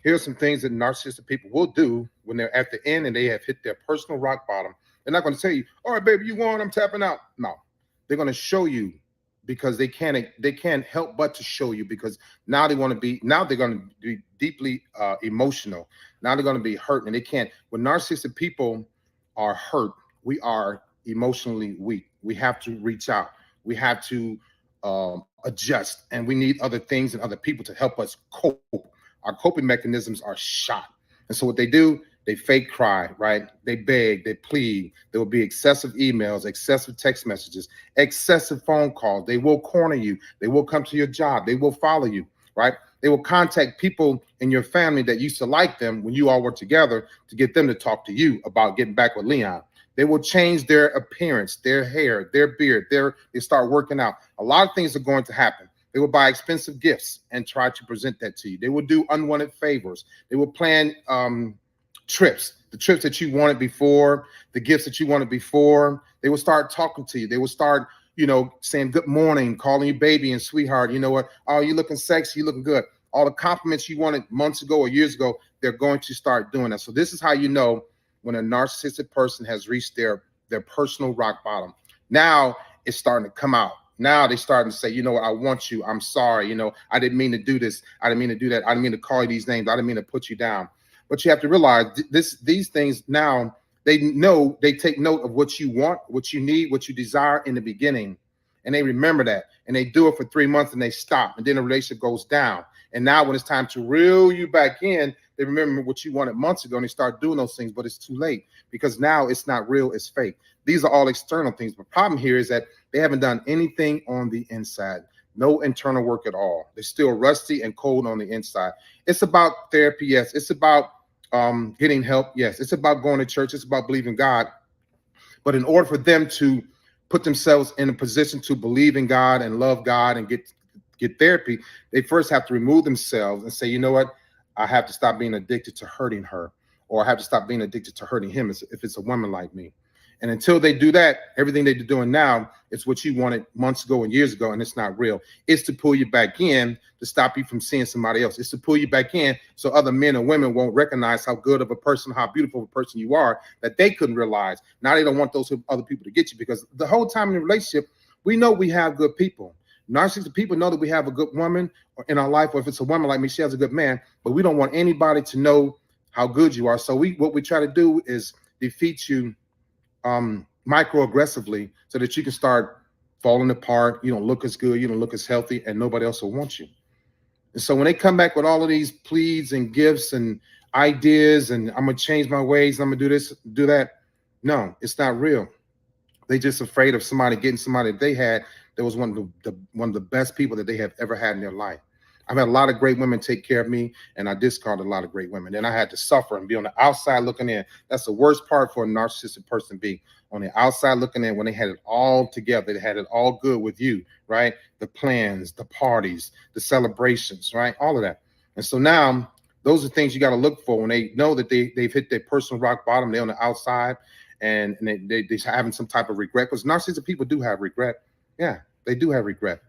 Here are some things that narcissistic people will do when they're at the end and they have hit their personal rock bottom. They're not going to tell you, "All right, baby, you won. I'm tapping out." No, they're going to show you because they can't help but to show you because now they're going to be deeply emotional. Now they're going to be hurt and they can't. When narcissistic people are hurt, we are emotionally weak. We have to reach out. We have to adjust, and we need other things and other people to help us cope. Our coping mechanisms are shot. And so what they do, they fake cry, right? They beg, they plead. There will be excessive emails, excessive text messages, excessive phone calls. They will corner you. They will come to your job. They will follow you, right? They will contact people in your family that used to like them when you all were together to get them to talk to you about getting back with Leon. They will change their appearance, their hair, their beard. They start working out. A lot of things are going to happen. They will buy expensive gifts and try to present that to you. They will do unwanted favors. They will plan trips, the trips that you wanted before, the gifts that you wanted before. They will start talking to you. They will start, saying good morning, calling you baby and sweetheart. You know what? Oh, you looking sexy. You looking good. All the compliments you wanted months ago or years ago, they're going to start doing that. So this is how you know when a narcissistic person has reached their personal rock bottom. Now it's starting to come out. Now they're starting to say, you know what, I want you. I'm sorry. I didn't mean to do this. I didn't mean to do that. I didn't mean to call you these names. I didn't mean to put you down. But you have to realize these things now, they take note of what you want, what you need, what you desire in the beginning. And they remember that. And they do it for 3 months and they stop. And then the relationship goes down. And now when it's time to reel you back in, they remember what you wanted months ago and they start doing those things, but it's too late because now it's not real, it's fake. These are all external things. The problem here is that they haven't done anything on the inside, no internal work at all. They're still rusty and cold on the inside. It's about therapy, yes. It's about getting help, yes. It's about going to church. It's about believing God. But in order for them to put themselves in a position to believe in God and love God and get therapy, they first have to remove themselves and say, you know what? I have to stop being addicted to hurting her, or I have to stop being addicted to hurting him if it's a woman like me. And until they do that, everything they're doing now is what you wanted months ago and years ago, and it's not real. It's to pull you back in to stop you from seeing somebody else. It's to pull you back in so other men and women won't recognize how good of a person, how beautiful of a person you are that they couldn't realize. Now they don't want those other people to get you because the whole time in the relationship, we know we have good people. Narcissistic people know that we have a good woman in our life, or if it's a woman like me, she has a good man, but we don't want anybody to know how good you are. So what we try to do is defeat you microaggressively so that you can start falling apart. You don't look as good, you don't look as healthy, and nobody else will want you. And so when they come back with all of these pleas and gifts and ideas, and I'm gonna change my ways, I'm gonna do this, do that. No, it's not real. They just afraid of somebody getting somebody that they had that was one of the best people that they have ever had in their life. I've had a lot of great women take care of me, and I discarded a lot of great women. Then I had to suffer and be on the outside looking in. That's the worst part for a narcissistic person to be on the outside looking in when they had it all together. They had it all good with you, right? The plans, the parties, the celebrations, right? All of that. And so now those are things you got to look for when they know that they've hit their personal rock bottom. They're on the outside and they're having some type of regret, because narcissistic people do have regret. Yeah, they do have regret.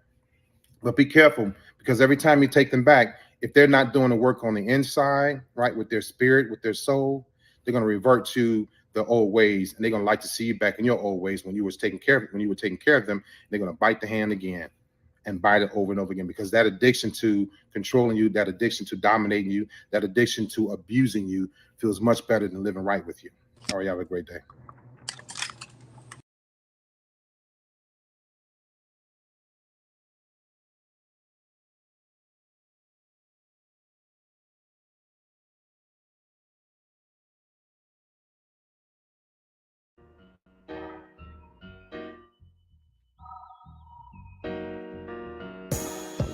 But be careful, because every time you take them back, if they're not doing the work on the inside, right, with their spirit, with their soul, they're going to revert to the old ways, and they're going to like to see you back in your old ways when you were taking care of them. They're going to bite the hand again and bite it over and over again, because that addiction to controlling you, that addiction to dominating you, that addiction to abusing you feels much better than living right with you. All right, y'all have a great day.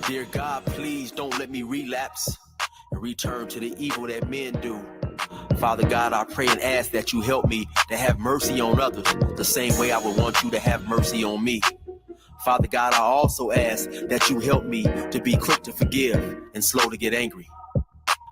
Dear God, please don't let me relapse and return to the evil that men do. Father God, I pray and ask that you help me to have mercy on others the same way I would want you to have mercy on me. Father God, I also ask that you help me to be quick to forgive and slow to get angry.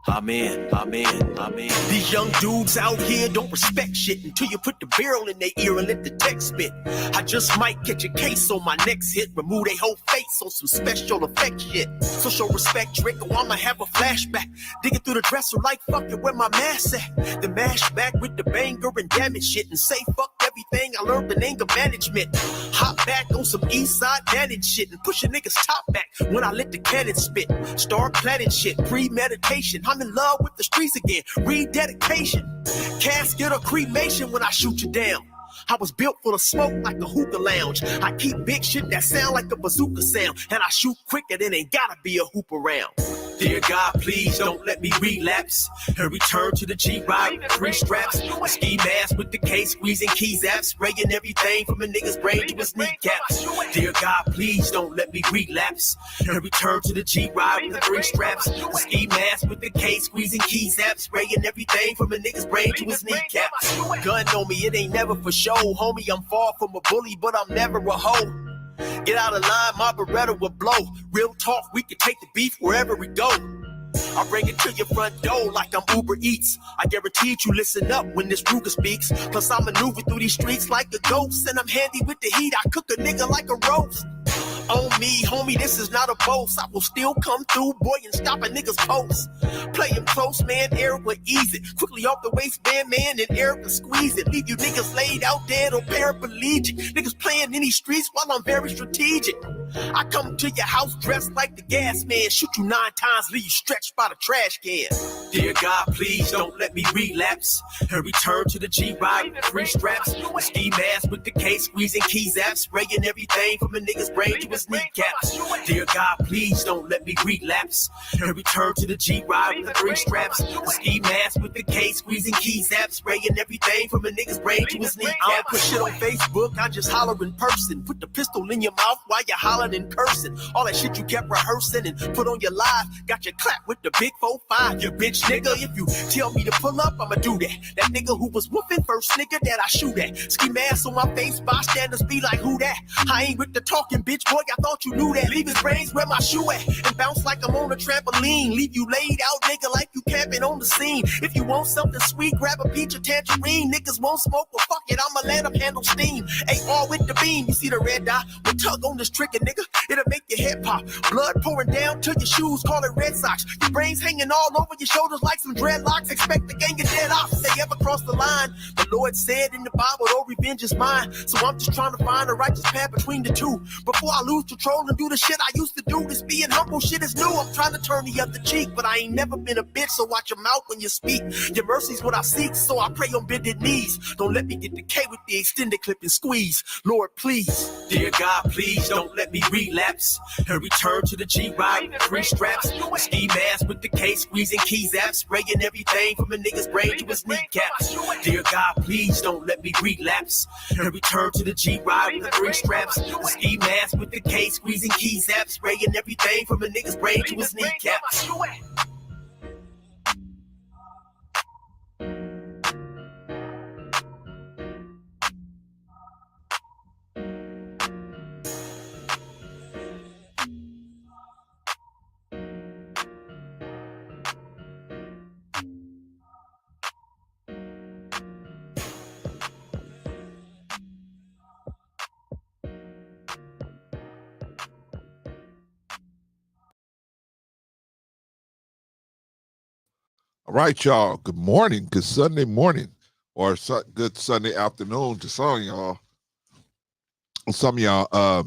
Amen, amen, amen. These young dudes out here don't respect shit until you put the barrel in their ear and let the text spit. I just might catch a case on my next hit, remove their whole face on some special effect shit. So show respect, Drake, or I'ma have a flashback. Digging through the dresser like fuck it, where my mask at? The mash back with the banger and damage shit and say fuck everything I learned in anger management. Hop back on some east side damage shit and push a nigga's top back when I let the cannon spit. Start planning shit, premeditation. I'm in love with the streets again, rededication. Casket or cremation when I shoot you down. I was built full of smoke like a hookah lounge. I keep big shit that sound like a bazooka sound. And I shoot quicker than ain't gotta be a hoop around. Dear God, please don't let me relapse and return to the G-Ride with 3 straps. A ski mask with the case, squeezing keys apps, spraying everything from a nigga's brain to his kneecaps. Dear God, please don't let me relapse and return to the G-Ride with 3 straps. A ski mask with the case, squeezing keys apps, spraying everything from a nigga's brain to his kneecaps. Gun on me, it ain't never for show, homie. I'm far from a bully, but I'm never a hoe. Get out of line, my Beretta will blow. Real talk, we can take the beef wherever we go. I bring it to your front door like I'm Uber Eats. I guarantee you listen up when this Ruger speaks. Plus I maneuver through these streets like a ghost, and I'm handy with the heat. I cook a nigga like a roast. On me, homie, this is not a boast. I will still come through, boy, and stop a nigga's post. Play him close, man, air will ease it. Quickly off the waistband, man, and air will squeeze it. Leave you niggas laid out dead or paraplegic. Niggas playing in these streets while I'm very strategic. I come to your house dressed like the gas man. Shoot you 9 times, leave you stretched by the trash can. Dear God, please don't let me relapse and return to the G-Ride with 3 straps. A ski mask with the case, squeezing keys apps, spraying everything from a nigga's brain to his kneecaps. Dear God, please don't let me relapse and return to the G-Ride with 3 straps. A ski mask with the case, squeezing keys apps, spraying everything from a nigga's brain to his kneecaps. I don't put shit on Facebook, I just holler in person. Put the pistol in your mouth while you hollering in person. All that shit you kept rehearsing and put on your live, got your clap with the big 4-5. You bitch nigga, if you tell me to pull up, I'ma do that. That nigga who was whooping first nigga that I shoot at. Ski mask on my face, bystanders be like, who that? I ain't with the talking, bitch, boy, I thought you knew that. Leave his brains where my shoe at and bounce like I'm on a trampoline. Leave you laid out, nigga, like you camping on the scene. If you want something sweet, grab a peach or tangerine. Niggas won't smoke, well fuck it, I'ma let them handle steam. AR with the beam, you see the red dot? We tug on this trigger, nigga, it'll make your head pop. Blood pouring down to your shoes, call it Red Sox. Your brains hanging all over your shoulders like some dreadlocks. Expect the gang of dead off if they ever cross the line. The Lord said in the Bible, oh, revenge is mine. So I'm just trying to find a righteous path between the two. Before I lose control and do the shit I used to do. This being humble shit is new. I'm trying to turn the other cheek, but I ain't never been a bitch, so watch your mouth when you speak. Your mercy's what I seek, so I pray on bended knees. Don't let me get the K with the extended clip and squeeze. Lord, please. Dear God, please don't let me relapse and return to the G-Ride with 3 straps. A ski mask with the case, squeezing keys apps, spraying everything from a nigga's brain to his kneecaps. Dear God, please don't let me relapse and return to the G-Ride with 3 straps. A ski mask with the case, squeezing keys apps, spraying everything from a nigga's brain to his kneecaps. All right, y'all. Good morning. Good Sunday morning, or good Sunday afternoon to some of y'all. Some of y'all,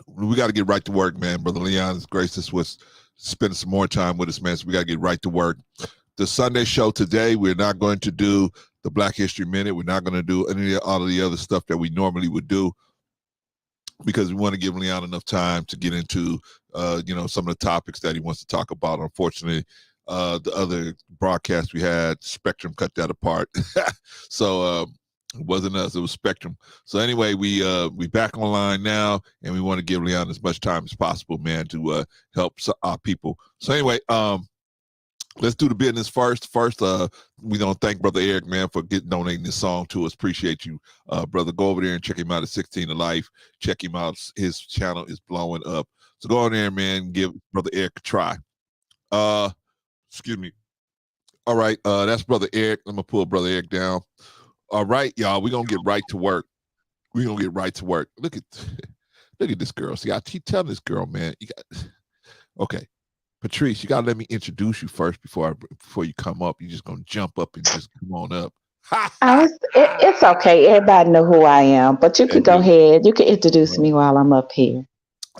we got to get right to work, man. Brother Leon has graced us with spending some more time with us, man. So we got to get right to work. The Sunday show today, we're not going to do the Black History Minute. We're not going to do any of all of the other stuff that we normally would do, because we want to give Leon enough time to get into, some of the topics that he wants to talk about. Unfortunately, the other broadcast we had, Spectrum cut that apart. So it wasn't us, it was Spectrum. So anyway, we back online now, and we want to give Leon as much time as possible, man, to help our people. So anyway, let's do the business first. First, we don't thank Brother Eric, man, for donating this song to us. Appreciate you, brother. Go over there and check him out at 16 to Life. Check him out. His channel is blowing up. So go on there, man, give Brother Eric a try. Excuse me. All right, that's Brother Eric. I'm gonna pull Brother Eric down. All right, y'all, we're gonna get right to work. We're gonna get right to work. Look at look at this girl. See, I keep telling this girl, man, you got okay. Patrice, you gotta let me introduce you first before you come up. You're just gonna jump up and just come on up. It's okay. Everybody know who I am, but you They could go do. ahead. You can introduce me while I'm up here.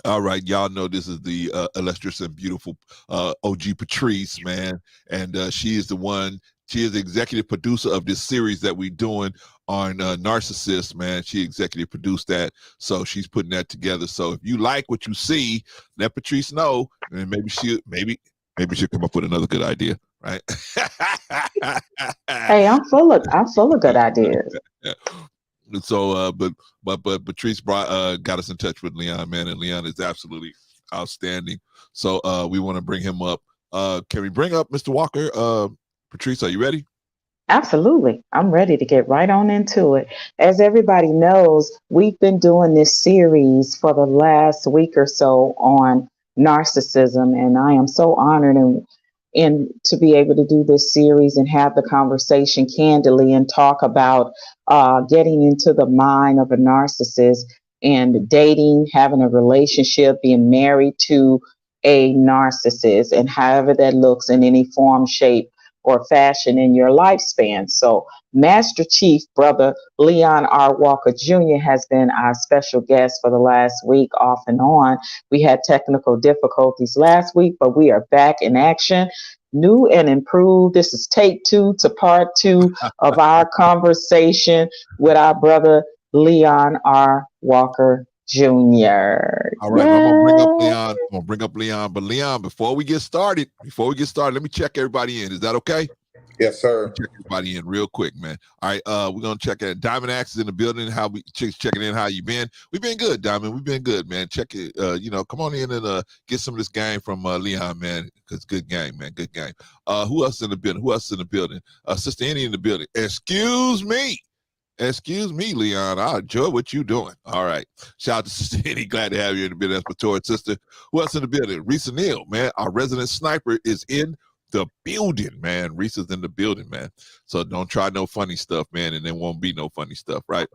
All right, y'all know this is the illustrious and beautiful OG Patrice, man, and she is the one. She is the executive producer of this series that we're doing on Narcissists, man. She executive produced that, so she's putting that together. So if you like what you see, let Patrice know, and maybe she'll come up with another good idea, right? Hey, I'm full of good ideas. So but Patrice got us in touch with Leon, man, and Leon is absolutely outstanding. So we want to bring him up. Can we bring up Mr. Walker? Patrice, are you ready? Absolutely. I'm ready to get right on into it. As everybody knows, we've been doing this series for the last week or so on narcissism, and I am so honored and to be able to do this series and have the conversation candidly and talk about getting into the mind of a narcissist and dating, having a relationship, being married to a narcissist, and however that looks in any form, shape, or fashion in your lifespan. So, Master Chief, Brother Leon R. Walker Jr., has been our special guest for the last week, off and on. We had technical difficulties last week, but we are back in action, new and improved. This is take two to part two of our conversation with our brother Leon R. Walker Jr. All right, I'm gonna bring up Yay! Leon. I'm gonna bring up Leon. But Leon, before we get started, let me check everybody in. Is that okay? Yes, sir. Check everybody in real quick, man. All right, we're gonna check in. Diamond Axe is in the building. How we checking in? How you been? We've been good, Diamond. We've been good, man. Check it. Come on in and get some of this game from Leon, man. Cause good game, man. Good game. Who else in the building? Sister Annie in the building. Excuse me. Excuse me, Leon. I enjoy what you're doing. All right. Shout out to Sister Annie. Glad to have you in the building. That's Pretoria sister. Who else in the building? Risa Neal, man. Our resident sniper is in the building, man. Risa's in the building, man. So don't try no funny stuff, man, and there won't be no funny stuff, right?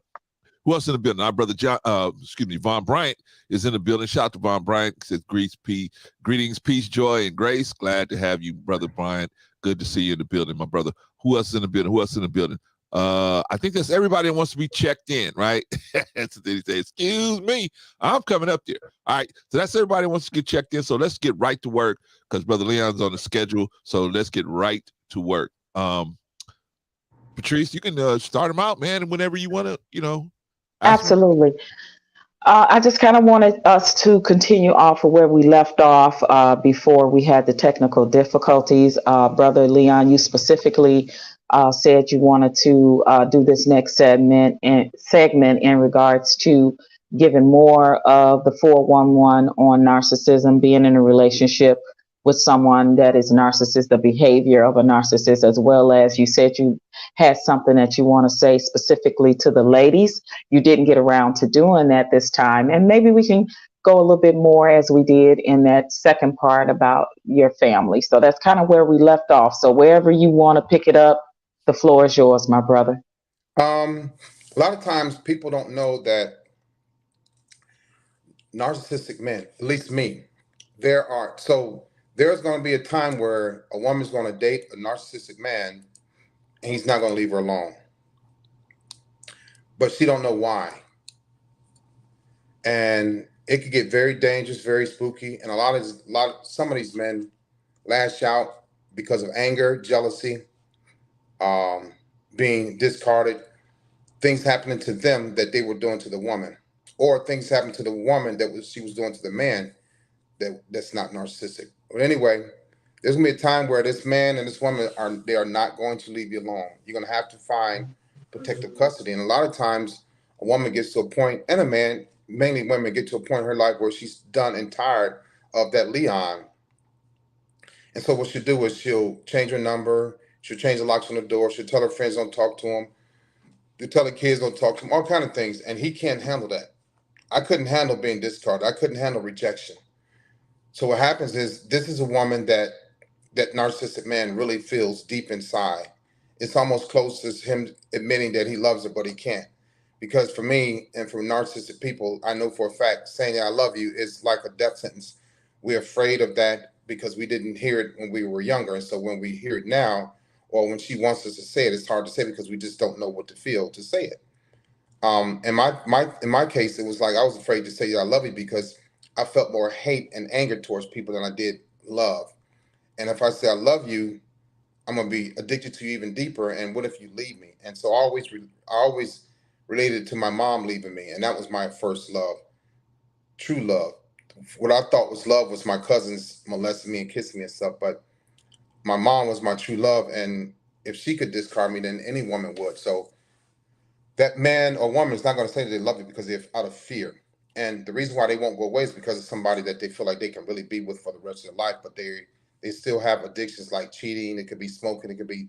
Who else in the building? Our brother John, Von Bryant is in the building. Shout out to Von Bryant. Says greetings, peace, joy, and grace. Glad to have you, brother Bryant. Good to see you in the building, my brother. Who else is in the building? I think that's everybody that wants to be checked in, right? That's what they say. Excuse me, I'm coming up there. All right, so that's everybody that wants to get checked in. So let's get right to work because Brother Leon's on the schedule. So let's get right to work. Patrice, you can start them out, man, and whenever you want to, ask them. Absolutely. I just kind of wanted us to continue off of where we left off before we had the technical difficulties. Brother Leon, you specifically said you wanted to do this next segment in regards to giving more of the 411 on narcissism, being in a relationship with someone that is narcissist, the behavior of a narcissist, as well as you said you had something that you want to say specifically to the ladies. You didn't get around to doing that this time. And maybe we can go a little bit more as we did in that second part about your family. So that's kind of where we left off. So wherever you want to pick it up, the floor is yours, my brother. A lot of times people don't know that narcissistic men, at least me, there's going to be a time where a woman's going to date a narcissistic man and he's not going to leave her alone. But she don't know why. And it could get very dangerous, very spooky. And some of these men lash out because of anger, jealousy, being discarded, things happening to them that they were doing to the woman, or things happened to the woman she was doing to the man that's not narcissistic. But anyway, there's gonna be a time where this man and this woman are not going to leave you alone. You're gonna have to find protective custody. And a lot of times a woman gets to a point, and a man, mainly women, get to a point in her life where she's done and tired of that Leon. And so what she'll do is she'll change her number, she'll change the locks on the door, she'll tell her friends don't talk to him, they tell the kids don't talk to him, all kind of things, and he can't handle that. I couldn't handle being discarded. I couldn't handle rejection. So what happens is this is a woman that that narcissistic man really feels deep inside. It's almost close to him admitting that he loves her, but he can't. Because for me and for narcissistic people, I know for a fact saying I love you is like a death sentence. We're afraid of that because we didn't hear it when we were younger. And so when we hear it now, or when she wants us to say it, it's hard to say because we just don't know what to feel to say it. In my case, it was like I was afraid to say I love you because I felt more hate and anger towards people than I did love. And if I say I love you, I'm gonna be addicted to you even deeper. And what if you leave me? And so I always related to my mom leaving me, and that was my first love, true love. What I thought was love was my cousins molesting me and kissing me and stuff, but my mom was my true love, and if she could discard me, then any woman would. So that man or woman is not going to say that they love you because they're out of fear. And the reason why they won't go away is because of somebody that they feel like they can really be with for the rest of their life, but they still have addictions like cheating. It could be smoking. It could be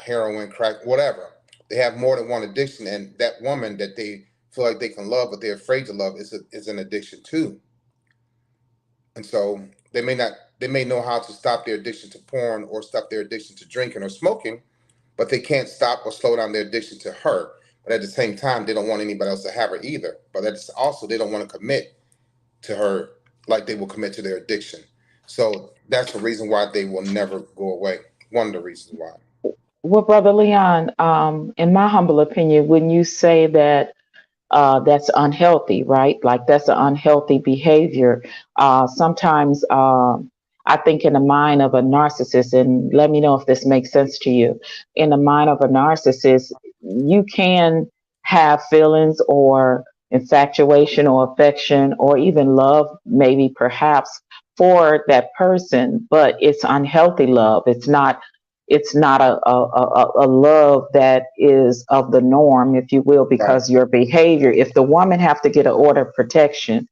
heroin, crack, whatever. They have more than one addiction, and that woman that they feel like they can love, but they're afraid to love, is an addiction too. And so they may not they may know how to stop their addiction to porn or stop their addiction to drinking or smoking, but they can't stop or slow down their addiction to her. But at the same time, they don't want anybody else to have her either. But that's also they don't want to commit to her like they will commit to their addiction. So that's the reason why they will never go away. One of the reasons why. Well, Brother Leon, in my humble opinion, wouldn't you say that that's unhealthy, right? Like that's an unhealthy behavior. Sometimes I think in the mind of a narcissist, and let me know if this makes sense to you. In the mind of a narcissist, you can have feelings or infatuation or affection or even love, maybe perhaps for that person, but it's unhealthy love. It's not a love that is of the norm, if you will, Right. because your behavior, if the woman have to get an order of protection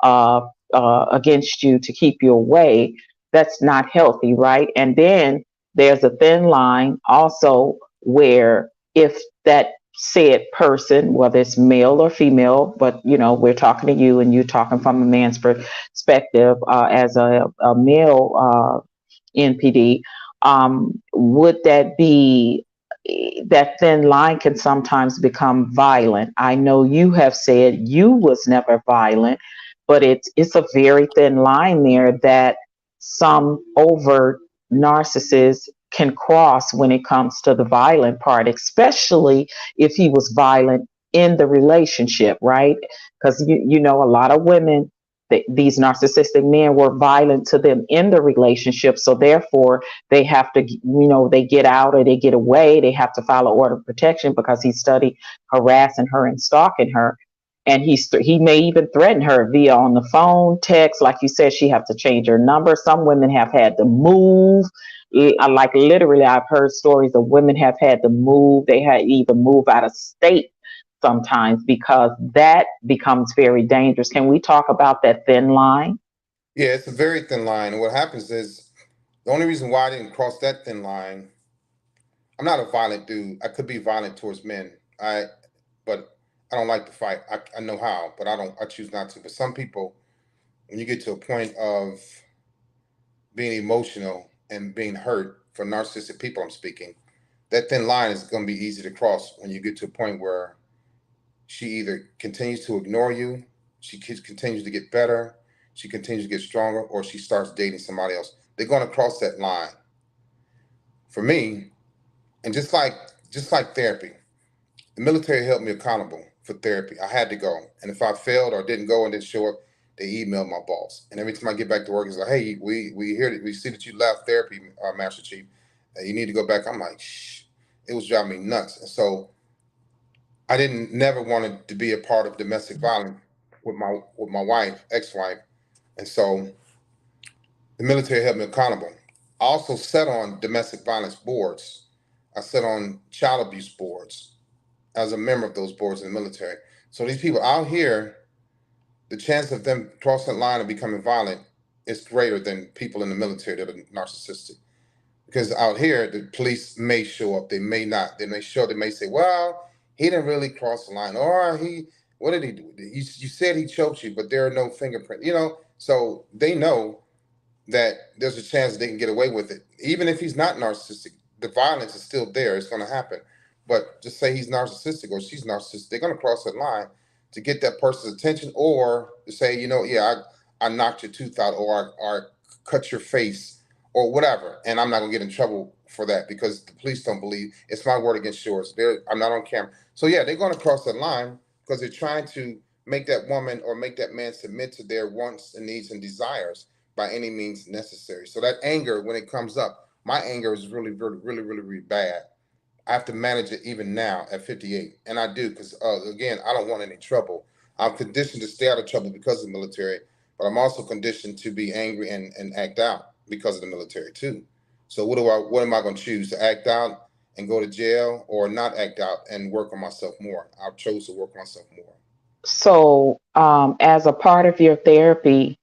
uh, against you to keep you away, that's not healthy, right? And then there's a thin line also where if that said person, whether it's male or female, but we're talking to you and you're talking from a man's perspective as a male NPD, would that be that thin line can sometimes become violent? I know you have said you was never violent, but it's a very thin line there that some overt narcissists can cross when it comes to the violent part, especially if he was violent in the relationship, right? Because you know a lot of women, these narcissistic men were violent to them in the relationship, so therefore they have to, they get out or they get away, they have to file an order of protection because he studied harassing her and stalking her. And he may even threaten her via on the phone, text, like you said, she have to change her number. Some women have had to move. Like literally, I've heard stories of women have had to move. They had even move out of state sometimes because that becomes very dangerous. Can we talk about that thin line? Yeah, it's a very thin line. And what happens is the only reason why I didn't cross that thin line, I'm not a violent dude. I could be violent towards men. But I don't like to fight. I know how, but I choose not to. But some people, when you get to a point of being emotional and being hurt, for narcissistic people I'm speaking, that thin line is going to be easy to cross when you get to a point where she either continues to ignore you, continues to get better, she continues to get stronger, or she starts dating somebody else. They're going to cross that line. For me, and just like therapy, the military held me accountable for therapy. I had to go, and if I failed or didn't go and didn't show up, they emailed my boss. And every time I get back to work, it's like, "Hey, we hear that we see that you left therapy, Master Chief. You need to go back." I'm like, "Shh." It was driving me nuts. And so I didn't never wanted to be a part of domestic violence with my wife, ex-wife, and so the military held me accountable. I also sat on domestic violence boards. I sat on child abuse boards as a member of those boards in the military. So these people out here, the chance of them crossing the line and becoming violent is greater than people in the military that are narcissistic. Because out here, the police may show up, they may not. They may show, they may say, "Well, he didn't really cross the line," or what did he do? You said he choked you, but there are no fingerprints. So they know that there's a chance they can get away with it. Even if he's not narcissistic, the violence is still there. It's going to happen. But just say he's narcissistic or she's narcissistic, they're going to cross that line to get that person's attention, or to say, yeah, I knocked your tooth out, or cut your face, or whatever, and I'm not going to get in trouble for that because the police don't believe it's my word against yours. I'm not on camera. So yeah, they're going to cross that line because they're trying to make that woman or make that man submit to their wants and needs and desires by any means necessary. So that anger, when it comes up, my anger is really, really, really, really, really bad. I have to manage it even now at 58, and I do because again, I don't want any trouble. I'm conditioned to stay out of trouble because of the military, but I'm also conditioned to be angry and act out because of the military too. So what am I going to choose, to act out and go to jail, or not act out and work on myself more? I've chose to work on myself more. So, as a part of your therapy,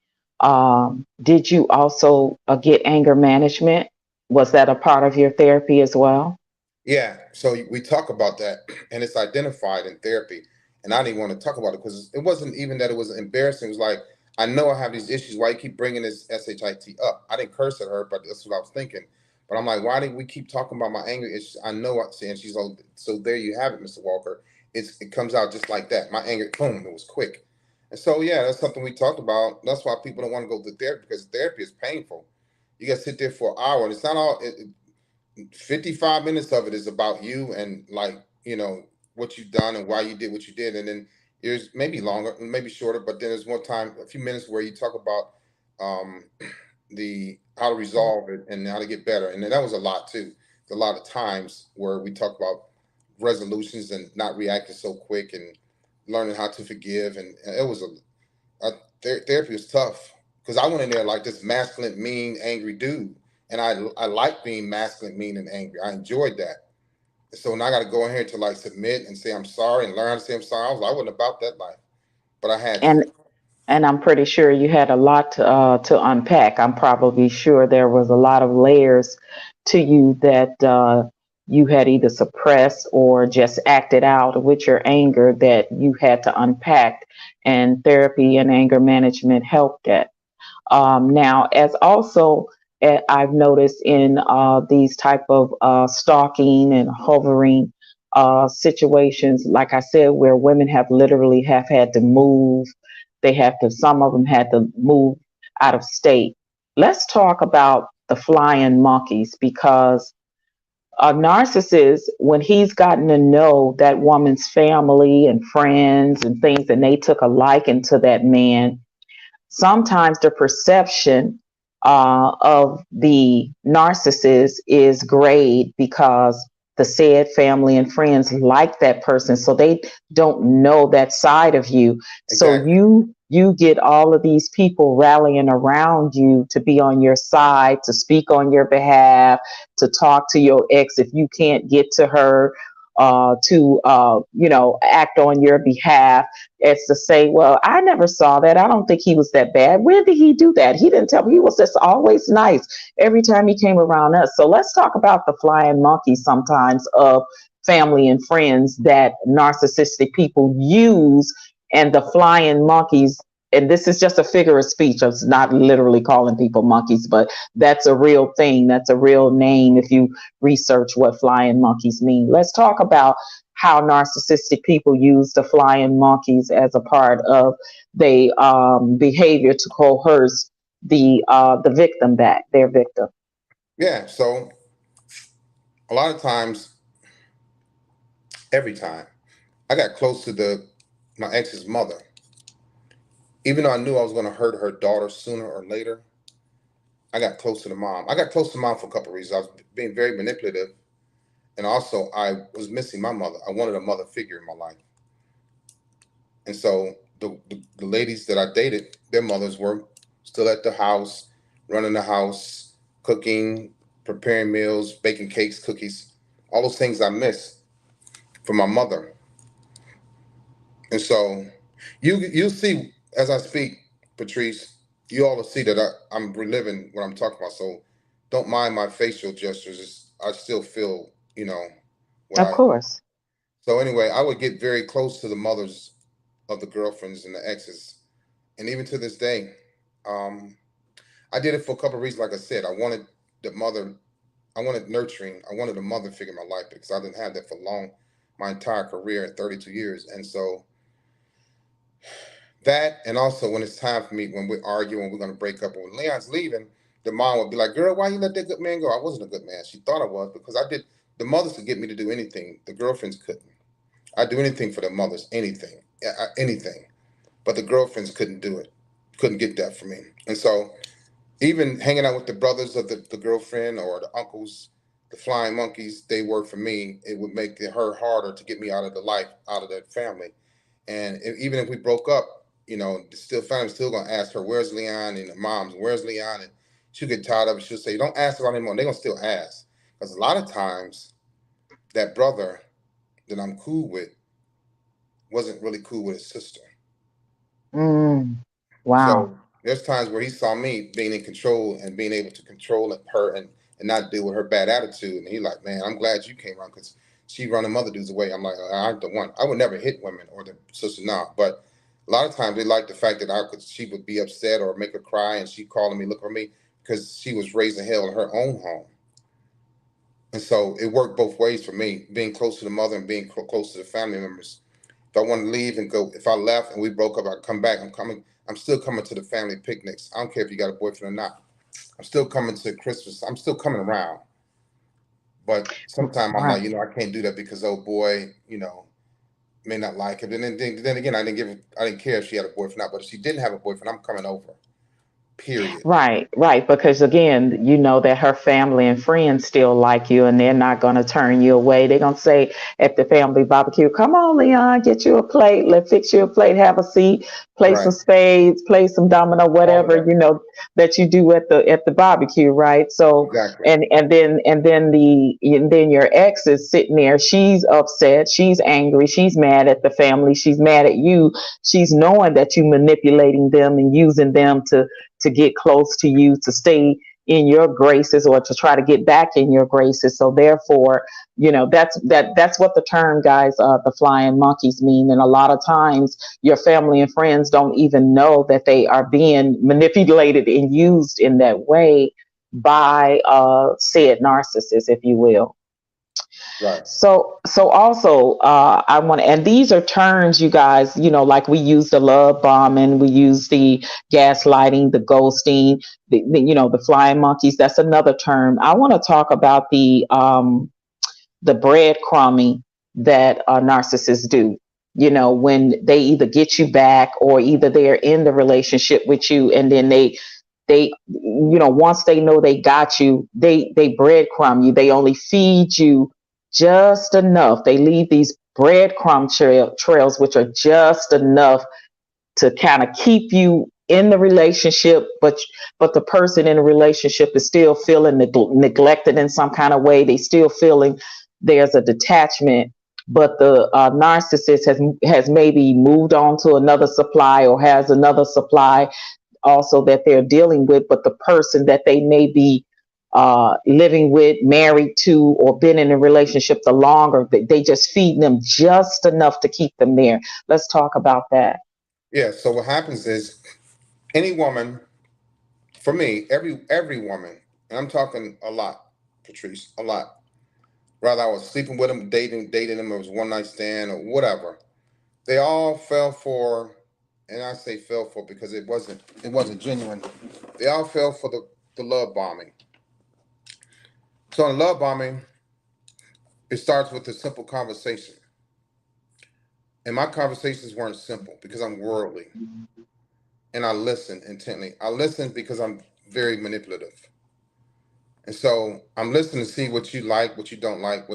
did you also get anger management? Was that a part of your therapy as well? Yeah, so we talk about that, and it's identified in therapy. And I didn't want to talk about it because it wasn't even that it was embarrassing. It was like, I know I have these issues. Why you keep bringing this shit up? I didn't curse at her, but that's what I was thinking. But I'm like, why do we keep talking about my anger issues? I know what. And she's like, so there you have it, Mr. Walker. It comes out just like that. My anger, boom, it was quick. And so yeah, that's something we talked about. That's why people don't want to go to therapy, because therapy is painful. You got to sit there for an hour, and it's not all. 55 minutes of it is about you and, like, what you've done and why you did what you did, and then there's maybe longer, maybe shorter, but then there's one time, a few minutes, where you talk about um the how to resolve it and how to get better, and then that was a lot too. A lot of times where we talk about resolutions and not reacting so quick, and learning how to forgive, and it was therapy was tough because I went in there like this masculine, mean, angry dude, and I like being masculine, mean, and angry. I enjoyed that. So now I got to go in here to, like, submit and say I'm sorry and learn how to say I'm sorry. I wasn't about that life, but I had to. And I'm pretty sure you had a lot to unpack. I'm probably sure there was a lot of layers to you that you had either suppressed or just acted out with your anger that you had to unpack. And therapy and anger management helped that. Now, as also I've noticed in these type of stalking and hovering situations, like I said, where women have literally have had to move. They have to. Some of them had to move out of state. Let's talk about the flying monkeys, because a narcissist, when he's gotten to know that woman's family and friends and things, and they took a liking to that man, sometimes the perception of the narcissist is grayed because the said family and friends like that person, so they don't know that side of you. So Exactly. you get all of these people rallying around you to be on your side, to speak on your behalf, to talk to your ex if you can't get to her, to act on your behalf, as to say, well, I never saw that. I don't think he was that bad. When did he do that? He didn't tell me. He was just always nice every time he came around us. So let's talk about the flying monkey sometimes of family and friends that narcissistic people use, and the flying monkeys. And this is just a figure of speech. It's not literally calling people monkeys, but that's a real thing. That's a real name if you research what flying monkeys mean. Let's talk about how narcissistic people use the flying monkeys as a part of their behavior to coerce the victim back, their victim. Yeah. So a lot of times, every time I got close to the my ex's mother, even though I knew I was going to hurt her daughter sooner or later, I got close to the mom. I got close to mom for a couple of reasons. I was being very manipulative, and also I was missing my mother. I wanted a mother figure in my life. And so the ladies that I dated, their mothers were still at the house, running the house, cooking, preparing meals, baking cakes, cookies, all those things I miss from my mother. And so you see as I speak, Patrice, you all will see that I'm reliving what I'm talking about. So don't mind my facial gestures. I still feel, what Of I. course. So anyway, I would get very close to the mothers of the girlfriends and the exes, and even to this day, um, I did it for a couple of reasons. Like I said, I wanted the mother, I wanted nurturing. I wanted a mother figure in my life because I didn't have that for long, my entire career at 32 years. And so that, and also when it's time for me, when we're arguing, we're going to break up, and when Leon's leaving, the mom would be like, girl, why you let that good man go? I wasn't a good man. She thought I was because I did. The mothers could get me to do anything. The girlfriends couldn't. I'd do anything for the mothers, anything, anything. But the girlfriends couldn't do it, couldn't get that for me. And so even hanging out with the brothers of the girlfriend or the uncles, the flying monkeys, they were for me. It would make her harder to get me out of the life, out of that family. And even if we broke up, the still family's still gonna ask her, "Where's Leon?" And the mom's, "Where's Leon?" And she'll get tired of it. She'll say, "Don't ask about him anymore." They're gonna still ask because a lot of times that brother that I'm cool with wasn't really cool with his sister. Mm. Wow. So there's times where he saw me being in control and being able to control her and not deal with her bad attitude. And he like, man, I'm glad you came around because she run them other dudes away. I'm like, I'm the one. I would never hit women or the sister now. But a lot of times they like the fact that she would be upset or make her cry and she calling me, look for me because she was raising hell in her own home. And so it worked both ways for me, being close to the mother and being close to the family members. If I want to leave and go, if I left and we broke up, I come back. I'm coming. I'm still coming to the family picnics. I don't care if you got a boyfriend or not. I'm still coming to Christmas. I'm still coming around. But sometimes I'm Right. like, I can't do that because oh boy, may not like it. And then again, I didn't care if she had a boyfriend or not. But if she didn't have a boyfriend, I'm coming over. Period. Right, right. Because again, you know that her family and friends still like you and they're not going to turn you away. They're going to say at the family barbecue, come on, Leon, get you a plate. Let's fix you a plate, have a seat, play some Right. spades, play some domino, All of whatever, that. that you do at the barbecue, right? So, Exactly. and then your ex is sitting there. She's upset. She's angry. She's mad at the family. She's mad at you. She's knowing that you manipulating them and using them to get close to you, to stay in your graces or to try to get back in your graces. So therefore, that's what the term guys, the flying monkeys mean. And a lot of times your family and friends don't even know that they are being manipulated and used in that way by said narcissists, if you will. Right. So also, I want to, and these are terms, you guys, like we use the love bombing, we use the gaslighting, the ghosting, the flying monkeys. That's another term. I want to talk about the breadcrumbing that narcissists do. When they either get you back or either they're in the relationship with you, and then they once they know they got you, they breadcrumb you. They only feed you just enough. They leave these breadcrumb trails, which are just enough to kind of keep you in the relationship, but the person in the relationship is still feeling neglected in some kind of way. They still feeling there's a detachment, but the narcissist has maybe moved on to another supply or has another supply also that they're dealing with, but the person that they may be living with, married to, or been in a relationship the longer, they just feed them just enough to keep them there. Let's talk about that. Yeah. So what happens is any woman, for me, every woman, and I'm talking a lot, Patrice, a lot. Whether I was sleeping with them, dating them, it was one night stand or whatever. They all fell for, and I say fell for because it wasn't genuine. They all fell for the love bombing. So in love bombing, it starts with a simple conversation. And my conversations weren't simple because I'm worldly and I listen intently. I listen because I'm very manipulative. And so I'm listening to see what you like, what you don't like,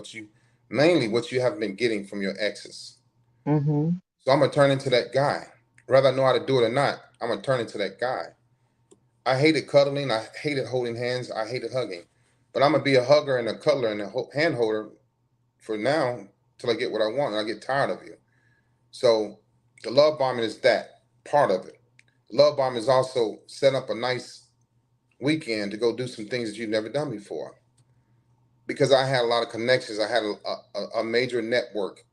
mainly what you have been getting from your exes. Mm-hmm. So I'm gonna turn into that guy. Whether I know how to do it or not, I'm gonna turn into that guy. I hated cuddling. I hated holding hands. I hated hugging. But I'm gonna be a hugger and a cuddler and a hand holder for now till I get what I want and I get tired of you. So the love bombing is that part of it. The love bombing is also set up a nice weekend to go do some things that you've never done before. Because I had a lot of connections. I had a major network.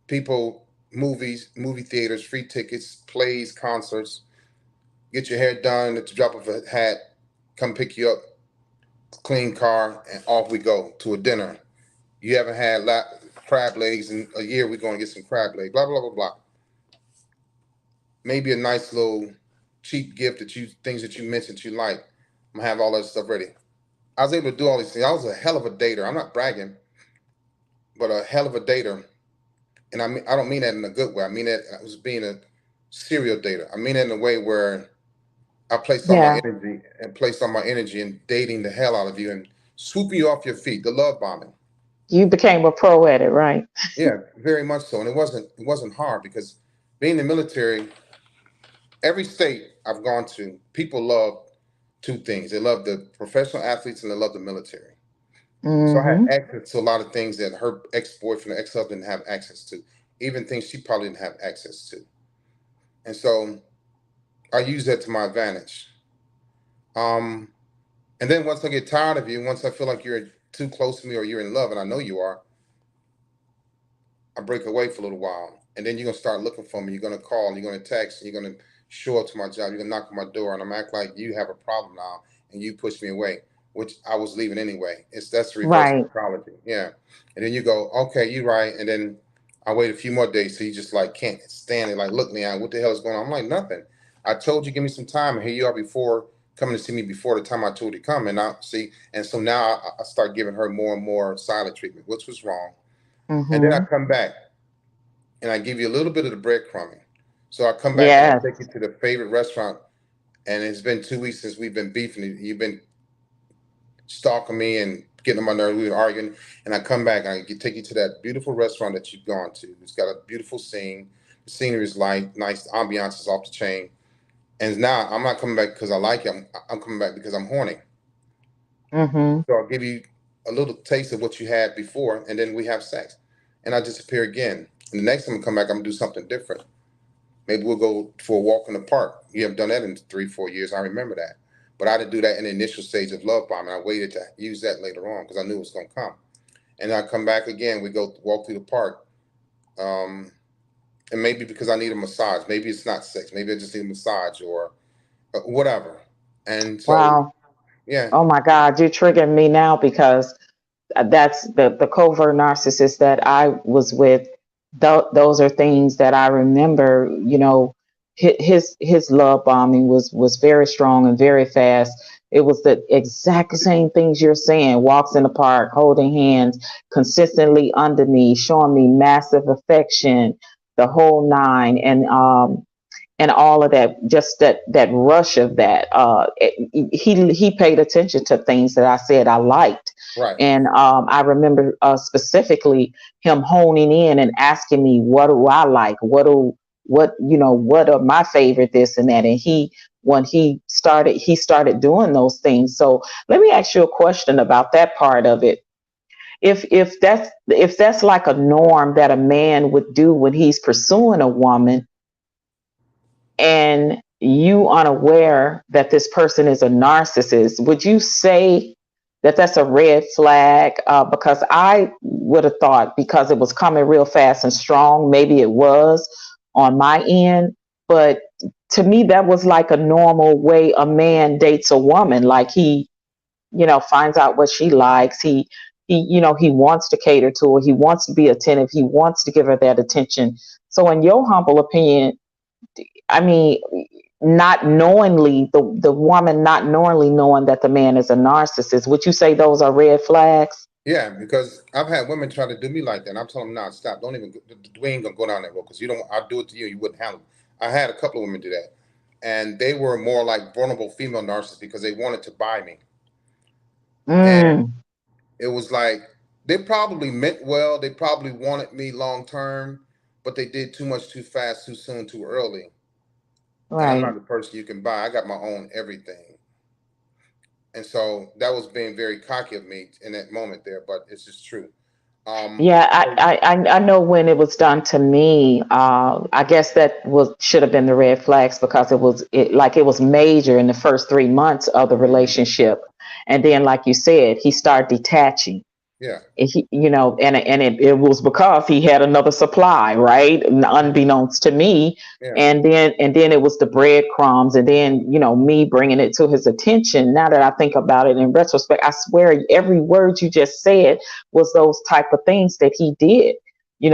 People, movies, movie theaters, free tickets, plays, concerts. get your hair done at the drop of a hat, come pick you up, clean car, and off we go to a dinner. You haven't had crab legs in a year, we're going to get some crab legs, blah, blah, blah, blah. Maybe a nice little cheap gift things that you mentioned you like. I'm going to have all that stuff ready. I was able to do all these things. I was a hell of a dater. I'm not bragging, but a hell of a dater. And I don't mean that in a good way. I mean that I was being a serial dater. I mean it in a way where I placed all my Yeah. energy in dating the hell out of you and swooping you off your feet, the love bombing. You became a pro at it, right? Yeah, very much so. And it wasn't hard because being in the military, every state I've gone to, people love two things. They love the professional athletes and they love the military. So I had Mm-hmm. access to a lot of things that her ex-boyfriend or ex-husband didn't have access to, even things she probably didn't have access to. And so I use that to my advantage. Um, and then once I get tired of you, once I feel like you're too close to me or you're in love, and I know you are, I break away for a little while. And then you're gonna start looking for me. You're gonna call, you're gonna text, and you're gonna show up to my job, you're gonna knock on my door, and I'm act like you have a problem now and you push me away, which I was leaving anyway. That's the reverse Right. psychology. Yeah. And then you go, okay, you're right. And then I wait a few more days, so you just like can't stand it. Like, look, Leon, what the hell is going on? I'm like, nothing. I told you, give me some time, and here you are before coming to see me before the time I told you to come. And now see, and so now I start giving her more and more silent treatment, which was wrong. And then I Mm-hmm. come back and I give you a little bit of the breadcrumbing. So I come back and I Yes. take you to the favorite restaurant, and it's been 2 weeks since we've been beefing. You've been stalking me and getting on my nerves. We've been arguing, and I come back and I take you to that beautiful restaurant that you've gone to. It's got a beautiful scene. The scenery is light, nice. The ambiance is off the chain. And now I'm not coming back because I like it. I'm coming back because I'm horny. Mm-hmm. So I'll give you a little taste of what you had before, and then we have sex. And I disappear again. And the next time I come back, I'm gonna do something different. Maybe we'll go for a walk in the park. You haven't done that in 3, 4 years. I remember that. But I didn't do that in the initial stage of love bombing. I waited to use that later on because I knew it was going to come. And I come back again. We go walk through the park. Um, and maybe because I need a massage. Maybe it's not sex. Maybe I just need a massage or whatever. And so, Wow. yeah, Oh my God, you're triggering me now because that's the covert narcissist that I was with. Those are things that I remember. His love bombing was very strong and very fast. It was the exact same things you're saying. Walks in the park, holding hands, consistently under me, showing me massive affection, the whole nine, and all of that, just that rush of that. He paid attention to things that I said I liked, right, and I remember specifically him honing in and asking me, what do I like, what are my favorite this and that, and when he started doing those things. So let me ask you a question about that part of it. If that's like a norm that a man would do when he's pursuing a woman, and you unaware that this person is a narcissist, would you say that that's a red flag? Because I would have thought, because it was coming real fast and strong, maybe it was on my end. But to me, that was like a normal way a man dates a woman. Like he finds out what she likes. He wants to cater to her. He wants to be attentive. He wants to give her that attention. So in your humble opinion, I mean, not knowingly, the woman not knowingly knowing that the man is a narcissist, would you say those are red flags? yeah. Because I've had women try to do me like that. And I'm telling them, nah, stop. Don't even. We ain't gonna go down that road because you don't. I'll do it to you. You wouldn't handle it. I had a couple of women do that, and they were more like vulnerable female narcissists because they wanted to buy me. And Mm, it was like they probably meant well. They probably wanted me long term, but they did too much too fast, too soon, too early. And I'm not right. the person you can buy. I got my own everything. And so that was being very cocky of me in that moment there, but it's just true. Yeah, So I know when it was done to me. I guess that was should have been the red flags because it was major in the first 3 months of the relationship, and then like you said, he started detaching. Yeah. He, it was because he had another supply, right? Unbeknownst to me. Yeah. And then it was the breadcrumbs, and then me bringing it to his attention. Now that I think about it in retrospect, I swear every word you just said was those type of things that he did,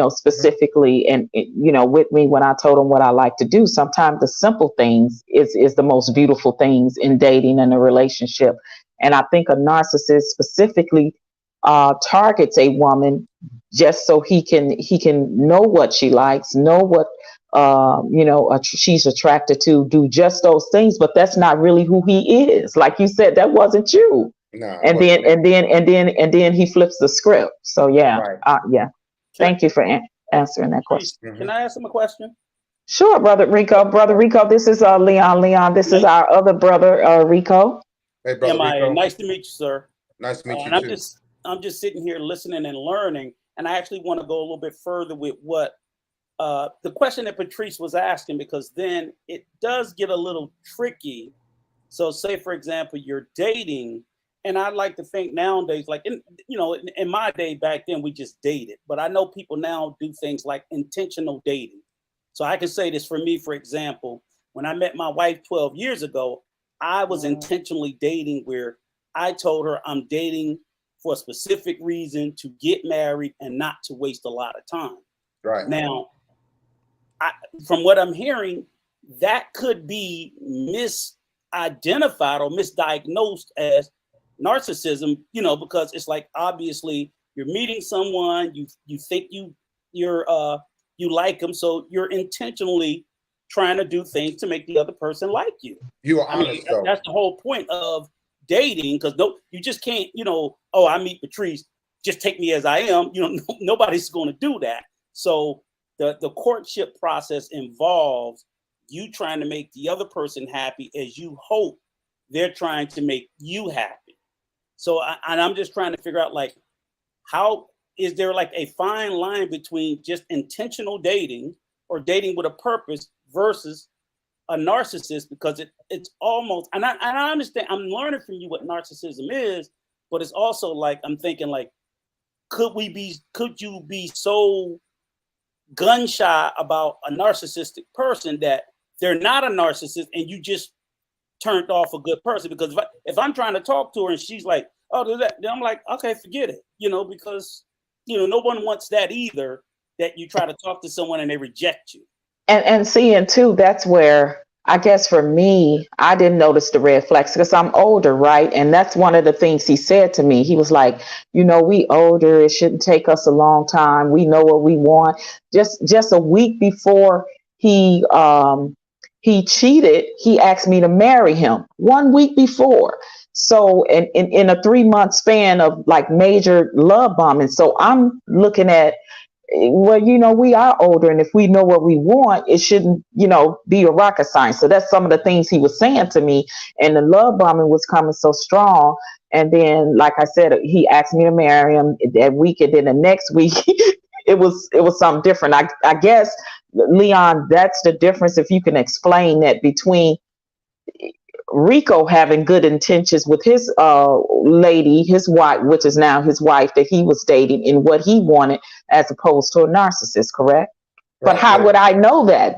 specifically. And with me, when I told him what I like to do, sometimes the simple things is the most beautiful things in dating and a relationship. And I think a narcissist specifically targets a woman just so he can know what she likes, know what she's attracted to, do just those things. But that's not really who he is. Like you said, that wasn't you. No. And then he flips the script. So yeah, Right. yeah. Can Thank you for answering that Patrice, question. can I ask him a question? Sure, brother Rico. Brother Rico, this is Leon. Leon, this is our other brother, Rico. Hey, brother Rico. Nice to meet you, sir. Nice to meet you And too. I'm just sitting here listening and learning, and I actually want to go a little bit further with what the question that Patrice was asking, because then it does get a little tricky. So, say for example, you're dating, and I like to think nowadays, like in my day back then, we just dated. But I know people now do things like intentional dating. So I can say this for me, for example, when I met my wife 12 years ago, I was intentionally dating, where I told her I'm dating for a specific reason, to get married and not to waste a lot of time. Right. Now, from what I'm hearing, that could be misidentified or misdiagnosed as narcissism, because it's like, obviously you're meeting someone, you think you like them, so you're intentionally trying to do things to make the other person like you. You are honest, though. That's the whole point of dating, because you just can't, I meet Patrice, just take me as I am. Nobody's going to do that. So the courtship process involves you trying to make the other person happy as you hope they're trying to make you happy. So I'm just trying to figure out, like, how is there like a fine line between just intentional dating or dating with a purpose versus a narcissist, because it's almost, and I understand, I'm learning from you what narcissism is, but it's also like, I'm thinking, like, could you be so gun shy about a narcissistic person that they're not a narcissist and you just turned off a good person? Because if I'm trying to talk to her and she's like, oh, then I'm like, okay, forget it, because no one wants that either, that you try to talk to someone and they reject you. And seeing too, that's where I guess for me, I didn't notice the red flags because I'm older, right? And that's one of the things he said to me. He was like, we older, it shouldn't take us a long time. We know what we want. Just a week before he cheated, he asked me to marry him 1 week before. So in a 3-month span of like major love bombing. So I'm looking at, well, we are older, and if we know what we want, it shouldn't, be a rocket science. So that's some of the things he was saying to me. And the love bombing was coming so strong. And then, like I said, he asked me to marry him that week, and then the next week, it was something different. I guess, Leon, that's the difference. If you can explain that between Rico having good intentions with his lady, his wife, which is now his wife, that he was dating, and what he wanted, as opposed to a narcissist, correct? Right, but how would I know that?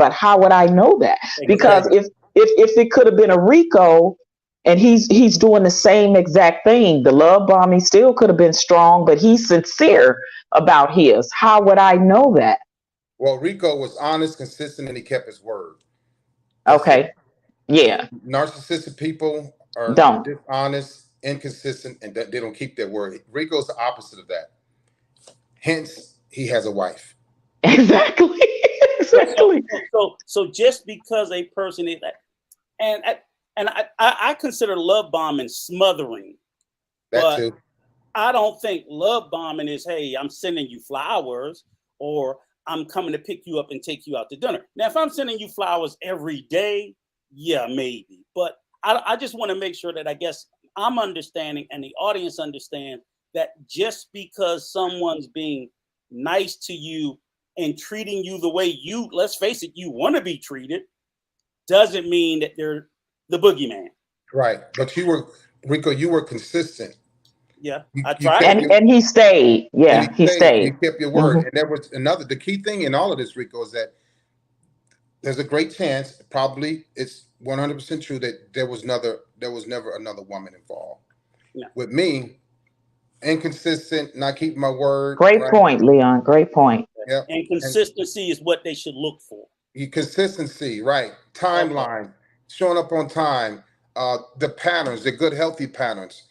Because if it could have been a Rico and he's doing the same exact thing, the love bombing still could have been strong, but he's sincere about his. How would I know that? Well, Rico was honest, consistent, and he kept his word. Okay. Yeah. Narcissistic people are dishonest, inconsistent, and they don't keep their word. Rico's the opposite of that. Hence, he has a wife. Exactly. So just because a person is that, and I consider love bombing smothering. That too. I don't think love bombing is, hey, I'm sending you flowers, or I'm coming to pick you up and take you out to dinner. Now, if I'm sending you flowers every day, yeah, maybe. But I just want to make sure that, I guess, I'm understanding and the audience understands that just because someone's being nice to you and treating you the way you, let's face it, you want to be treated, doesn't mean that they're the boogeyman. Right. But Rico, you were consistent. Yeah, You, I you tried kept it. your, And he stayed. and Yeah, he he stayed, and you stayed. kept your word. Hmm. And there was another, the key thing in all of this, Rico, is that there's a great chance, probably it's 100% true, that there was never another woman involved. No. With me, inconsistent, not keeping my word, Great right? point, Leon. Great point. Yep. And And consistency is what they should look for. consistency, right? Okay. Timeline, showing up on time, the patterns, the good, healthy patterns,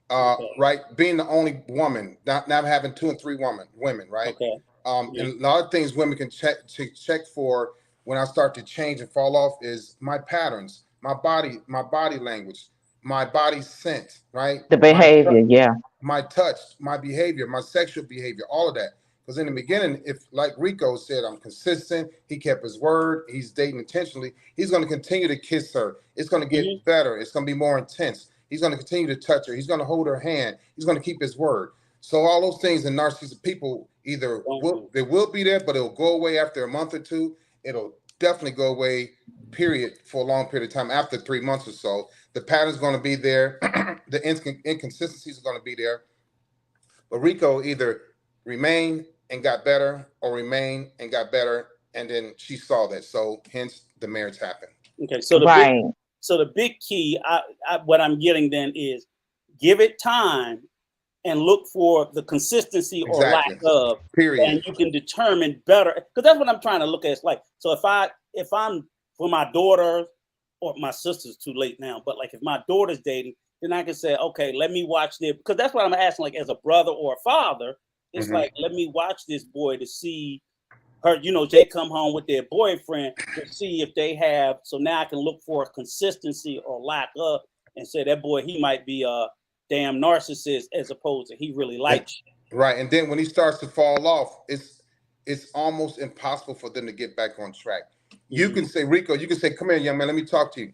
Okay. right? Being the only woman, not having two and three women, right? Okay. Yeah. And a lot of things women can check for when I start to change and fall off is my patterns, my body language, my body scent, right? The behavior. Yeah. My touch, my behavior, my sexual behavior, all of that. Because in the beginning, if like Rico said, I'm consistent, he kept his word, he's dating intentionally, he's going to continue to kiss her. It's going to get better. It's going to be more intense. He's going to continue to touch her. He's going to hold her hand. He's going to keep his word. So all those things in narcissistic people either they will be there, but it'll go away after a month or two. It'll definitely go away, period, for a long period of time after 3 months or so. The pattern's going to be there. The inconsistencies are going to be there. But Rico either remained and got better or remained and got better. And then she saw that. So hence the marriage happened. Okay. So Right. the big key, what I'm getting then is give it time and look for the consistency or lack Exactly. of, Period. and you can determine better. Because that's what I'm trying to look at. It's like, so if I'm for my daughter or my sister's too late now, but like if my daughter's dating, then I can say, okay, let me watch this, because that's what I'm asking. Like as a brother or a father, it's like, let me watch this boy to see her. They come home with their boyfriend to see if they have. So now I can look for a consistency or lack of, and say that boy, he might be a damn narcissist as opposed to he really likes you. Right. And then when he starts to fall off, it's almost impossible for them to get back on track. You can say, Rico, you can say, come here, young man, let me talk to you.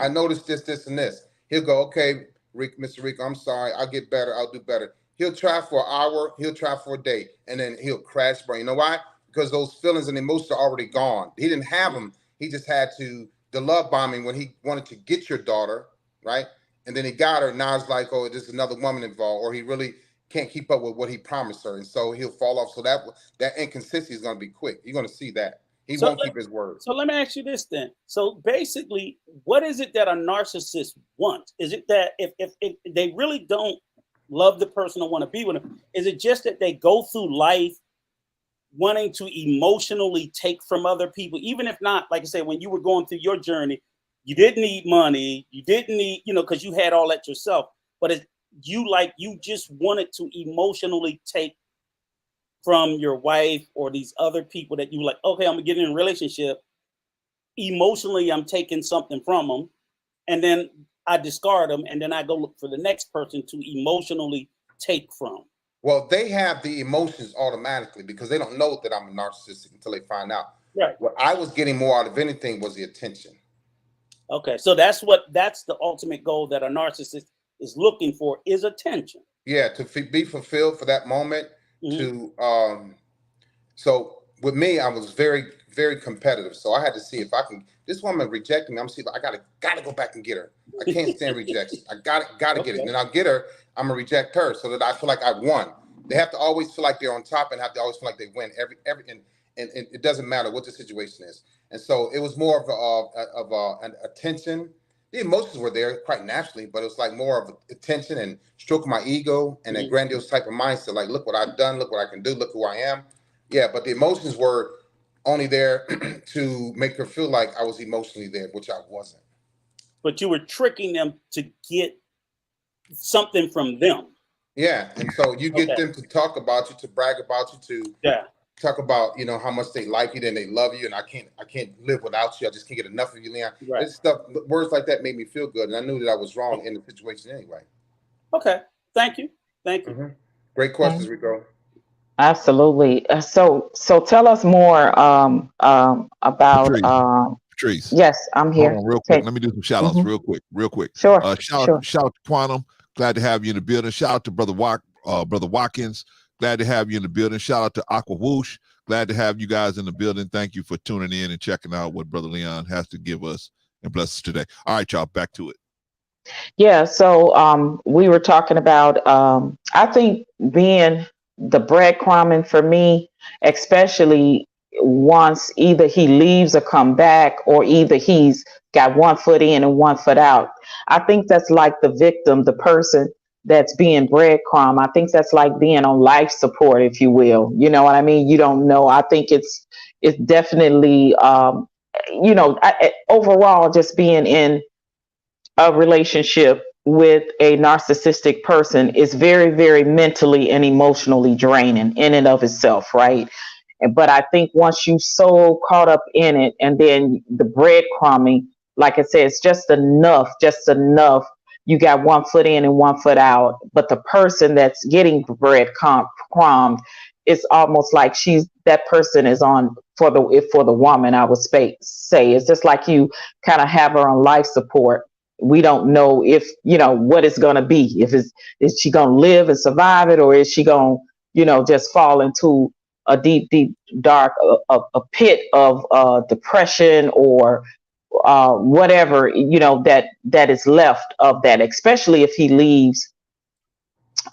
I noticed this, and this. He'll go, okay, Mr. Rico, I'm sorry. I'll get better. I'll do better. He'll try for an hour. He'll try for a day. And then he'll crash burn. You know why? Because those feelings and emotions are already gone. He didn't have them. He just had the love bombing when he wanted to get your daughter, right? And then he got her. Now it's like, oh, there's another woman involved, or he really can't keep up with what he promised her. And so he'll fall off. So that inconsistency is going to be quick. You're going to see that. He won't keep his word. So let me ask you this then. So basically, what is it that a narcissist wants? Is it that if they really don't love the person or want to be with them, is it just that they go through life wanting to emotionally take from other people, even if not, like I said, when you were going through your journey, you didn't need money, you didn't need, because you had all that yourself, but you just wanted to emotionally take from your wife or these other people that you like, okay, I'm gonna get in a relationship. Emotionally, I'm taking something from them, and then I discard them, and then I go look for the next person to emotionally take from. Well, they have the emotions automatically because they don't know that I'm a narcissist until they find out. Right. What I was getting more out of anything was the attention. Okay, so that's the ultimate goal that a narcissist is looking for, is attention. Yeah, to be fulfilled for that moment. So with me, I was very, very competitive. So I had to see if I can. This woman rejected me. I'm see. I gotta go back and get her. I can't stand rejection. I gotta get it. And then I'll get her. I'm gonna reject her so that I feel like I won. They have to always feel like they're on top and have to always feel like they win every and it doesn't matter what the situation is. And so it was more of an attention. The emotions were there quite naturally, but it was like more of attention and stroking my ego and a grandiose type of mindset. Like, look what I've done, look what I can do, look who I am. Yeah, but the emotions were only there to make her feel like I was emotionally there, which I wasn't. But you were tricking them to get something from them. Yeah, and so you get them to talk about you, to brag about you, to talk about how much they like you and they love you, and I can't live without you. I just can't get enough of you, Leon. Right. This stuff, words like that made me feel good, and I knew that I was wrong in the situation anyway. Okay, thank you. Great questions, Rico. Absolutely. So tell us more about Patrice. Yes, I'm here. Hold on real quick. Let me do some shout outs real quick. Sure. Shout out to Quantum. Glad to have you in the building. Shout out to Brother Watkins. Glad to have you in the building. Shout out to Aqua Whoosh. Glad to have you guys in the building. Thank you for tuning in and checking out what Brother Leon has to give us and bless us today. All right, y'all, back to it. Yeah, so we were talking about I think being the breadcrumbing for me, especially once either he leaves or come back, or either he's got one foot in and one foot out. I think that's like the victim, the person that's being breadcrumb. I think that's like being on life support, if you will. You know what I mean? You don't know. I think it's definitely overall just being in a relationship with a narcissistic person is very, very mentally and emotionally draining in and of itself, right? But I think once you so caught up in it, and then the breadcrumbing, like I said, it's just enough, just enough. You got one foot in and one foot out, but the person that's getting breadcrumbed, it's almost like that person is on for the woman. I would say it's just like you kind of have her on life support. We don't know if what it's going to be, if is she going to live and survive it, or is she going to just fall into a deep dark a pit of depression, or whatever that is left of that, especially if he leaves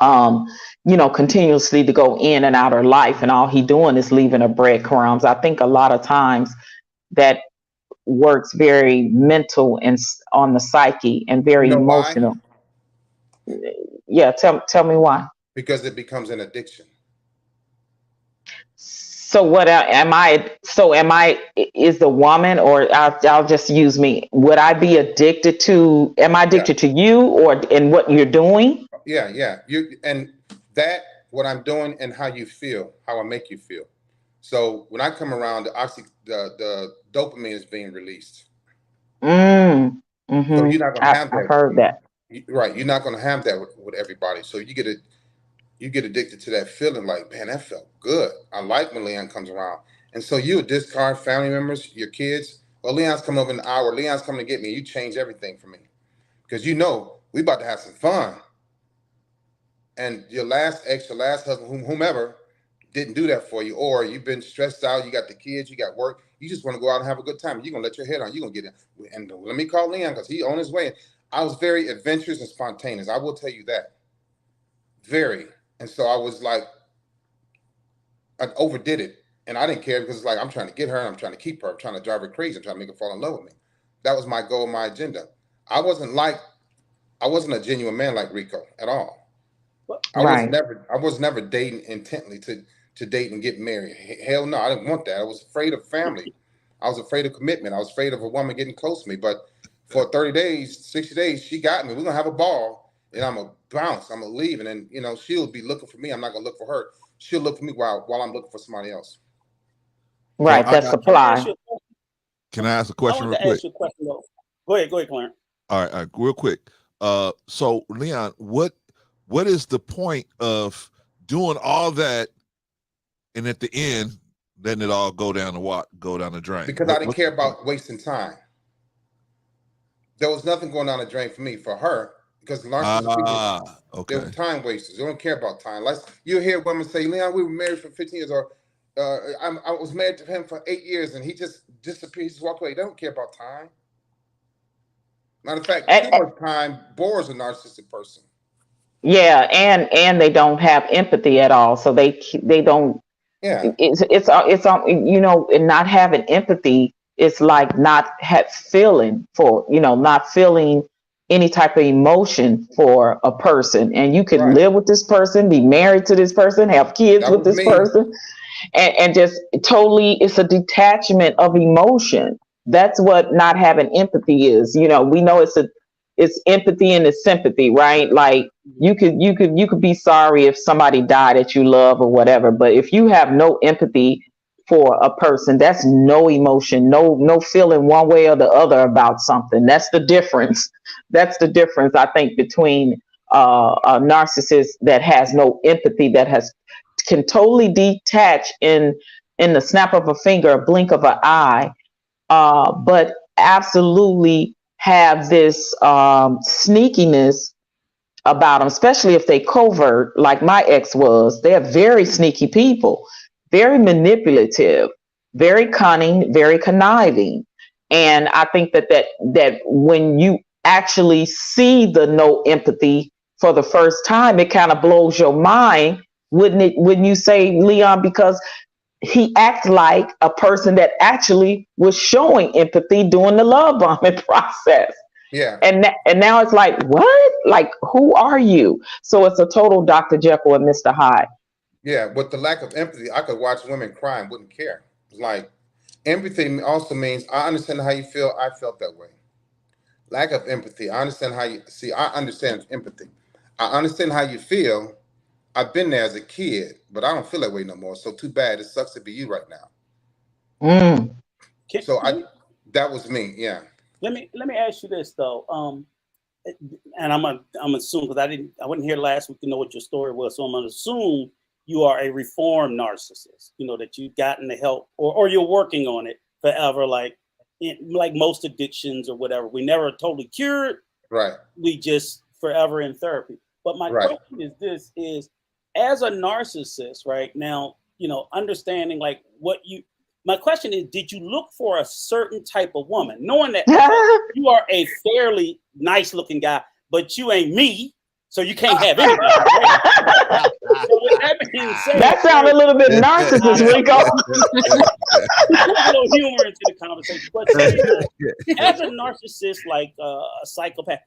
continuously to go in and out of life, and all he doing is leaving her breadcrumbs. I think a lot of times that works very mental and on the psyche, and You very know why? emotional. Yeah, tell me why. Because it becomes an addiction. So what am I? Is the woman, or I'll just use me. Would I be addicted to? Am I Yeah, addicted to you, or in what you're doing? yeah. You and that what I'm doing and how you feel, how I make you feel. So when I come around, the dopamine is being released. Mm. So Mm-hmm. you're not gonna have I've that, heard that. right? You're not gonna have that with everybody. So you get addicted to that feeling, like, man, that felt good. I like when Leon comes around. And so you would discard family members, your kids. Well, Leon's coming over in an hour. Leon's coming to get me. You change everything for me because we about to have some fun. And your last ex, your last husband, whomever, didn't do that for you, or you've been stressed out. You got the kids, you got work. You just want to go out and have a good time. You're gonna let your head on. You're gonna get in. And let me call Leon because he on his way. I was very adventurous and spontaneous. I will tell you that. Very. And so I was like, I overdid it, and I didn't care because it's like I'm trying to get her, and I'm trying to keep her, I'm trying to drive her crazy, I'm trying to make her fall in love with me. That was my goal, my agenda. I wasn't like I wasn't a genuine man like Rico at all. Right. I was never dating intently to date and get married. Hell no, I didn't want that. I was afraid of family. I was afraid of commitment. I was afraid of a woman getting close to me. But for 30 days, 60 days, she got me. We're gonna have a ball, and I'm gonna bounce. I'm gonna leave, and then she'll be looking for me. I'm not gonna look for her. She'll look for me while I'm looking for somebody else. So Right. I That got. Can I ask supply. you a question? Can I ask a I question wanted real to quick? ask you a question though. Go ahead, Clarence. All right, real quick. So Leon, what is the point of doing all that, and at the end letting it all go down the drain? Because I didn't care about wasting time. There was nothing going down the drain for me. For her, because narcissistic people, Okay. they're time wasters. They don't care about time. Like you hear women say, "Leon, we were married for 15 years," or I was married to him for 8 years, and he just disappears, just walk away." They don't care about time. Matter of fact, too much time bores a narcissistic person. Yeah, and they don't have empathy at all, so they don't. Yeah, And not having empathy, it's like not feeling any type of emotion for a person, and you could right. live with this person, be married to this person, have kids That with was this me. person, and just totally, it's a detachment of emotion. That's what not having empathy is. We know it's empathy and it's sympathy, right? Like you could be sorry if somebody died that you love or whatever, but if you have no empathy for a person, that's no emotion, no feeling one way or the other about something. That's the difference. That's the difference, I think, between a narcissist that has no empathy, that has can totally detach in the snap of a finger, a blink of an eye, but absolutely have this sneakiness about them, especially if they covert, like my ex was. They're very sneaky people, very manipulative, very cunning, very conniving. And I think that when you actually see the no empathy for the first time, it kind of blows your mind, wouldn't it? Wouldn't you say, Leon? Because he acts like a person that actually was showing empathy during the love bombing process. Yeah. And now it's like, what? Like, who are you? So it's a total Dr. Jekyll and Mr. Hyde. Yeah. With the lack of empathy, I could watch women cry and wouldn't care. It's like empathy also means I understand how you feel. I felt that way. Lack of empathy. I understand how you see. I understand empathy. I understand how you feel. I've been there as a kid, but I don't feel that way no more. So too bad. It sucks to be you right now. Mm. So that was me. Yeah. Let me ask you this though. And I'm assuming, because I wasn't here last week to know what your story was, so I'm gonna assume you are a reformed narcissist. You know, that you've gotten the help, or you're working on it forever, like most addictions or whatever. We never totally cured. Right. We just forever in therapy. But my question is this: is as a narcissist, right now, you know, understanding like what you. My question is, did you look for a certain type of woman, knowing that you are a fairly nice looking guy, but you ain't me, so you can't have anything. Right? So with that being said, that sounded a little bit narcissist, Rico. a little humor into the conversation. But as a narcissist, like a psychopath,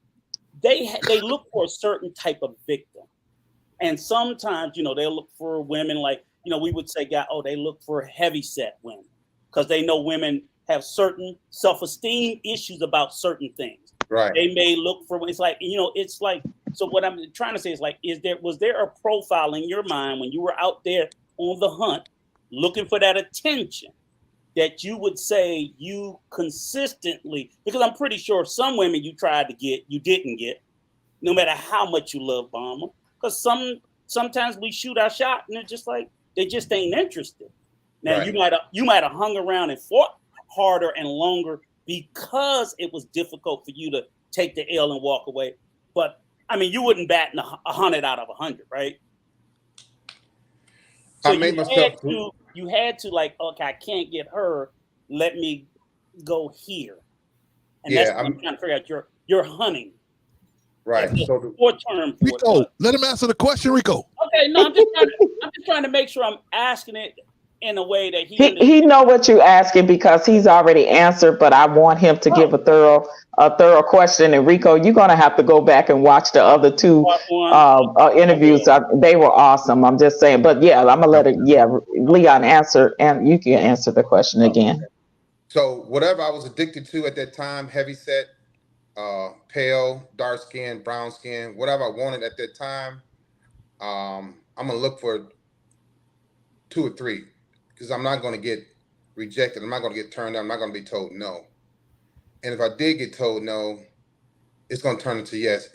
they look for a certain type of victim. And sometimes, you know, they'll look for women like, you know, we would say, they look for heavy set women because they know women have certain self-esteem issues about certain things. Right. They may look for, it's like, you know, it's like, so what I'm trying to say is like, was there a profile in your mind when you were out there on the hunt looking for that attention that you would say you consistently, because I'm pretty sure some women you tried to get, you didn't get, no matter how much you love bomb them. Because sometimes we shoot our shot and they're just like, they just ain't interested. Now you might have hung around and fought harder and longer because it was difficult for you to take the L and walk away. But I mean, you wouldn't bat 100 out of 100, right? So you had to like, okay, I can't get her. Let me go here, and that's what I'm trying to figure out. You're hunting. Right. So short term. Rico, let him answer the question, Rico. Okay, no, I'm just trying to make sure I'm asking it in a way that he know what you're asking because he's already answered, but I want him to give a thorough question. And Rico, you're gonna have to go back and watch the other two interviews. They were awesome. I'm just saying, but yeah, I'm gonna let it. Yeah, Leon answer, and you can answer the question again. So whatever I was addicted to at that time, heavy set, pale, dark skin, brown skin, whatever I wanted at that time, I'm gonna look for 2 or 3 because I'm not gonna get rejected. I'm not gonna get turned down. I'm not gonna be told no. And if I did get told no, it's gonna turn into yes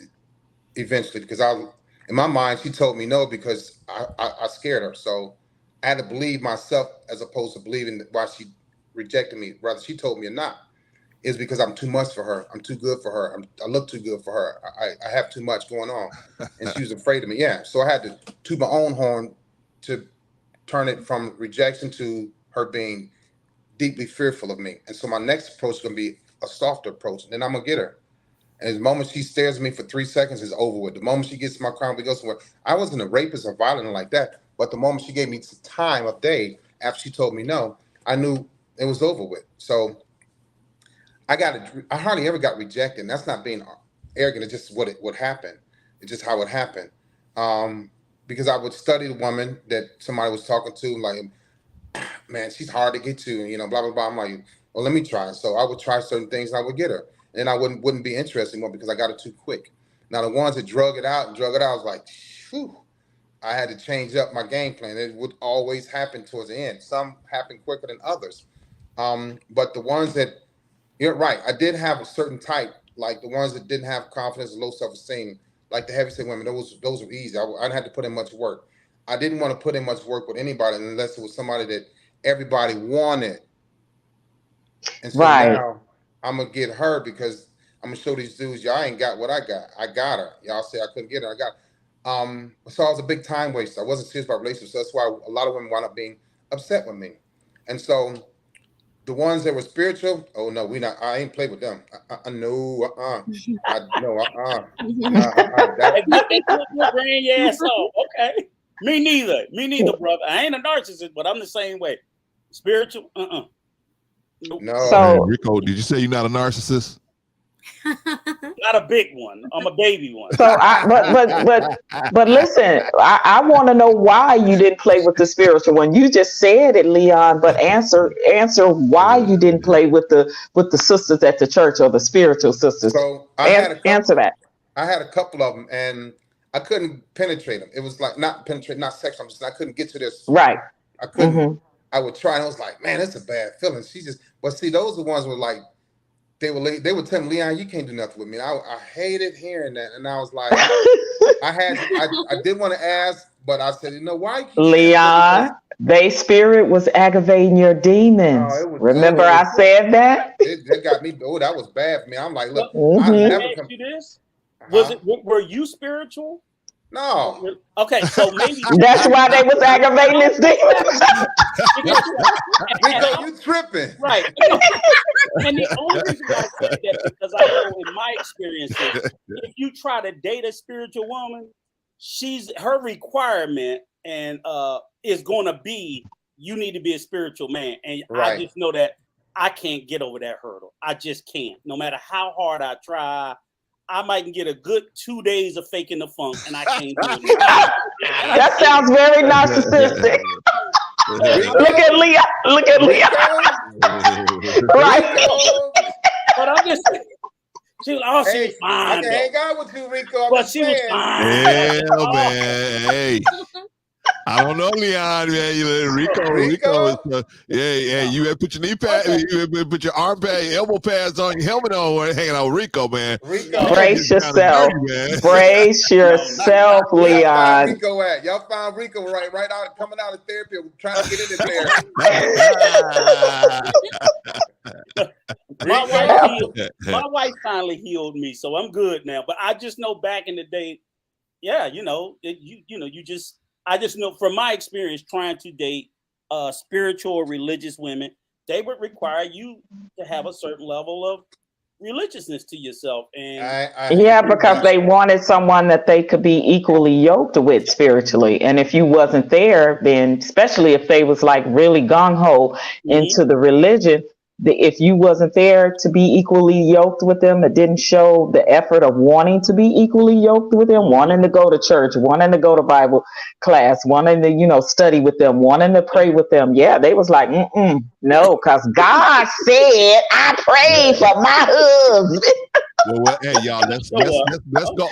eventually because in my mind she told me no because I scared her. So I had to believe myself as opposed to believing why she rejected me. Rather she told me or not. Is because I'm too much for her. I'm too good for her. I look too good for her. I have too much going on. And she was afraid of me. Yeah. So I had to toot my own horn to turn it from rejection to her being deeply fearful of me. And so my next approach is going to be a softer approach. And then I'm going to get her. And the moment she stares at me for 3 seconds, it's over with. The moment she gets my crown, we go somewhere. I wasn't a rapist or violent like that. But the moment she gave me time of day after she told me no, I knew it was over with. So I hardly ever got rejected. And that's not being arrogant. It's just what happened. It's just how it happened. Because I would study the woman that somebody was talking to, like, man, she's hard to get to, you know, blah, blah, blah. I'm like, well, let me try. So I would try certain things and I would get her. And I wouldn't be interested anymore because I got it too quick. Now, the ones that drug it out, I was like, phew, I had to change up my game plan. It would always happen towards the end. Some happen quicker than others. But the ones that, you're right, I did have a certain type, like the ones that didn't have confidence and low self-esteem, like the heavyset women. Those were easy. I didn't have to put in much work. I didn't want to put in much work with anybody unless it was somebody that everybody wanted. And so now I'm gonna get her because I'm gonna show these dudes, y'all ain't got what I got. I got her. Y'all say I couldn't get her. I got her. So I was a big time waster. I wasn't serious about relationships. So that's why a lot of women wound up being upset with me. And so The ones that were spiritual, oh no, we not. I ain't played with them. No, I no, that And get that brain your ass off. Okay. Me neither. Me neither, brother. I ain't a narcissist, but I'm the same way. Spiritual, Nope. no. So- Man, Rico, did you say you're not a narcissist? Not a big one. I'm a baby one. So but listen, I want to know why you didn't play with the spiritual one. You just said it, Leon, but answer why you didn't play with the sisters at the church or the spiritual sisters. So I had a couple, answer that. I had a couple of them, and I couldn't penetrate them. It was like not penetrate, not sex. I couldn't get to this. Right. I couldn't. I would try, and I was like, man, that's a bad feeling. She just, but see, those are the ones were like, they would tell me, Leon, you can't do nothing with me. And I hated hearing that, and I was like, I did want to ask, but I said, you know, why? You keep Leon, they spirit was aggravating your demons. Remember, I said that. It got me. Oh, that was bad for me. I'm like, look, I never ask you this. Were you spiritual? No. Okay, so maybe that's why they was aggravating this demons. Rico, you tripping. Right. And the only reason I say that because I know in my experiences, if you try to date a spiritual woman, her requirement and is gonna be you need to be a spiritual man. And I just know that I can't get over that hurdle. I just can't. No matter how hard I try. I might get a good 2 days of faking the funk, and I can't do it. That sounds very narcissistic. Look at Leah. Look at Leah. Right. But I'm just. She was fine. I can hang out with you, Rico. But she was fine. Yeah, man. Hey. I don't know, Leon, man. Rico is, you better put your knee pad, you better put your arm pad, your elbow pads on, your helmet on, hanging out with Rico, man. Brace yourself. Brace yourself, Leon. Rico at? Y'all found Rico right out, coming out of therapy, trying to get in there. My wife finally healed me, so I'm good now. But I just know back in the day, I just know from my experience trying to date spiritual or religious women, they would require you to have a certain level of religiousness to yourself. And because they wanted someone that they could be equally yoked with spiritually. And if you wasn't there, then especially if they was like really gung-ho into the religion, if you wasn't there to be equally yoked with them, it didn't show the effort of wanting to be equally yoked with them, wanting to go to church, wanting to go to Bible class, wanting to, study with them, wanting to pray with them. Yeah, they was like, no, because God said, I pray for my husband. Well, hey, y'all, let's go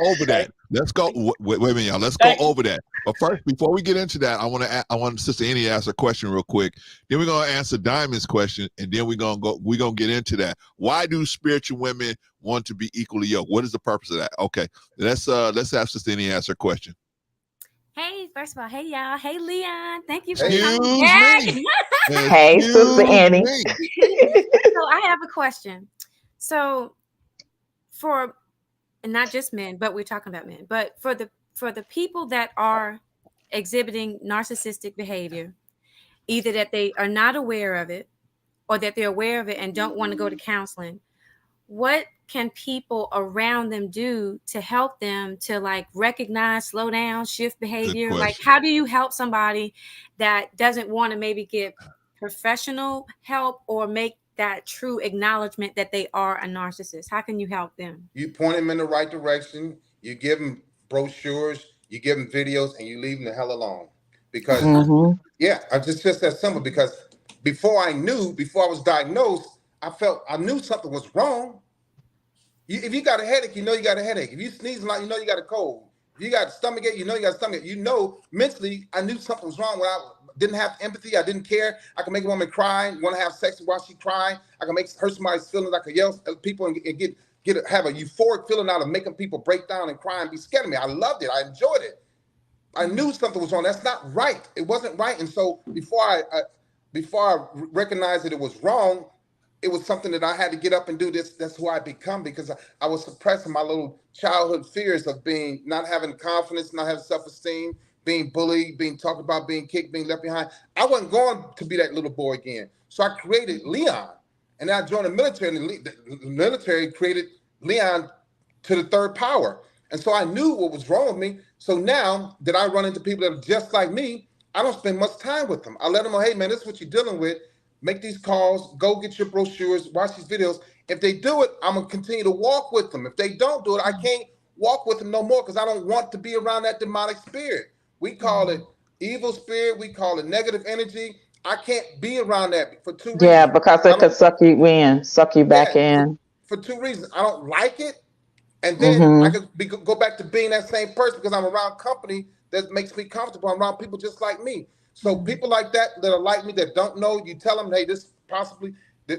over that. Let's go. Wait a minute, y'all. Let's go over that. But first, before we get into that, I want Sister Annie to ask a question real quick. Then we're gonna answer Diamond's question, and then we're gonna get into that. Why do spiritual women want to be equally yoked? What is the purpose of that? Okay, let's have Sister Annie ask her question. Hey, first of all, hey y'all, hey Leon, thank you for Excuse coming back. me. Hey, Sister Annie. So I have a question. So for not just men, but we're talking about men, but for the people that are exhibiting narcissistic behavior, either that they are not aware of it or that they're aware of it and don't want to go to counseling, what can people around them do to help them to like recognize, slow down, shift behavior? Like, how do you help somebody that doesn't want to maybe get professional help or make that true acknowledgement that they are a narcissist? How can you help them? You point them in the right direction. You give them brochures, you give them videos, and you leave them the hell alone. Because it's just that simple. Because before I was diagnosed, I knew something was wrong. If you got a headache, you know you got a headache. If you sneeze a lot, you know you got a cold. If you got a stomach ache, you know you got a stomach ache. Mentally, I knew something was wrong when I didn't have empathy. I didn't care. I can make a woman cry, want to have sex while she crying. I can hurt somebody's feelings. I can yell at people and have a euphoric feeling out of making people break down and cry and be scared of me. I loved it. I enjoyed it. I knew something was wrong. That's not right. It wasn't right. And so before I recognized that it was wrong, it was something that I had to get up and do this. That's who I become, because I was suppressing my little childhood fears of not having confidence, not having self-esteem, being bullied, being talked about, being kicked, being left behind. I wasn't going to be that little boy again. So I created Leon. And then I joined the military, and the military created Leon to the third power. And so I knew what was wrong with me. So now that I run into people that are just like me, I don't spend much time with them. I let them know, hey, man, this is what you're dealing with. Make these calls, go get your brochures, watch these videos. If they do it, I'm going to continue to walk with them. If they don't do it, I can't walk with them no more because I don't want to be around that demonic spirit. We call it evil spirit. We call it negative energy. I can't be around that for two reasons. Yeah, because it could suck you in, suck you back in. For two reasons. I don't like it. And then I could go back to being that same person because I'm around company that makes me comfortable. I'm around people just like me. So people like that are like me that don't know, you tell them, hey, this is possibly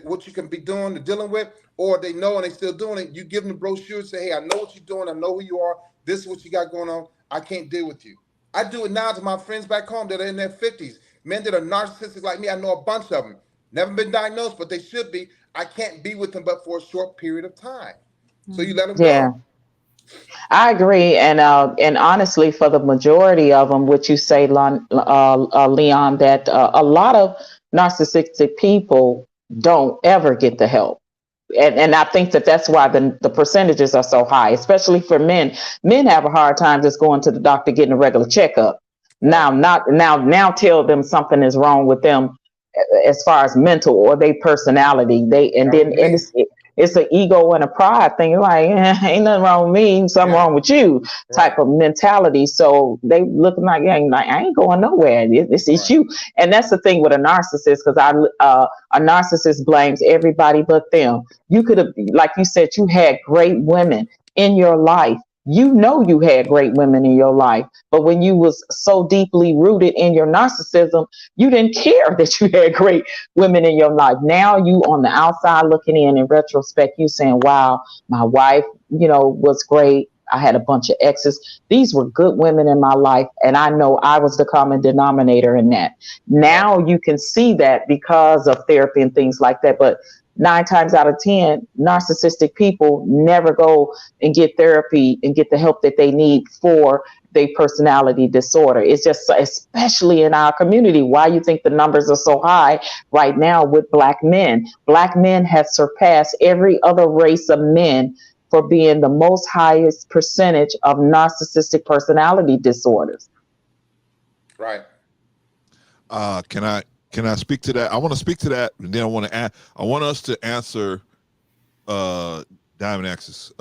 what you can be doing, dealing with, or they know and they still doing it. You give them the brochure, say, hey, I know what you're doing. I know who you are. This is what you got going on. I can't deal with you. I do it now to my friends back home that are in their 50s. Men that are narcissistic like me, I know a bunch of them. Never been diagnosed, but they should be. I can't be with them but for a short period of time. So you let them go. I agree, and honestly, for the majority of them, what you say, Leon, that a lot of narcissistic people don't ever get the help, and I think that's why the percentages are so high, especially for men. Men have a hard time just going to the doctor getting a regular checkup. Now tell them something is wrong with them as far as mental or their personality. It's an ego and a pride thing. You're like, ain't nothing wrong with me, something wrong with you type of mentality. So they looking like, I ain't going nowhere. It's you. And that's the thing with a narcissist, because a narcissist blames everybody but them. You could have, like you said, you had great women in your life. You know you had great women in your life, but when you was so deeply rooted in your narcissism, you didn't care that you had great women in your life. Now you on the outside looking in retrospect, you saying, wow, my wife, was great. I had a bunch of exes. These were good women in my life, and I know I was the common denominator in that. Now you can see that because of therapy and things like that, but 9 times out of 10, narcissistic people never go and get therapy and get the help that they need for their personality disorder. It's just, especially in our community, why you think the numbers are so high right now with Black men. Black men have surpassed every other race of men for being the most highest percentage of narcissistic personality disorders. Right. Can I speak to that? I want to speak to that, and then I want us to answer Diamond X's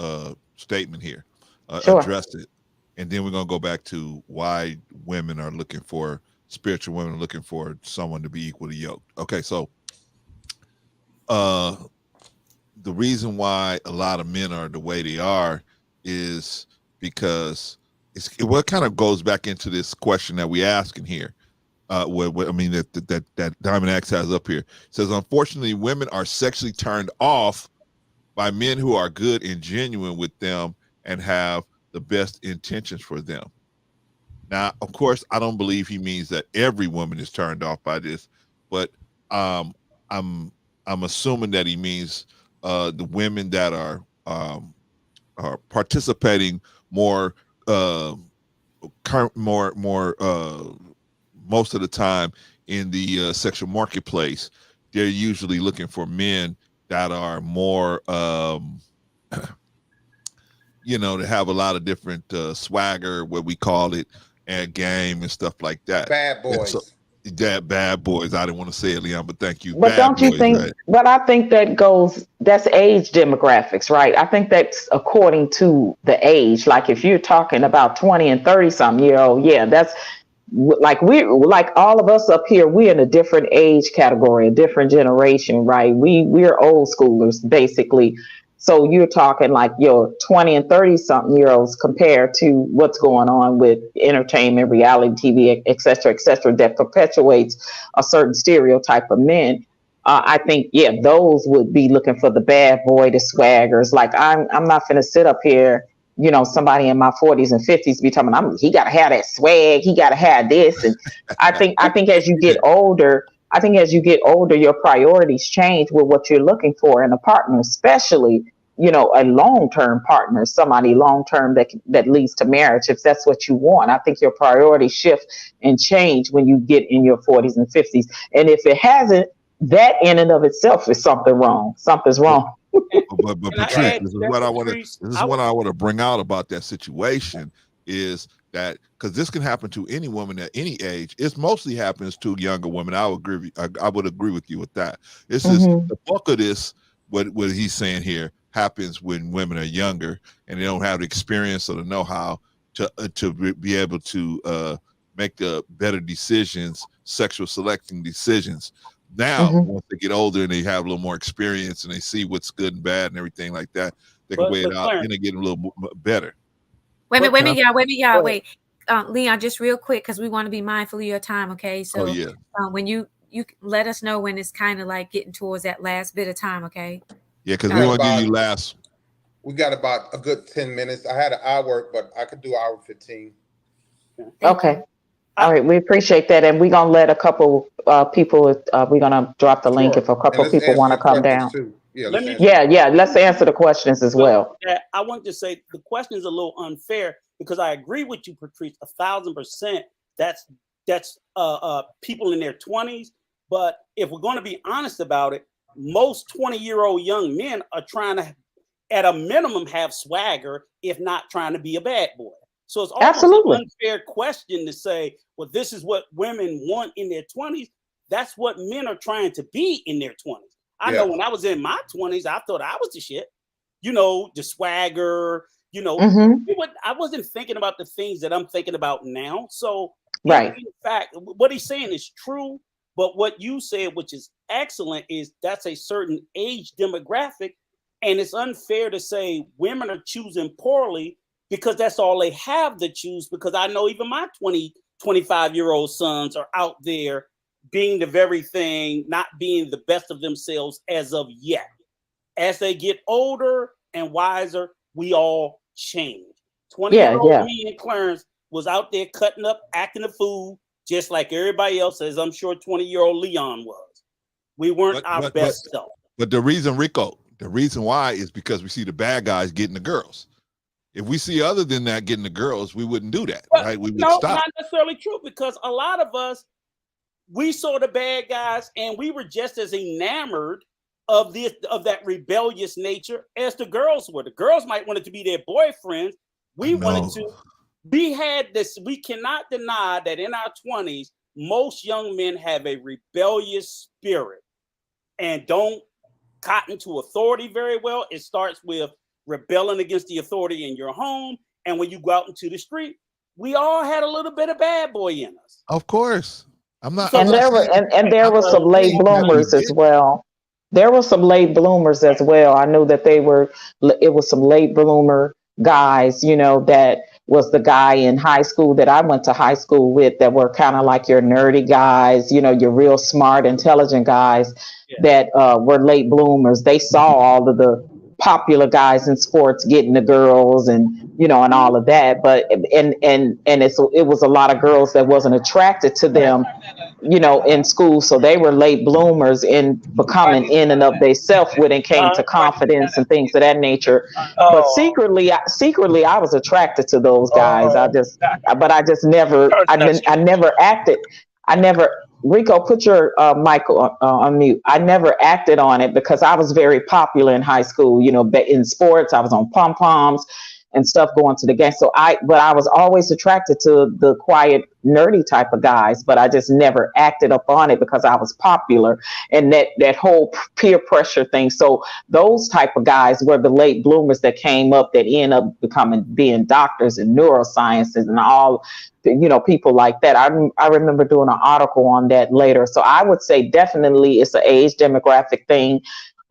statement here, address it, and then we're gonna go back to why women are looking for spiritual women are looking for someone to be equally yoked. Okay, so the reason why a lot of men are the way they are is because what kind of goes back into this question that we asking here. That Diamond X has up here. It says, unfortunately, women are sexually turned off by men who are good and genuine with them and have the best intentions for them. Now, of course, I don't believe he means that every woman is turned off by this, but I'm assuming that he means the women that are participating more most of the time in the sexual marketplace. They're usually looking for men that are more, to have a lot of different swagger, what we call it, and game and stuff like that. Bad boys. Bad boys. I didn't want to say it, Leon, but thank you. But bad don't you boys, think, right? but I think that's age demographics, right? I think that's according to the age. Like if you're talking about 20 and 30 something year old, that's like all of us up here, we're in a different age category, a different generation, right? We're old schoolers basically. So you're talking like your 20 and 30 something year olds compared to what's going on with entertainment, reality TV, et cetera, that perpetuates a certain stereotype of men. I think, those would be looking for the bad boy, the swaggers. Like I'm not going to sit up here, somebody in my 40s and 50s be talking, he got to have that swag. He got to have this. And I think as you get older, your priorities change with what you're looking for in a partner, especially a long-term partner, somebody long-term that leads to marriage, if that's what you want. I think your priorities shift and change when you get in your 40s and 50s. And if it hasn't, that in and of itself is something wrong. Something's wrong. But Can I Patrice, add this is to that, what I want to Patrice? this is what I want to bring out about that situation is that because this can happen to any woman at any age. It mostly happens to younger women. I would agree. I would agree with you with that. This is the bulk of this. What he's saying here happens when women are younger and they don't have the experience or the know-how to be able to make better decisions, sexual selecting decisions. Now, once they get older and they have a little more experience and they see what's good and bad and everything like that, they can weigh it out and they get a little better. Wait a minute, y'all. Wait. Leon, just real quick, because we want to be mindful of your time, okay? So when you let us know when it's kind of like getting towards that last bit of time, okay? Yeah, because we want to give you last. We got about a good 10 minutes. I had an hour, but I could do hour 15. Okay. All right, we appreciate that, and we're gonna let a couple people. We're gonna drop the link if a couple people want to come down. Too. Yeah, let's answer the questions as well. I want to say the question is a little unfair because I agree with you, Patrice, 1,000%. That's people in their 20s. But if we're going to be honest about it, most 20-year-old young men are trying to, at a minimum, have swagger, if not trying to be a bad boy. So it's almost an unfair question to say, well, this is what women want in their 20s. That's what men are trying to be in their 20s. I know when I was in my 20s, I thought I was the shit. The swagger, I wasn't thinking about the things that I'm thinking about now. So in fact, what he's saying is true. But what you said, which is excellent, is that's a certain age demographic. And it's unfair to say women are choosing poorly because that's all they have to choose. Because I know even my 25-year-old sons are out there being the very thing, not being the best of themselves as of yet. As they get older and wiser, we all change. 20-year-old me and Clarence was out there cutting up, acting a fool, just like everybody else, as I'm sure 20-year-old Leon was. We weren't our best self. But the reason, Rico, the reason why is because we see the bad guys getting the girls. If we see other than that getting the girls, we wouldn't do that, right? We would stop. Not necessarily true, because a lot of us, we saw the bad guys and we were just as enamored of that rebellious nature as the girls were. The girls might want it to be their boyfriends. We had this. We cannot deny that in our 20s, most young men have a rebellious spirit and don't cotton to authority very well. It starts with rebelling against the authority in your home. And when you go out into the street, we all had a little bit of bad boy in us. Of course. I'm not. And there were some late bloomers as well. There were some late bloomers as well. I knew that it was some late bloomer guys, that was the guy in high school that I went to high school with that were kind of like your nerdy guys, your real smart, intelligent guys that were late bloomers. They saw all of the popular guys in sports getting the girls and and all of that, but it was a lot of girls that wasn't attracted to them in school, so they were late bloomers in becoming in and of themselves when it came to confidence and things of that nature. But secretly I was attracted to those guys. I just never acted. Rico, put your mic on mute. I never acted on it because I was very popular in high school. In sports, I was on pom-poms and stuff going to the game. But I was always attracted to the quiet, nerdy type of guys, but I just never acted up on it because I was popular and that whole peer pressure thing. So those type of guys were the late bloomers that came up that end up being doctors and neurosciences and all, people like that. I remember doing an article on that later. So I would say definitely it's an age demographic thing.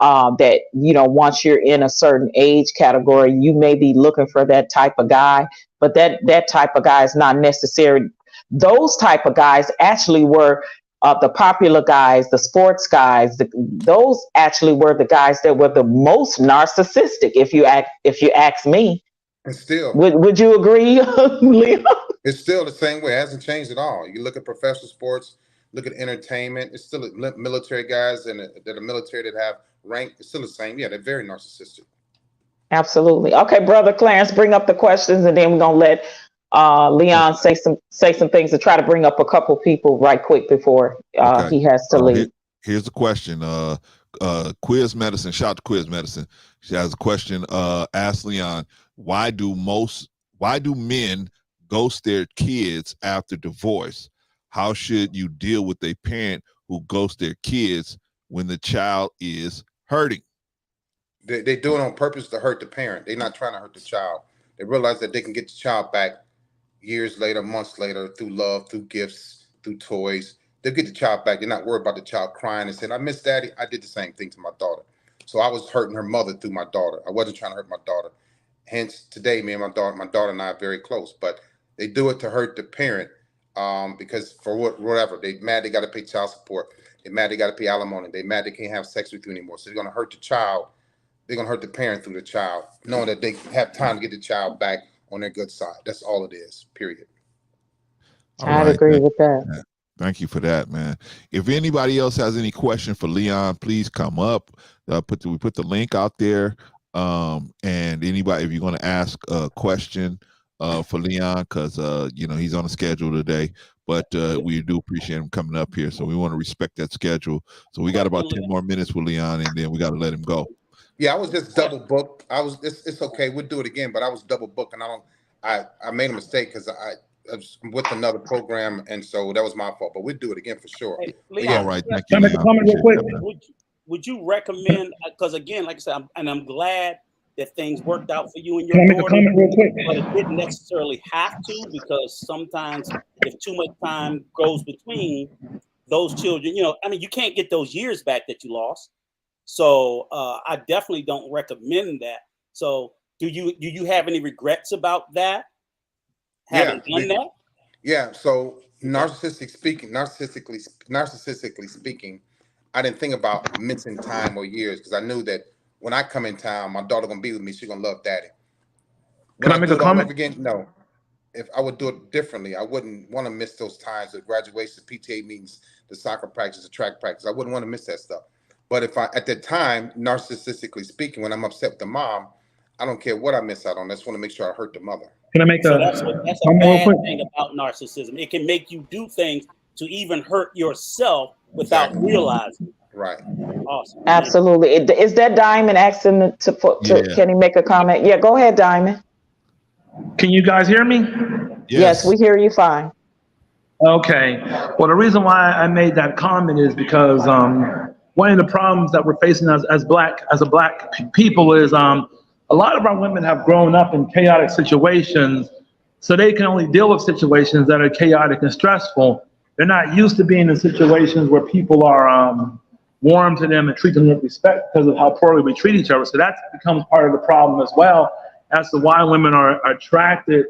That once you're in a certain age category, you may be looking for that type of guy, but that type of guy is not necessary. Those type of guys actually were the popular guys, the sports guys. Those actually were the guys that were the most narcissistic. If you ask me, and still, would you agree, Leon? It's still the same way. It hasn't changed at all. You look at professional sports, look at entertainment. It's still military guys and that are military that have rank. It's still the same. Yeah, they're very narcissistic. Absolutely. Okay, Brother Clarence, bring up the questions, and then we're gonna let Leon say some things to try to bring up a couple people right quick before Okay. he has to leave. Here's the question. Quiz Medicine, shout out to Quiz Medicine. She has a question. Ask Leon, why do men ghost their kids after divorce? How should you deal with a parent who ghosts their kids when the child is hurting? They do it on purpose to hurt the parent. They're not trying to hurt the child. They realize that they can get the child back years later, months later, through love, through gifts, through toys. They'll get the child back. They're not worried about the child crying and saying, I miss daddy. I did the same thing to my daughter. So I was hurting her mother through my daughter. I wasn't trying to hurt my daughter. Hence, today, me and my daughter and I are very close. But they do it to hurt the parent because for whatever. They mad they got to pay child support. They mad they got to pay alimony. They mad they can't have sex with you anymore. So they're going to hurt the child. They're going to hurt the parent through the child, knowing that they have time to get the child back on their good side. That's all it is, period. I'd agree with that. Thank you for that, man. If anybody else has any question for Leon, please come up. We put the link out there. And anybody, if you're going to ask a question for Leon, because he's on a schedule today, but we do appreciate him coming up here. So we want to respect that schedule. So we got about 10 more minutes with Leon, and then we got to let him go. Yeah, I was just double booked. It's okay. We'll do it again, but I was double booked, and I made a mistake because I was with another program, and so that was my fault. But we'll do it again for sure. Hey, Leon, all right, thank you. Can I make a comment real quick? Would you recommend? Because again, like I said, I'm glad that things worked out for you and your daughter. Can I make a comment real quick? But it didn't necessarily have to, because sometimes if too much time goes between those children, you can't get those years back that you lost. So I definitely don't recommend that. So do you have any regrets about that? Having done that? Yeah. So narcissistically speaking, I didn't think about missing time or years because I knew that when I come in town, my daughter gonna be with me. She's gonna love daddy. Can I make a comment again? No. If I would do it differently, I wouldn't want to miss those times, the graduation, PTA meetings, the soccer practice, the track practice. I wouldn't want to miss that stuff. But if at the time, narcissistically speaking, when I'm upset with the mom, I don't care what I miss out on. I just want to make sure I hurt the mother. Can I make that's a bad thing about narcissism. It can make you do things to even hurt yourself without realizing. Right. Awesome. Absolutely. Is that Diamond asking can he make a comment? Yeah, go ahead, Diamond. Can you guys hear me? Yes, we hear you fine. Okay. Well, the reason why I made that comment is because one of the problems that we're facing as black people is a lot of our women have grown up in chaotic situations, so they can only deal with situations that are chaotic and stressful. They're not used to being in situations where people are warm to them and treat them with respect because of how poorly we treat each other. So that becomes part of the problem as well as to why women are attracted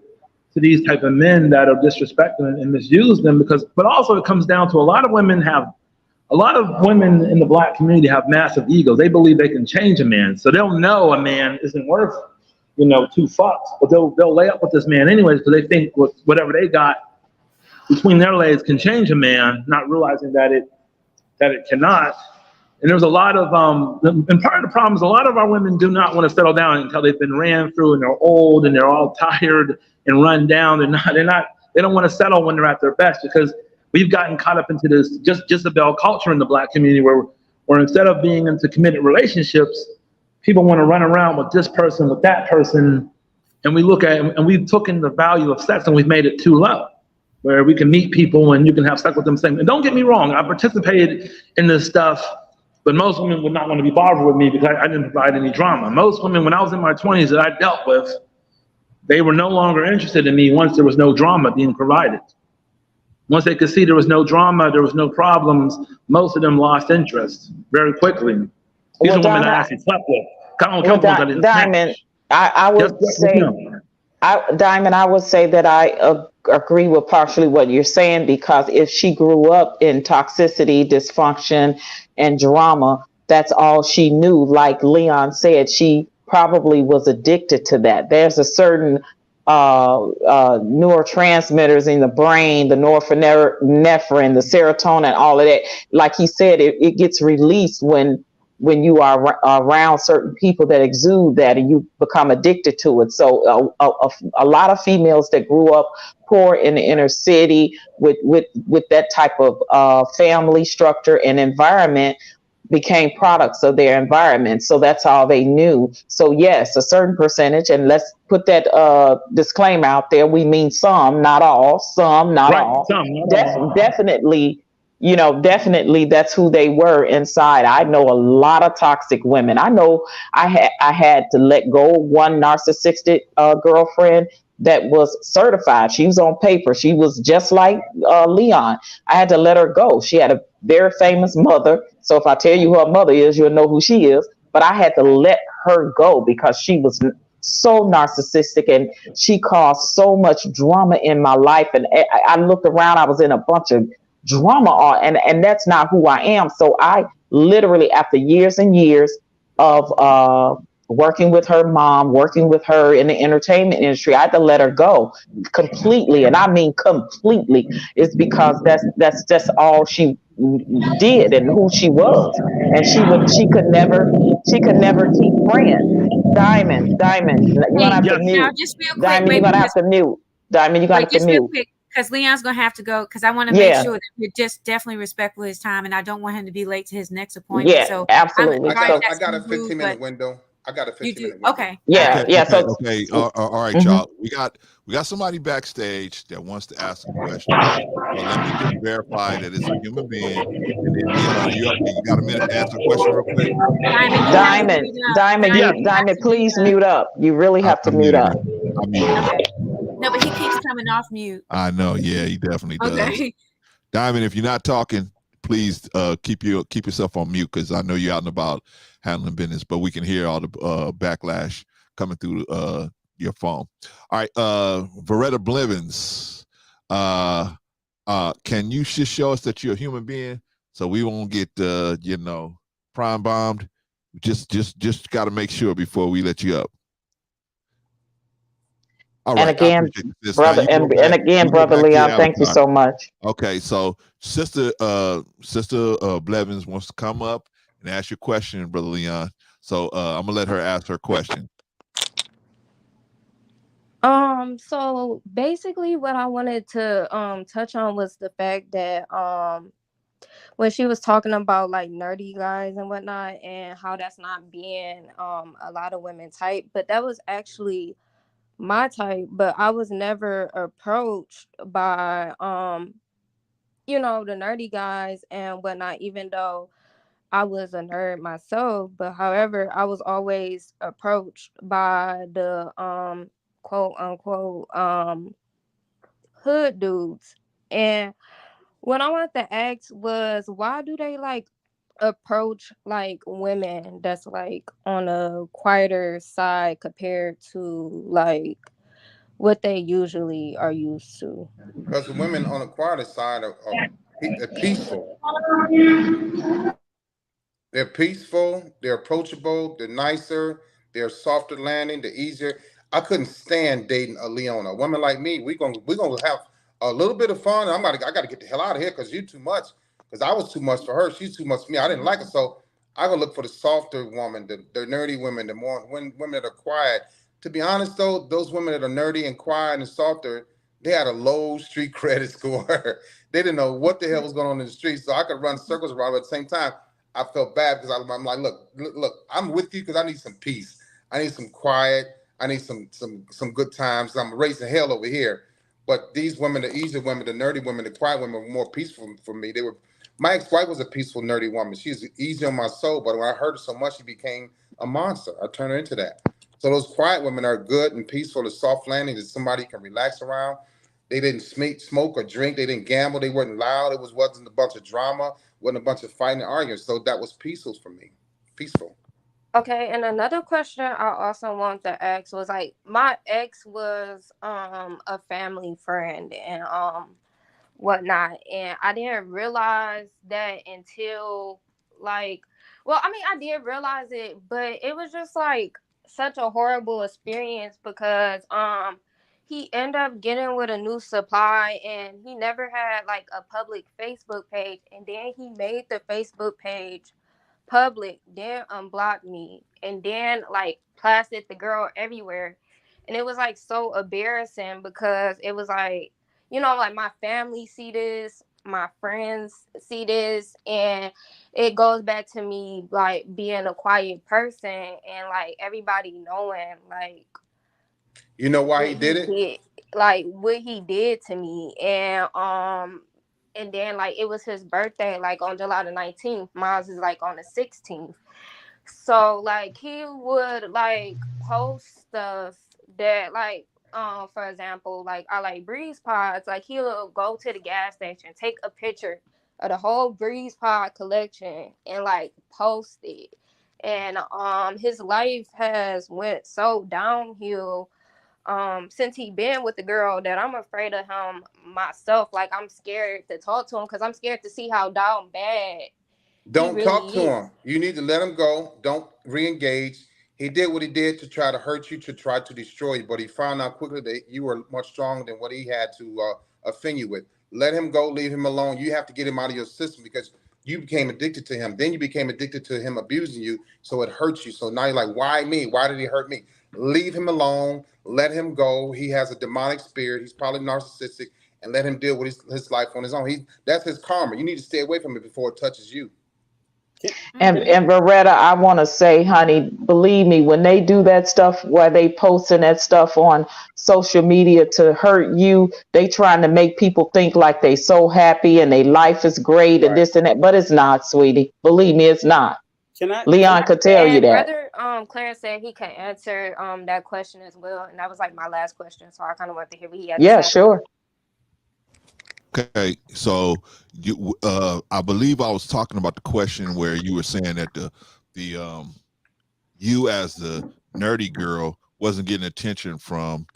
to these type of men that are disrespectful and misuse them. But also it comes down to a lot of women in the black community have massive egos. They believe they can change a man. So they'll know a man isn't worth, 2 fucks, but they'll lay up with this man anyways because they think whatever they got between their legs can change a man, not realizing that it cannot. And there's a lot of and part of the problem is a lot of our women do not want to settle down until they've been ran through and they're old and they're all tired and run down. They don't want to settle when they're at their best because we've gotten caught up into this Jezebel culture in the black community where instead of being into committed relationships, people want to run around with this person, with that person. And we look at and we've taken the value of sex and we've made it too low, where we can meet people and you can have sex with them. And don't get me wrong, I participated in this stuff, but most women would not want to be bothered with me because I didn't provide any drama. Most women, when I was in my 20s that I dealt with, they were no longer interested in me once there was no drama being provided. Once they could see there was no drama, there was no problems, most of them lost interest very quickly. These are women I actually slept with. Diamond, I would say that I agree with partially what you're saying, because if she grew up in toxicity, dysfunction, and drama, that's all she knew. Like Leon said, she probably was addicted to that. There's a certain neurotransmitters in the brain, the norepinephrine, the serotonin, all of that. Like he said, it gets released when when you are around certain people that exude that, and you become addicted to it. So a lot of females that grew up poor in the inner city with that type of family structure and environment became products of their environment. So that's all they knew. So yes, a certain percentage, and let's put that disclaimer out there. We mean some, not all. Some, not Right. all. Some, not all. Definitely, definitely that's who they were inside. I know a lot of toxic women. I know I had to let go of one narcissistic girlfriend that was certified. She was on paper. She was just like Leon. I had to let her go. She had a very famous mother. So if I tell you who her mother is, you'll know who she is. But I had to let her go because she was so narcissistic and she caused so much drama in my life. And I looked around, I was in a bunch of drama, and that's not who I am. So I literally, after years and years of working with her mom, working with her in the entertainment industry, I had to let her go completely. And I mean completely. It's because that's just all she did and who she was. And she could never keep friends. Diamond, you're gonna have to Yes. Now, mute. just real quick, Diamond, you're wait, gonna have because to mute. Diamond, you're gonna wait, have to just real mute. quick, because Leon's gonna have to go. Because I want to make Yeah, sure that we're just definitely respectful of his time, and I don't want him to be late to his next appointment. yeah, So I'm absolutely. I sorry got if a So I that's got a being rude, 15 but minute window. I got a you 15 do minute window. okay. All yeah, right. Okay, yeah. okay, So okay. All right, mhm. y'all. We got somebody backstage that wants to ask a question. So let me just verify that it's a human being. And then Leon, you up here? You got a minute to answer the question real quick? Diamond, you have to Diamond, mute up. Diamond, Diamond, Yes. you have Diamond, to mute please up. mute up. You really I, have I to mute muted up. him. I muted him. Okay. No, but he keeps coming off mute. I know. Yeah, he definitely does. Okay. Diamond, if you're not talking, please keep yourself on mute because I know you're out and about handling business, but we can hear all the backlash coming through your phone. All right, Veretta Blivens, can you just show us that you're a human being so we won't get prime bombed? Just got to make sure before we let you up. All And right, I again, appreciate this. Now brother, you go and back. again, You go brother back to your Leon, thank you avatar. so much. Okay, so sister Blevins wants to come up and ask your question, brother Leon. So I'm gonna let her ask her question. So basically what I wanted to touch on was the fact that when she was talking about like nerdy guys and whatnot and how that's not being a lot of women type, but that was actually my type, but I was never approached by the nerdy guys and whatnot, even though I was a nerd myself. But however, I was always approached by the quote unquote hood dudes. And what I wanted to ask was, why do they like approach like women that's like on a quieter side compared to like what they usually are used to? Because the women on the quieter side are peaceful. They're peaceful, they're approachable, they're nicer, they're softer landing, they're easier. I couldn't stand dating a Leona. A woman like me, we're gonna have a little bit of fun. I gotta get the hell out of here because you're too much. Because I was too much for her, she's too much for me. I didn't like her, so I gotta look for the softer woman, the nerdy women, the more women that are quiet. To be honest though, those women that are nerdy and quiet and softer, they had a low street credit score. They didn't know what the hell was going on in the street, so I could run circles around. But at the same time, I felt bad because I'm like, look, I'm with you because I need some peace. I need some quiet. I need some good times. I'm raising hell over here. But these women, the easy women, the nerdy women, the quiet women were more peaceful for me. They were. My ex-wife was a peaceful, nerdy woman. She's easy on my soul, but when I heard her so much, she became a monster. I turned her into that. So those quiet women are good and peaceful, the soft landing that somebody can relax around. They didn't smoke or drink. They didn't gamble. They weren't loud. Wasn't a bunch of drama. Wasn't a bunch of fighting and arguing. So that was peaceful for me. Peaceful. Okay, and another question I also want to ask was like my ex was a family friend and whatnot, and I didn't realize that until like, well, I mean I did realize it, but it was just like such a horrible experience because he ended up getting with a new supply and he never had like a public Facebook page, and then he made the Facebook page public, then unblocked me, and then like plastered the girl everywhere. And it was like so embarrassing because it was like, you know, like my family see this, my friends see this, and it goes back to me like being a quiet person and like everybody knowing like You know why what he he did it? did, like what he did to me. And then like it was his birthday like on July the 19th. Mine's is like on the 16th. So like he would like post stuff that like for example, like I like Breeze Pods, like he'll go to the gas station, take a picture of the whole Breeze Pod collection and like post it. And his life has went so downhill since he been with the girl that I'm afraid of him myself. Like I'm scared to talk to him because I'm scared to see how down bad he Don't talk to really is. him. You need to let him go. Don't re-engage. He did what he did to try to hurt you, to try to destroy you, but he found out quickly that you were much stronger than what he had to offend you with. Let him go. Leave him alone. You have to get him out of your system because you became addicted to him. Then you became addicted to him abusing you, so it hurts you. So now you're like, why me? Why did he hurt me? Leave him alone. Let him go. He has a demonic spirit. He's probably narcissistic, and let him deal with his life on his own. That's his karma. You need to stay away from it before it touches you. And Beretta, I want to say, honey, believe me, when they do that stuff where they posting that stuff on social media to hurt you, they trying to make people think like they so happy and their life is great and Right. this and that, but it's not, sweetie. Believe me, it's not. Can I? Leon could tell you And that. brother Clarence said he can answer that question as well. And that was like my last question. So I kind of wanted to hear what he had to Yeah, say. sure. Okay, so you, I believe I was talking about the question where you were saying that the you as the nerdy girl wasn't getting attention from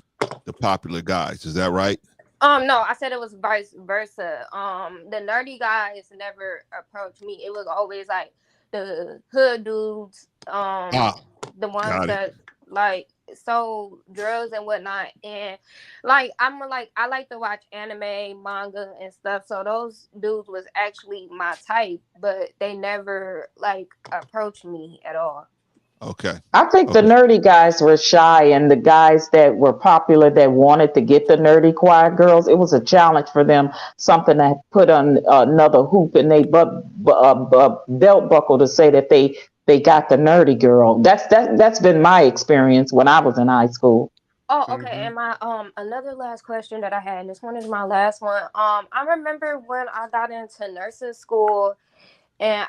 the popular guys. Is that right? No, I said it was vice versa. The nerdy guys never approached me. It was always like the hood dudes, Ah, the ones got it. that like sold drugs and whatnot. And like I like to watch anime, manga, and stuff. So those dudes was actually my type, but they never like approached me at all. Okay. I think the Okay. nerdy guys were shy, and the guys that were popular that wanted to get the nerdy quiet girls, it was a challenge for them, something that put on another hoop in their belt buckle to say that they got the nerdy girl. That's been my experience when I was in high school. Oh, okay. Mm-hmm. And my another last question that I had, and this one is my last one. I remember when I got into nursing school, and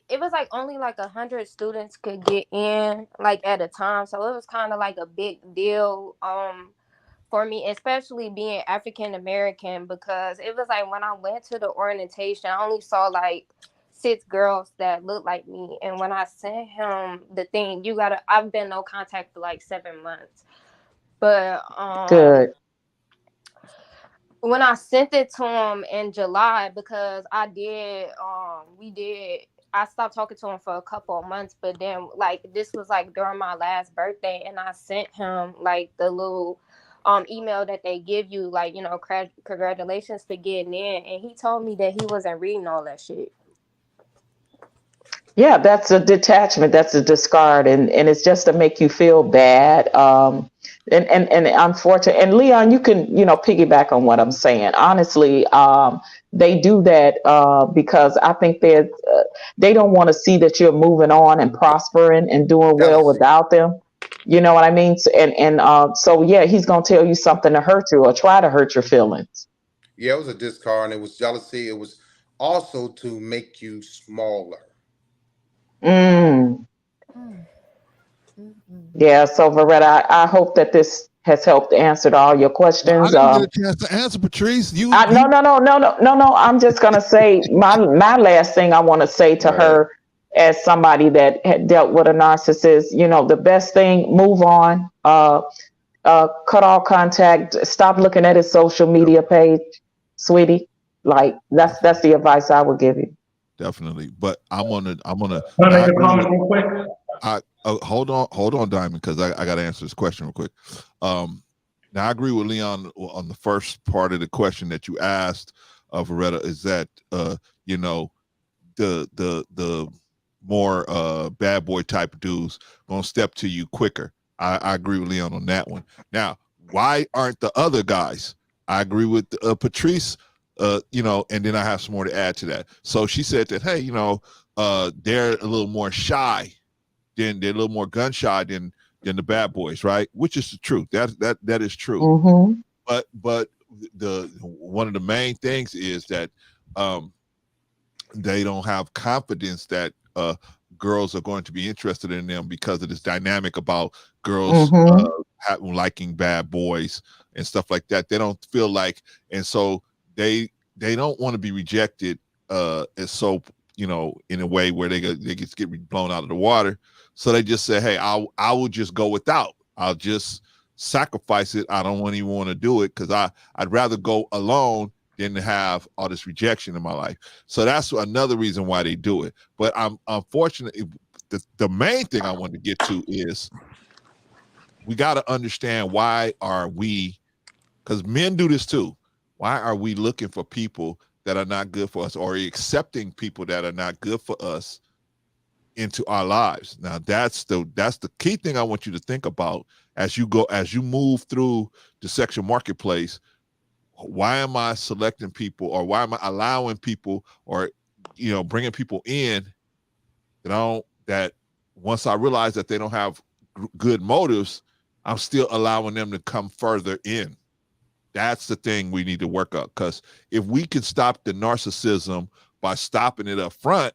it was like only like 100 students could get in like at a time, so it was kind of like a big deal for me, especially being African American, because it was like when I went to the orientation, I only saw like 6 girls that looked like me. And when I sent him the thing, I've been no contact for like 7 months. But Good. when I sent it to him in July, because I stopped talking to him for a couple of months, but then like this was like during my last birthday, and I sent him like the little email that they give you, like, you know, congratulations for getting in, and he told me that he wasn't reading all that shit. Yeah, that's a detachment. That's a discard, and it's just to make you feel bad. And unfortunate. And Leon, you can piggyback on what I'm saying. Honestly, they do that because I think they don't want to see that you're moving on and prospering and doing well Jealousy. without them. You know what I mean? So yeah, he's gonna tell you something to hurt you or try to hurt your feelings. Yeah, it was a discard, and it was jealousy. It was also to make you smaller. Mm. Mm, mm, mm. Yeah, so Veretta, I hope that this has helped answer all your Well, I questions. didn't get a chance to answer, Patrice. No, no, no, no, no, no, no. I'm just gonna say my last thing I want to say to Right. her, as somebody that had dealt with a narcissist. The best thing, move on. Cut all contact. Stop looking at his social media page, sweetie. Like that's the advice I would give you. Definitely. But I'm gonna Can I I make a agree with comment real quick? hold on, Diamond, because I gotta answer this question real quick. Now I agree with Leon on the first part of the question that you asked, Veretta, is that you know, the more bad boy type dudes gonna step to you quicker. I agree with Leon on that one. Now, why aren't the other guys? I agree with Patrice, you know, and then I have some more to add to that. So she said that, hey, you know, they're a little more shy, they're a little more gun shy than the bad boys, right? Which is the truth. That is true. Mm-hmm. But the one of the main things is that they don't have confidence that girls are going to be interested in them because of this dynamic about girls liking bad boys and stuff like that. They don't feel like, and so they don't want to be rejected as so, you know, in a way where they just get blown out of the water. So they just say, hey, I will just go without. I'll just sacrifice it. I don't even want to do it because I'd rather go alone than to have all this rejection in my life. So that's another reason why they do it. But I'm unfortunately, the main thing I want to get to is we got to understand, why are we, because men do this too, why are we looking for people that are not good for us, or accepting people that are not good for us into our lives? Now that's the key thing I want you to think about as you move through the sexual marketplace. Why am I selecting people, or why am I allowing people, or, you know, bringing people in that once I realize that they don't have good motives, I'm still allowing them to come further in? That's the thing we need to work up, because if we can stop the narcissism by stopping it up front,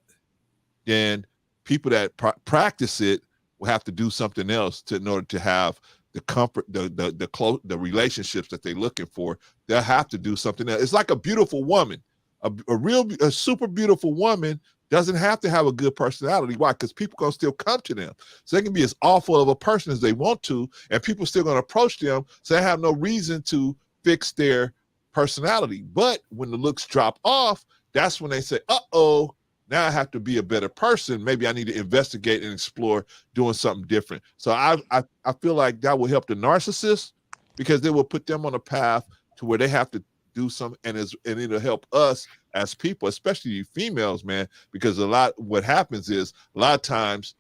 then people that practice it will have to do something else in order to have the comfort, the relationships that they're looking for. They'll have to do something else. It's like a beautiful woman, a super beautiful woman doesn't have to have a good personality. Why? Because people gonna still come to them. So they can be as awful of a person as they want to, and people still gonna approach them. So they have no reason to fix their personality. But when the looks drop off, that's when they say, uh-oh, now I have to be a better person. Maybe I need to investigate and explore doing something different. So I feel like that will help the narcissists, because they will put them on a path to where they have to do something, and it'll help us as people, especially you females, man, because what happens is a lot of times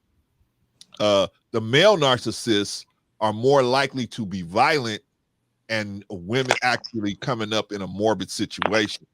the male narcissists are more likely to be violent, and women actually coming up in a morbid situation.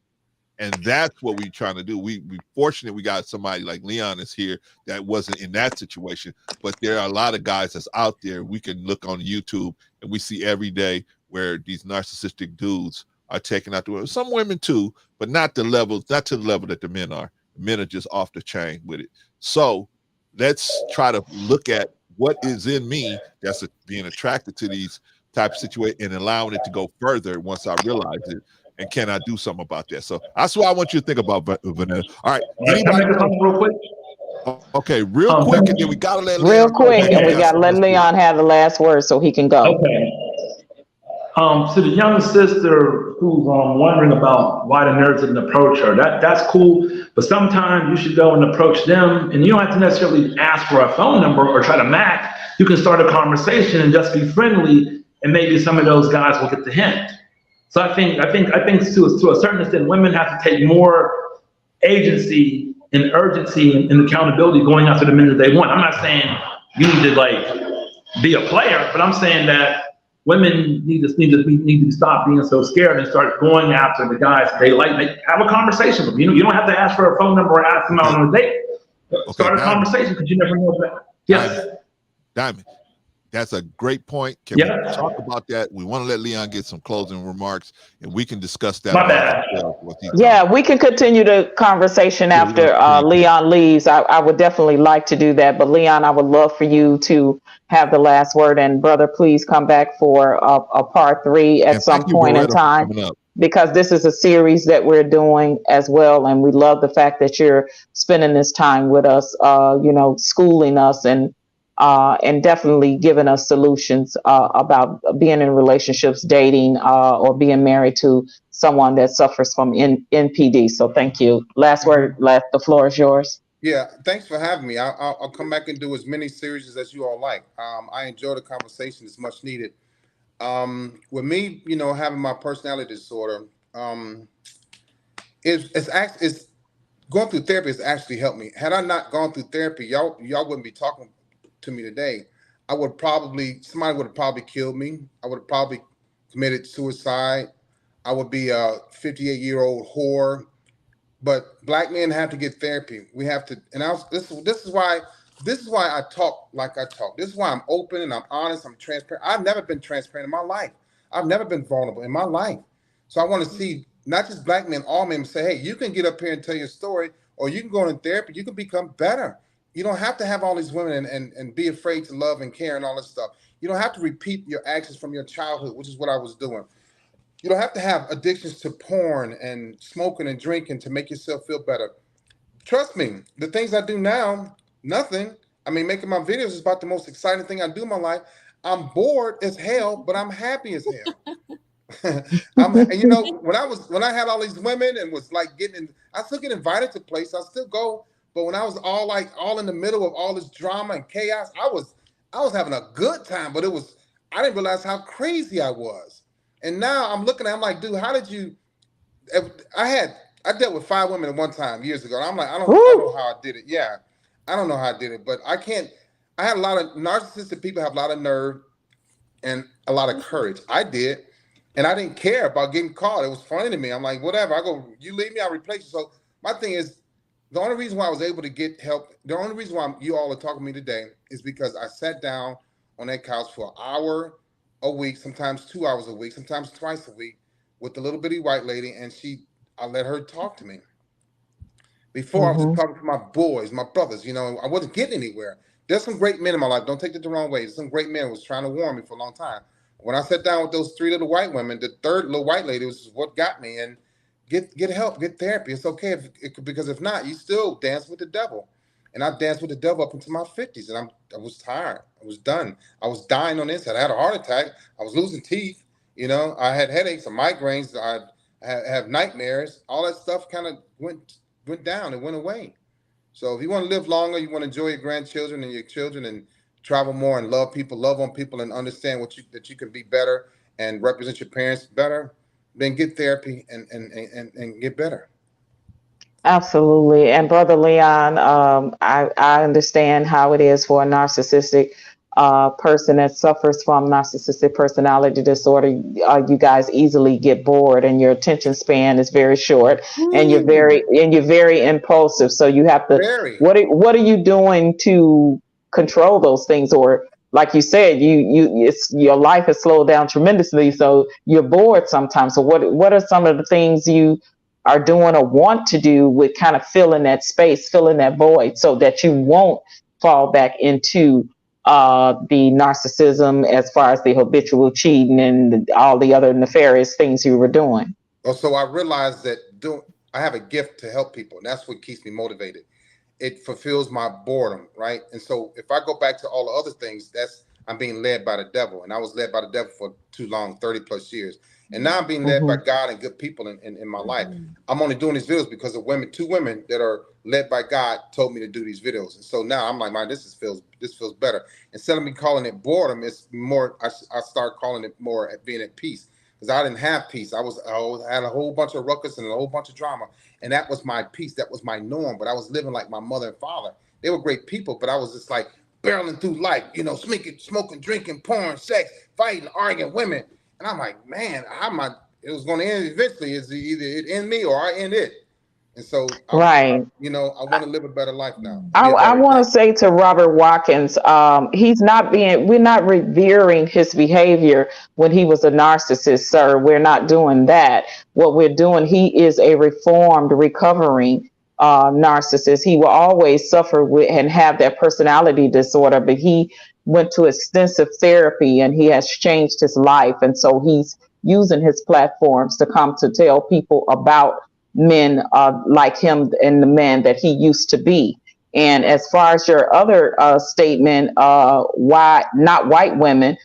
And that's what we're trying to do. We fortunate we got somebody like Leon is here that wasn't in that situation, but there are a lot of guys that's out there. We can look on YouTube and we see every day where these narcissistic dudes are taking out the women. Some women too, but not to the level that the men are. The men are just off the chain with it. So let's try to look at what is in me that's being attracted to these type of situations, and allowing it to go further once I realize it. And can I do something about that? So that's what I want you to think about, Vanessa. All right. Anybody? Real quick? Okay, real quick, and then we gotta let Real Leon quick, and we gotta let Leon have the last word so he can go. Okay. To the young sister who's wondering about why the nerds didn't approach her, that's cool. But sometimes you should go and approach them, and you don't have to necessarily ask for a phone number or try to match. You can start a conversation and just be friendly, and maybe some of those guys will get the hint. So I think to a certain extent, women have to take more agency and urgency and accountability going after the men that they want. I'm not saying you need to be a player, but I'm saying that women need to stop being so scared and start going after the guys they like. They have a conversation with them. You don't have to ask for a phone number or ask them out on a date. Start a conversation, because you never know that. Yes. Diamond. That's a great point. Can we talk about that? We want to let Leon get some closing remarks, and we can discuss that. My bad. Yeah, we can continue the conversation after Leon leaves. I would definitely like to do that. But Leon, I would love for you to have the last word. And brother, please come back for a part 3 at some point in time, because this is a series that we're doing as well. And we love the fact that you're spending this time with us, schooling us and definitely giving us solutions about being in relationships, dating, or being married to someone that suffers from NPD. So thank you. Last word, the floor is yours. Yeah, thanks for having me. I'll come back and do as many series as you all like. I enjoy the conversation. It's much needed. With me, having my personality disorder, it's going through therapy has actually helped me. Had I not gone through therapy, y'all wouldn't be talking to me today. Somebody would have probably killed me. I would have probably committed suicide. I would be a 58-year-old whore. But black men have to get therapy. We have to, and this is why I talk like I talk. This is why I'm open and I'm honest. I'm transparent. I've never been transparent in my life. I've never been vulnerable in my life. So I want to see not just black men, all men say, hey, you can get up here and tell your story, or you can go in therapy. You can become better. You don't have to have all these women and be afraid to love and care and all this stuff. You don't have to repeat your actions from your childhood, which is what I was doing. You don't have to have addictions to porn and smoking and drinking to make yourself feel better. Trust me, the things I do now, nothing. I mean, making my videos is about the most exciting thing I do in my life. I'm bored as hell, but I'm happy as hell. When I had all these women and was like I still get invited to places, I still go. But when I was all in the middle of all this drama and chaos, I was having a good time, but I didn't realize how crazy I was. And now I'm like, dude, how did you? I dealt with 5 women at one time years ago. And I'm like, I don't know how I did it. Yeah, I don't know how I did it, but I can't. I had a lot of narcissistic people have a lot of nerve and a lot of courage. I did, and I didn't care about getting caught. It was funny to me. I'm like, whatever. I go, you leave me, I'll replace you. So my thing is, the only reason why I was able to get help, the only reason why you all are talking to me today is because I sat down on that couch for an hour a week, sometimes 2 hours a week, sometimes twice a week with the little bitty white lady, and I let her talk to me. Before I was talking to my boys, my brothers, I wasn't getting anywhere. There's some great men in my life. Don't take it the wrong way. There's some great men who was trying to warn me for a long time. When I sat down with those 3 little white women, the third little white lady was what got me. And get help, get therapy. It's okay because if not, you still dance with the devil. And I danced with the devil up into my 50s, and I was tired. I was done. I was dying on the inside. I had a heart attack. I was losing teeth. I had headaches and migraines. I have nightmares. All that stuff kind of went down. It went away. So if you want to live longer, you want to enjoy your grandchildren and your children and travel more and love people, love on people, and understand that you can be better and represent your parents better, then get therapy and get better. Absolutely. And Brother Leon, I understand how it is for a narcissistic person that suffers from narcissistic personality disorder. You guys easily get bored, and your attention span is very short, and you're very impulsive. So you have to. Very. What are you doing to control those things? Or like you said, your life has slowed down tremendously, so you're bored sometimes. So what are some of the things you are doing or want to do with kind of filling that space, filling that void, so that you won't fall back into the narcissism as far as the habitual cheating and all the other nefarious things you were doing? So I realized that I have a gift to help people, and that's what keeps me motivated. It fulfills my boredom, right? And so if I go back to all the other things, I'm being led by the devil, and I was led by the devil for too long, 30 plus years. And now I'm being led by God and good people in my life. I'm only doing these videos because of 2 women that are led by God told me to do these videos. And so now I'm like, man, this feels better. Instead of me calling it boredom, it's more, I start calling it more at being at peace. Because I didn't have peace. I had a whole bunch of ruckus and a whole bunch of drama. And that was my peace. That was my norm. But I was living like my mother and father. They were great people, but I was just like barreling through life, smoking, drinking, porn, sex, fighting, arguing, women. And I'm like, man, it was going to end eventually. It's either it end me or I end it. And so, I want to live a better life now. I want to say to Robert Watkins, we're not revering his behavior when he was a narcissist, sir. We're not doing that. What we're doing, he is a reformed, recovering narcissist. He will always suffer with and have that personality disorder, but he went to extensive therapy and he has changed his life. And so he's using his platforms to come to tell people about men like him and the man that he used to be. And as far as your other statement, why not white women?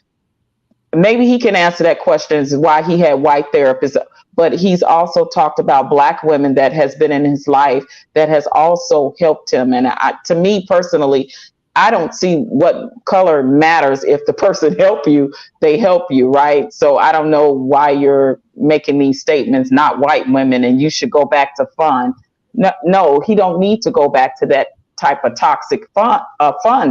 Maybe he can answer that question, is why he had white therapists. But he's also talked about black women that has been in his life that has also helped him. And to me personally, I don't see what color matters. If the person help you, they help you, right? So I don't know why you're making these statements, not white women, and you should go back to fun No, he don't need to go back to that type of toxic fun,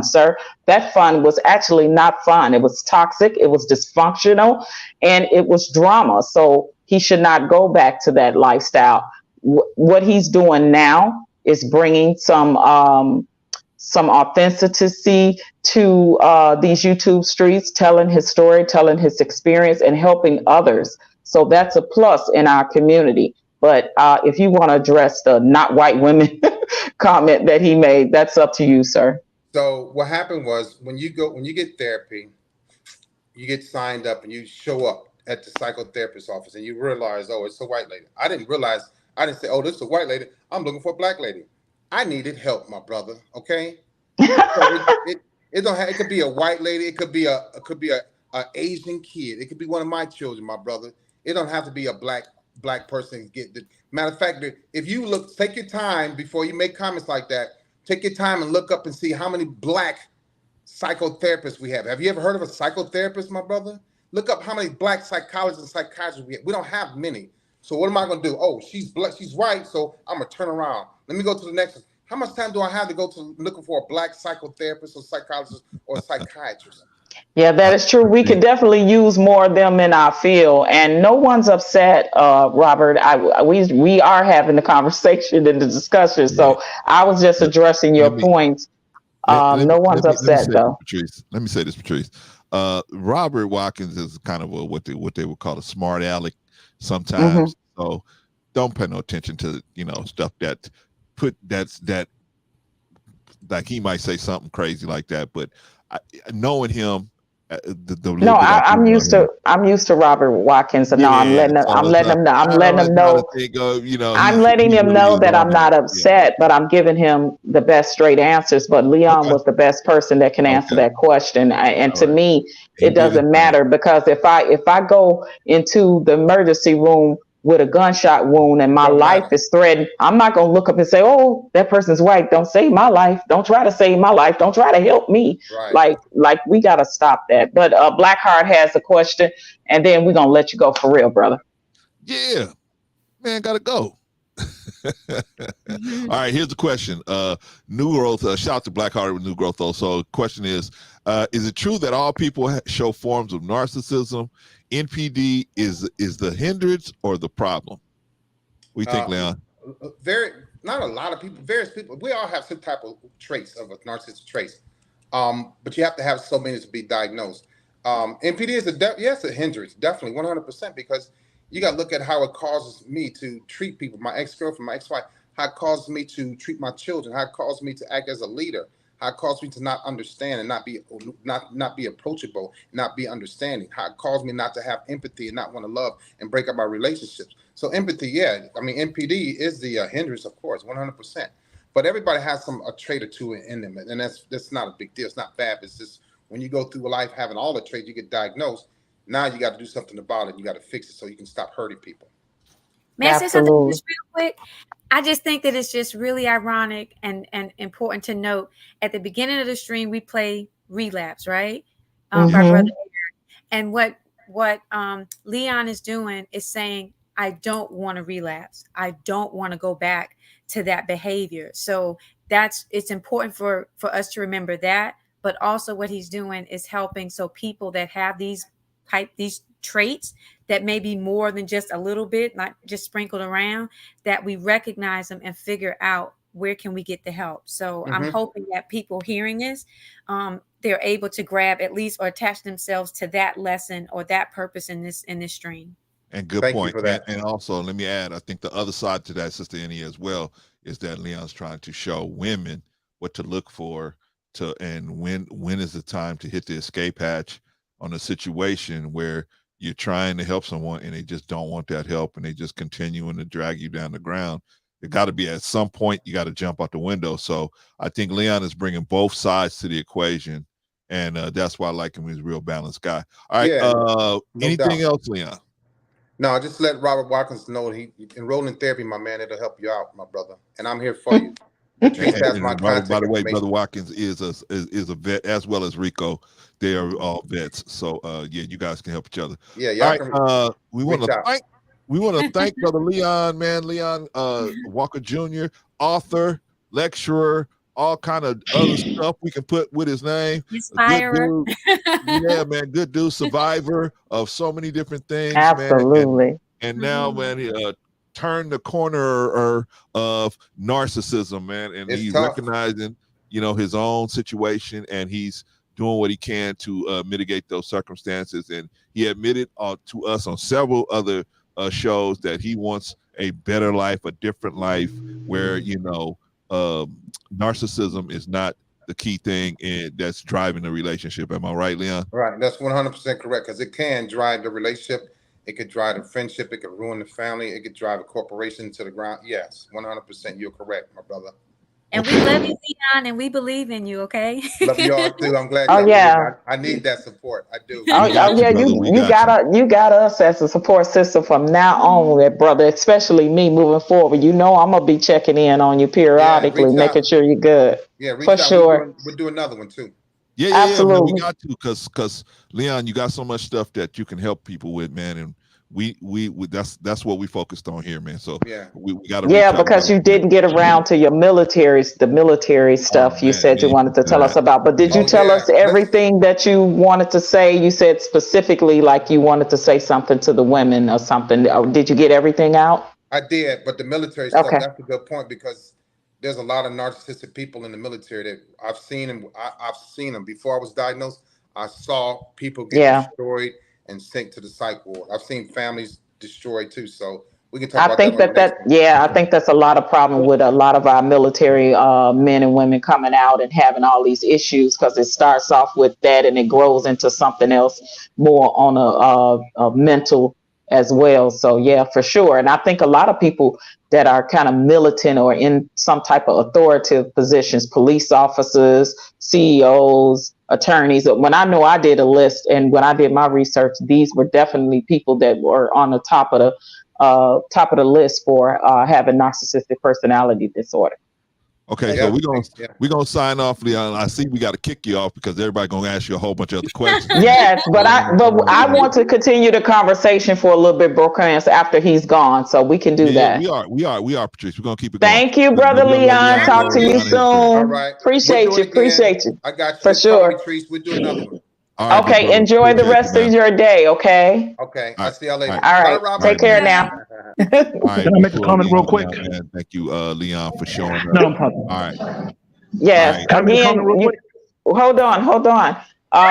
sir. That fun was actually not fun. It was toxic. It was dysfunctional, and it was drama. So he should not go back to that lifestyle. What he's doing now is bringing some authenticity to these YouTube streets, telling his story, telling his experience, and helping others. So that's a plus in our community. But if you want to address the not white women comment that he made, that's up to you, sir. So what happened was when you get therapy, you get signed up and you show up at the psychotherapist's office and you realize, oh, it's a white lady. I didn't say, oh, this is a white lady. I'm looking for a black lady. I needed help, my brother. Okay. So it could be a white lady. It could be a Asian kid. It could be one of my children, my brother. It don't have to be a black person. Matter of fact, if you take your time before you make comments like that. Take your time and look up and see how many black psychotherapists we have. Have you ever heard of a psychotherapist, my brother? Look up how many black psychologists and psychiatrists we have. We don't have many. So what am I going to do? Oh, she's black, she's white, so I'm going to turn around. Let me go to the next one. How much time do I have to go to looking for a black psychotherapist or psychologist or psychiatrist? Yeah, that is true. We could definitely use more of them in our field, and no one's upset, Robert. We are having the conversation and the discussion, so I was just addressing your points. No one's upset, though. Let me say this, Patrice. Robert Watkins is kind of what they would call a smart aleck sometimes. So don't pay no attention to stuff that like he might say something crazy like that, but knowing him, I'm used to Robert Watkins, and I'm letting him know that I'm not upset, but I'm giving him the best straight answers. But Leon was the best person that can answer that question, and to me, it doesn't matter, because if I go into the emergency room with a gunshot wound and my life is threatened, I'm not going to look up and say, oh, that person's white. Don't save my life. Don't try to save my life. Don't try to help me. Right. Like we got to stop that. But Blackheart has a question, and then we're going to let you go for real, brother. Yeah, man, got to go. All right, here's the question. New Growth, shout out to Blackheart with New Growth also. The question is it true that all people show forms of narcissism? NPD is the hindrance or the problem? What do you think, Leon? Not a lot of people, various people. We all have some type of traits of a narcissistic traits, but you have to have so many to be diagnosed. NPD is a hindrance, definitely 100%, because you got to look at how it causes me to treat people, my ex-girlfriend, my ex-wife, how it causes me to treat my children, how it causes me to act as a leader, how it causes me to not understand and not be approachable, not be understanding, how it causes me not to have empathy and not want to love and break up our relationships. So empathy, NPD is the hindrance, of course, 100%. But everybody has a trait or two in them, and that's not a big deal. It's not bad. It's just when you go through life having all the traits, you get diagnosed. Now you got to do something about it. You got to fix it so you can stop hurting people. May I say something just real quick? I just think that it's just really ironic and important to note. At the beginning of the stream, we play Relapse, right? By Brother and what Leon is doing is saying, I don't want to relapse. I don't want to go back to that behavior. So it's important for us to remember that. But also what he's doing is helping so people that have these traits that may be more than just a little bit, not just sprinkled around, that we recognize them and figure out where can we get the help. So I'm hoping that people hearing this, they're able to grab at least or attach themselves to that lesson or that purpose in this stream. And good point. And also, let me add, I think the other side to that, Sister Annie, as well, is that Leon's trying to show women what to look for and when is the time to hit the escape hatch on a situation where you're trying to help someone and they just don't want that help and they just continuing to drag you down the ground. It got to be at some point you got to jump out the window. So I think Leon is bringing both sides to the equation, and that's why I like him. He's a real balanced guy. All right. Anything else, Leon? No, just let Robert Watkins know he enroll in therapy, my man. It'll help you out, my brother, and I'm here for you. By the way, Brother Watkins is a vet as well as Rico. They are all vets, so you guys can help each other. Yeah, y'all all right, we want to we want to thank Brother Leon, man. Leon Walker Jr., author, lecturer, all kind of other stuff we can put with his name. Inspirer. Good dude. Yeah, man, good dude. Survivor of so many different things, Absolutely. man. And now, man, he turned the corner of narcissism, man, and It's he's tough. recognizing, his own situation, and he's doing what he can to mitigate those circumstances. And he admitted to us on several other shows that he wants a better life, a different life, where narcissism is not the key thing that's driving the relationship. Am I right, Leon? Right, that's 100% correct, because it can drive the relationship, it could drive the friendship, it could ruin the family, it could drive a corporation to the ground. Yes, 100%, you're correct, my brother. And we love you, Leon, and we believe in you. Okay. Love you all too. I'm glad. I need that support. I do. You got us as a support system from now on, brother. Especially me moving forward. I'm gonna be checking in on you periodically, making sure you're good. Yeah, for sure. We'll do another one too. Yeah, absolutely. Man, we got to, because Leon, you got so much stuff that you can help people with, man, and we that's what we focused on here, man. So we got to because you didn't get around to the military stuff you said you wanted to tell us about. But did you tell us everything that you wanted to say? You said specifically like you wanted to say something to the women or something. Did you get everything out? I did, but the military stuff, that's a good point, because there's a lot of narcissistic people in the military that I've seen them. I've seen them before I was diagnosed. I saw people get destroyed and sent to the psych ward. I've seen families destroyed too. So we can talk about that. I think that's a lot of problem with a lot of our military men and women coming out and having all these issues, because it starts off with that and it grows into something else more on a mental as well. So yeah, for sure. And I think a lot of people that are kind of militant or in some type of authoritative positions, police officers, CEOs, attorneys. When I did a list and when I did my research, these were definitely people that were on the top of the list for having narcissistic personality disorder. Okay, so we're gonna sign off, Leon. I see we got to kick you off because everybody gonna ask you a whole bunch of other questions. Yes, but I want to continue the conversation for a little bit, Brokans, after he's gone, so we can do that. We are, Patrice. We're gonna keep it going. Thank you, brother Leon. Talk to you soon. All right. Appreciate you. I got you for sure. Patrice. We'll do another one. All right, okay, enjoy the rest of your day, okay? Okay, I'll see y'all later. All right, bye, take care now. All right, can I make a comment real quick? Man, thank you, Leon, for showing up. No problem. All right. Yes, again, hold on.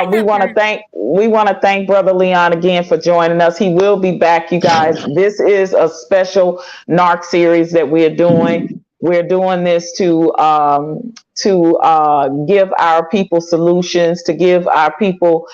We want to thank Brother Leon again for joining us. He will be back, you guys. This is a special Narc series that we are doing. We're doing this to give our people solutions, to give our people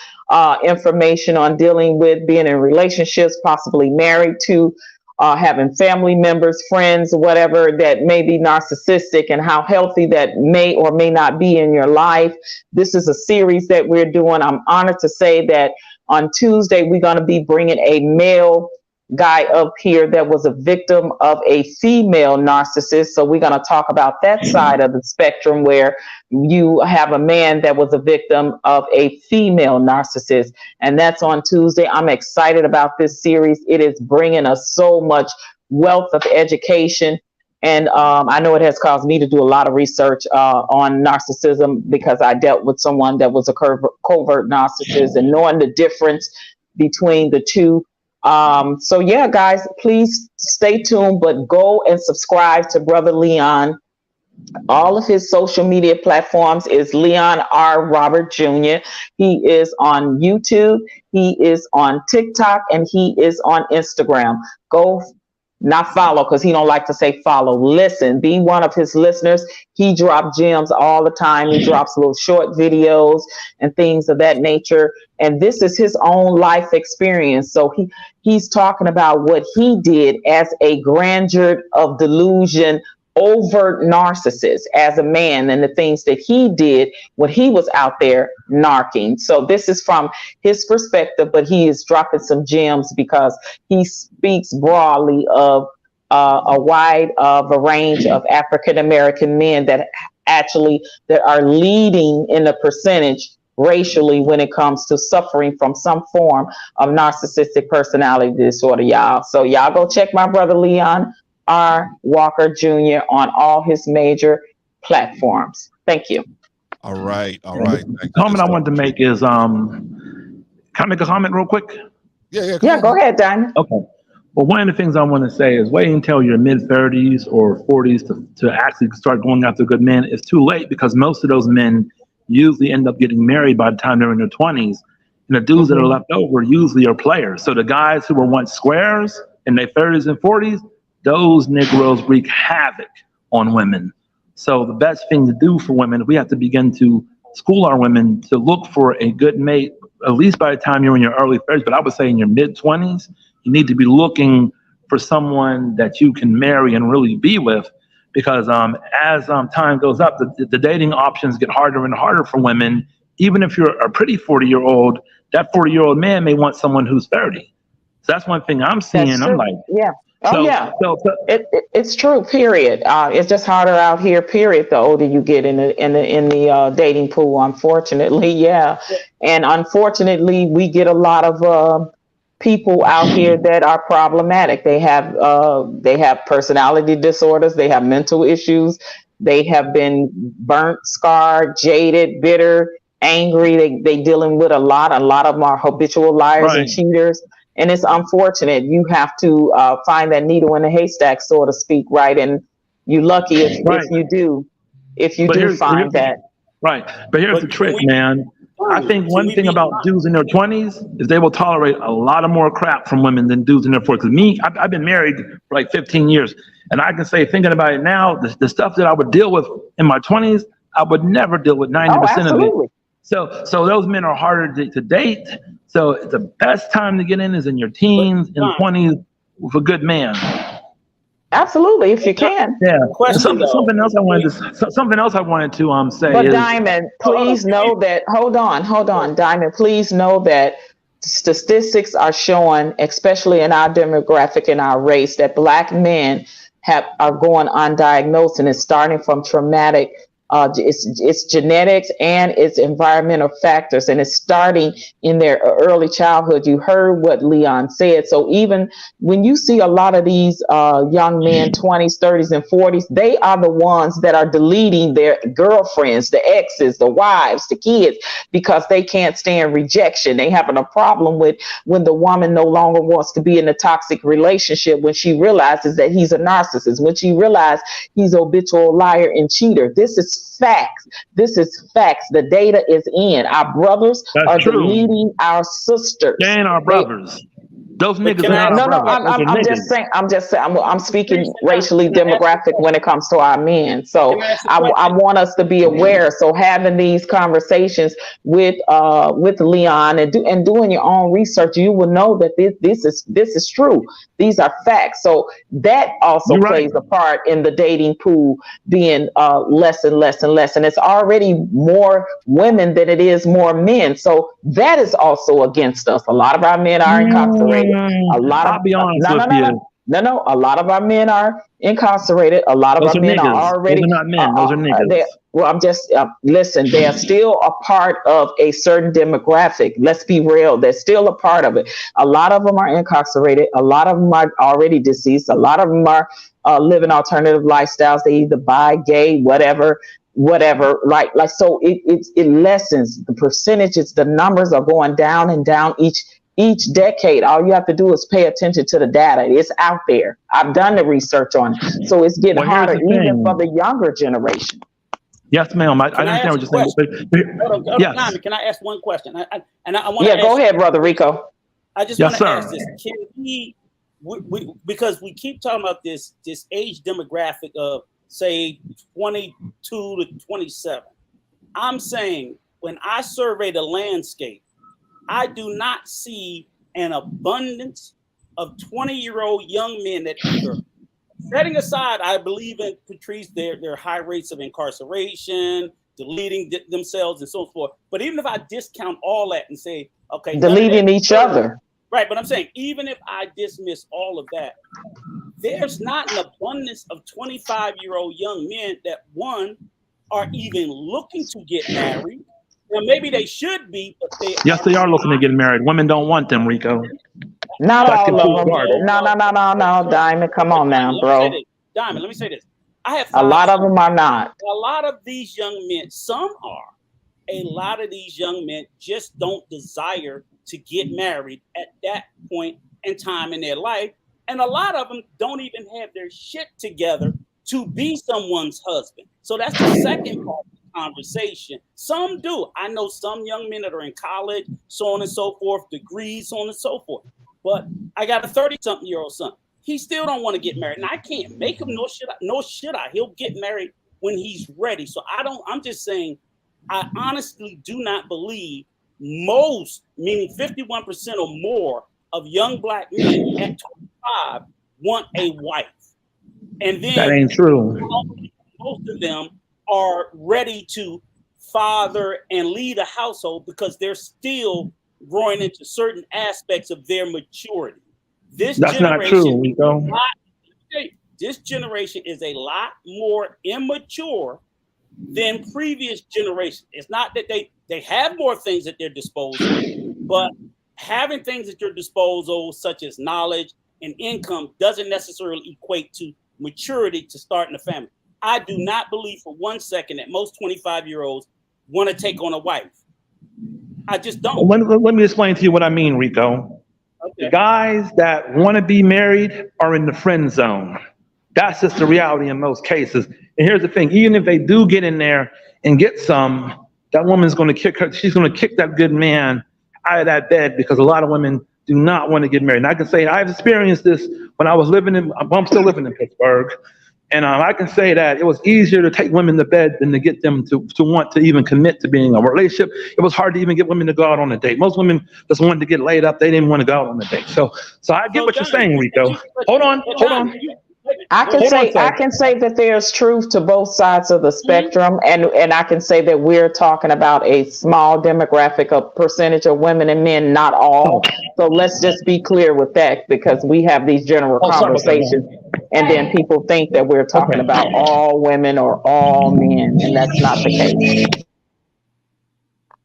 information on dealing with being in relationships, possibly married to, having family members, friends, whatever that may be narcissistic, and how healthy that may or may not be in your life. This is a series that we're doing. I'm honored to say that on Tuesday, we're going to be bringing a male guy up here that was a victim of a female narcissist. So we're going to talk about that side of the spectrum, where you have a man that was a victim of a female narcissist. And that's on Tuesday. I'm excited about this series. It is bringing us so much wealth of education. And I know it has caused me to do a lot of research on narcissism, because I dealt with someone that was a covert narcissist, and knowing the difference between the two. So yeah, guys, please stay tuned, but go and subscribe to Brother Leon. All of his social media platforms is Leon R. Robert Jr. He is on YouTube, he is on TikTok, and he is on Instagram. Go, not follow, because he don't like to say follow. Listen, be one of his listeners. He drops gems all the time. He drops little short videos and things of that nature. And this is his own life experience. So he's talking about what he did as a grandeur of delusion, overt narcissist as a man, and the things that he did when he was out there narking. So this is from his perspective, but he is dropping some gems because he speaks broadly of a wide a range of African American men that are leading in the percentage racially when it comes to suffering from some form of narcissistic personality disorder, y'all. So y'all go check my brother Leon R. Walker Jr. on all his major platforms. Thank you. All right. All And right. the Thank you. comment I wanted to make is, can I make a comment real quick? Yeah. Yeah, go ahead, Diamond. Okay. Well, one of the things I want to say is wait until your mid 30s or 40s to actually start going after good men. It's too late because most of those men usually end up getting married by the time they're in their 20s. And the dudes that are left over usually are players. So the guys who were once squares in their 30s and 40s, those Negroes wreak havoc on women. So the best thing to do for women, we have to begin to school our women to look for a good mate, at least by the time you're in your early 30s, but I would say in your mid 20s, you need to be looking for someone that you can marry and really be with, because as time goes up, the dating options get harder and harder for women. Even if you're a pretty 40-year-old, that 40-year-old man may want someone who's 30. So that's one thing I'm seeing. That's I'm true. like, Yeah. Oh, so, yeah. so It's true. Period. It's just harder out here. Period. The older you get in the dating pool, unfortunately, yeah, and unfortunately, we get a lot of people out here that are problematic. They have personality disorders. They have mental issues. They have been burnt, scarred, jaded, bitter, angry. They dealing with a lot. A lot of them are habitual liars and right. cheaters. And it's unfortunate. You have to find that needle in the haystack, so to speak, right? And you're lucky if Right. you do, But find that. right. But here's the But can trick, we man. I think can one we thing be about dudes in their 20s is they will tolerate a lot of more crap from women than dudes in their 40s. Because me, I've been married for like 15 years. And I can say, thinking about it now, the stuff that I would deal with in my 20s, I would never deal with 90% Oh, of it. absolutely. So those men are harder to date. So the best time to get in is in your but teens and John, 20s with a good man. Absolutely, if you John, can. Yeah. And question though. something else I wanted to say But is, Diamond, Hold on. please know that. Hold on, Diamond. Please know that statistics are showing, especially in our demographic and our race, that Black men are going undiagnosed, and it's starting from traumatic. It's genetics and it's environmental factors, and it's starting in their early childhood. You heard what Leon said. So even when you see a lot of these young men, 20s, 30s, and 40s, they are the ones that are deleting their girlfriends, the exes, the wives, the kids, because they can't stand rejection. They having a problem with when the woman no longer wants to be in a toxic relationship, when she realizes that he's a narcissist, when she realizes he's a habitual liar and cheater. This is facts. This is facts. The data is in. Our brothers that's are true. deleting our sisters. They ain't our brothers. Those niggas can are I not ask our No, brothers. Those are I'm niggas. just saying. I'm speaking Patrice, racially can I ask you a demographic when it comes to our men. So Can I ask a I question? want us to be aware. So having these conversations with Leon and doing your own research, you will know that this is true. These are facts. So that also You're right. plays a part in the dating pool being less and less and less, and it's already more women than it is more men. So that is also against us. A lot of our men are incarcerated. A lot of I'll be honest no, no, with no, no, you. no, no. A lot of our men are incarcerated. A lot of Those our are men are niggas. Those already. are not men. Those are niggas. Well, I'm just listen. They are still a part of a certain demographic. Let's be real. They're still a part of it. A lot of them are incarcerated. A lot of them are already deceased. A lot of them are living alternative lifestyles. They either bi, gay, whatever. Like so, it lessens the percentages. The numbers are going down and down each decade. All you have to do is pay attention to the data. It's out there. I've done the research on it. So it's getting Well, here's harder the even for thing. the younger generation. Yes, ma'am. I Can I understand ask what a you're saying. question? But Hold on, yes. Can I ask one question? I want to Yeah, go ask. ahead, Brother Rico. I just Yes, want to ask sir. this: Can we because we keep talking about this age demographic of say 22 to 27. I'm saying when I survey the landscape, I do not see an abundance of 20-year-old young men that either, setting aside, I believe in Patrice, their high rates of incarceration, deleting themselves, and so forth. But even if I discount all that and say, okay, none of that Deleting each other. right? But I'm saying, even if I dismiss all of that, there's not an abundance of 25-year-old young men that, one, are even looking to get married, Now maybe they should be, but Yes, they are looking to get married. Women don't want them, Rico. Not That's all of them. guarded. No, Diamond. Come on now, bro. Diamond, let me say this. I have A lot of them are not. A lot of these young men, some are. A lot of these young men just don't desire to get married at that point in time in their life. And a lot of them don't even have their shit together to be someone's husband. So that's the second part of the conversation. Some do. I know some young men that are in college, so on and so forth, degrees, so on and so forth. But I got a 30-something-year-old son. He still don't want to get married. And I can't make him, no shit. He'll get married when he's ready. So I'm just saying, I honestly do not believe most, meaning 51% or more of young black men at 25 want a wife. And then that ain't true. Most of them are ready to father and lead a household because they're still growing into certain aspects of their maturity. That's not true, Rico. This generation is a lot more immature than previous generations. It's not that they have more things at their disposal, but having things at your disposal, such as knowledge and income, doesn't necessarily equate to maturity to starting a family. I do not believe for 1 second that most 25-year-olds want to take on a wife. I just don't. Let me explain to you what I mean, Rico. Okay. The guys that want to be married are in the friend zone. That's just the reality in most cases. And here's the thing, even if they do get in there and get some, that woman's going to kick her, she's going to kick that good man out of that bed because a lot of women do not want to get married. And I can say I've experienced this when I was I'm still living in Pittsburgh. And I can say that it was easier to take women to bed than to get them to want to even commit to being in a relationship. It was hard to even get women to go out on a date. Most women just wanted to get laid up. They didn't want to go out on a date. So I get what you're saying, Rico. Hold on. I can say that there's truth to both sides of the spectrum, and I can say that we're talking about a small demographic of percentage of women and men, not all. So let's just be clear with that, because we have these general conversations, and then people think that we're talking about all women or all men, and that's not the case.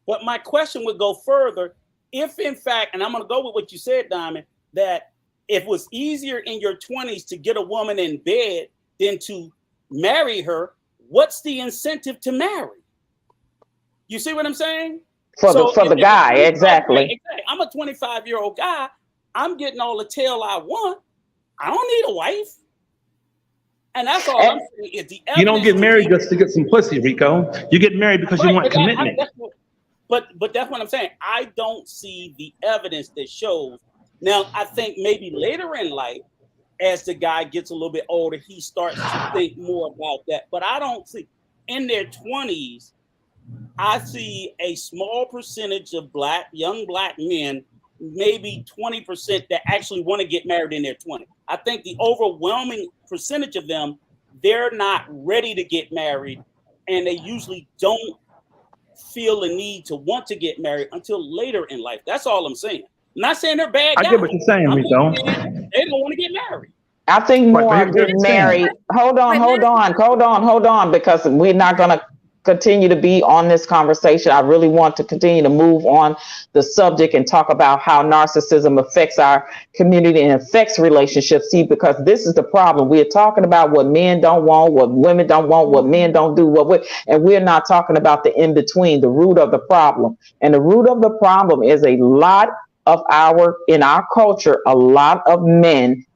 But my question would go further. If in fact, and I'm going to go with what you said, Diamond, that if it was easier in your 20s to get a woman in bed than to marry her, what's the incentive to marry? You see what I'm saying? For the guy, exactly. I'm a 25-year-old guy. I'm getting all the tail I want. I don't need a wife. And that's all I'm saying is the evidence. You don't get married just to get some pussy, Rico. You get married because you want commitment. But that's what I'm saying. I don't see the evidence that shows. Now, I think maybe later in life, as the guy gets a little bit older, he starts to think more about that. But I don't see, in their 20s, I see a small percentage of young black men, maybe 20% that actually want to get married in their 20s. I think the overwhelming percentage of them, they're not ready to get married, and they usually don't feel the need to want to get married until later in life. That's all I'm saying. I'm not saying they're bad guys. I get what you're saying, Rico. They don't want to get married. I think more are getting married. Hold on, because we're not going to continue to be on this conversation. I really want to continue to move on the subject and talk about how narcissism affects our community and affects relationships. See, because this is the problem. We're talking about what men don't want, what women don't want, what men don't do, and we're not talking about the in-between, the root of the problem. And the root of the problem is in our culture, a lot of men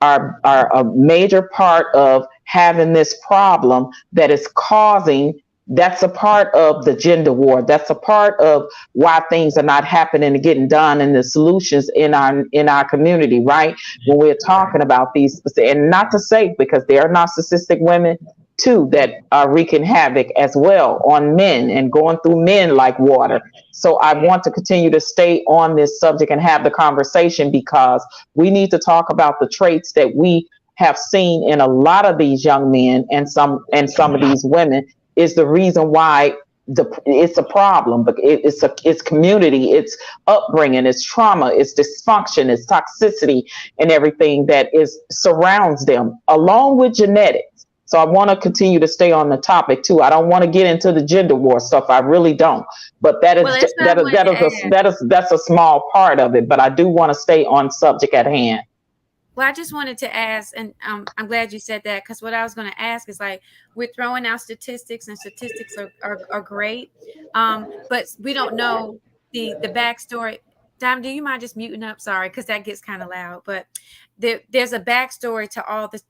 are a major part of having this problem that is causing. That's a part of the gender war. That's a part of why things are not happening and getting done, and the solutions in our community, right? When we're talking about these, and not to say, because there are narcissistic women too that are wreaking havoc as well on men and going through men like water. So I want to continue to stay on this subject and have the conversation, because we need to talk about the traits that we have seen in a lot of these young men and some of these women is the reason why it's a problem. But it's community, it's upbringing, it's trauma, it's dysfunction, it's toxicity, and everything that surrounds them, along with genetics. So I want to continue to stay on the topic too. I don't want to get into the gender war stuff. I really don't. But that is Well, that's what I wanted to add. that's a small part of it. But I do want to stay on subject at hand. Well, I just wanted to ask, and I'm glad you said that, because what I was going to ask is, like, we're throwing out statistics, and statistics are great, but we don't know the backstory. Dom, do you mind just muting up? Sorry, because that gets kind of loud. But there's a backstory to all the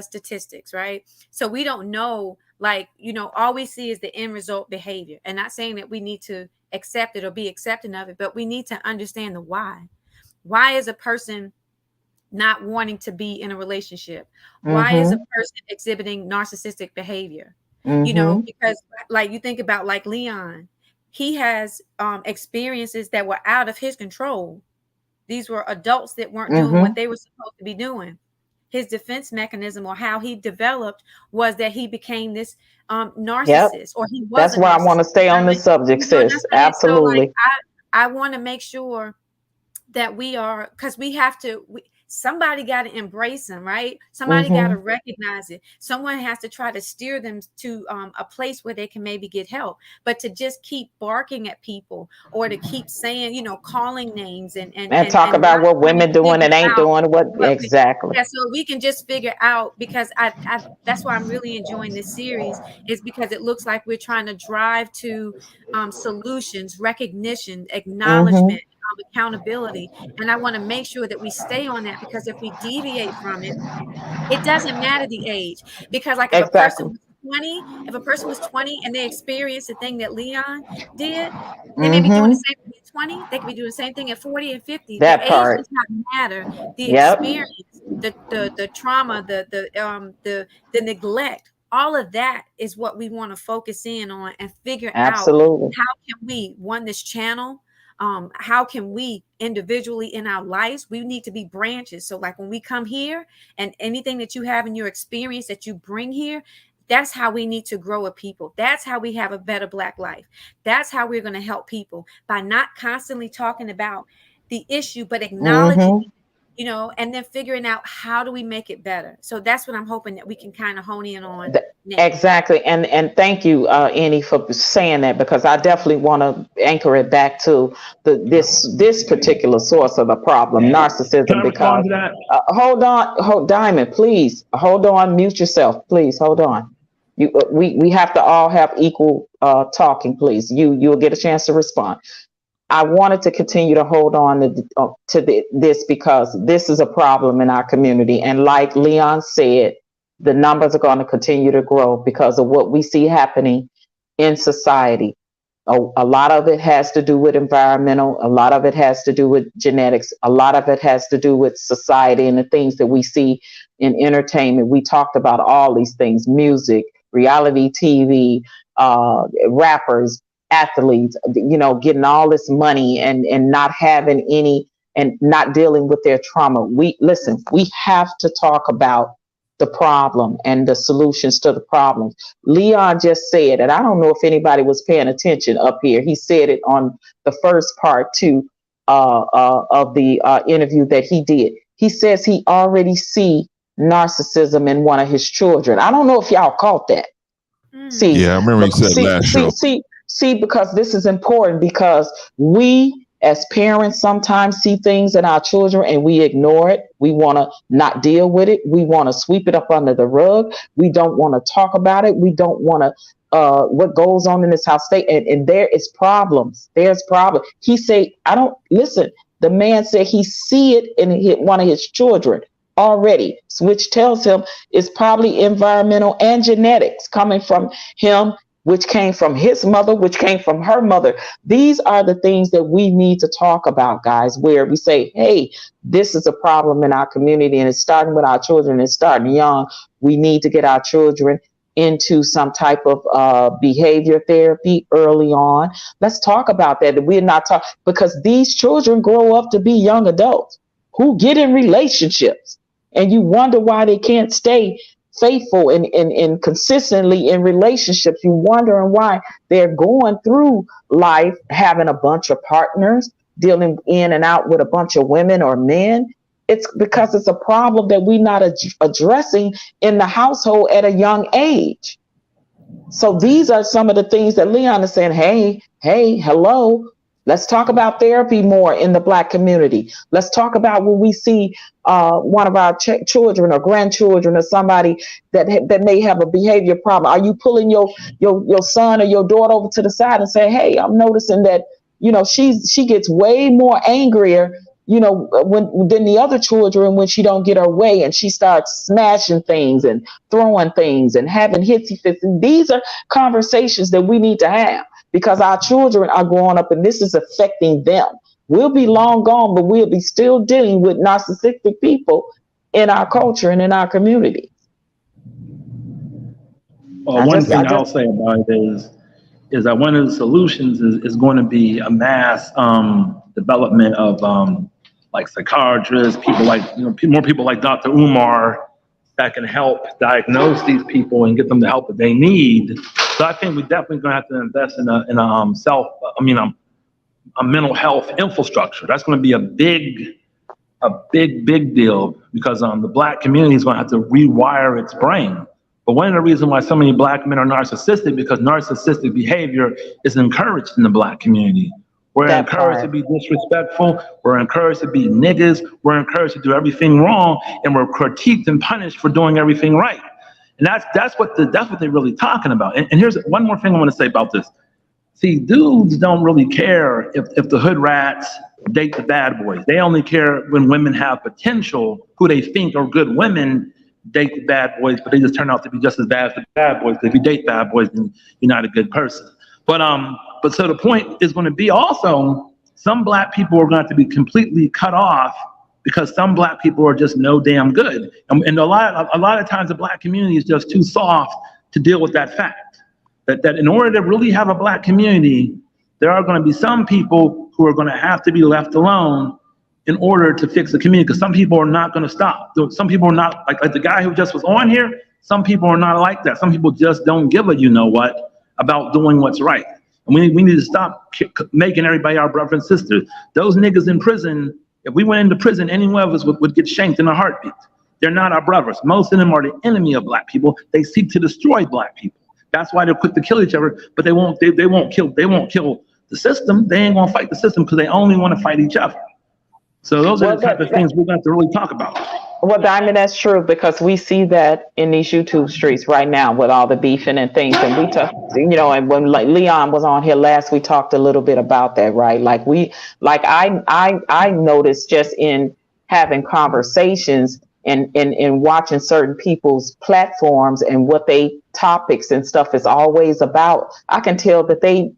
statistics, right? So we don't know, like, all we see is the end result behavior, and not saying that we need to accept it or be accepting of it, but we need to understand the why. Why is a person not wanting to be in a relationship? Why is a person exhibiting narcissistic behavior? Because, like, you think about, like, Leon, he has experiences that were out of his control. These were adults that weren't doing what they were supposed to be doing. His defense mechanism, or how he developed, was that he became this narcissist, or he was. That's why I want to stay on this subject, sis. Absolutely. So, like, I want to make sure that we are, because we have to. Somebody got to embrace them, right? Somebody got to recognize it. Someone has to try to steer them to a place where they can maybe get help. But to just keep barking at people, or to keep saying, calling names and talk about what women doing and ain't doing what exactly. Yeah, so we can just figure out, because I that's why I'm really enjoying this series, is because it looks like we're trying to drive to solutions, recognition, acknowledgement, accountability. And I want to make sure that we stay on that, because if we deviate from it, it doesn't matter the age. Because, like, if a person was 20 and they experienced the thing that Leon did, they may be doing the same thing at 20. They could be doing the same thing at 40 and 50. The age does not matter. The experience, the trauma, the neglect, all of that is what we want to focus in on and figure out how can we this channel. How can we individually in our lives, we need to be branches. So, like, when we come here, and anything that you have in your experience that you bring here, that's how we need to grow a people. That's how we have a better Black life. That's how we're going to help people, by not constantly talking about the issue, but acknowledging and then figuring out how do we make it better. So that's what I'm hoping that we can kind of hone in on next. Exactly. And thank you, Annie, for saying that, because I definitely want to anchor it back to this particular source of the problem, narcissism. Because hold on, Diamond, please hold on, mute yourself, please, hold on. We have to all have equal talking, please. You'll get a chance to respond. I wanted to continue to hold on to this, because this is a problem in our community. And like Leon said, the numbers are going to continue to grow because of what we see happening in society. A lot of it has to do with environmental. A lot of it has to do with genetics. A lot of it has to do with society and the things that we see in entertainment. We talked about all these things: music, reality TV, rappers, athletes, getting all this money and not having any, and not dealing with their trauma. We have to talk about the problem and the solutions to the problems. Leon just said, and I don't know if anybody was paying attention up here. He said it on the first part too of the interview that he did. He says he already see narcissism in one of his children. I don't know if y'all caught that. Yeah, I remember he said last show. See, because this is important, because we as parents sometimes see things in our children and we ignore it. We want to not deal with it. We want to sweep it up under the rug. We don't want to talk about it. We don't want to what goes on in this house. And there is problems. There's problems. He said, I don't listen. The man said he see it in one of his children already, which tells him it's probably environmental and genetics coming from him, which came from his mother, which came from her mother. These are the things that we need to talk about, guys, where we say, hey, this is a problem in our community, and it's starting with our children. It's starting young. We need to get our children into some type of behavior therapy early on. Let's talk about that. We're not talking, because these children grow up to be young adults who get in relationships, and you wonder why they can't stay faithful and consistently in relationships. You wondering why they're going through life having a bunch of partners, dealing in and out with a bunch of women or men. It's because it's a problem that we're not addressing in the household at a young age. So these are some of the things that Leon is saying, hey, hello. Let's talk about therapy more in the Black community. Let's talk about when we see one of our children or grandchildren or somebody that may have a behavior problem. Are you pulling your son or your daughter over to the side and saying, hey, I'm noticing that, she gets way more angrier, than the other children when she don't get her way, and she starts smashing things and throwing things and having hissy fits. And these are conversations that we need to have, because our children are growing up and this is affecting them. We'll be long gone, but we'll be still dealing with narcissistic people in our culture and in our community. Well, one thing I'll say about it is that one of the solutions is going to be a mass development of like psychiatrists, people like, more people like Dr. Umar that can help diagnose these people and get them the help that they need. So I think we're definitely going to have to invest in a mental health infrastructure. That's going to be a big deal, because the Black community is going to have to rewire its brain. But one of the reasons why so many Black men are narcissistic, because narcissistic behavior is encouraged in the Black community. We're encouraged to be disrespectful. We're encouraged to be niggas. We're encouraged to do everything wrong, and we're critiqued and punished for doing everything right. And that's what they're really talking about. And here's one more thing I want to say about this. See, dudes don't really care if the hood rats date the bad boys. They only care when women have potential, who they think are good women, date the bad boys, but they just turn out to be just as bad as the bad boys. Because if you date bad boys, then you're not a good person. But so the point is going to be also, some Black people are going to have to be completely cut off, because some Black people are just no damn good. And a lot of times the Black community is just too soft to deal with that fact. That in order to really have a Black community, there are going to be some people who are going to have to be left alone in order to fix the community, because some people are not going to stop. Some people are not, like the guy who just was on here, some people are not like that. Some people just don't give a you-know-what about doing what's right. And we need to stop making everybody our brother and sister. Those niggas in prison, if we went into prison, any one of us would get shanked in a heartbeat. They're not our brothers. Most of them are the enemy of Black people. They seek to destroy Black people. That's why they're quick to kill each other, but they won't kill the system. They ain't gonna fight the system, because they only want to fight each other. So those are the type of things we're going to have to really talk about. Well, Diamond, that's true, because we see that in these YouTube streets right now with all the beefing and things. And we talk, and when like Leon was on here last, we talked a little bit about that, right? I noticed just in having conversations and watching certain people's platforms and what they topics and stuff is always about, I can tell that they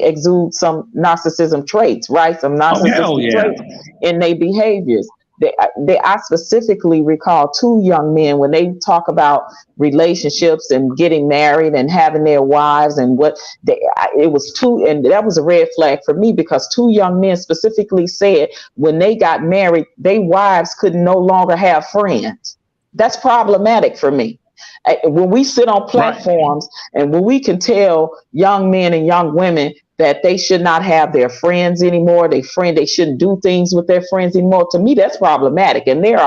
exude some narcissism traits, right? Some narcissistic traits in their behaviors. I specifically recall two young men when they talk about relationships and getting married and having their wives, and it was two, and that was a red flag for me, because two young men specifically said when they got married, their wives could no longer have friends. That's problematic for me. When we sit on platforms and when we can tell young men and young women that they should not have their friends anymore, they shouldn't do things with their friends anymore, to me that's problematic. And there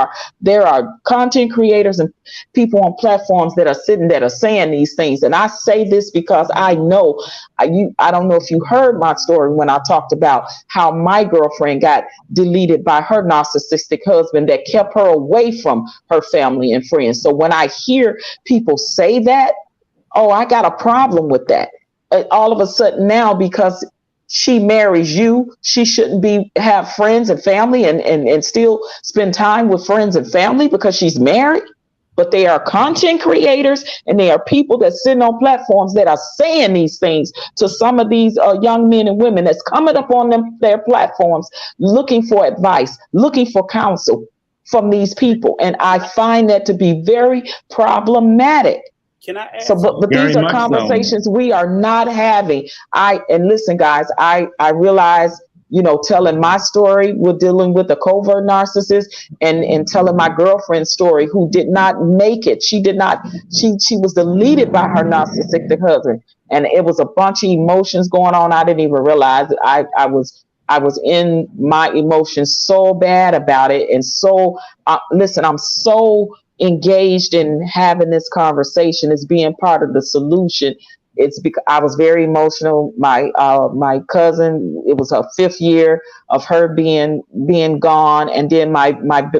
are content creators and people on platforms that are saying these things. And I say this because I know, I don't know if you heard my story when I talked about how my girlfriend got deleted by her narcissistic husband that kept her away from her family and friends. So when I hear people say that, oh, I got a problem with that. All of a sudden now, because she marries you, she shouldn't have friends and family and still spend time with friends and family because she's married. But they are content creators, and they are people that sit on platforms that are saying these things to some of these young men and women that's coming up on their platforms, looking for advice, looking for counsel from these people. And I find that to be very problematic. Can I ask? But these are conversations we are not having. And listen, guys, I realize, telling my story with dealing with a covert narcissist and telling my girlfriend's story who did not make it. She was deleted by her narcissistic husband. And it was a bunch of emotions going on. I didn't even realize I I was in my emotions so bad about it. And so, listen, I'm so engaged in having this conversation as being part of the solution. It's because I was very emotional. My cousin, it was her 5th year of her being gone, and then my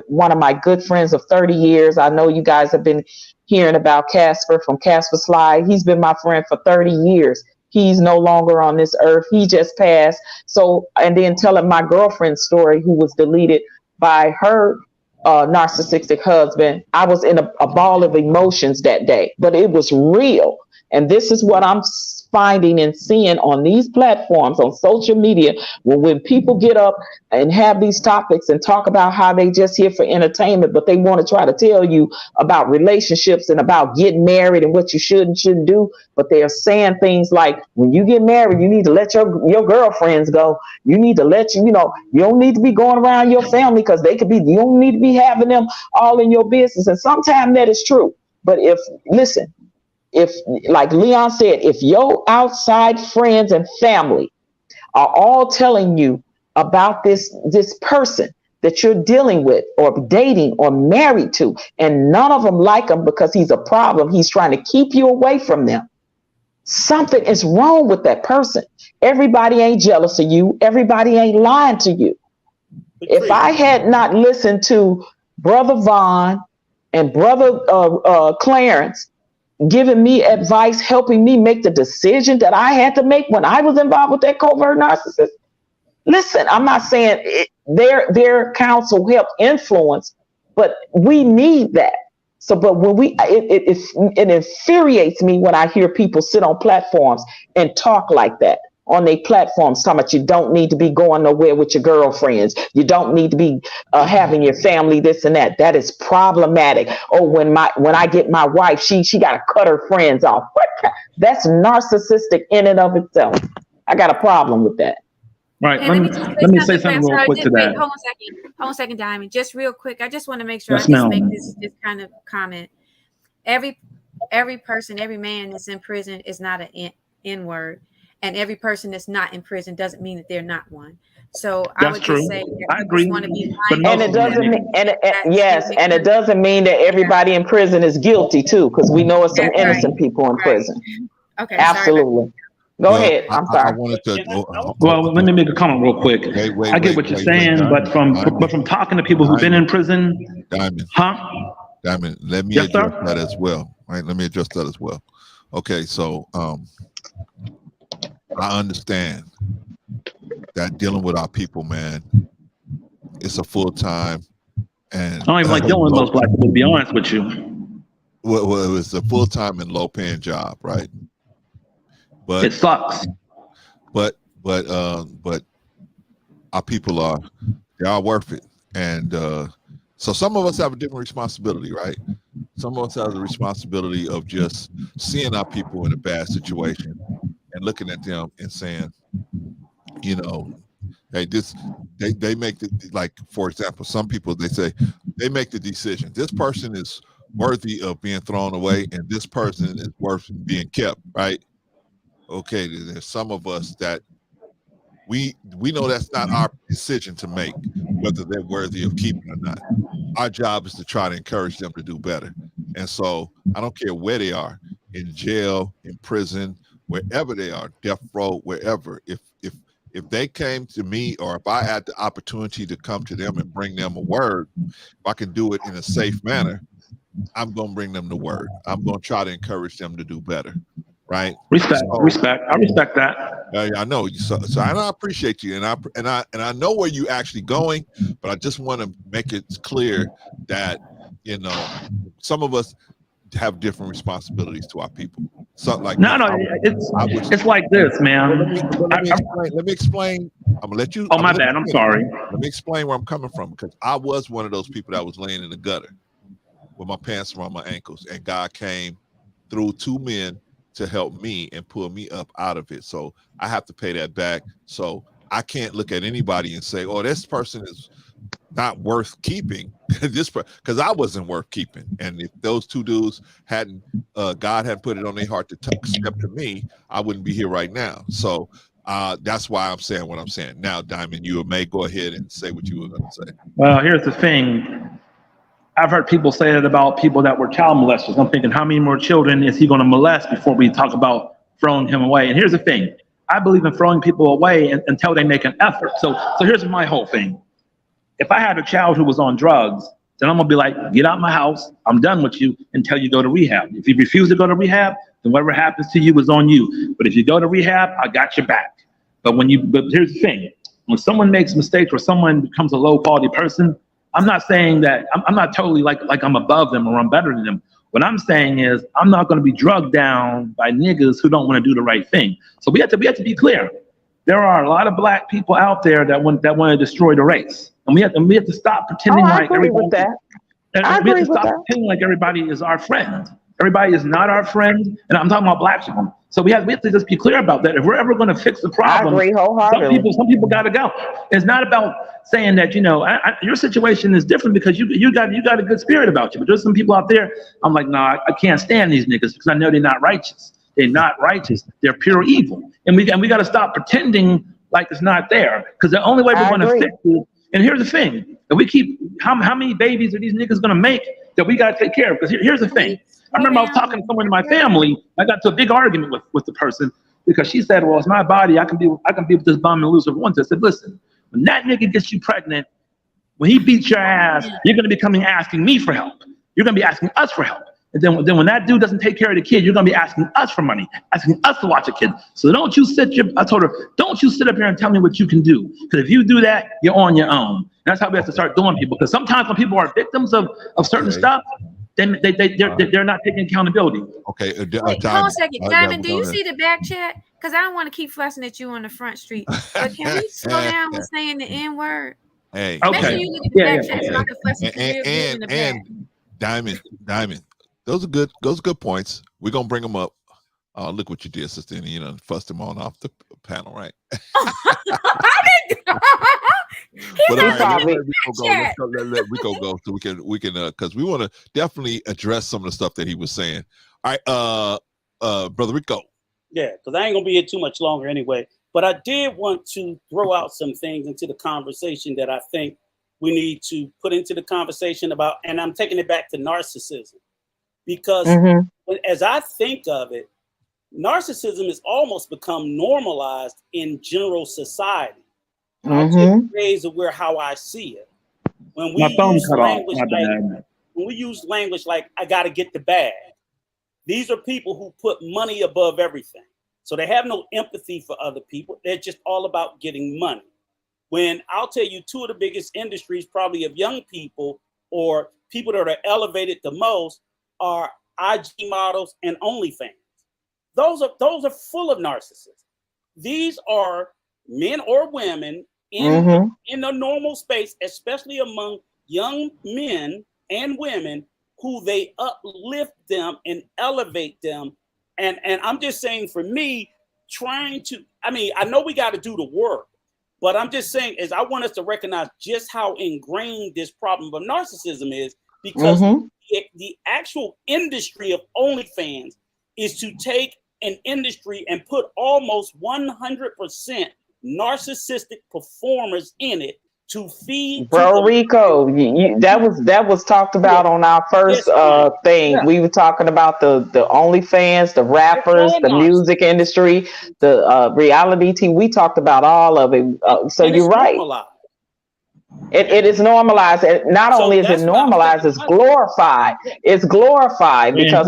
one of my good friends of 30 years. I know you guys have been hearing about Casper from Casper Slide. He's been my friend for 30 years. He's no longer on this earth. He just passed. So, and then telling my girlfriend's story, who was deleted by her narcissistic husband. I was in a ball of emotions that day, but it was real. And this is what I'm finding and seeing on these platforms, on social media, when people get up and have these topics and talk about how they just here for entertainment, but they want to try to tell you about relationships and about getting married and what you should and shouldn't do. But they're saying things like, when you get married, you need to let your girlfriends go. You need to let you don't need to be going around your family because you don't need to be having them all in your business. And sometimes that is true. But if like Leon said, if your outside friends and family are all telling you about this person that you're dealing with or dating or married to, and none of them like him because he's a problem, he's trying to keep you away from them, something is wrong with that person. Everybody ain't jealous of you. Everybody ain't lying to you. If I had not listened to Brother Vaughn and Brother Clarence giving me advice, helping me make the decision that I had to make when I was involved with that covert narcissist. Listen, I'm not saying their counsel helped influence, but we need that. So, but when it infuriates me when I hear people sit on platforms and talk like that on their platforms, talking about you don't need to be going nowhere with your girlfriends. You don't need to be having your family, this and that. That is problematic. Oh, when I get my wife, she got to cut her friends off. That's narcissistic in and of itself. I got a problem with that. Right. Let me say something real quick to that. Hold on a second, Diamond. Just real quick. I just want to make sure Yes, I just make this kind of comment. Every person, every man that's in prison is not an N-word. And every person that's not in prison doesn't mean that they're not one. So I would just say that I agree. want to be And it doesn't mean, and it doesn't mean that everybody in prison is guilty too, because we know it's some innocent people in prison. Okay, absolutely. Go ahead. I'm sorry. I wanted to. Well, let me make a comment real quick. Wait, I get what you're saying, but from talking to people who've been in prison, Diamond, let me address that as well. Right, let me address that as well. Okay, so I understand that dealing with our people, man, it's a full time, and I don't even like dealing with those black people, to be honest with you. Well, it's a full time and low paying job, right? But it sucks. But our people are worth it, and so some of us have a different responsibility, right? Some of us have the responsibility of just seeing our people in a bad situation and looking at them and saying, hey, they make the, like, for example, some people, they say they make the decision. This person is worthy of being thrown away, and this person is worth being kept, right? Okay, there's some of us that we know that's not our decision to make, whether they're worthy of keeping or not. Our job is to try to encourage them to do better. And so I don't care where they are, in jail, in prison, wherever they are, death row, wherever. If they came to me, or if I had the opportunity to come to them and bring them a word, if I can do it in a safe manner, I'm going to bring them the word. I'm going to try to encourage them to do better. Right. Respect. I respect that. I know. So I appreciate you, and I know where you actually going, but I just want to make it clear that some of us have different responsibilities to our people. Something like it's like this, man. Let me explain. I'm gonna let you. Oh, my bad. I'm sorry. Let me explain where I'm coming from, because I was one of those people that was laying in the gutter with my pants around my ankles, and God came through 2 men to help me and pull me up out of it. So I have to pay that back. So I can't look at anybody and say, oh, this person is not worth keeping, because I wasn't worth keeping. And if those 2 dudes hadn't, God hadn't put it on their heart to step to me, I wouldn't be here right now. So That's why I'm saying what I'm saying. Now, Diamond, you may go ahead and say what you were going to say. Well, here's the thing. I've heard people say it about people that were child molesters. I'm thinking, how many more children is he going to molest before we talk about throwing him away? And here's the thing. I believe in throwing people away until they make an effort. So here's my whole thing. If I had a child who was on drugs, then I'm going to be like, get out my house. I'm done with you until you go to rehab. If you refuse to go to rehab, then whatever happens to you is on you. But if you go to rehab, I got your back. But here's the thing. When someone makes mistakes or someone becomes a low quality person, I'm not saying that I'm not totally like I'm above them or I'm better than them. What I'm saying is I'm not going to be drugged down by niggas who don't want to do the right thing. So we have to be clear. There are a lot of black people out there that want to destroy the race, and we have to stop pretending like everybody. We have to stop pretending like everybody is our friend. Everybody is not our friend, and I'm talking about black people. So we have to just be clear about that. If we're ever going to fix the problem, I agree wholeheartedly. some people got to go. It's not about saying that your situation is different because you got a good spirit about you. But there's some people out there. I'm like, I can't stand these niggas because I know they're not righteous. They're not righteous. They're pure evil, and we got to stop pretending like it's not there. Because the only way we're going to fix it. And here's the thing: if we keep how many babies are these niggas going to make that we got to take care of? Because here's the thing. I remember I was talking to someone in my family. I got to a big argument with the person because she said, "Well, it's my body. I can be with this bum and lose her once." I said, "Listen, when that nigga gets you pregnant, when he beats your ass, you're gonna be coming asking me for help. You're gonna be asking us for help. And then when that dude doesn't take care of the kid, you're gonna be asking us for money, asking us to watch a kid. So I told her, don't you sit up here and tell me what you can do. Because if you do that, you're on your own. And that's how we have to start doing people. Because sometimes when people are victims of certain stuff, they're not taking accountability. Okay. Wait, hold a second. Diamond, do you see the back chat? Because I don't want to keep fussing at you on the front street. But can we slow down with saying the N word? Hey. Make sure you look at the back chat so I can fuss at you in the back. Diamond. Those are good points. We're gonna bring them up. Look what you did, sister. And fussed him on off the panel, right? But all right, let Rico go so we can because we want to definitely address some of the stuff that he was saying. All right, brother Rico. Yeah, because I ain't gonna be here too much longer anyway. But I did want to throw out some things into the conversation that I think we need to put into the conversation about, and I'm taking it back to narcissism. Because as I think of it, narcissism has almost become normalized in general society. I'll take ways of how I see it. When we use language like I gotta get the bag, these are people who put money above everything. So they have no empathy for other people. They're just all about getting money. When I'll tell you two of the biggest industries probably of young people or people that are elevated the most are IG models and OnlyFans. Those are full of narcissists. These are men or women in a normal space, especially among young men and women who they uplift them and elevate them. And I'm just saying for me, I know we got to do the work, but I'm just saying is I want us to recognize just how ingrained this problem of narcissism is because the actual industry of OnlyFans is to take an industry and put almost 100% narcissistic performers in it to feed. Bro, Rico, that was talked about on our first thing. Yeah. We were talking about the OnlyFans, the rappers, the music industry, the reality TV. We talked about all of it. So you're right. Normalized. It is normalized. Not only is it normalized, it's glorified. It's glorified because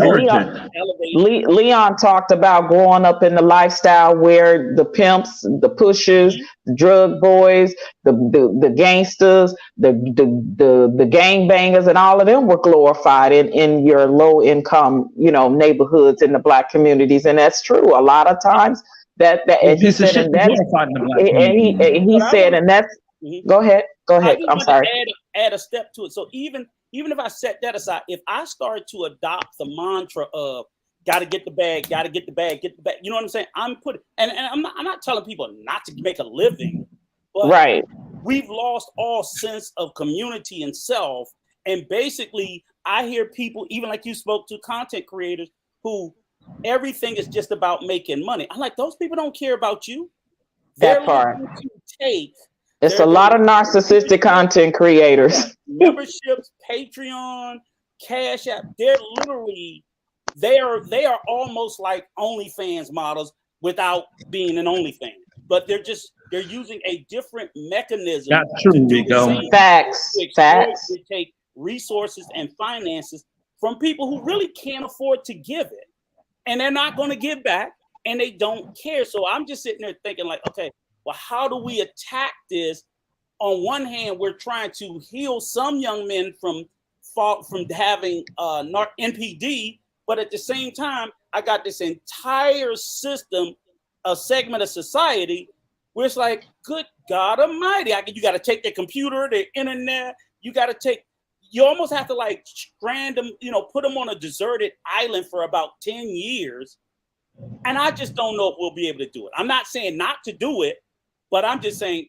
Leon talked about growing up in the lifestyle where the pimps, the pushers, the drug boys, the gangsters, the gangbangers, and all of them were glorified in your low income, neighborhoods in the Black communities, and that's true. A lot of times that and he said, and that's he said, and that's. Go ahead. I'm sorry. Add a step to it. So even if I set that aside, if I start to adopt the mantra of gotta get the bag, get the bag, you know what I'm saying? I'm not telling people not to make a living, but we've lost all sense of community and self. And basically, I hear people, even like you spoke to content creators, who everything is just about making money. I'm like, those people don't care about you. That They're part. looking to take. It's a lot of narcissistic content creators. Memberships, Patreon, Cash App. They're literally they are almost like OnlyFans models without being an OnlyFans, but they're using a different mechanism That's true, to do Rico. the same Facts. to exploit, Facts. to take resources and finances from people who really can't afford to give it, and they're not going to give back, and they don't care. So I'm just sitting there thinking, like, okay, well, how do we attack this? On one hand, we're trying to heal some young men from having NPD, but at the same time, I got this entire system, a segment of society, where it's like, good God Almighty! You got to take their computer, their internet. You almost have to like strand them, put them on a deserted island for about 10 years. And I just don't know if we'll be able to do it. I'm not saying not to do it, but I'm just saying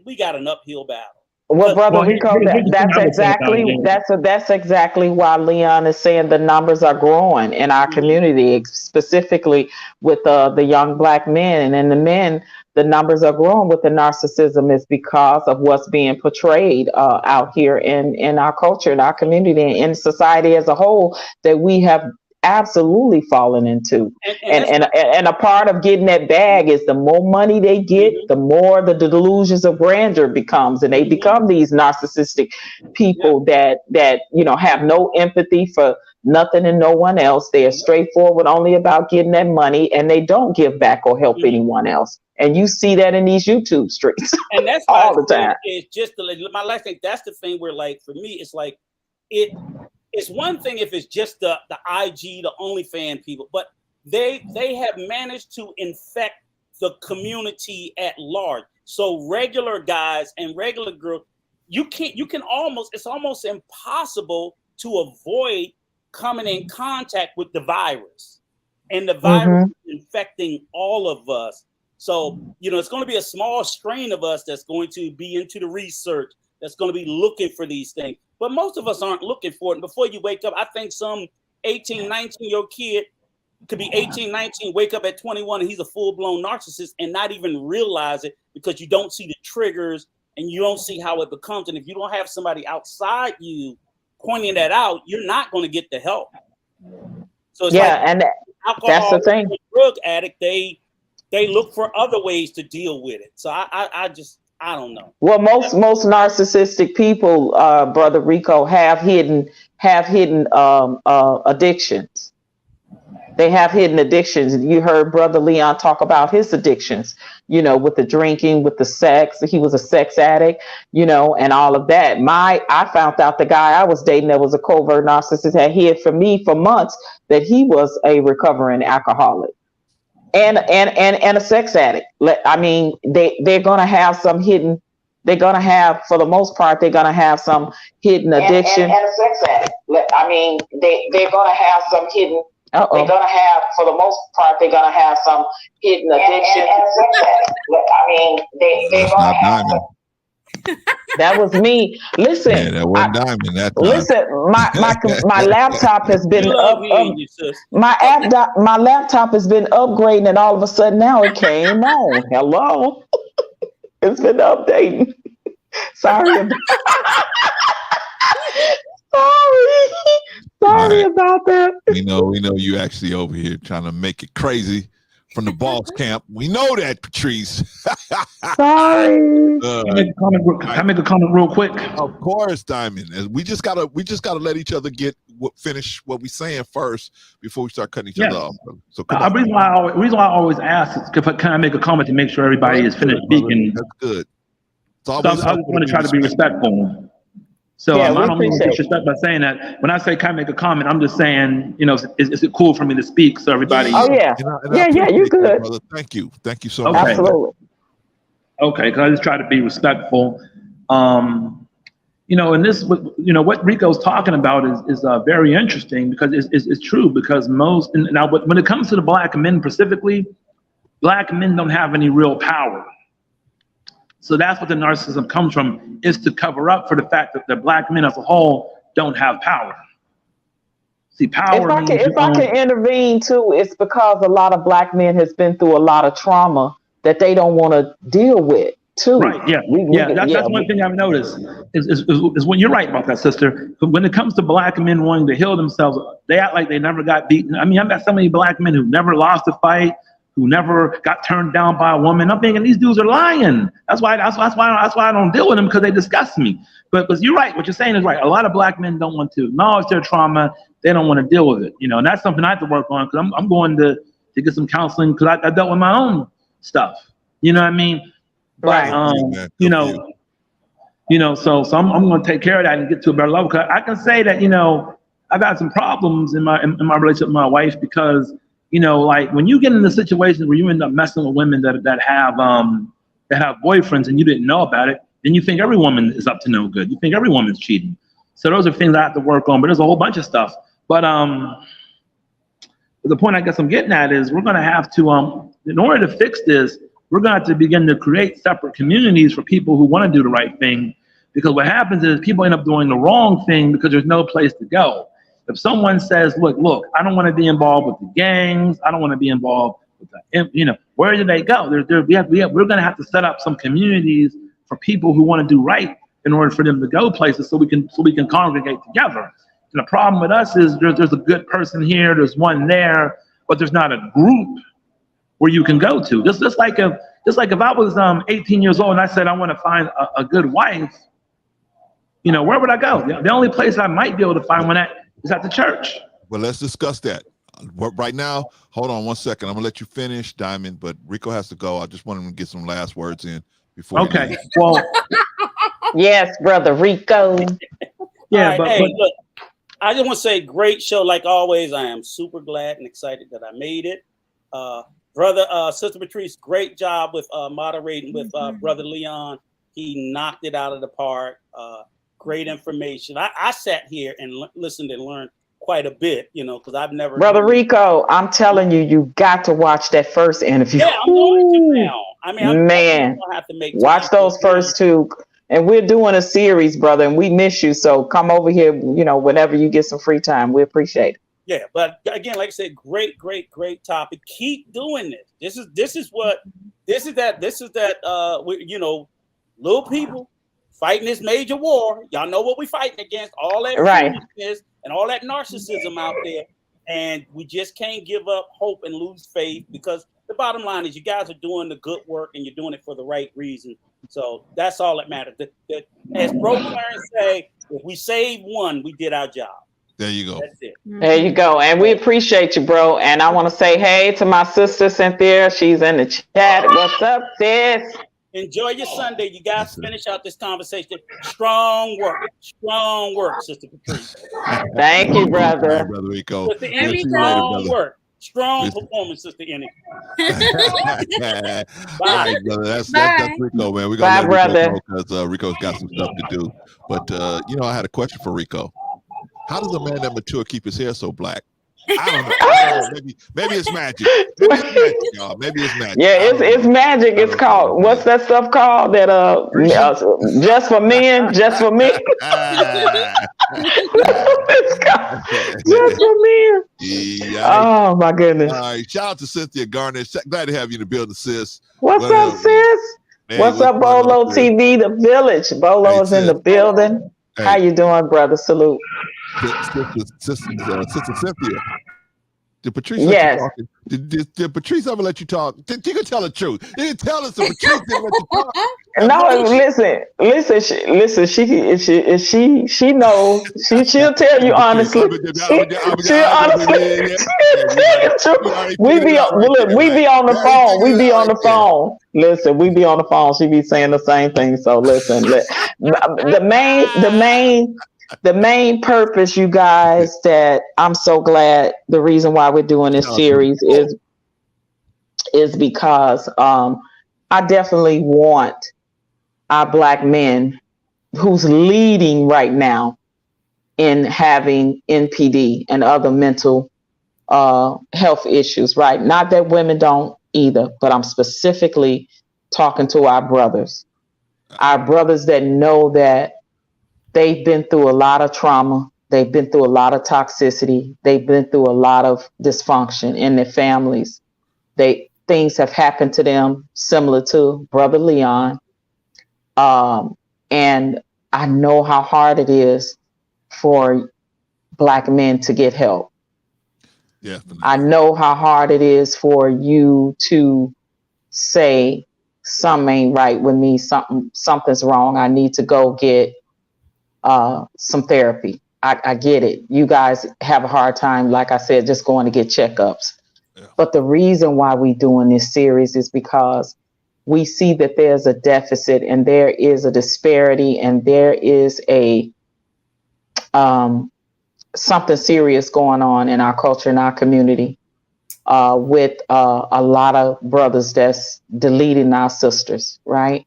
we got an uphill battle. Well, Brother Rico, here's the thing I would say about it. that's exactly why Leon is saying the numbers are growing in our community, specifically with the young Black men. And in the men, the numbers are growing with the narcissism is because of what's being portrayed out here in our culture, in our community, and in society as a whole, that we have absolutely fallen into. And a part of getting that bag is the more money they get, the more the delusions of grandeur becomes, and they become these narcissistic people that have no empathy for nothing and no one else. They are straightforward, only about getting that money, and they don't give back or help anyone else. And you see that in these YouTube streets, and that's all the time. It's just my last thing. That's the thing where, like, for me, it's like it's one thing if it's just the IG, the OnlyFans people, but they have managed to infect the community at large. So regular guys and regular girls, it's almost impossible to avoid coming in contact with the virus, and the virus is infecting all of us. So, it's going to be a small strain of us that's going to be into the research, that's going to be looking for these things. But most of us aren't looking for it. And before you wake up, I think some 18, 19-year-old kid could be 18, 19, wake up at 21, and he's a full-blown narcissist and not even realize it, because you don't see the triggers and you don't see how it becomes. And if you don't have somebody outside you pointing that out, you're not going to get the help. So it's and alcohol, that's the thing. Drug addict, they look for other ways to deal with it. So I don't know. Well, most narcissistic people, Brother Rico, have hidden addictions. They have hidden addictions. You heard Brother Leon talk about his addictions, with the drinking, with the sex. He was a sex addict, and all of that. I found out the guy I was dating that was a covert narcissist had hid from me for months that he was a recovering alcoholic and a sex addict. I mean, they're going to have some hidden. They're going to have, for the most part, they're going to have some hidden addiction. And a sex addict. I mean, they're going to have some hidden. They're going to have, for the most part, they're going to have some hidden addiction. And a sex addict. I mean, they're going to have. That was me. Listen, that wasn't Diamond that time. Listen, my laptop has been my laptop has been upgrading, and all of a sudden now it came on. Hello, it's been updating. Sorry. Sorry about that. We know you actually over here trying to make it crazy from the boss camp. We know that, Patrice. Sorry. Can I make a comment real quick? Of course, Diamond. We just gotta let each other finish what we saying first before we start cutting each other off. So the reason why I always ask is, can I make a comment to make sure everybody is finished speaking? That's good. I just want to try to be respectful. So I don't mean to disrespect by saying that. When I say can I make a comment, I'm just saying, is it cool for me to speak so everybody? Oh yeah, you're good. Brother. Thank you so much. Absolutely. Okay, because I just try to be respectful. And this, what Rico's talking about is very interesting, because it's true, because now when it comes to the Black men specifically, Black men don't have any real power. So that's what the narcissism comes from, is to cover up for the fact that the Black men as a whole don't have power. See, power. If I can intervene too, it's because a lot of Black men has been through a lot of trauma that they don't want to deal with too. Right. Yeah. That's one thing I've noticed is when you're right about that, sister. But when it comes to black men wanting to heal themselves, they act like they never got beaten. I mean, I've got so many black men who never lost a fight, who never got turned down by a woman. I'm thinking these dudes are lying. That's why I don't deal with them, because they disgust me. But you're right. What you're saying is right. A lot of black men don't want to acknowledge their trauma. They don't want to deal with it. And that's something I have to work on, because I'm going to get some counseling, because I dealt with my own stuff. You know what I mean? But Right. so I'm going to take care of that and get to a better level. Because I can say that I've had some problems in my relationship with my wife, because like when you get into situations where you end up messing with women that have boyfriends and you didn't know about it, then you think every woman is up to no good. You think every woman's cheating. So those are things I have to work on. But there's a whole bunch of stuff. But the point I guess I'm getting at is we're going to have to in order to fix this, we're going to have to begin to create separate communities for people who want to do the right thing. Because what happens is people end up doing the wrong thing because there's no place to go. If someone says, look, I don't want to be involved with the gangs, I don't want to be involved with the, where do they go? We're going to have to set up some communities for people who want to do right in order for them to go places, so we can congregate together. And the problem with us is there's a good person here, there's one there, but there's not a group where you can go to. Just like if I was 18 years old and I said I want to find a good wife, where would I go? The only place I might be able to find one at is at the church. Well, let's discuss that. Right now, hold on one second. I'm gonna let you finish, Diamond, but Rico has to go. I just want him to get some last words in before. Okay. Well, yes, brother Rico. Yeah, right, look, I just want to say, great show like always. I am super glad and excited that I made it. Sister Patrice, great job with moderating with Brother Leon. He knocked it out of the park. Great information. I sat here and listened and learned quite a bit, because I've never. Brother Rico, I'm telling you, you got to watch that first interview. Yeah, I'm going to now. I mean, I'm man, gonna have to make watch those first two. And we're doing a series, brother, and we miss you. So come over here, whenever you get some free time. We appreciate it. Yeah, but again, like I said, great topic. Keep doing this. This is that. Little people fighting this major war. Y'all know what we're fighting against. All that foolishness and all that narcissism out there, and we just can't give up hope and lose faith, because the bottom line is you guys are doing the good work and you're doing it for the right reason. So that's all that matters. As Bro Clarence say, if we save one, we did our job. There you go. That's it. There you go. And we appreciate you, bro. And I want to say hey to my sister Cynthia. She's in the chat. What's up, sis? Enjoy your Sunday. You guys finish out this conversation. Strong work, Sister Patrice. Thank you, brother. Right, Brother Rico. Sister Annie, strong work. Strong performance, Sister Annie. Bye. All right, brother. That's Rico, man. We're Bye, gonna let brother. Rico go, because Rico's got some stuff to do. But I had a question for Rico. How does a man that mature keep his hair so black? I don't know. Maybe it's magic. Maybe it's magic, y'all. Maybe it's magic. Yeah, it's magic. It's called, what's that stuff called? That just for men, just for men. It's called just for men. Yeah. Oh my goodness. All right. Shout out to Cynthia Garnett. Glad to have you in the building, sis. What's up, sis? Hey, what's up, Bolo TV, the village? Bolo is in the building. Hey. How you doing, brother? Salute. Sister Cynthia. Did Patrice let you talk? Did Patrice ever let you talk? You can tell the truth. You didn't tell us if Patrice didn't let you talk. No, listen. She knows. She'll tell you honestly. She'll honestly tell you the truth. We be on the phone. We be on the phone. Listen, we be on the phone. She be saying the same thing. So listen, the main purpose, you guys, that I'm so glad, the reason why we're doing this series is because I definitely want our Black men who's leading right now in having NPD and other mental health issues, right? Not that women don't either, but I'm specifically talking to our brothers that know that they've been through a lot of trauma. They've been through a lot of toxicity. They've been through a lot of dysfunction in their families. things have happened to them similar to Brother Leon. And I know how hard it is for Black men to get help. Definitely. I know how hard it is for you to say something ain't right with me, something's wrong. I need to go get some therapy. I get it. You guys have a hard time, like I said, just going to get checkups. Yeah. But the reason why we're doing this series is because we see that there's a deficit and there is a disparity and there is a something serious going on in our culture, in our community, with a lot of brothers that's deleting our sisters, right?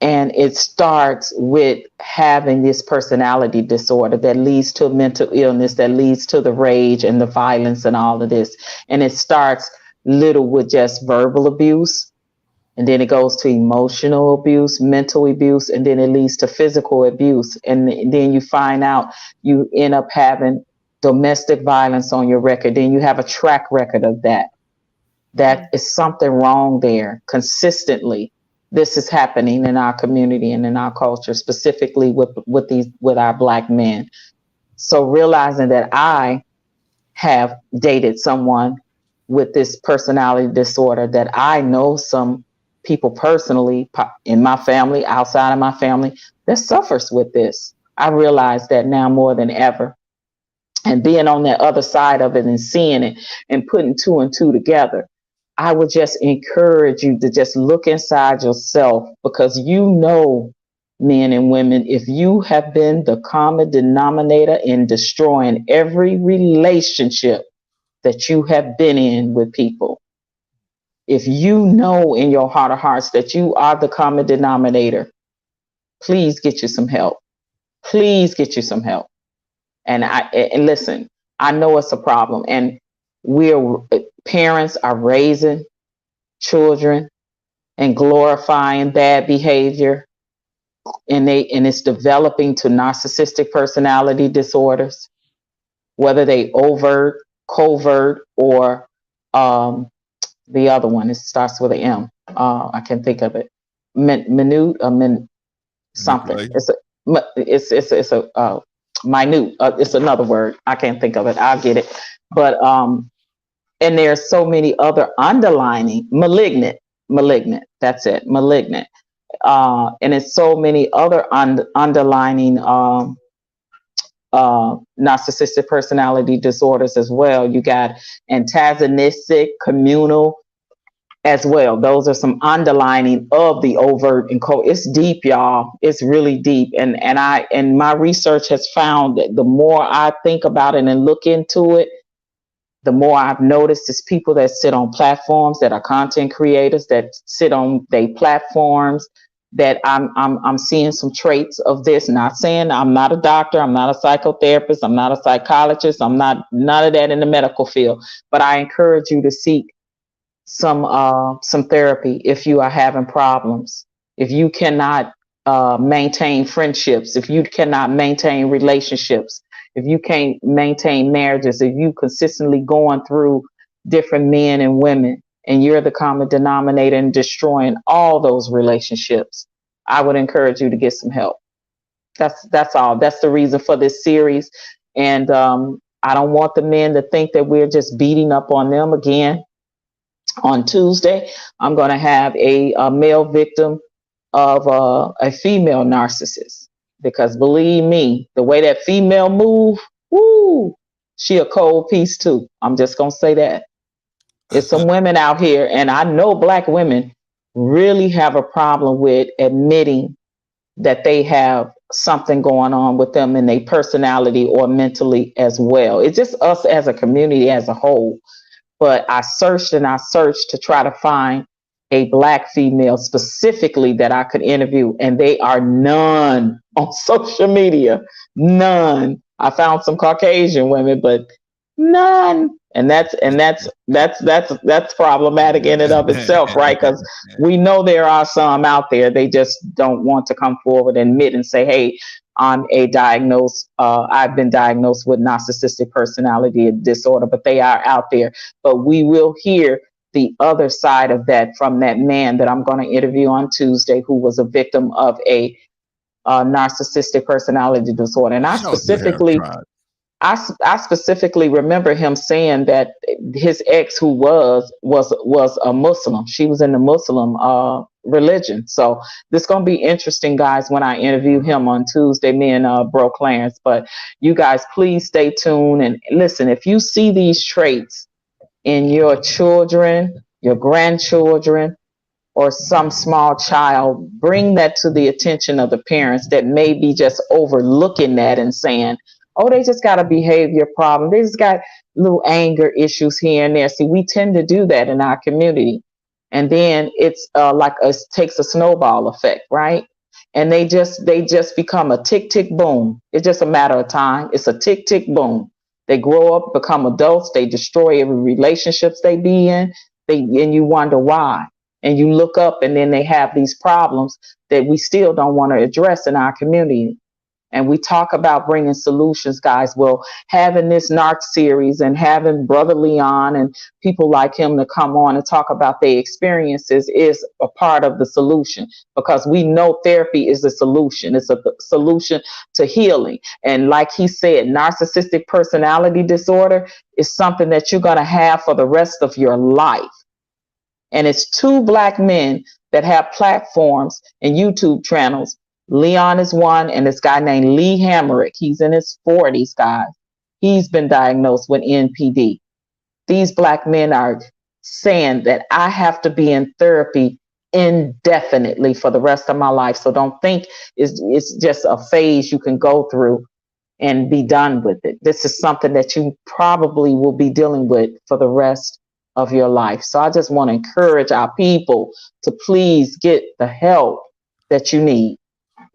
And it starts with having this personality disorder that leads to mental illness, that leads to the rage and the violence and all of this. And it starts little with just verbal abuse. And then it goes to emotional abuse, mental abuse, and then it leads to physical abuse. And then you find out you end up having domestic violence on your record. Then you have a track record of that. That is something wrong there consistently. This is happening in our community and in our culture, specifically with our Black men. So realizing that I have dated someone with this personality disorder, that I know some people personally in my family, outside of my family, that suffers with this. I realize that now more than ever. And being on the other side of it and seeing it and putting two and two together, I would just encourage you to just look inside yourself, because you know, men and women, if you have been the common denominator in destroying every relationship that you have been in with people, if you know in your heart of hearts that you are the common denominator, please get you some help. Please get you some help. And listen, I know it's a problem, and parents are raising children and glorifying bad behavior, and it's developing to narcissistic personality disorders, whether they overt, covert, or the other one. It starts with an M. I can't think of it. Minute, something. It's a minute. It's another word. I can't think of it. I'll get it. But and there's so many other underlining malignant. That's it. Malignant. And it's so many other underlining narcissistic personality disorders as well. You got antagonistic, communal as well. Those are some underlining of the overt and it's deep, y'all. It's really deep. And my research has found that the more I think about it and look into it, the more I've noticed is people that sit on platforms, that are content creators, that sit on their platforms, that I'm seeing some traits of this. Not saying I'm not a doctor, I'm not a psychotherapist, I'm not a psychologist, I'm not none of that in the medical field, but I encourage you to seek some therapy if you are having problems. If you cannot maintain friendships, if you cannot maintain relationships, if you can't maintain marriages, if you consistently going through different men and women and you're the common denominator and destroying all those relationships, I would encourage you to get some help. That's all. That's the reason for this series. And I don't want the men to think that we're just beating up on them again. On Tuesday, I'm going to have a male victim of a female narcissist, because believe me, the way that female move, woo, she a cold piece too. I'm just going to say that. There's some women out here, and I know Black women really have a problem with admitting that they have something going on with them in their personality or mentally as well. It's just us as a community as a whole. But I searched to try to find a Black female specifically that I could interview, and they are none on social media. None. I found some Caucasian women, but none. And that's problematic in and of itself, right? Because we know there are some out there. They just don't want to come forward and admit and say, "Hey, I've been diagnosed with narcissistic personality disorder," but they are out there. But we will hear the other side of that from that man that I'm going to interview on Tuesday, who was a victim of a narcissistic personality disorder. And I specifically remember him saying that his ex, who was a Muslim, she was in the Muslim religion. So this is going to be interesting, guys, when I interview him on Tuesday, me and Bro Clarence. But you guys, please stay tuned and listen. If you see these traits in your children, your grandchildren, or some small child, bring that to the attention of the parents that may be just overlooking that and saying, oh, they just got a behavior problem. They just got little anger issues here and there. See, we tend to do that in our community. And then it's it takes a snowball effect, right? And they just become a tick, tick, boom. It's just a matter of time. It's a tick, tick, boom. They grow up, become adults. They destroy every relationships they be in. And you wonder why. And you look up and then they have these problems that we still don't want to address in our community. And we talk about bringing solutions, guys. Well, having this Narc series and having Brother Leon and people like him to come on and talk about their experiences is a part of the solution, because we know therapy is a solution. It's a solution to healing. And like he said, narcissistic personality disorder is something that you're going to have for the rest of your life. And it's 2 Black men that have platforms and YouTube channels. Leon is one, and this guy named Lee Hamerick. He's in his 40s, guys. He's been diagnosed with NPD. These Black men are saying that I have to be in therapy indefinitely for the rest of my life. So don't think it's just a phase you can go through and be done with it. This is something that you probably will be dealing with for the rest of your life. So I just want to encourage our people to please get the help that you need.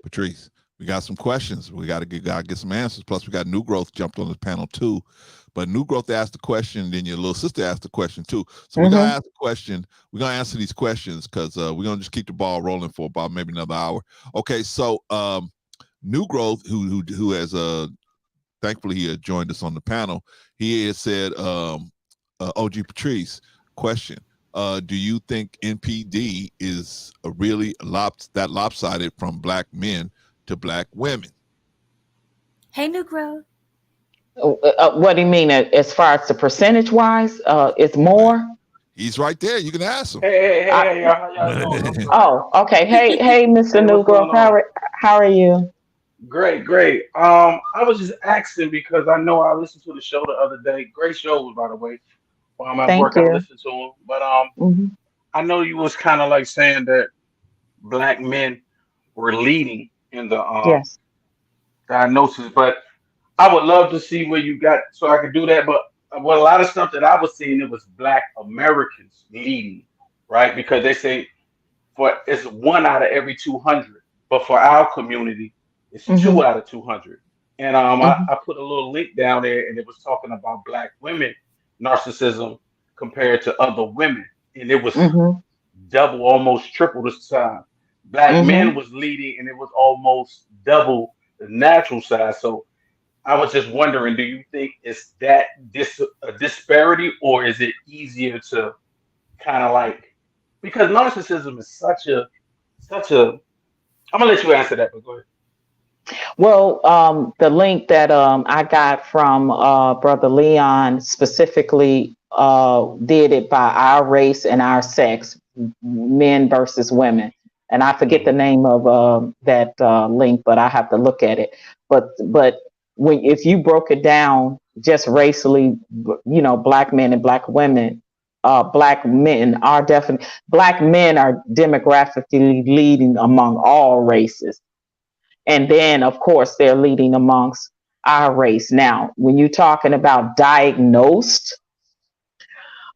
Patrice, we got some questions. We got to get some answers. Plus, we got New Growth jumped on the panel too. But New Growth asked the question, then your little sister asked the question too. So we're gonna ask the question. We're gonna answer these questions because we're gonna just keep the ball rolling for about maybe another hour. Okay, so New Growth, who has thankfully he had joined us on the panel. He has said, OG Patrice, question. Do you think NPD is really that lopsided from Black men to Black women? Hey, New Growth. What do you mean as far as the percentage wise? It's more? He's right there. You can ask him. Hey, y'all doing? Oh, okay. Hey, Mr. New Growth. How are you? Great. I was just asking because I know I listened to the show the other day. Great shows, by the way. While I'm at work, I listen to them. But I know you was kind of like saying that Black men were leading in the diagnosis, but I would love to see where you got so I could do that. But what a lot of stuff that I was seeing, it was Black Americans leading, right? Because they say it's 1 out of every 200, but for our community, it's 2 out of 200. And I put a little link down there, and it was talking about Black women narcissism compared to other women, and it was double, almost triple the size. Black men was leading, and it was almost double the natural size. So I was just wondering, do you think it's that a disparity, or is it easier to kind of like, because narcissism is such a I'm gonna let you answer that, but go ahead. Well, the link that I got from Brother Leon specifically did it by our race and our sex, men versus women. And I forget the name of that link, but I have to look at it. But if you broke it down just racially, Black men and Black women, Black men are demographically leading among all races. And then, of course, they're leading amongst our race. Now, when you're talking about diagnosed,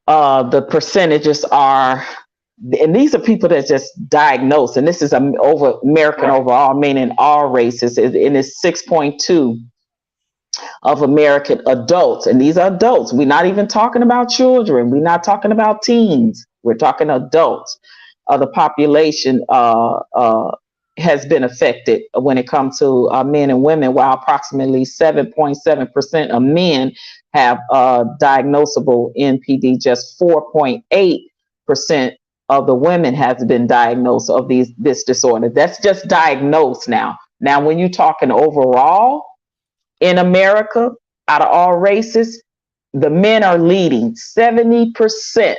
the percentages are, and these are people that just diagnosed, and this is American overall, meaning all races, and it's 6.2 of American adults. And these are adults. We're not even talking about children. We're not talking about teens. We're talking adults. The population has been affected when it comes to men and women, while approximately 7.7% of men have diagnosable NPD. Just 4.8 of the women has been diagnosed of this disorder. That's just diagnosed now. Now, when you're talking overall in America, out of all races, the men are leading 70%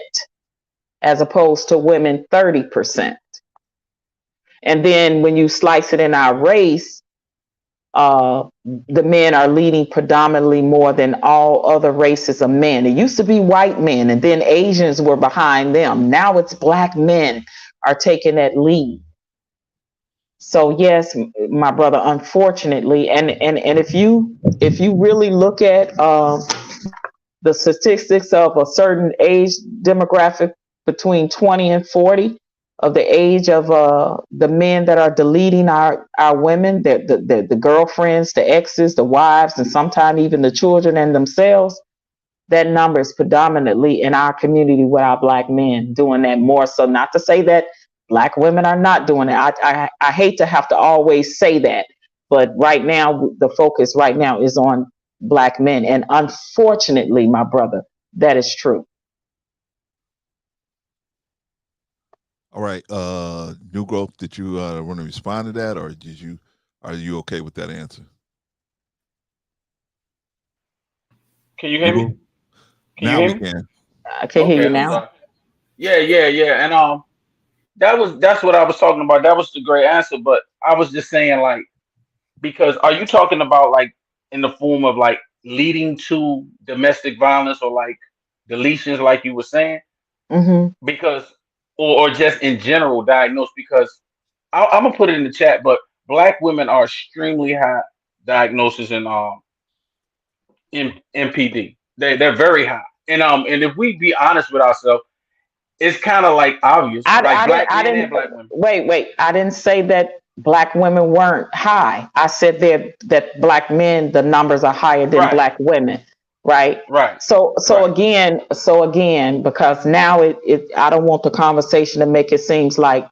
as opposed to women 30%. And then when you slice it in our race, the men are leading predominantly more than all other races of men. It used to be white men, and then Asians were behind them. Now it's black men are taking that lead. So yes, my brother, unfortunately, and if you really look at the statistics of a certain age demographic between 20 and 40, of the age of the men that are deleting our women, the girlfriends, the exes, the wives, and sometimes even the children and themselves, that number is predominantly in our community with our black men doing that more. So not to say that black women are not doing it. I hate to have to always say that, but right now the focus right now is on black men, and unfortunately, my brother, that is true. All right, New Growth, did you want to respond to that, or are you okay with that answer? Can you hear me? Now we can. I can hear you now. Yeah. And that's what I was talking about. That was the great answer. But I was just saying, like, because are you talking about like in the form of like leading to domestic violence or like deletions, like you were saying? Mm-hmm. Because or just in general diagnosed, because I'm gonna put it in the chat, but black women are extremely high diagnosis in MPD. They're very high, and if we be honest with ourselves, it's kind of like obvious, black men and black women. Wait, I didn't say that black women weren't high. I said that black men, the numbers are higher than black women. Right. So again, because now it I don't want the conversation to make it seems like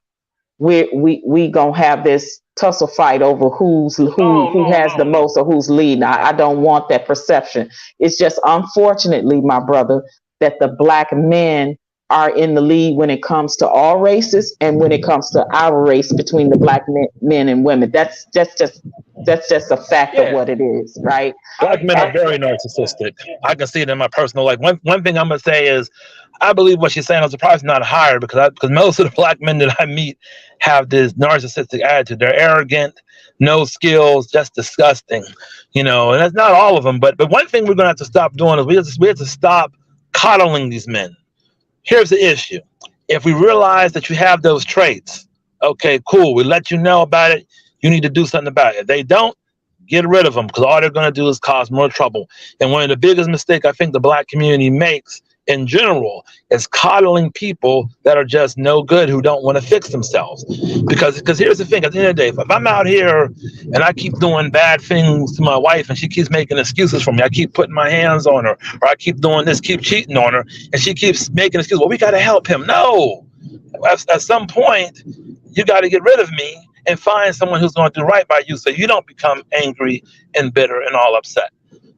we gonna have this tussle fight over who has the most or who's leading. I don't want that perception. It's just unfortunately, my brother, that the black men are in the lead when it comes to all races, and when it comes to our race between the black men and women. That's just a fact of what it is, right? Black men are very narcissistic. I can see it in my personal life. One thing I'm gonna say is, I believe what she's saying. I'm surprised not higher, because most of the black men that I meet have this narcissistic attitude. They're arrogant, no skills, just disgusting, and that's not all of them. But one thing we're gonna have to stop doing is we have to stop coddling these men. Here's the issue. If we realize that you have those traits, okay, cool. We let you know about it. You need to do something about it. If they don't, get rid of them, because all they're going to do is cause more trouble. And one of the biggest mistakes I think the black community makes in general is coddling people that are just no good, who don't want to fix themselves. Because here's the thing, at the end of the day, if I'm out here and I keep doing bad things to my wife and she keeps making excuses for me, I keep putting my hands on her, or I keep doing this, keep cheating on her, and she keeps making excuses, well, we got to help him. No, at some point, you got to get rid of me and find someone who's going to do right by you, so you don't become angry and bitter and all upset.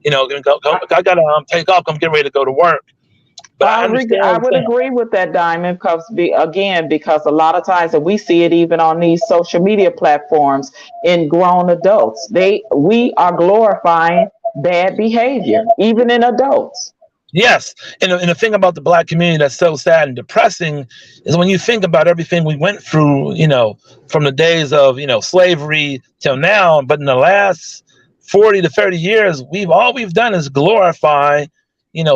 I got to take off. I'm getting ready to go to work. But I would agree with that, Diamond, because a lot of times, and we see it even on these social media platforms in grown adults, we are glorifying bad behavior, even in adults. Yes, and the thing about the black community that's so sad and depressing is when you think about everything we went through, from the days of, slavery till now, but in the last 40 to 30 years, all we've done is glorify,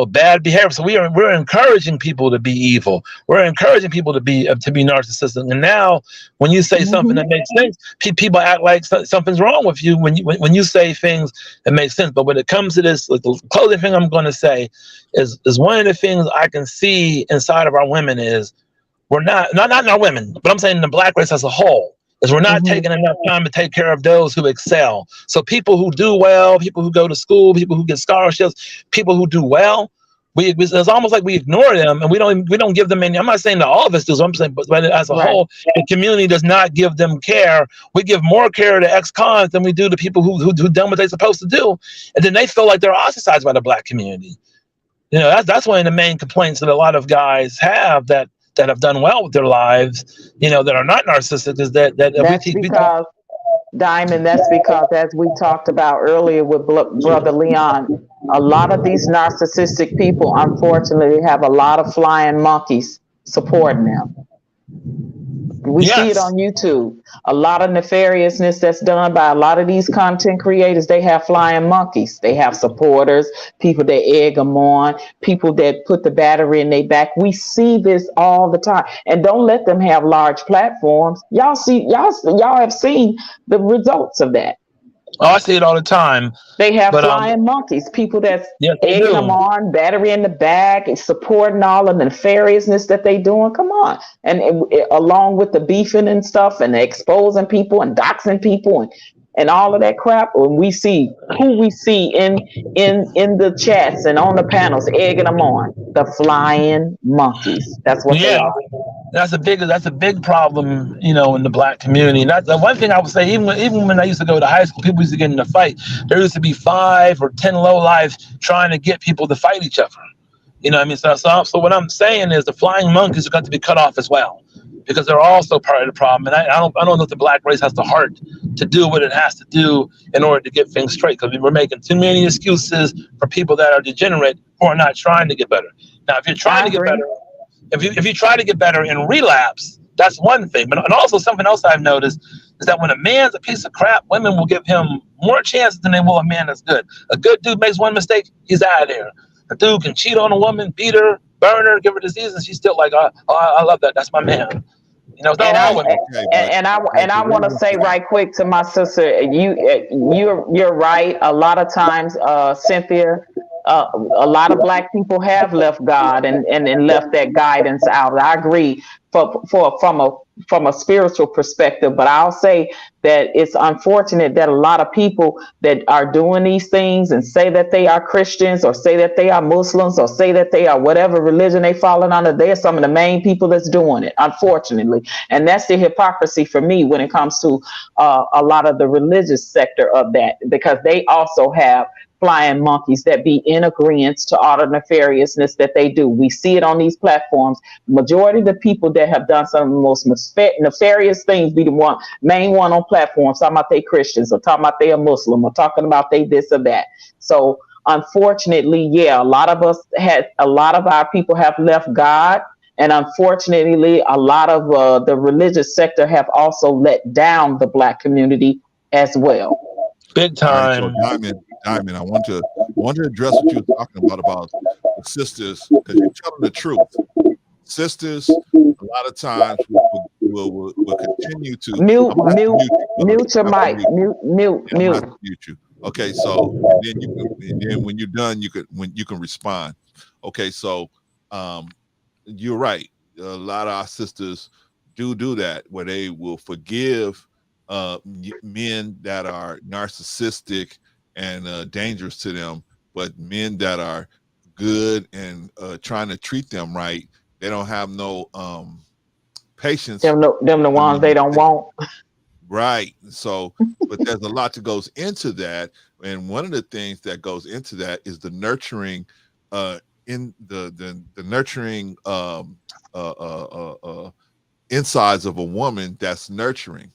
bad behavior. So we're encouraging people to be evil. We're encouraging people to be narcissistic. And now, when you say something that makes sense, people act like something's wrong with you when you say things that make sense. But when it comes to this, the closing thing I'm going to say is one of the things I can see inside of our women is we're not in our women, but I'm saying the black race as a whole, is we're not taking enough time to take care of those who excel. So people who do well, people who go to school, people who get scholarships, people who do well, it's almost like we ignore them, and we don't give them any. I'm not saying that all of us do. I'm saying, but as a whole, the community does not give them care. We give more care to ex-cons than we do to people who done what they're supposed to do, and then they feel like they're ostracized by the black community. That's one of the main complaints that a lot of guys have, that that have done well with their lives, that are not narcissistic, is that we teach. Because Diamond, that's because, as we talked about earlier with Brother Leon, a lot of these narcissistic people, unfortunately, have a lot of flying monkeys supporting them. We see it on YouTube. A lot of nefariousness that's done by a lot of these content creators. They have flying monkeys. They have supporters, people that egg them on, people that put the battery in their back. We see this all the time. And don't let them have large platforms. Y'all have seen the results of that. Oh, I see it all the time. They have flying monkeys, people that's egging them on, battery in the back, and supporting all of the nefariousness that they doing. Come on. And along with the beefing and stuff and the exposing people and doxing people and all of that crap, when we see who we see in the chats and on the panels egging them on, the flying monkeys. That's what they are. That's a big problem, in the black community. And that's the one thing I would say, even when I used to go to high school, people used to get in a fight. There used to be 5 or 10 lowlifes trying to get people to fight each other. You know what I mean? So what I'm saying is the flying monkeys are going to be cut off as well, because they're also part of the problem. And I don't know if the black race has the heart to do what it has to do in order to get things straight, because we're making too many excuses for people that are degenerate who are not trying to get better. Now, if you're trying to get better, if you try to get better and relapse, that's one thing. But and also something else I've noticed is that when a man's a piece of crap, women will give him more chances than they will a man that's good. A good dude makes one mistake, he's out of there. A dude can cheat on a woman, beat her, burn her, give her disease, and she's still like, oh, I love that. That's my man. It's not wrong with me. And I want to say right quick to my sister, you're right. A lot of times, Cynthia, a lot of black people have left God and left that guidance out. I agree from a spiritual perspective, but I'll say that it's unfortunate that a lot of people that are doing these things and say that they are Christians or say that they are Muslims or say that they are whatever religion they falling under, they're some of the main people that's doing it, unfortunately. And that's the hypocrisy for me when it comes to a lot of the religious sector of that, because they also have flying monkeys that be in agreement to all the nefariousness that they do. We see it on these platforms. Majority of the people that have done some of the most nefarious things be the main one on platforms, talking about they Christians or talking about they a Muslim or talking about they this or that. So unfortunately, a lot of our people have left God. And unfortunately, a lot of the religious sector have also let down the black community as well. Big time. Right, so Diamond, I want to address what you were talking about the sisters, because you're telling the truth. Sisters, a lot of times will continue to mute your mic. Mute you. Okay, so then when you're done, you can respond. Okay, so you're right. A lot of our sisters do that, where they will forgive men that are narcissistic and dangerous to them, but men that are good and trying to treat them right, they don't have no patience. Them the ones they don't want. Right. So, but there's a lot that goes into that, and one of the things that goes into that is the nurturing, in the nurturing insides of a woman that's nurturing.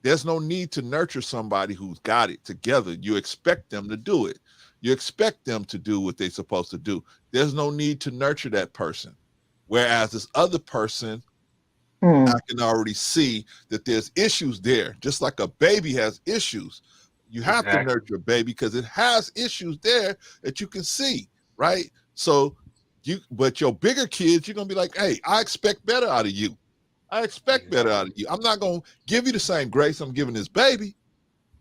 There's no need to nurture somebody who's got it together. You expect them to do it. You expect them to do what they're supposed to do. There's no need to nurture that person. Whereas this other person, I can already see that there's issues there. Just like a baby has issues. You have to nurture a baby because it has issues there that you can see, right? So but your bigger kids, you're going to be like, hey, I expect better out of you. I expect better out of you. I'm not going to give you the same grace I'm giving this baby.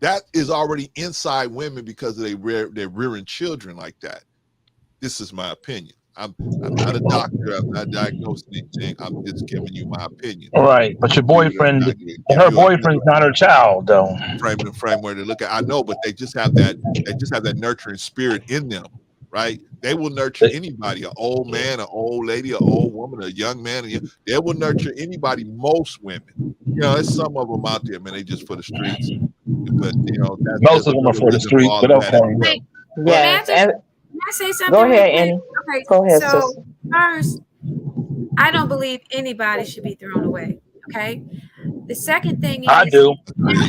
That is already inside women because they're rearing children like that. This is my opinion. I'm not a doctor. I'm not diagnosing anything. I'm just giving you my opinion. All right, but your boyfriend, her boyfriend's not her child, though. Frame where to look at. I know, but they just have that. They just have that nurturing spirit in them, right? They will nurture anybody, an old man, an old lady, an old woman, a young man. They will nurture anybody. Most women, there's some of them out there, man. They just for the streets, but most of them are for the streets. But okay, Can I say something? Go ahead, Annie. Okay, go ahead. So sister. first, I don't believe anybody should be thrown away. Okay. The second thing I is, do.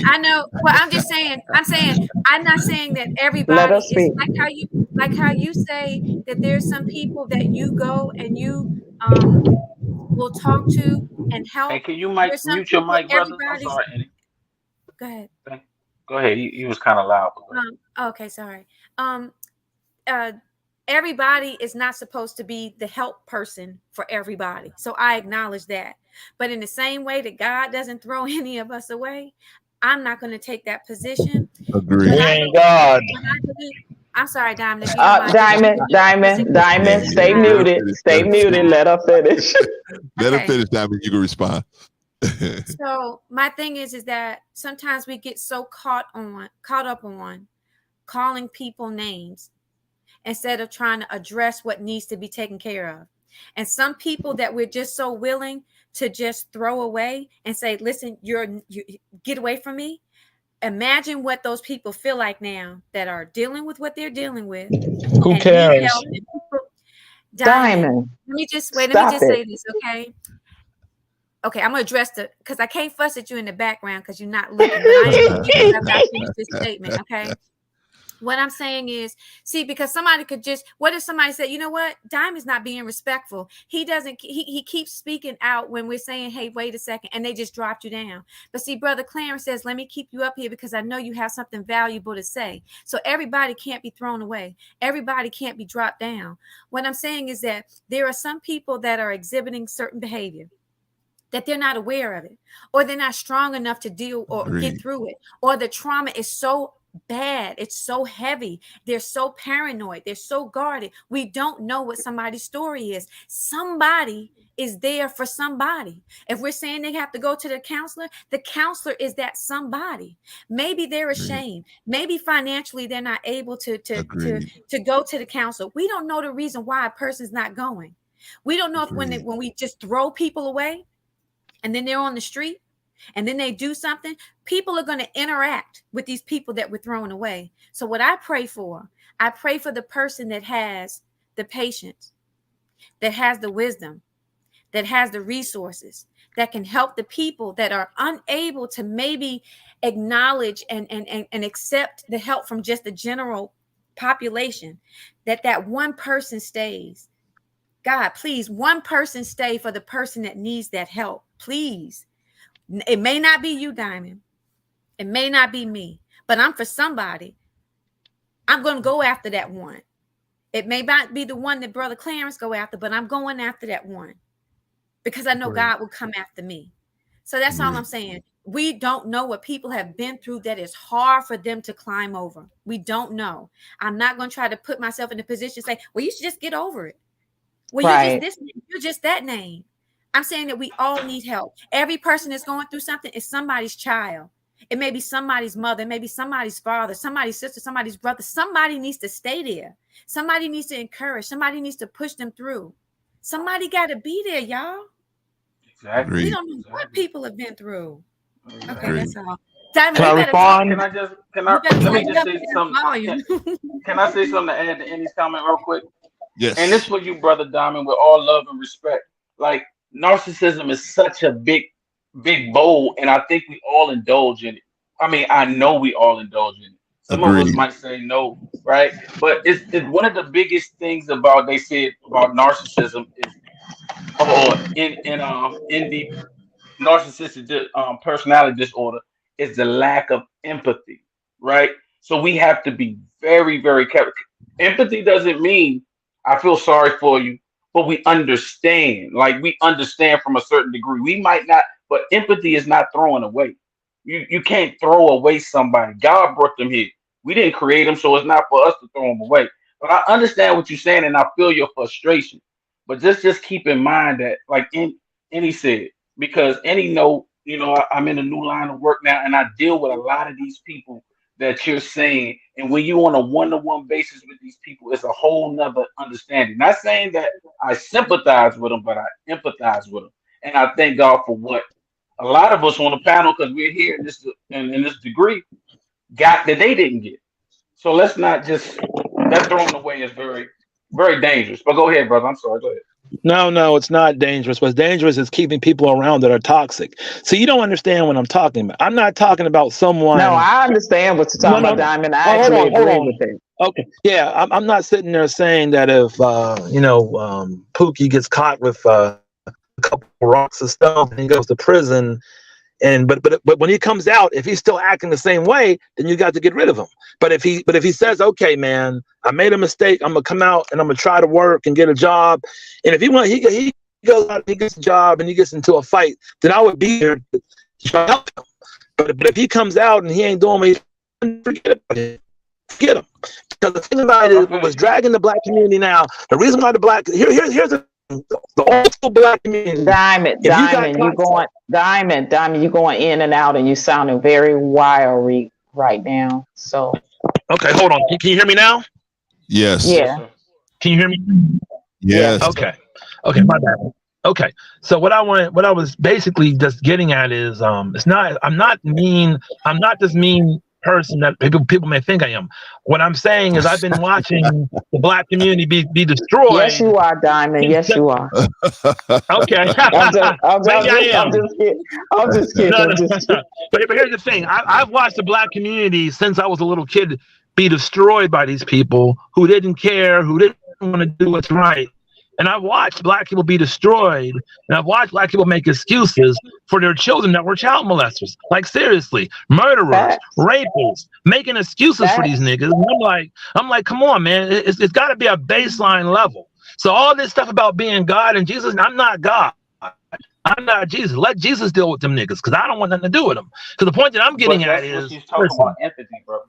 I know. Well, I'm just saying. I'm not saying that Let everybody us is speak. like how you say that there's some people that you go and you um will talk to and Hey, help. can you There's some mute your people. mic, brother? I'm Everybody's. sorry, Annie. Go ahead. Go ahead. You was kind of loud, but go ahead. Okay. Sorry. Um. Uh. Everybody is not supposed to be the help person for everybody. So I acknowledge that. But in the same way that God doesn't throw any of us away, I'm not going to take that position. Agreed. We ain't God. I'm sorry, Diamond, if you don't mind. Diamond, stay Let her muted. finish. Stay muted. Let her finish. Let her Okay. finish, Diamond. You can respond. So my thing is that sometimes we get so caught up on calling people names instead of trying to address what needs to be taken care of. And some people that we're just so willing to just throw away and say, listen, you get away from me. Imagine what those people feel like now that are dealing with what they're dealing with. Who And cares? need help. And people, Diamond, let me just say this, okay? Okay, I'm gonna address because I can't fuss at you in the background because you're not looking, but I am gonna get it after I finish this statement, okay? What I'm saying is, see, because somebody could just, what if somebody said, you know what, Diamond's not being respectful. He keeps speaking out when we're saying, hey, wait a second, and they just dropped you down. But see, Brother Clarence says, let me keep you up here because I know you have something valuable to say. So everybody can't be thrown away. Everybody can't be dropped down. What I'm saying is that there are some people that are exhibiting certain behavior that they're not aware of it, or they're not strong enough to deal or get through it, or the trauma is so bad, it's so heavy, they're so paranoid, they're so guarded. We don't know what somebody's story is. Somebody is there for somebody. If we're saying they have to go to the counselor is that somebody. Maybe they're ashamed, maybe financially they're not able to go to the counselor. We don't know the reason why a person's not going. We don't know if when we just throw people away and then they're on the street and then they do something, people are going to interact with these people that we're throwing away. So what I pray for the person that has the patience, that has the wisdom, that has the resources, that can help the people that are unable to maybe acknowledge and accept the help from just the general population, that one person stays. God, please, one person stay for the person that needs that help, please. It may not be you, Diamond. It may not be me, but I'm for somebody. I'm going to go after that one. It may not be the one that Brother Clarence go after, but I'm going after that one because I know God will come after me. So that's all I'm saying. We don't know what people have been through that is hard for them to climb over. We don't know. I'm not going to try to put myself in a position to say, well, you should just get over it. Well, you're just this name, you're just that name. I'm saying that we all need help. Every person that's going through something is somebody's child. It may be somebody's mother, it may be somebody's father, somebody's sister, somebody's brother. Somebody needs to stay there. Somebody needs to encourage. Somebody needs to push them through. Somebody got to be there, y'all. Exactly. We don't know what people have been through. Exactly. Okay, that's all. Diamond, Can I respond? Let me just say something. Can I say something to add to Annie's comment real quick? Yes. And this for you, Brother Diamond, with all love and respect. Like, narcissism is such a big bowl, and I think we all indulge in it. I mean, I know we all indulge in it. Some of us might say no, right? But it's one of the biggest things they said about narcissism is, or in the narcissistic personality disorder, is the lack of empathy, right? So we have to be very, very careful. Empathy doesn't mean I feel sorry for you, but we understand. Like, we understand from a certain degree. We might not, but empathy is not throwing away. You can't throw away somebody. God brought them here. We didn't create them, so it's not for us to throw them away. But I understand what you're saying, and I feel your frustration. But just keep in mind that, like Annie said, because Annie I'm in a new line of work now, and I deal with a lot of these people that you're saying. And when you're on a one-to-one basis with these people, it's a whole nother understanding. Not saying that I sympathize with them, but I empathize with them. And I thank God for what a lot of us on the panel, because we're here in this degree, got that they didn't get. So let's not just, that thrown away is very, very dangerous. But go ahead, brother. I'm sorry. Go ahead. No, it's not dangerous. What's dangerous is keeping people around that are toxic. So you don't understand what I'm talking about. I'm not talking about someone. No, I understand what you're talking about, Diamond. I actually agree with it. Okay. Yeah, I'm not sitting there saying that if Pookie gets caught with a couple rocks of stuff and he goes to prison, but when he comes out, if he's still acting the same way, then you got to get rid of him. But if he says, okay, man, I made a mistake, I'm gonna come out and I'm gonna try to work and get a job, and if he goes out, he gets a job and he gets into a fight, then I would be here to try to help him. But if he comes out and he ain't doing what he's, forget about it. Forget him. Because the thing about it was dragging the black community now. The reason why here's the old school black community. Diamond, you going in and out, and you sounding very wiry right now. So okay, hold on. Can you hear me now? Yes. Yeah. Can you hear me? Yes. Okay, my bad. Okay, so what I was basically just getting at is I'm not this mean person that people may think I am. What I'm saying is I've been watching the black community be destroyed. Yes, you are, Diamond. Yes, you are. Okay. I'm just kidding. No. But here's the thing. I've watched the black community since I was a little kid be destroyed by these people who didn't care, who didn't want to do what's right. And I've watched black people be destroyed, and I've watched black people make excuses for their children that were child molesters. Like seriously, murderers, rapists, making excuses for these niggas. And I'm like, come on, man. It's got to be a baseline level. So all this stuff about being God and Jesus, I'm not God. I'm not Jesus. Let Jesus deal with them niggas, because I don't want nothing to do with them. Because the point that I'm getting at is, she's talking about empathy, bro.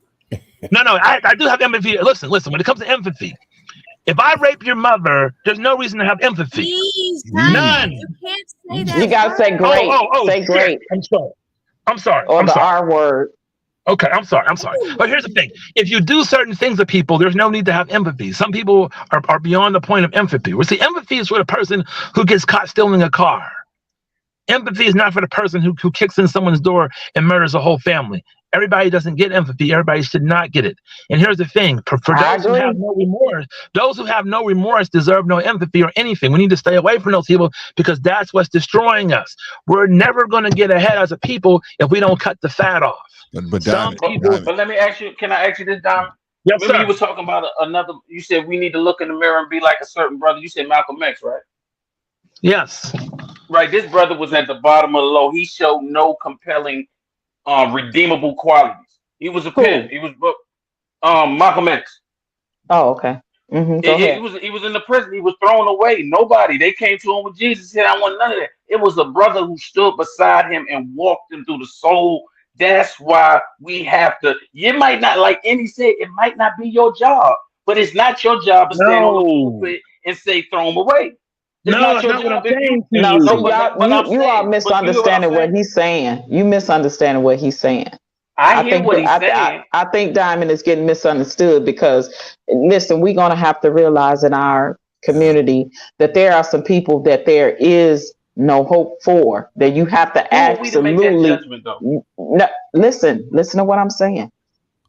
No, I do have empathy. Listen. When it comes to empathy. If I rape your mother, there's no reason to have empathy. Please, none. You can't say that. You gotta say great. Say great. I'm sorry. Or the R word. Okay, I'm sorry. But here's the thing. If you do certain things to people, there's no need to have empathy. Some people are beyond the point of empathy. Well, see, empathy is for the person who gets caught stealing a car. Empathy is not for the person who kicks in someone's door and murders a whole family. Everybody doesn't get empathy. Everybody should not get it. And here's the thing: for those who have no remorse, deserve no empathy or anything. We need to stay away from those people, because that's what's destroying us. We're never going to get ahead as a people if we don't cut the fat off. But let me ask you. Can I ask you this, Diamond? Yes, Remember sir. you were talking about another. You said we need to look in the mirror and be like a certain brother. You said Malcolm X, right? Yes. Right. This brother was at the bottom of the low. He showed no compelling, redeemable qualities. He was a pimp. He was Malcolm X. Oh, okay. He was in the prison. He was thrown away. Nobody. They came to him with Jesus. Said, "I want none of that." It was a brother who stood beside him and walked him through the soul. That's why we have to. You might not, like Andy said, it might not be your job, but it's not your job to stand on the pulpit and say throw him away. It's not your job. You are misunderstanding what he's saying. You misunderstanding what he's saying. I hear what he's saying. I think Diamond is getting misunderstood, because, listen, we're going to have to realize in our community that there are some people that there is no hope for, that you have to absolutely listen to what I'm saying.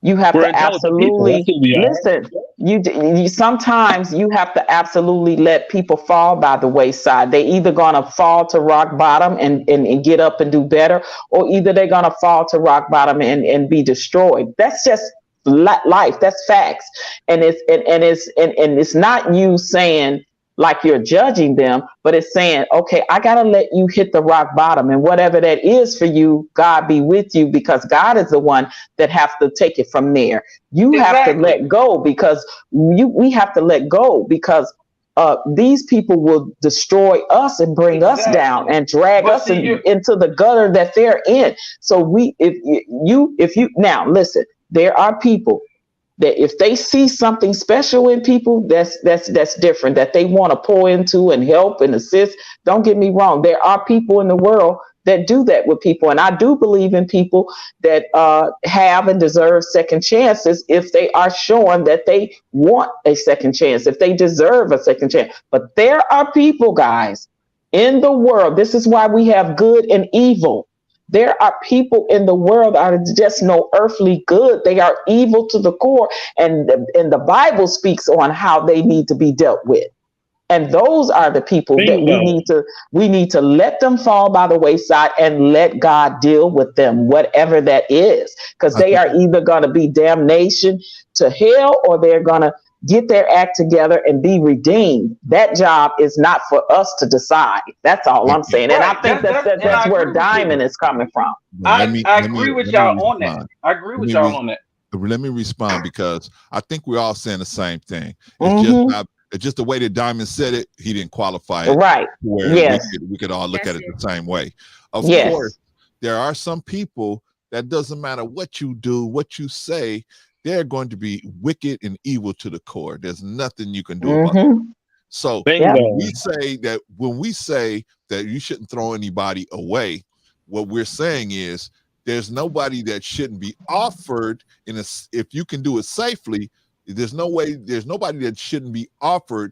You have to absolutely listen. You sometimes you have to absolutely let people fall by the wayside. They either gonna fall to rock bottom and get up and do better, or either they're gonna fall to rock bottom and be destroyed. That's just life. That's facts. And it's not you saying like you're judging them, but it's saying, okay, I got to let you hit the rock bottom, and whatever that is for you, God be with you, because God is the one that has to take it from there. You have to let go, because we have to let go, because these people will destroy us and bring us down and drag us into the gutter that they're in. So if you now listen, there are people that if they see something special in people, that's different, that they want to pour into and help and assist. Don't get me wrong. There are people in the world that do that with people. And I do believe in people that have and deserve second chances if they are showing that they want a second chance, if they deserve a second chance. But there are people, guys, in the world. This is why we have good and evil. There are people in the world that are just no earthly good. They are evil to the core. And the Bible speaks on how they need to be dealt with. And those are the people that we need to let them fall by the wayside and let God deal with them, whatever that is, because they are either going to be damnation to hell or they're going to get their act together and be redeemed. That job is not for us to decide. That's all I'm saying. And I think that's where Diamond is coming from. I agree with y'all on that. I agree with y'all on that. Let me respond, because I think we're all saying the same thing. It's just the way that Diamond said it. He didn't qualify it. Right. Where we could all look at it the same way. Of course, there are some people that doesn't matter what you do, what you say, they're going to be wicked and evil to the core. There's nothing you can do about it. So when we say that you shouldn't throw anybody away, what we're saying is there's nobody that shouldn't be offered if you can do it safely. There's nobody that shouldn't be offered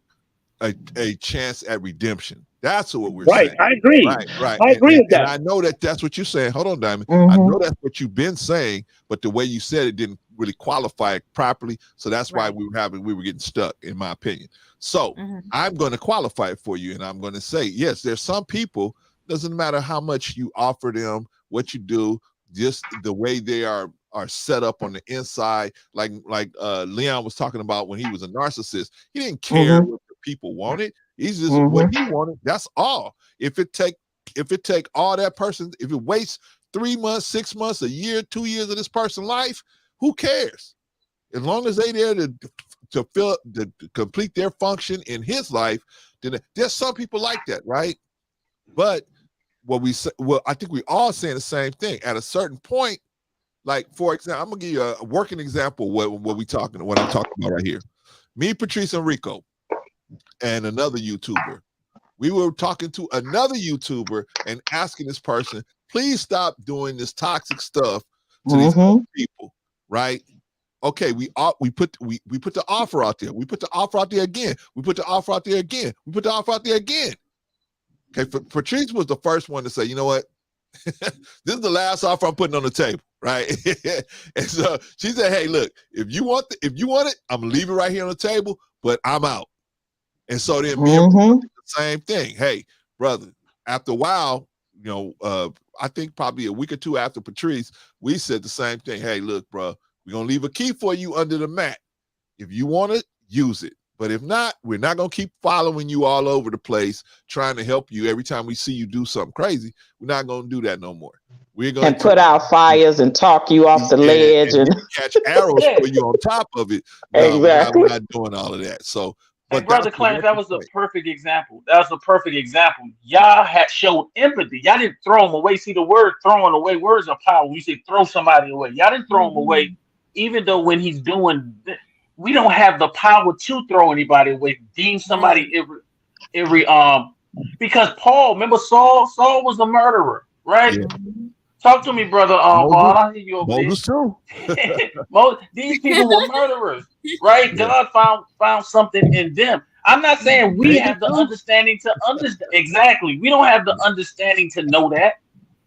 a chance at redemption. That's what we're saying. I agree. Right. I agree with that. And I know that's what you're saying. Hold on, Diamond. I know that's what you've been saying, but the way you said it didn't really qualify it properly. So that's why we were getting stuck, in my opinion. So I'm going to qualify it for you, and I'm going to say, yes, there's some people, doesn't matter how much you offer them, what you do, just the way they are set up on the inside, like Leon was talking about when he was a narcissist. He didn't care what the people wanted. He's just what he wanted. That's all. If it take all that person, if it wastes 3 months, 6 months, a year, 2 years of this person's life, who cares? As long as they there to complete their function in his life, then there's some people like that, right? But I think we all saying the same thing. At a certain point, like, for example, I'm gonna give you a working example what I'm talking about right here. Me, Patrice, and Rico, and another YouTuber. We were talking to another YouTuber and asking this person, please stop doing this toxic stuff to these other people, right? Okay, we put the offer out there. We put the offer out there again. We put the offer out there again. We put the offer out there again. Okay, Patrice was the first one to say, you know what? This is the last offer I'm putting on the table, right? And so she said, hey, look, if you want it, I'm gonna leave it right here on the table, but I'm out. And so then me and Rico did the same thing. Hey, brother, after a while, I think probably a week or two after Patrice, we said the same thing. Hey, look, bro, we're gonna leave a key for you under the mat. If you want it, use it. But if not, we're not going to keep following you all over the place, trying to help you every time we see you do something crazy. We're not going to do that no more. We're going to put out fires and talk you off the ledge and catch arrows for you on top of it. No, exactly. We're not doing all of that. So, but Brother Clarence, that was a perfect example. Y'all had showed empathy. Y'all didn't throw them away. See, the word throwing away, words are power. When you say throw somebody away, y'all didn't throw them away, even though when he's doing we don't have the power to throw anybody away, deem somebody every because Paul, remember Saul was a murderer, right? Yeah. Talk to me, brother. Paul, I hear you over there. Too. These people were murderers, right? Yeah. God found something in them. I'm not saying we have the understanding to understand exactly. We don't have the understanding to know that,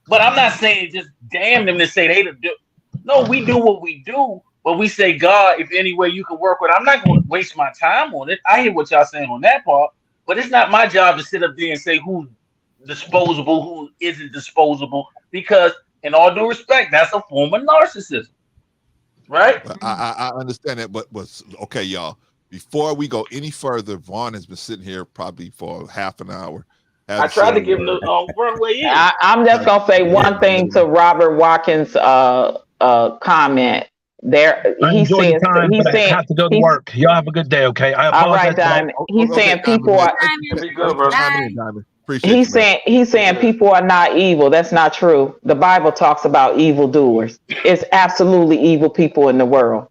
but I'm not saying just damn them and say they do. No, we do what we do. But we say, God, if any way you can work with it, I'm not going to waste my time on it. I hear what y'all saying on that part, but it's not my job to sit up there and say who's disposable, who isn't disposable, because in all due respect, that's a form of narcissism, right? I understand that, but okay, y'all. Before we go any further, Vaughn has been sitting here probably for half an hour. I tried to give him the runway in. I'm just going to say one thing to Robert Watkins' comment. There, he's saying I have to go to work. Y'all have a good day, okay? I apologize. All right, Diamond. He's saying people are. He's saying people are not evil. That's not true. The Bible talks about evildoers. It's absolutely evil people in the world.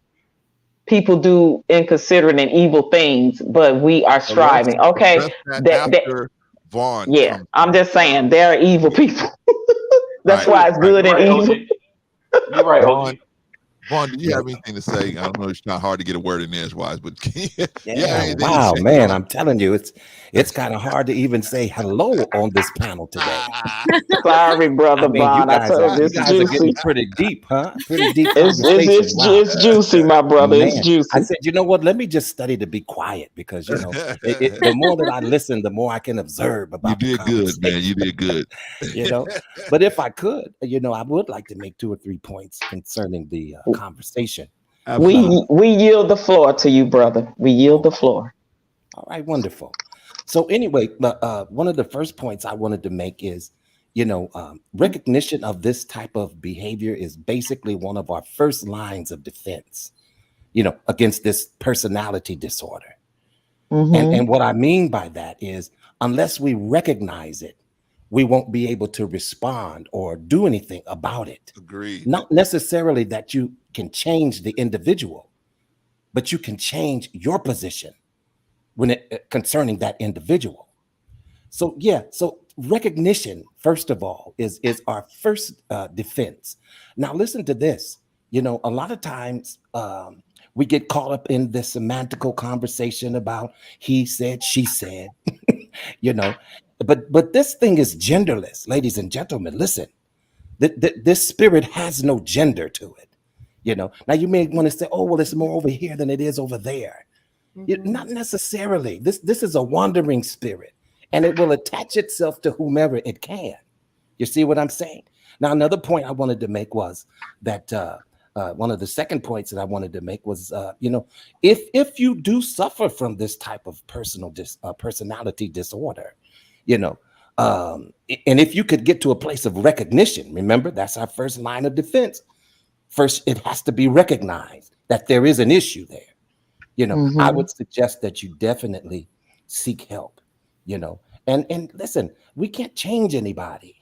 People do inconsiderate and evil things, but we are striving. Okay, after Vaughn. Yeah, I'm just saying there are evil people. That's why it's good and evil. You're right, Vaughn. Vaughn, do you have anything to say? I don't know, it's not hard to get a word in edgewise, but yeah, wow, man, I'm telling you, it's kind of hard to even say hello on this panel today. Sorry, brother Vaughn. I told you you guys are getting pretty deep, huh? Pretty deep conversation. It's juicy, my brother. Man, it's juicy. I said, you know what? Let me just study to be quiet because the more that I listen, the more I can observe about. You did good, man. You did good. But if I could, I would like to make 2 or 3 points concerning the conversation. We yield the floor to you, brother. We yield the floor. All right, wonderful. So anyway, one of the first points I wanted to make is, recognition of this type of behavior is basically one of our first lines of defense, against this personality disorder. Mm-hmm. And what I mean by that is, unless we recognize it, we won't be able to respond or do anything about it. Agreed. Not necessarily that you can change the individual, but you can change your position concerning that individual. So recognition, first of all, is our first defense. Now, listen to this. A lot of times we get caught up in this semantical conversation about he said, she said, But this thing is genderless, ladies and gentlemen. Listen, this spirit has no gender to it. Now you may want to say, oh, well, it's more over here than it is over there. Mm-hmm. Not necessarily. This is a wandering spirit, and it will attach itself to whomever it can. You see what I'm saying? Now, another point I wanted to make was that one of the second points that I wanted to make was, if you do suffer from this type of personality disorder, and if you could get to a place of recognition, remember, that's our first line of defense. First, it has to be recognized that there is an issue there. Mm-hmm. I would suggest that you definitely seek help, and listen, we can't change anybody.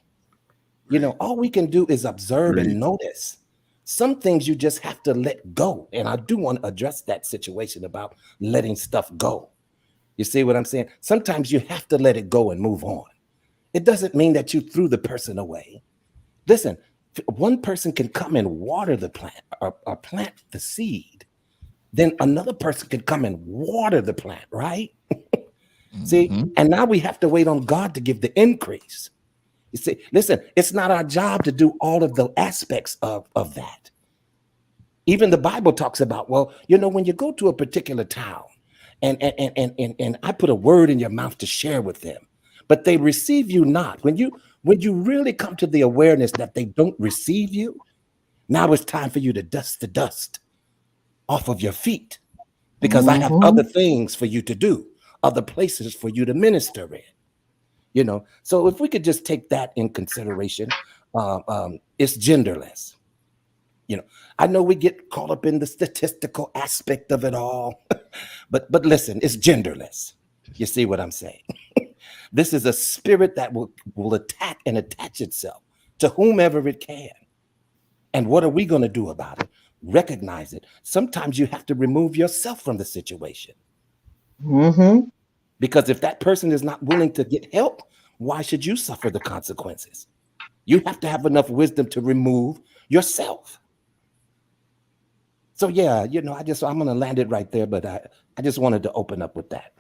All we can do is observe and notice. Some things you just have to let go. And I do want to address that situation about letting stuff go. You see what I'm saying? Sometimes you have to let it go and move on. It doesn't mean that you threw the person away. Listen, one person can come and water the plant or plant the seed. Then another person can come and water the plant, right? See, mm-hmm. And now we have to wait on God to give the increase. You see, listen, it's not our job to do all of the aspects of that. Even the Bible talks about, well, when you go to a particular town and I put a word in your mouth to share with them, but they receive you not. When you really come to the awareness that they don't receive you, now it's time for you to dust the dust off of your feet, because mm-hmm. I have other things for you to do, other places for you to minister in. So if we could just take that in consideration, it's genderless. I know we get caught up in the statistical aspect of it all, but listen, it's genderless. You see what I'm saying? This is a spirit that will attack and attach itself to whomever it can. And what are we going to do about it? Recognize it. Sometimes you have to remove yourself from the situation. Mm-hmm. Because if that person is not willing to get help, why should you suffer the consequences? You have to have enough wisdom to remove yourself. So yeah, I'm going to land it right there, but I just wanted to open up with that.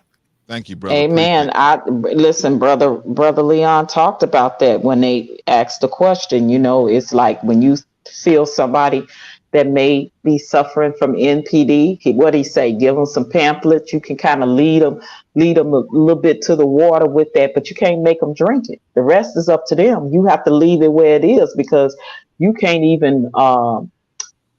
Thank you, brother. Amen. Listen, brother Leon talked about that when they asked the question. It's like when you feel somebody that may be suffering from NPD, what he say? Give them some pamphlets. You can kind of lead them a little bit to the water with that, but you can't make them drink it. The rest is up to them. You have to leave it where it is, because you can't even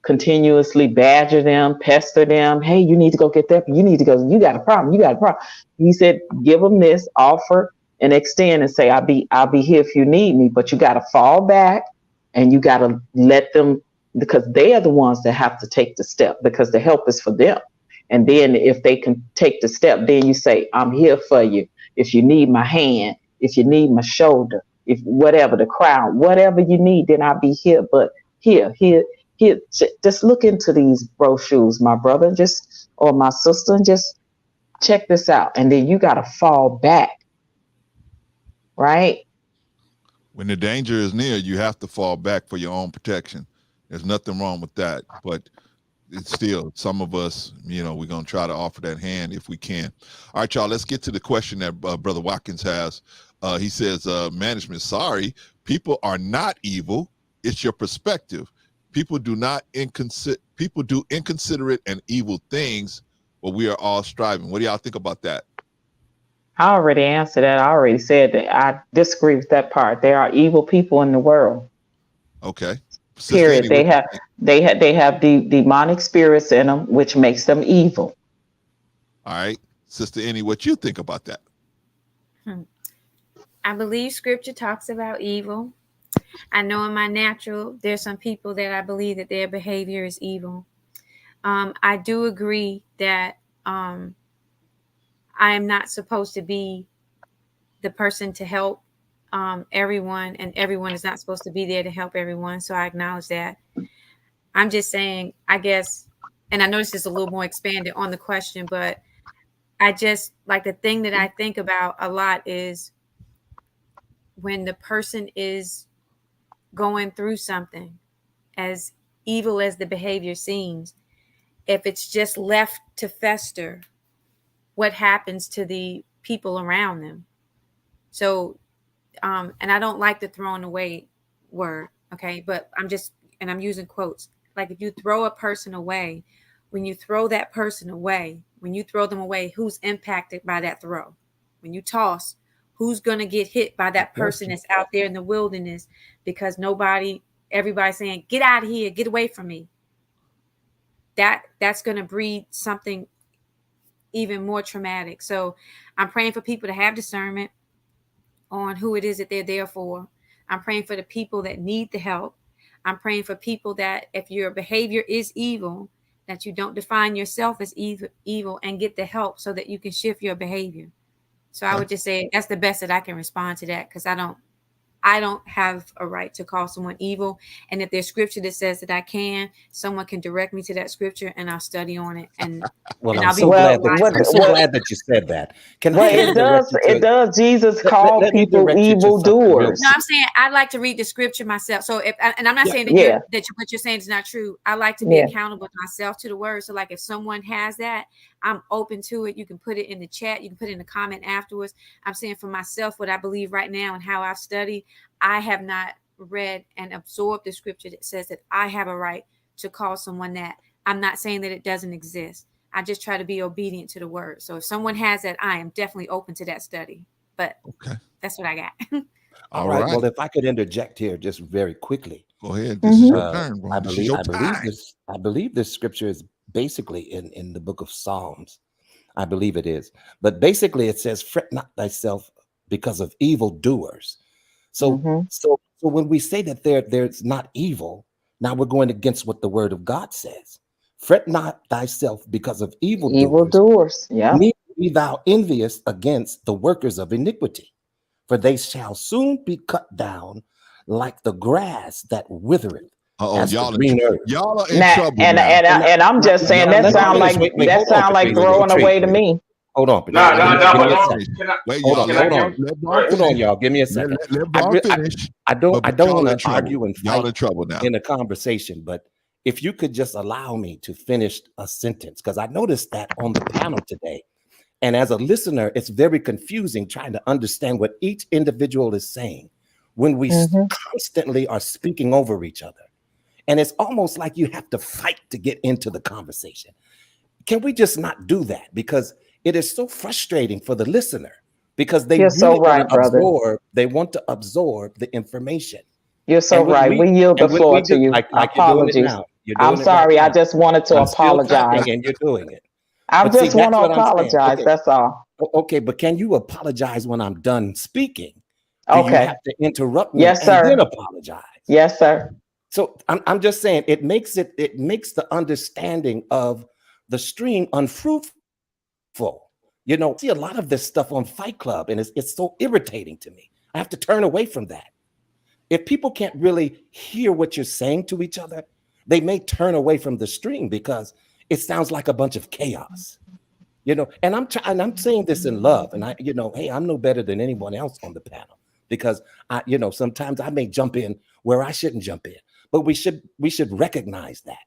continuously badger them, pester them. Hey, you need to go get that. You need to go. You got a problem. You got a problem. He said, give them this, offer and extend, and say, I'll be here if you need me. But you got to fall back, and you got to let them, because they are the ones that have to take the step, because the help is for them. And then if they can take the step, then you say, I'm here for you. If you need my hand, if you need my shoulder, if whatever, the crowd, whatever you need, then I'll be here. But here, just look into these brochures, my brother, or my sister, and just check this out. And then you got to fall back, right? When the danger is near, you have to fall back for your own protection. There's nothing wrong with that, but it's still some of us, we're going to try to offer that hand if we can. All right, y'all, let's get to the question that Brother Watkins has. He says, management, sorry, people are not evil. It's your perspective. People do inconsiderate and evil things, but we are all striving. What do y'all think about that? I already answered that. I already said that I disagree with that part. There are evil people in the world. Okay. Sister Period. Annie, They have the demonic spirits in them, which makes them evil. All right, Sister Annie, what you think about that? I believe Scripture talks about evil. I know in my natural, there's some people that I believe that their behavior is evil. I do agree that I am not supposed to be the person to help everyone, and everyone is not supposed to be there to help everyone. So I acknowledge that. I'm just saying, I guess, and I know this is a little more expanded on the question, but I just like the thing that I think about a lot is when the person is going through something, as evil as the behavior seems, if it's just left to fester, what happens to the people around them? So, and I don't like the throwing away word, okay, but I'm using quotes. Like if you throw a person away, when you throw that person away, when you throw them away, who's impacted by that throw? When you toss, who's going to get hit by that person that's out there in the wilderness because everybody's saying, get out of here, get away from me. That's going to breed something even more traumatic. So I'm praying for people to have discernment on who it is that they're there for. I'm praying for the people that need the help. I'm praying for people that if your behavior is evil, that you don't define yourself as evil and get the help so that you can shift your behavior. So I would just say that's the best that I can respond to that, because I don't have a right to call someone evil. And if there's scripture that says that I can, someone can direct me to that scripture and I'll study on it. And well, I'm so glad that you said that. It does. Jesus called people evildoers. No, I'm saying I'd like to read the scripture myself. So and I'm not saying that what you're saying is not true. I like to be accountable to myself, to the word. So like if someone has that, I'm open to it. You can put it in the chat. You can put it in the comment afterwards. I'm saying for myself, what I believe right now and how I've studied, I have not read and absorbed the scripture that says that I have a right to call someone that. I'm not saying that it doesn't exist. I just try to be obedient to the word. So if someone has that, I am definitely open to that study. But that's what I got. All right. Well, if I could interject here just very quickly. Go ahead. This is your turn, bro. I believe this scripture is basically in the book of Psalms. I believe it is. But basically it says, fret not thyself because of evildoers. So when we say that there's not evil, now we're going against what the word of God says. Fret not thyself because of evildoers. Yeah. Neither be thou envious against the workers of iniquity, for they shall soon be cut down like the grass that withereth. Y'all are in trouble. And I'm just saying that sound like throwing away to me. Hold on. Hold on, y'all. Give me a second. I don't want to argue and fight in trouble now in a conversation, but if you could just allow me to finish a sentence, because I noticed that on the panel today. And as a listener, it's very confusing trying to understand what each individual is saying when we constantly are speaking over each other. And it's almost like you have to fight to get into the conversation. Can we just not do that? Because it is so frustrating for the listener, because they want to absorb the information. You're so right. We yield the floor to you. Apologies. I'm sorry. I just wanted to apologize. And you're doing it. I just want to apologize. That's all. Okay, but can you apologize when I'm done speaking? Okay. You have to interrupt me and then apologize. Yes, sir. So I'm just saying it makes the understanding of the stream unfruitful. I see a lot of this stuff on Fight Club, and it's so irritating to me. I have to turn away from that. If people can't really hear what you're saying to each other, they may turn away from the stream because it sounds like a bunch of chaos. And I'm saying this in love, and hey, I'm no better than anyone else on the panel, because sometimes I may jump in where I shouldn't jump in. but we should recognize that,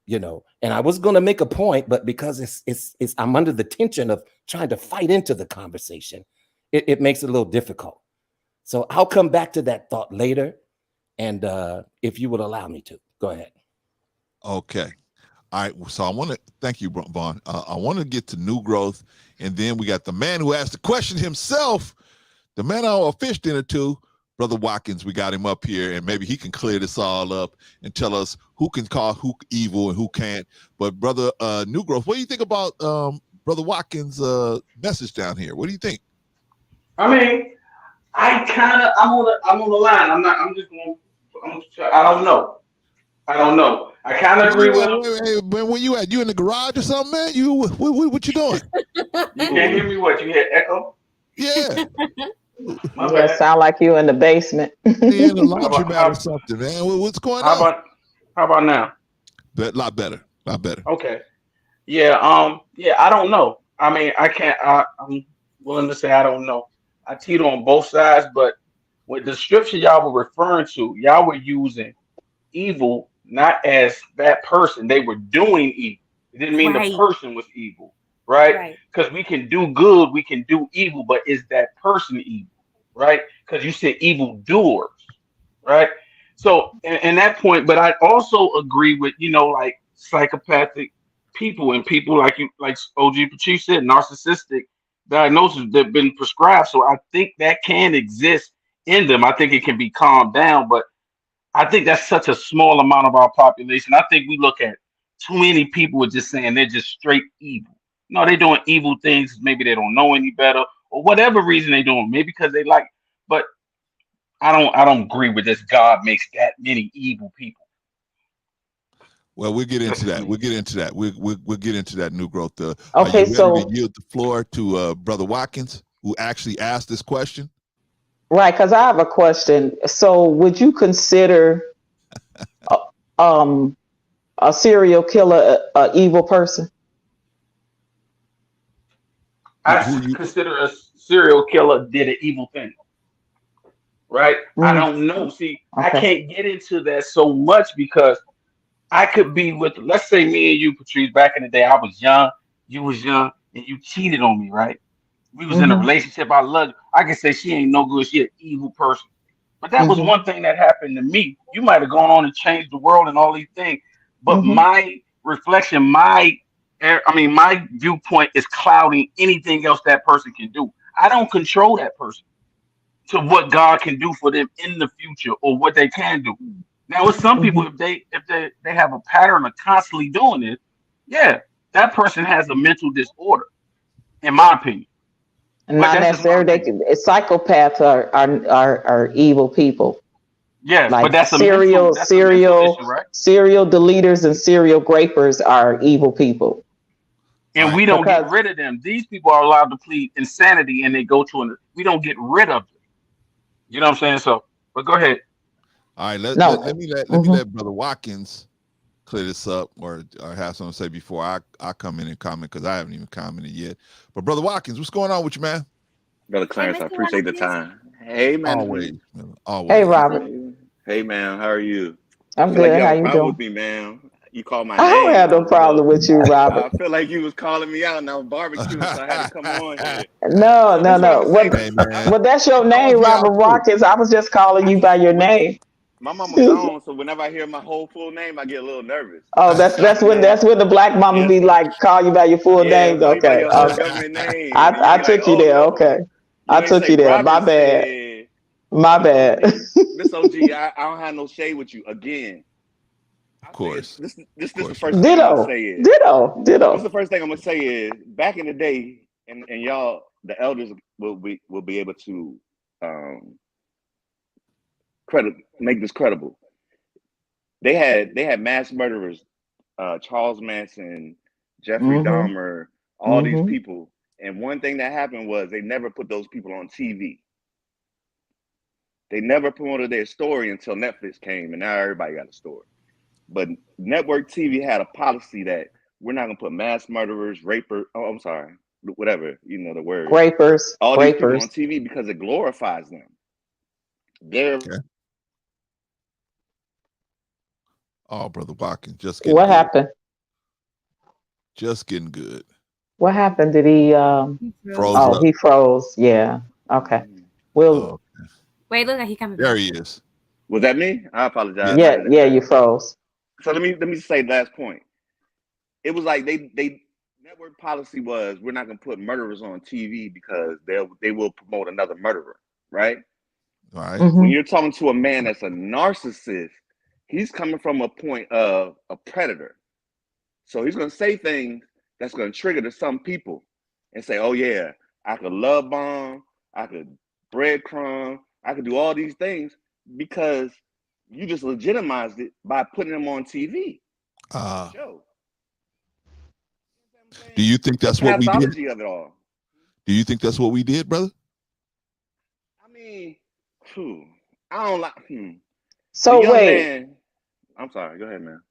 you know. And I was going to make a point, but because it's I'm under the tension of trying to fight into the conversation, it makes it a little difficult. So I'll come back to that thought later, and if you would allow me to, go ahead. Okay. All right. So I want to thank you, Vaughn. I want to get to new growth, and then we got the man who asked the question himself, the man I owe a fish dinner to, Brother Watkins. We got him up here, and maybe he can clear this all up and tell us who can call who evil and who can't. But Brother New Growth, what do you think about Brother Watkins' message down here? What do you think? I mean, I'm on the line. I don't know. I kind of agree with him. Wait, where you at? You in the garage or something, man? What you doing? You can't hear me? What? You hear echo? Yeah. Yeah, sound like you in the basement. In the laundromat or something, man. What's going on? How about now? A lot better. Okay. Yeah. I don't know. I mean, I can't. I'm willing to say I don't know. I teeter on both sides, but with the scripture y'all were referring to, y'all were using evil not as that person. They were doing evil. It didn't mean the person was evil, right? Because we can do good, we can do evil, but is that person evil, right? Because you said evil doers, right? So, and that point, but I also agree with, like psychopathic people and people like OG Patrice said, narcissistic diagnoses that have been prescribed. So I think that can exist in them. I think it can be calmed down, but I think that's such a small amount of our population. I think we look at too many people are just saying they're just straight evil. No, they're doing evil things. Maybe they don't know any better or whatever reason they're doing. Maybe because they like, but I don't agree with this. God makes that many evil people. Well, we'll get into that. We'll get into that New Growth. Okay, so yield the floor to Brother Watkins, who actually asked this question. Right, because I have a question. So, would you consider a serial killer a evil person? I consider a serial killer did an evil thing. Right? I don't know. See, I can't get into that so much because I could be with, let's say me and you, Patrice, back in the day, I was young, you was young, and you cheated on me, right? We was in a relationship. I loved you. I can say she ain't no good. She an evil person. But that was one thing that happened to me. You might have gone on and changed the world and all these things. But my reflection, my viewpoint is clouding anything else that person can do. I don't control that person to what God can do for them in the future or what they can do. Now, with some people, if they have a pattern of constantly doing it, yeah, that person has a mental disorder, in my opinion. Not necessarily. Psychopaths are evil people. Yes, like but that's serial a mental issue, right? Serial deleters and serial grapers are evil people. And we don't get rid of them. These people are allowed to plead insanity, and they go to we don't get rid of them. You know what I'm saying? So, but go ahead. All right, let me let Brother Watkins clear this up, or have something to say before I come in and comment, because I haven't even commented yet. But Brother Watkins, what's going on with you, man? Brother Clarence, I appreciate the time. Hey, man. Always. Hey, Robert. Hey, man. How are you? I'm good. How you doing? With me, man. You called my name. I don't have no problem with you, Robert. I feel like you was calling me out, and I was barbecuing, so I had to come on here. No. Well, that's your name, Robert Watkins. I was just calling you by your name. My mama's gone, so whenever I hear my whole full name, I get a little nervous. Oh, that's when the black mama be like, call you by your full names. Okay. Government name. I took you there. Okay. I took you there. My bad. My bad. Miss OG, I don't have no shade with you again. Of course. This is the first thing I'm gonna say is Ditto. This is the first thing I'm gonna say is back in the day, and y'all, the elders will be able to make this credible. They had mass murderers, Charles Manson, Jeffrey Dahmer, all these people. And one thing that happened was they never put those people on TV. They never promoted their story until Netflix came, and now everybody got a story. But network TV had a policy that we're not gonna put mass murderers, whatever, the word. Rapers. All these people on TV because it glorifies them. Oh, Brother Watkins, just getting What good. happened? Just getting good. What happened? Did he? Froze Oh, up. he froze. Yeah. Okay. Well, Wait, look, he coming there back. he is. Was that me? I apologize. yeah, yeah, you froze. So let me say the last point. It was like they network policy was we're not gonna put murderers on TV because they will promote another murderer, right? All right. Mm-hmm. When you're talking to a man that's a narcissist, he's coming from a point of a predator. So he's gonna say things that's gonna trigger to some people and say, oh yeah, I could love bomb, I could breadcrumb, I could do all these things because you just legitimized it by putting them on TV. Show. Do you think that's the what we did? pathology of it all. Do you think that's what we did, brother? I mean, I don't like. So the young wait, man. I'm sorry. Go ahead, man.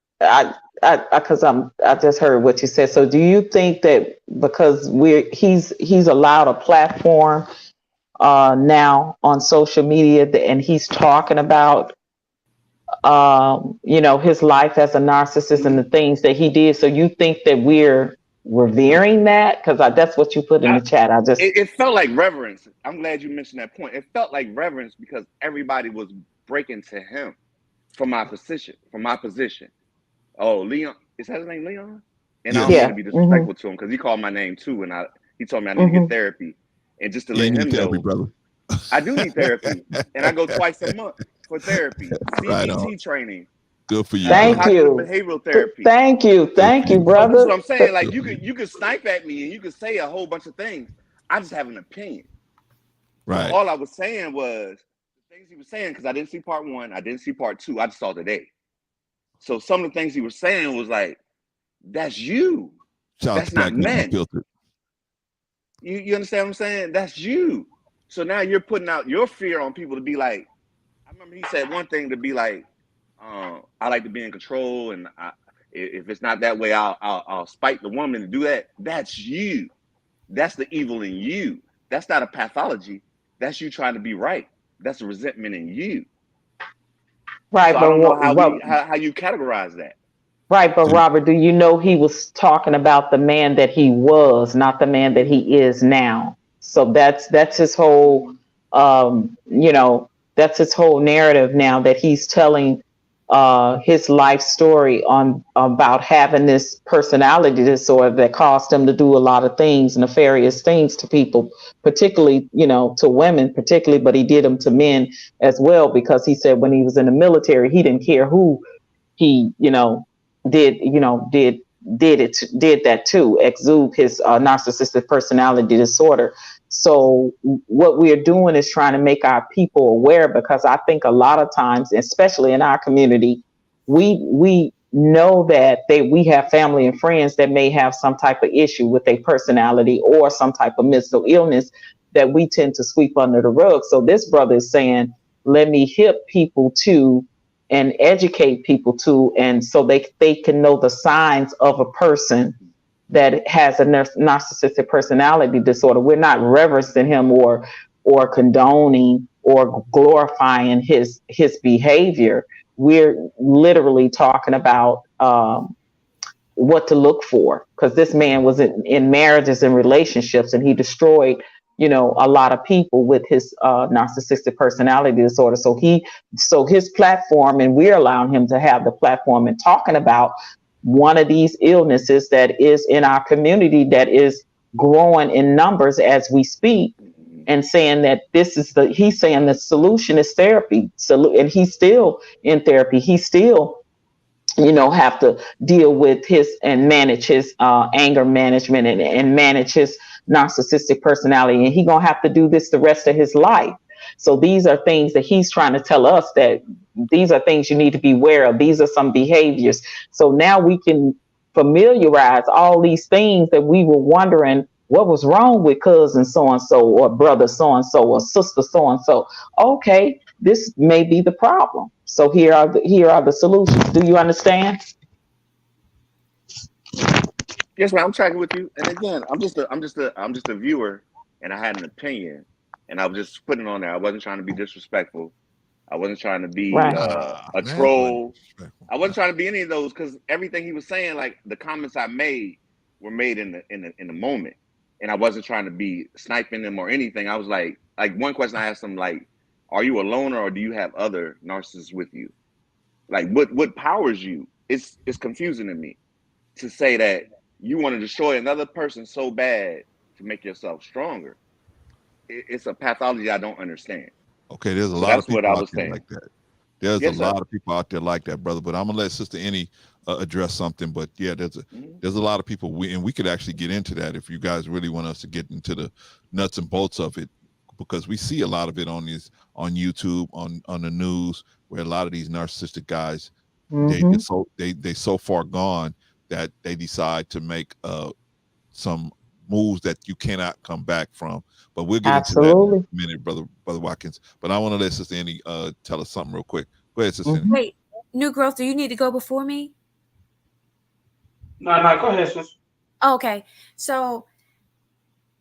Because I just heard what you said. So do you think that because he's allowed a platform now on social media and he's talking about his life as a narcissist and the things that he did, so you think that we're revering that? Because that's what you put in the chat. It felt like reverence. I'm glad you mentioned that point. It felt like reverence because everybody was breaking to him from my position. Oh, Leon, is that his name, Leon? And I don't mean to be disrespectful to him because he called my name too, and he told me I need to get therapy. And just to let him know, brother. I do need therapy, and I go twice a month for therapy, CBT training. Good for you. Thank you. Behavioral therapy. Thank you, brother. That's what I'm saying. Like you could snipe at me and you could say a whole bunch of things. I just have an opinion. Right. So all I was saying was the things he was saying because I didn't see part 1, I didn't see part 2. I just saw today. So some of the things he was saying was like, "That's you. That's not men." You understand what I'm saying? That's you. So now you're putting out your fear on people to be like. I remember he said one thing to be like, I like to be in control, and if it's not that way, I'll spite the woman to do that. That's you. That's the evil in you. That's not a pathology. That's you trying to be right. That's a resentment in you. Right, so but I don't know how you categorize that. Right, but Robert, do you know he was talking about the man that he was, not the man that he is now? So that's his whole, that's his whole narrative now that he's telling his life story about having this personality disorder that caused him to do a lot of things, nefarious things to people, particularly, to women, particularly, but he did them to men as well, because he said when he was in the military, he didn't care who he, did that too, exude his narcissistic personality disorder. So what we're doing is trying to make our people aware, because I think a lot of times, especially in our community, we know that we have family and friends that may have some type of issue with their personality or some type of mental illness that we tend to sweep under the rug. So this brother is saying, let me hip people to and educate people too, and so they can know the signs of a person that has a narcissistic personality disorder. We're not reverencing him or condoning or glorifying his behavior. We're literally talking about what to look for, because this man was in marriages and relationships, and he destroyed a lot of people with his narcissistic personality disorder. So his platform, and we're allowing him to have the platform and talking about one of these illnesses that is in our community that is growing in numbers as we speak, and saying that he's saying the solution is therapy. So, and he's still in therapy. He's still have to deal with and manage his anger management and manage his narcissistic personality. And he's going to have to do this the rest of his life. So these are things that he's trying to tell us, that these are things you need to be aware of. These are some behaviors. So now we can familiarize all these things that we were wondering what was wrong with cousin so-and-so or brother so-and-so or sister so-and-so. Okay, this may be the problem. So here are the solutions. Do you understand? Yes, ma'am. I'm tracking with you. And again, I'm just a viewer, and I had an opinion, and I was just putting it on there. I wasn't trying to be disrespectful. I wasn't trying to be Right. a Man, boy, troll. disrespectful. I wasn't trying to be any of those because everything he was saying, like the comments I made, were made in the moment, and I wasn't trying to be sniping them or anything. I was like one question I asked him, like, "Are you a loner or do you have other narcissists with you? Like, what powers you?" It's confusing to me to say that you want to destroy another person so bad to make yourself stronger. It's a pathology I don't understand. Okay, there's a So lot of that's what I people out was there saying. like that. There's a Yes, sir. lot of people out there like that, brother. But I'm gonna let Sister Annie address something. But yeah, there's a lot of people. We could actually get into that if you guys really want us to get into the nuts and bolts of it, because we see a lot of it on YouTube, on the news, where a lot of these narcissistic guys, they Mm-hmm. just they so far gone that they decide to make some moves that you cannot come back from. But we'll get into that in Absolutely. a minute, brother Watkins. But I want to let Sister Annie tell us something real quick. Go ahead, Sister Annie. Mm-hmm. Wait, New Growth, do you need to go before me? No, go ahead, sis. Okay, so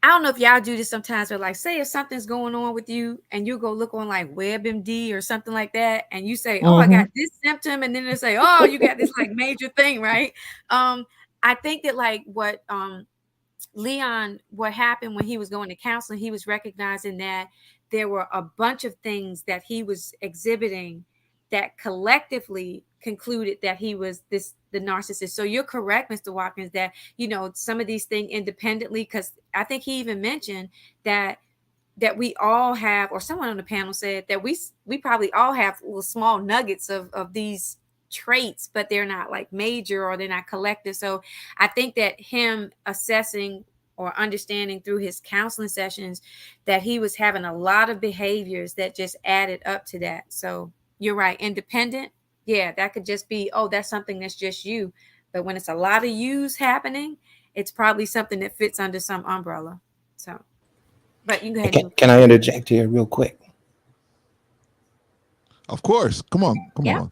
I don't know if y'all do this sometimes, but like, say if something's going on with you and you go look on like WebMD or something like that, and you say, "Oh, I Mm-hmm. got this symptom," and then they say, "Oh, you got this like major thing," right? I think that like what Leon, what happened when he was going to counseling, he was recognizing that there were a bunch of things that he was exhibiting that collectively concluded that he was the narcissist. So you're correct, Mr. Watkins, that some of these things independently, because I think he even mentioned that we all have, or someone on the panel said that we probably all have little small nuggets of these traits, but they're not like major or they're not collective. So I think that him assessing or understanding through his counseling sessions that he was having a lot of behaviors that just added up to that. So you're right, independent, yeah, that could just be, oh, that's something that's just you. But when it's a lot of yous happening, it's probably something that fits under some umbrella. So, but you go ahead and move. Can I interject here real quick? Of course. Come on.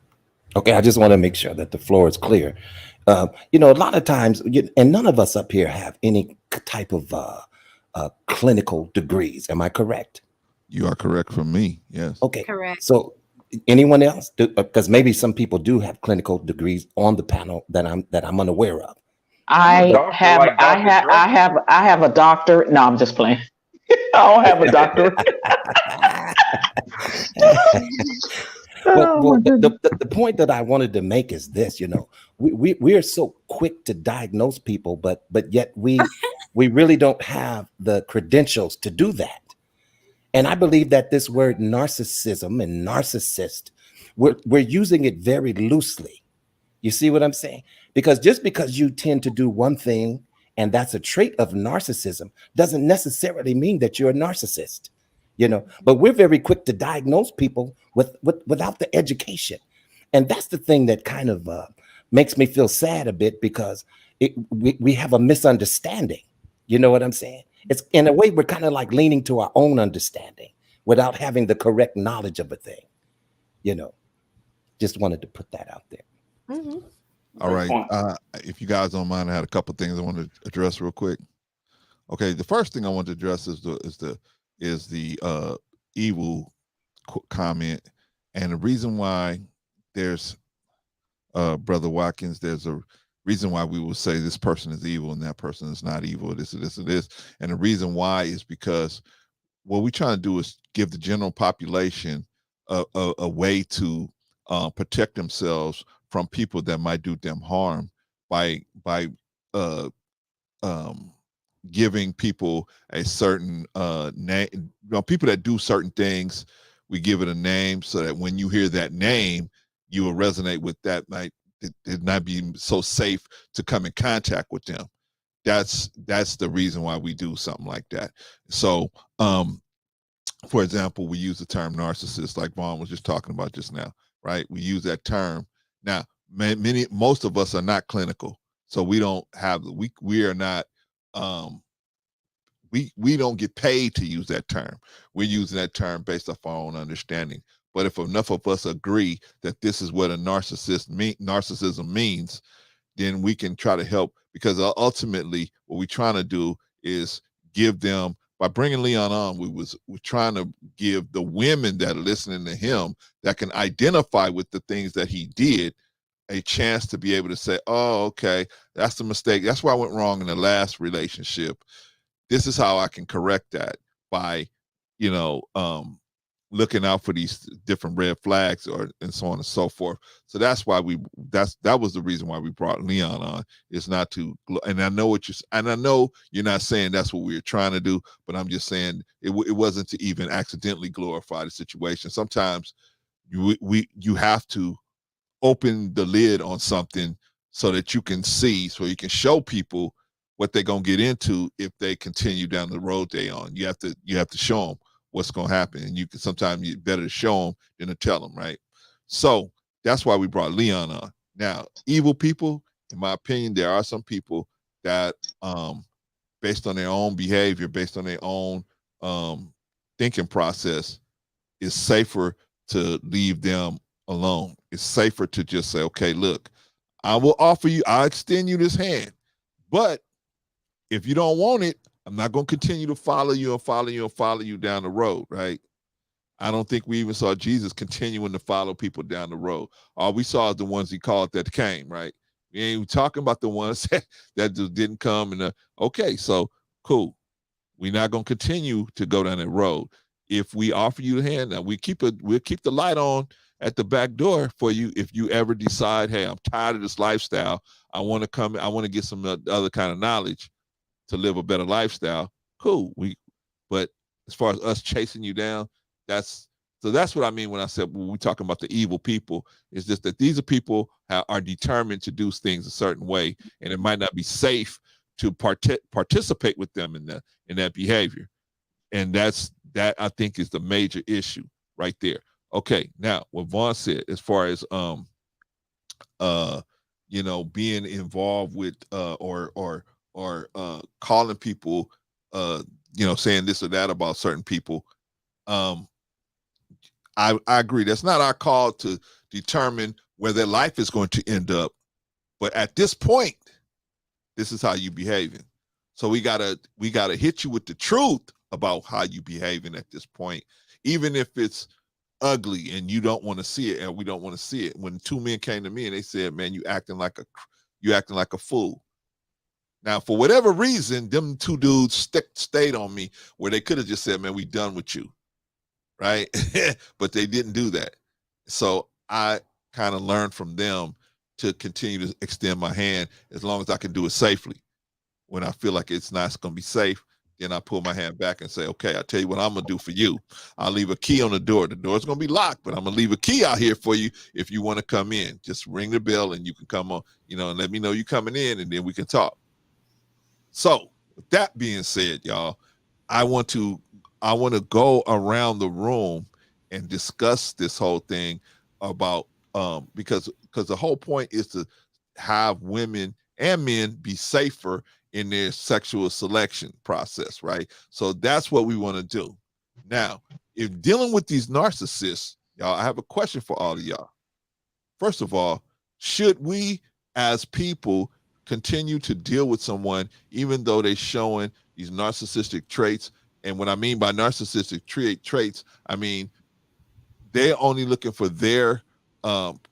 Okay, I just want to make sure that the floor is clear. A lot of times, and none of us up here have any type of clinical degrees. Am I correct? You are correct from me. Yes. Okay. Correct. So, anyone else? Because maybe some people do have clinical degrees on the panel that I'm unaware of. I'm a doctor, like Dr. Dre. I have a doctorate. No, I'm just playing. I don't have a doctorate. Well, the point that I wanted to make is this: we are so quick to diagnose people, but yet we really don't have the credentials to do that. And I believe that this word narcissism and narcissist, we're using it very loosely. You see what I'm saying? Because just because you tend to do one thing and that's a trait of narcissism doesn't necessarily mean that you're a narcissist. But we're very quick to diagnose people without the education. And that's the thing that kind of makes me feel sad a bit, because we have a misunderstanding. You know what I'm saying? It's in a way we're kind of like leaning to our own understanding without having the correct knowledge of a thing. Just wanted to put that out there. Mm-hmm. All right. If you guys don't mind, I had a couple of things I want to address real quick. Okay, the first thing I want to address is the evil comment, and the reason why there's Brother Watkins, there's a reason why we will say this person is evil and that person is not evil, this and this and this. And the reason why is because what we're trying to do is give the general population a way to protect themselves from people that might do them harm by giving people a certain name. People that do certain things, we give it a name so that when you hear that name, you will resonate with that. It not be so safe to come in contact with them. That's the reason why we do something like that. So, for example, we use the term narcissist, like Vaughn was just talking about just now, right? We use that term. Now, most of us are not clinical, so we don't have we are not we don't get paid to use that term. We're using that term based off our own understanding. But if enough of us agree that this is what a narcissism means, then we can try to help, because ultimately what we're trying to do is give them by bringing Leon on, we're trying to give the women that are listening to him that can identify with the things that he did a chance to be able to say, oh, okay, that's the mistake. That's why I went wrong in the last relationship. This is how I can correct that by, you know, looking out for these different red flags and so on and so forth. So that's why that was the reason why we brought Leon on. Is not to, and I know and I know you're not saying that's what we were trying to do, but I'm just saying it wasn't to even accidentally glorify the situation. Sometimes you have to open the lid on something so that you can see, so you can show people what they're gonna get into if they continue down the road they on. You have to show them what's gonna happen, and you can sometimes it's better to show them than to tell them, right? So that's why we brought Leon on. Now, evil people, in my opinion, there are some people that, based on their own behavior, based on their own thinking process, it's safer to leave them alone. It's safer to just say, okay, look, I'll extend you this hand, but if you don't want it, I'm not going to continue to follow you and follow you and follow you down the road, right? I don't think we even saw Jesus continuing to follow people down the road. All we saw is the ones he called that came, right? We ain't talking about the ones that just didn't come. And okay, so cool. We're not going to continue to go down that road. If we offer you the hand, now we'll keep the light on at the back door for you. If you ever decide, hey, I'm tired of this lifestyle, I want to get some other kind of knowledge to live a better lifestyle. Cool. But as far as us chasing you down, that's what I mean when I said when we're talking about the evil people. It's just that these are people are determined to do things a certain way, and it might not be safe to participate with them in that behavior. And that I think is the major issue right there. Okay, now what Vaughn said as far as being involved with or calling people saying this or that about certain people. I agree. That's not our call to determine where their life is going to end up. But at this point, this is how you behaving. So we gotta hit you with the truth about how you behaving at this point, even if it's ugly and you don't want to see it, and we don't want to see it. When two men came to me and they said, "Man, you acting like a fool." Now, for whatever reason, them two dudes stayed on me where they could have just said, "Man, we done with you," right? But they didn't do that. So I kind of learned from them to continue to extend my hand as long as I can do it safely. When I feel like it's not going to be safe, then I pull my hand back and say, okay, I'll tell you what I'm going to do for you. I'll leave a key on the door. The door's going to be locked, but I'm going to leave a key out here for you if you want to come in. Just ring the bell and you can come on, and let me know you're coming in, and then we can talk. So with that being said, y'all, I want to go around the room and discuss this whole thing about because the whole point is to have women and men be safer in their sexual selection process, right? So that's what we want to do. Now, if dealing with these narcissists, y'all, I have a question for all of y'all. First of all, should we as people continue to deal with someone even though they're showing these narcissistic traits? And what I mean by narcissistic traits, I mean they're only looking for their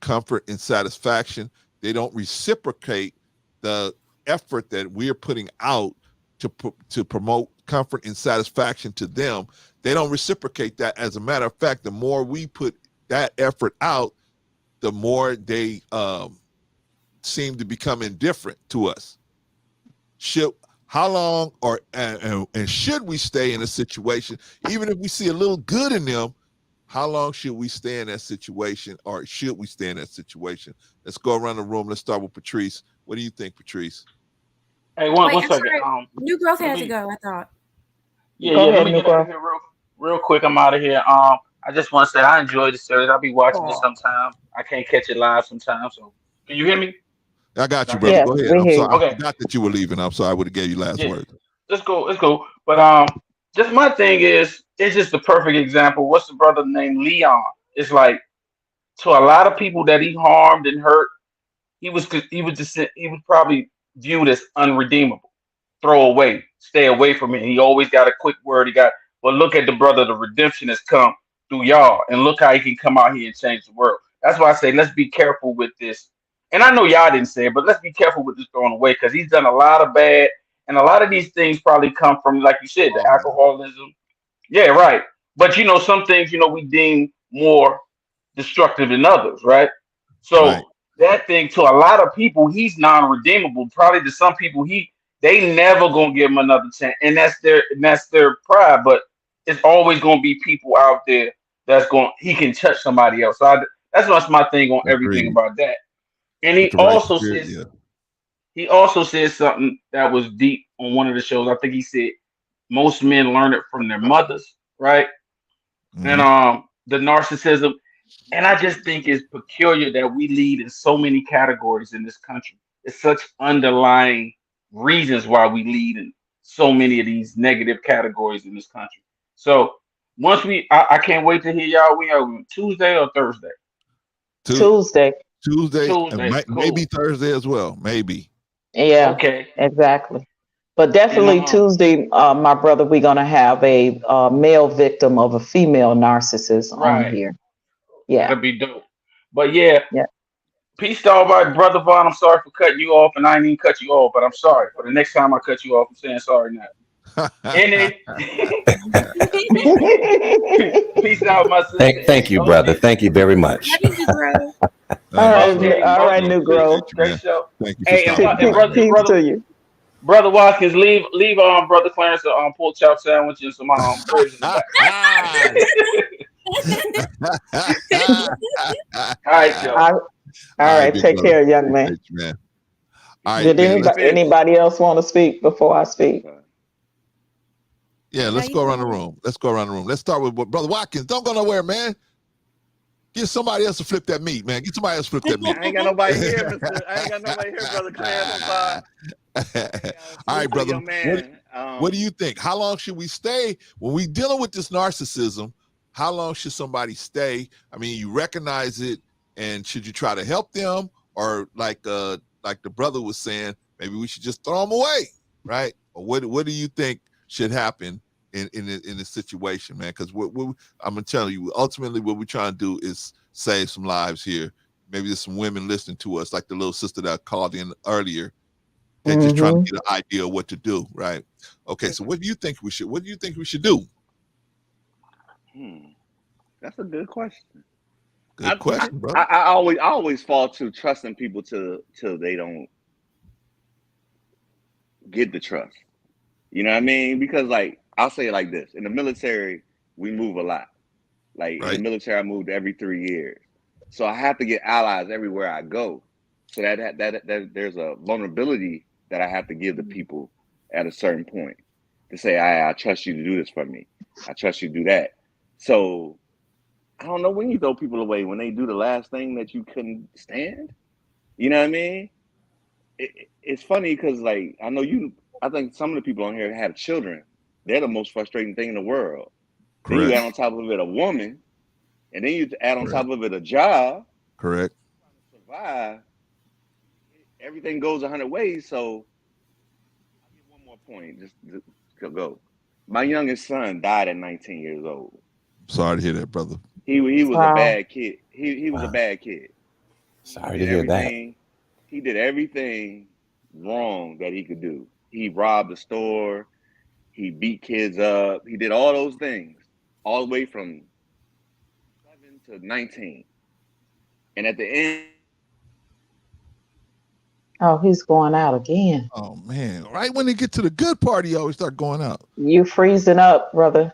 comfort and satisfaction. They don't reciprocate the effort that we're putting out to promote comfort and satisfaction to them. They don't reciprocate that. As a matter of fact, the more we put that effort out, the more they seem to become indifferent to us. How long and should we stay in a situation, even if we see a little good in them? How long should we stay in that situation, or should we stay in that situation? Let's go around the room. Let's start with Patrice. What do you think, Patrice? Hey, one second. New Growth had to go, I thought. Let me get out of here real quick. I'm out of here. I just want to say I enjoyed the series. I'll be watching this sometime. I can't catch it live sometimes. So can you hear me? I got you, brother. Yes, go ahead. I'm sorry. Okay. I forgot that you were leaving. I'm sorry. I would have gave you last words. Let's go. But just my thing is, it's just the perfect example. What's the brother named Leon? It's like, to a lot of people that he harmed and hurt, he was probably viewed as unredeemable throw away, stay away from it. He always got a quick word. But look at the brother, the redemption has come through y'all, and look how he can come out here and change the world. That's why I say let's be careful with this. And I know y'all didn't say it, but let's be careful with this throwing away because he's done a lot of bad, and a lot of these things probably come from, like you said, the alcoholism. Yeah, right. But some things we deem more destructive than others, right? So that thing to a lot of people, he's non-redeemable. Probably to some people, they never gonna give him another chance, and that's their pride. But it's always gonna be people out there he can touch somebody else. So that's my thing on everything about that. And he also said something that was deep on one of the shows. I think he said most men learn it from their mothers, right? And the narcissism. And I just think it's peculiar that we lead in so many categories in this country. It's such underlying reasons why we lead in so many of these negative categories in this country. So once I can't wait to hear y'all. We are Tuesday or Thursday? Tuesday. And Cool. maybe Thursday as well. Maybe. Yeah. Okay. Exactly. But definitely Tuesday, my brother, we're gonna have a male victim of a female narcissist on here. Yeah. That'll be dope. But yeah. Peace to all right, Brother Vaughn. I'm sorry for cutting you off, and I didn't even cut you off, but I'm sorry. For the next time I cut you off, I'm saying sorry now. Peace out, my sister. Thank you, brother. Thank you very much. All right, Negro. Great show. Thank you. Hey, Peace to you. Brother Watkins, leave Brother Clarence a pork chop sandwich and some ribs in the back. All right, Joe. All right, take care, young man. All right, did anybody else want to speak before I speak? Yeah, let's go around the room. Let's start with Brother Watkins. Don't go nowhere, man. Get somebody else to flip that meat, man. Get somebody else to flip that meat. I ain't got nobody here, Brother Clarence. I'm sorry. All right, brother. What do you think? How long should we stay when we dealing with this narcissism? How long should somebody stay? I mean, you recognize it, and should you try to help them, or like the brother was saying, maybe we should just throw them away, right? Or what do you think should happen in this situation, man? Because I'm gonna tell you, ultimately, what we're trying to do is save some lives here. Maybe there's some women listening to us, like the little sister that called in earlier, and just trying to get an idea of what to do, right? Okay, so what do you think we should do? That's a good question. Good question, bro. I always fall to trusting people till they don't get the trust. You know what I mean? Because like I'll say it like this: in the military, we move a lot. Like in the military, I moved every 3 years, so I have to get allies everywhere I go. So that there's a vulnerability that I have to give to people at a certain point to say, I trust you to do this for me. I trust you to do that. So I don't know when you throw people away when they do the last thing that you couldn't stand. You know what I mean? It's funny because like I think some of the people on here have children. They're the most frustrating thing in the world. Correct. Then you add on top of it a woman, and then you add on top of it a job. Correct. Survive. Everything goes 100 ways. So I'll give one more point. Just to go. My youngest son died at 19 years old. Sorry to hear that, brother. He was a bad kid. He was a bad kid. Sorry to hear that. He did everything wrong that he could do. He robbed the store. He beat kids up. He did all those things, all the way from 7 to 19. And at the end. Oh, he's going out again. Oh man! Right when they get to the good part, he always start going out. You freezing up, brother.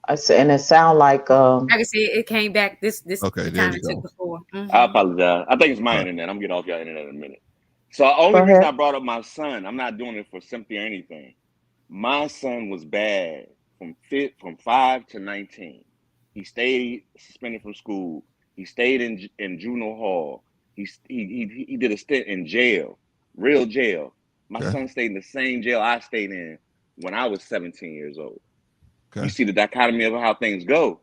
And it sound like I can see it came back this okay, time it took before. I apologize. I think it's my internet. I'm getting off your internet in a minute. So the only reason I brought up my son, I'm not doing it for sympathy or anything. My son was bad from 5 to 19. He stayed suspended from school. He stayed in juvenile hall. He did a stint in jail, real jail. My son stayed in the same jail I stayed in when I was 17 years old. Okay. You see the dichotomy of how things go.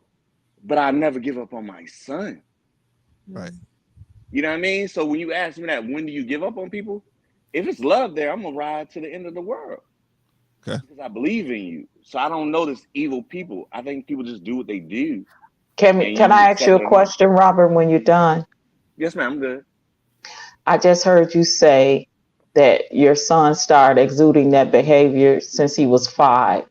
But I never give up on my son. Right. You know what I mean? So when you ask me that, when do you give up on people? if it's love there, I'm gonna ride to the end of the world. Okay. Because I believe in you. So I don't notice evil people. I think people just do what they do. Can I ask you a question, Robert, when you're done? Yes, ma'am, I'm good. I just heard you say that your son started exuding that behavior since he was 5.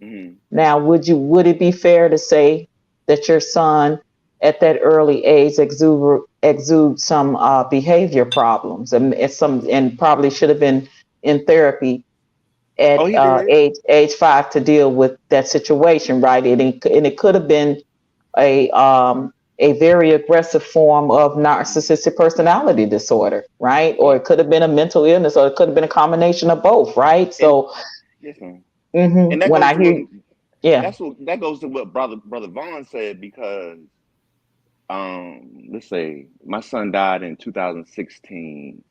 Mm-hmm. Now, would it be fair to say that your son at that early age exude some behavior problems and probably should have been in therapy at he did. age 5 to deal with that situation, right? And it could have been a very aggressive form of narcissistic personality disorder, right? Or it could have been a mental illness, or it could have been a combination of both, right? So, yes, ma'am. Mm-hmm, And that when goes I to hear, yeah, that goes to what brother Vaughn said, because let's say my son died in 2016.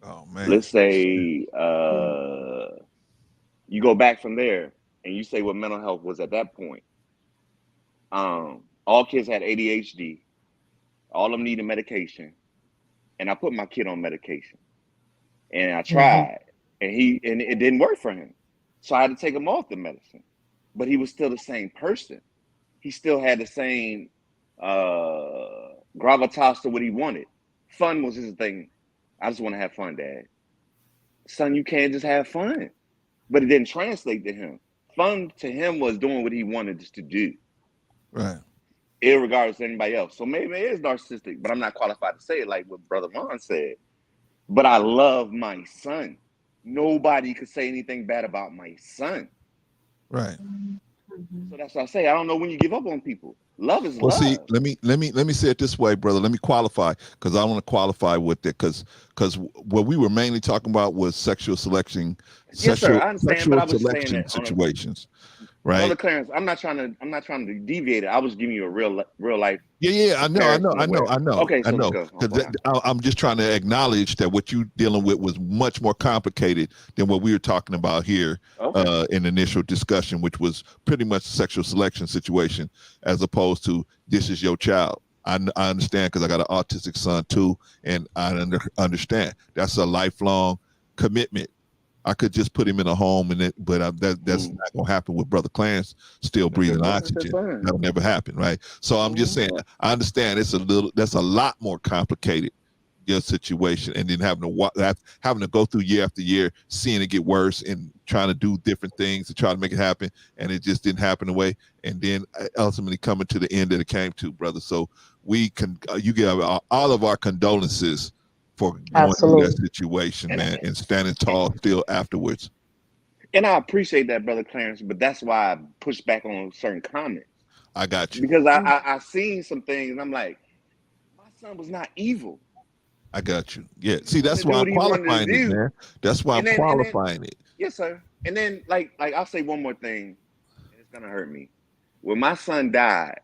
Oh man. Let's say you go back from there and you say what mental health was at that point. All kids had ADHD. All of them needed medication. And I put my kid on medication. And I tried. And it didn't work for him. So I had to take him off the medicine. But he was still the same person. He still had the same gravitas to what he wanted. Fun was his thing. I just want to have fun, Dad. Son, you can't just have fun. But it didn't translate to him. Fun to him was doing what he wanted us to do. Right. Irregardless of anybody else. So maybe it is narcissistic, but I'm not qualified to say it like what Brother Vaughn said. But I love my son. Nobody could say anything bad about my son. Right. So that's what I say. I don't know when you give up on people. Love is love. See, let me say it this way, brother. Let me qualify, because I want to qualify with it, because what we were mainly talking about was sexual selection, yes, sir. I understand, sexual but I was selection saying that situations, right? Brother Clarence, I'm not trying to deviate it. I was giving you a real life. Yeah, I know. Okay, so I know. Because I'm just trying to acknowledge that what you dealing with was much more complicated than what we were talking about here in the initial discussion, which was pretty much a sexual selection situation, as opposed to this is your child. I understand, because I got an autistic son too, and I understand that's a lifelong commitment. I could just put him in a home, but that's not gonna happen with Brother Clarence still breathing oxygen. That'll never happen, right? So I'm just saying, I understand that's a lot more complicated, your situation, and then having to go through year after year, seeing it get worse, and trying to do different things to try to make it happen, and it just didn't happen the way, and then ultimately coming to the end that it came to, brother. So you get all of our condolences for going through that situation, man, and standing tall still afterwards. And I appreciate that, Brother Clarence, but that's why I push back on certain comments. I got you. Because I seen some things, and I'm like, my son was not evil. I got you. Yeah. See, that's why I'm qualifying it, man. That's why I'm qualifying it. Yes, sir. And then, like I'll say one more thing, and it's gonna hurt me. When my son died,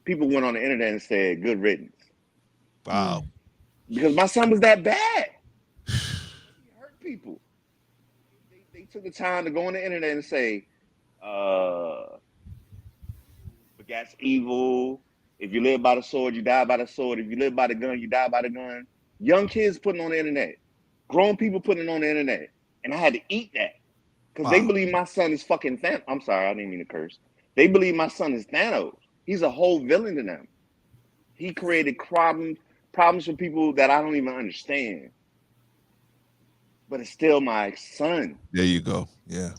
people went on the internet and said, "Good riddance." Wow. Because my son was that bad. He hurt people. They took the time to go on the internet and say, but that's evil. If you live by the sword, you die by the sword. If you live by the gun, you die by the gun. Young kids putting on the internet. Grown people putting it on the internet. And I had to eat that. Because they believe my son is fucking Thanos. I'm sorry, I didn't mean to curse. They believe my son is Thanos. He's a whole villain to them. He created problems for people that I don't even understand. But it's still my son. There you go. Yeah.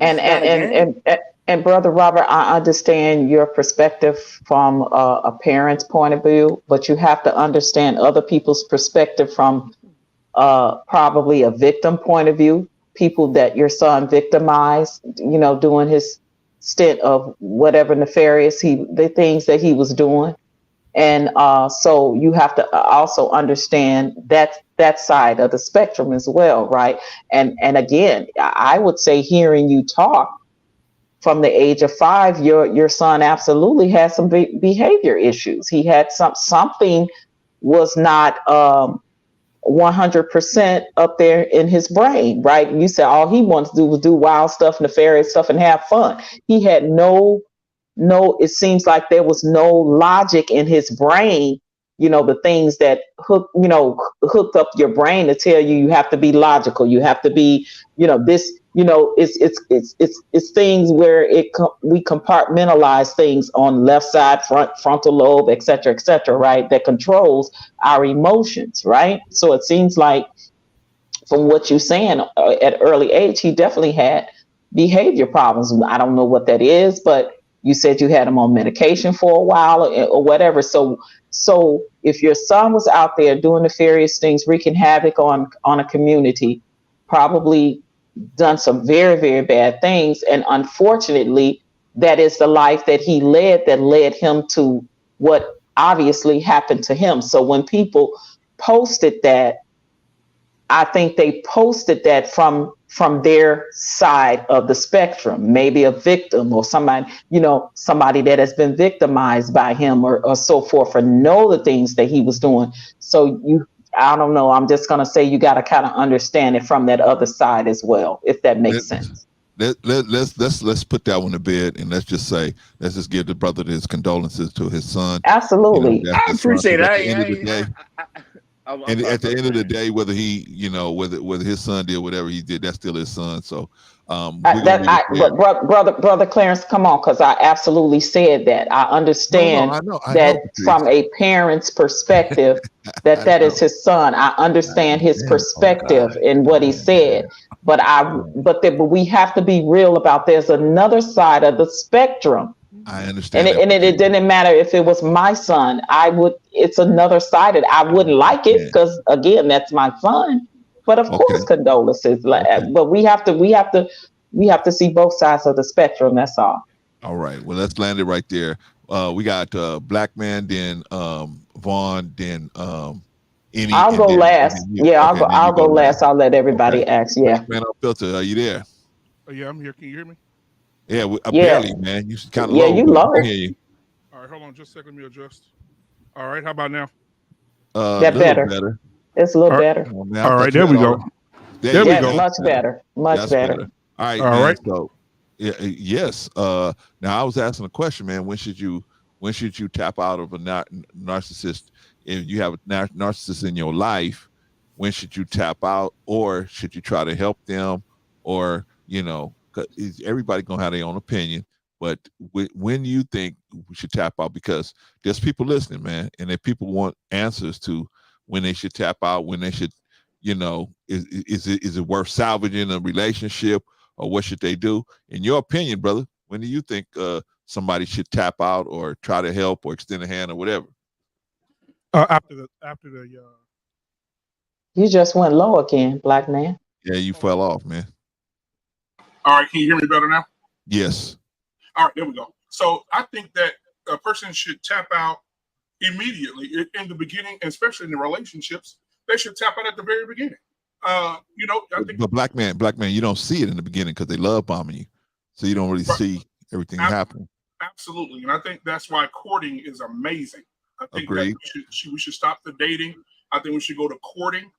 And Brother Robert, I understand your perspective from a parent's point of view, but you have to understand other people's perspective from probably a victim point of view, people that your son victimized, doing his stint of whatever nefarious the things that he was doing. And so you have to also understand that side of the spectrum as well, right? And again, I would say, hearing you talk from the age of 5, your son absolutely has some behavior issues. He had something was not 100% up there in his brain, right? You said all he wanted to do was do wild stuff, nefarious stuff, and have fun. He had it seems like there was no logic in his brain, the things that hooked up your brain to tell you have to be logical, you have to be, this, it's things where we compartmentalize things on left side, frontal lobe, et cetera, right? That controls our emotions, right? So it seems like from what you're saying, at early age, he definitely had behavior problems. I don't know what that is, but you said you had him on medication for a while or whatever. So if your son was out there doing nefarious things, wreaking havoc on a community, probably done some very, very bad things, and unfortunately, that is the life that he led that led him to what obviously happened to him. So when people posted that, I think they posted that from their side of the spectrum, maybe a victim or somebody that has been victimized by him or so forth, or know the things that he was doing. So I don't know. I'm just going to say you got to kind of understand it from that other side as well, if that makes sense. Let's put that one to bed, and let's just give the brother his condolences to his son. Absolutely. I appreciate it. At the end of the day, at the end of the day, whether he, whether his son did whatever he did, that's still his son. So, brother Clarence, come on, because I absolutely said that. I understand I know, from a parent's perspective, that is his son. I understand his perspective in what he said, but we have to be real about there's another side of the spectrum. I understand. And it didn't matter if it was my son. It's another side. I wouldn't like it because, again, that's my son. But of course, condolences. But we have to see both sides of the spectrum. That's all. All right. Well, let's land it right there. We got Black Man, then Vaughn, then Any. I'll go last. Yeah, I'll go last. I'll let everybody ask. Yeah. Black Man Unfiltered, are you there? Oh, yeah, I'm here. Can you hear me? Yeah, barely, man. You kind of low. Yeah, you low. I can hear you. All right, hold on just a second. Let me adjust. All right, how about now? That better. It's a little better. All right, there we go. There we go. Much better. Much better. All right. All right. So, yes. Now I was asking a question, man. When should you tap out of a narcissist? If you have a narcissist in your life, when should you tap out, or should you try to help them, or everybody gonna have their own opinion, but when you think we should tap out, because there's people listening, man, and if people want answers to when they should tap out, when they should, is it worth salvaging a relationship, or what should they do? In your opinion, brother, when do you think somebody should tap out or try to help or extend a hand or whatever? After the. You just went low again, Black Man. Yeah, you fell off, man. All right, can you hear me better now? Yes. All right, there we go. So I think that a person should tap out immediately in the beginning, especially in the relationships. They should tap out at the very beginning. I think. But Black Man, you don't see it in the beginning because they love bombing you, so you don't really see everything happening. Absolutely, and I think that's why courting is amazing. I think that we should stop the dating. I think we should go to courting.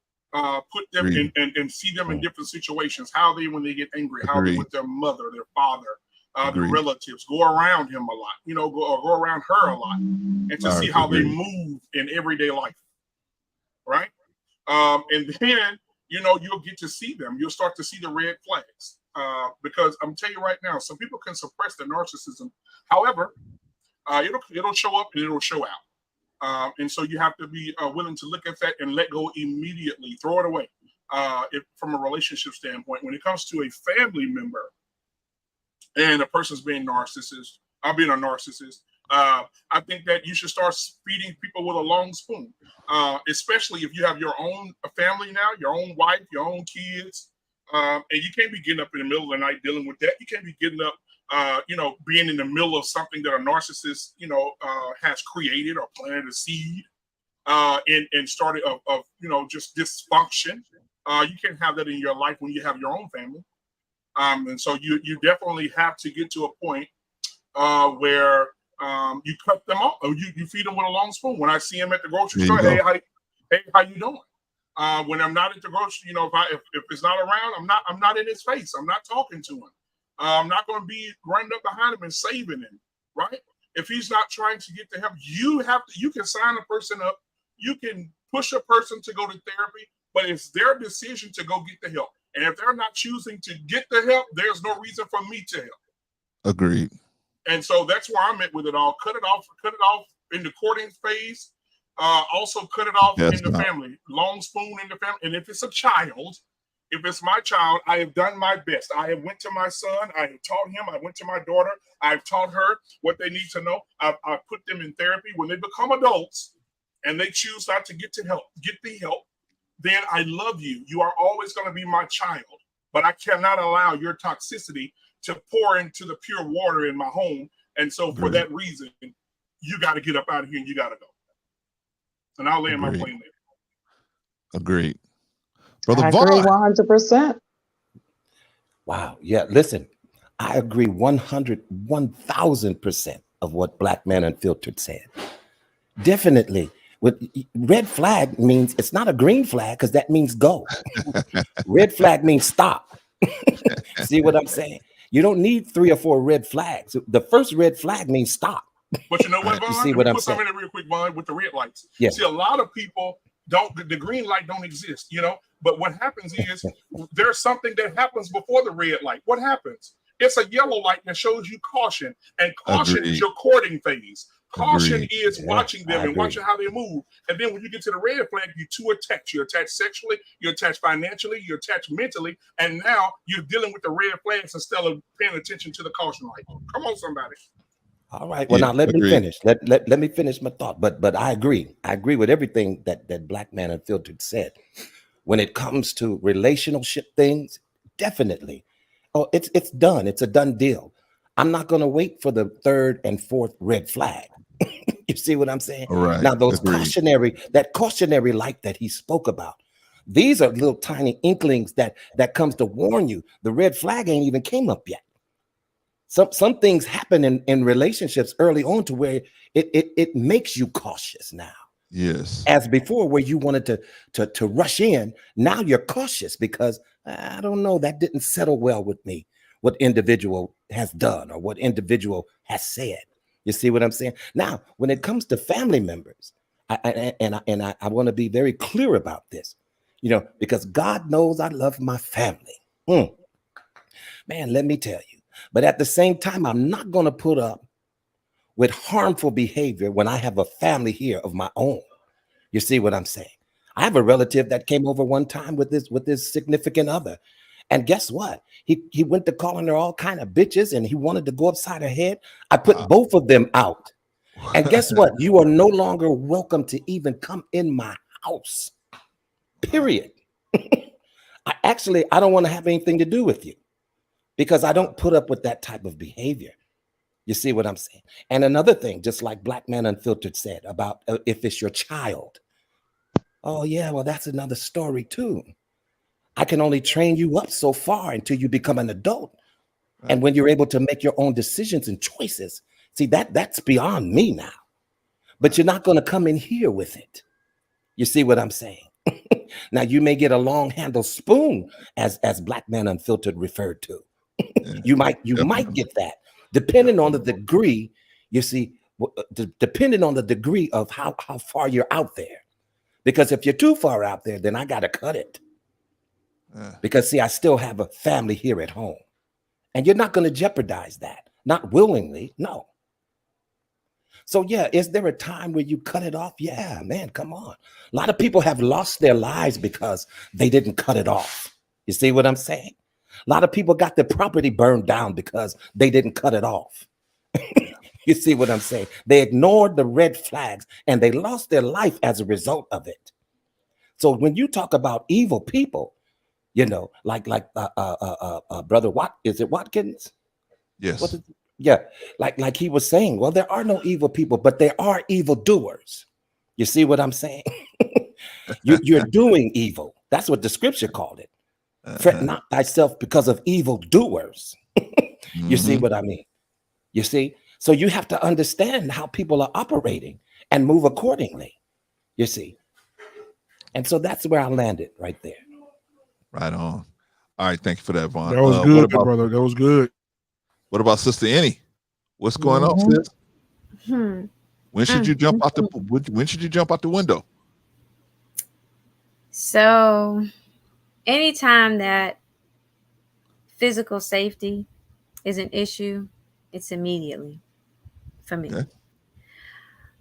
Put them in and see them in different situations. How when they get angry, how they with their mother, their father, their relatives. Go around him a lot, go around her a lot, and to see how they move in everyday life, right? And then you'll get to see them. You'll start to see the red flags, because I'm telling you right now, some people can suppress their narcissism. However, it'll show up and it'll show out. And so you have to be willing to look at that and let go immediately, throw it away. From a relationship standpoint, when it comes to a family member and a person's being a narcissist, I think that you should start feeding people with a long spoon, especially if you have your own family now, your own wife, your own kids, and you can't be getting up in the middle of the night dealing with that. You can't be getting up being in the middle of something that a narcissist, has created or planted a seed, and started of just dysfunction. You can't have that in your life when you have your own family. And so you definitely have to get to a point where you cut them off, or you feed them with a long spoon. When I see them at the grocery store, hey, how you doing? When I'm not at the grocery, if it's not around, I'm not in his face. I'm not talking to him. I'm not going to be running up behind him and saving him, right? If he's not trying to get the help, you can sign a person up you can push a person to go to therapy, but it's their decision to go get the help. And if they're not choosing to get the help, there's no reason for me to help. Agreed. And so that's where I'm at with it all. Cut it off in the courting phase. Also cut it off in the family. Long spoon in the family. And if it's a child, if it's my child, I have done my best. I have went to my son. I have taught him. I went to my daughter. I've taught her what they need to know. I've put them in therapy. When they become adults and they choose not to get the help, then I love you. You are always going to be my child. But I cannot allow your toxicity to pour into the pure water in my home. And so for that reason, you got to get up out of here and you got to go. And I'll land my plane there. Agreed. Brother I Vaughn. agree 100%. Wow. Yeah. Listen, I agree 1000% of what Black Man Unfiltered said. Definitely. With red flag means it's not a green flag because that means go. Red flag means stop. See what I'm saying? You don't need 3 or 4 red flags. The first red flag means stop. But you know what, Vaughn? You see what I'm saying? Something in real quick, Vaughn, with the red lights. Yeah. See, a lot of people the green light don't exist, you know. But what happens is there's something that happens before the red light. What happens? It's a yellow light that shows you caution, and caution is your courting phase. Caution is watching them and watching how they move. And then when you get to the red flag, you're too attached. You're attached sexually, you're attached financially, you're attached mentally, and now you're dealing with the red flags instead of paying attention to the caution light. Come on, somebody. All right. Well, now let me finish. Let me finish my thought. But I agree. I agree with everything that Black Man Unfiltered said. When it comes to relationship things, definitely. Oh, it's done. It's a done deal. I'm not going to wait for the 3rd and 4th red flag. You see what I'm saying? All right. Now, those cautionary light that he spoke about, these are little tiny inklings that comes to warn you. The red flag ain't even came up yet. Some things happen in relationships early on to where it makes you cautious now. Yes. As before, where you wanted to rush in, now you're cautious because I don't know, that didn't settle well with me, what individual has done or what individual has said. You see what I'm saying? Now, when it comes to family members, I want to be very clear about this, you know, because God knows I love my family. Man, let me tell you. But at the same time, I'm not going to put up with harmful behavior when I have a family here of my own. You see what I'm saying? I have a relative that came over one time with this significant other. And guess what? He went to calling her all kind of bitches and he wanted to go upside her head. I put both of them out. And guess what? You are no longer welcome to even come in my house. Period. I don't want to have anything to do with you because I don't put up with that type of behavior. You see what I'm saying? And another thing, just like Black Man Unfiltered said about if it's your child. Oh, yeah, well, that's another story, too. I can only train you up so far until you become an adult. Right. And when you're able to make your own decisions and choices, see, that's beyond me now. But you're not going to come in here with it. You see what I'm saying? Now, you may get a long handle spoon, as Black Man Unfiltered referred to. You might get that. Depending on the degree, you see, depending on the degree of how far you're out there. Because if you're too far out there, then I got to cut it. Because, see, I still have a family here at home. And you're not going to jeopardize that. Not willingly, no. So, yeah, is there a time where you cut it off? Yeah, man, come on. A lot of people have lost their lives because they didn't cut it off. You see what I'm saying? A lot of people got their property burned down because they didn't cut it off. You see what I'm saying? They ignored the red flags and they lost their life as a result of it. So when you talk about evil people, you know, like brother is it Watkins? Yes. Yeah, like he was saying, well, there are no evil people, but there are evil doers. You see what I'm saying? You're doing evil. That's what the scripture called it. Fret not thyself because of evil doers. You see what I mean? You see? So you have to understand how people are operating and move accordingly. You see? And so that's where I landed right there. Right on. All right. Thank you for that, Vaughn. That was good, brother. That was good. What about Sister Annie? What's going on, sis? When should you jump out the window? So anytime that physical safety is an issue, it's immediately for me. Okay.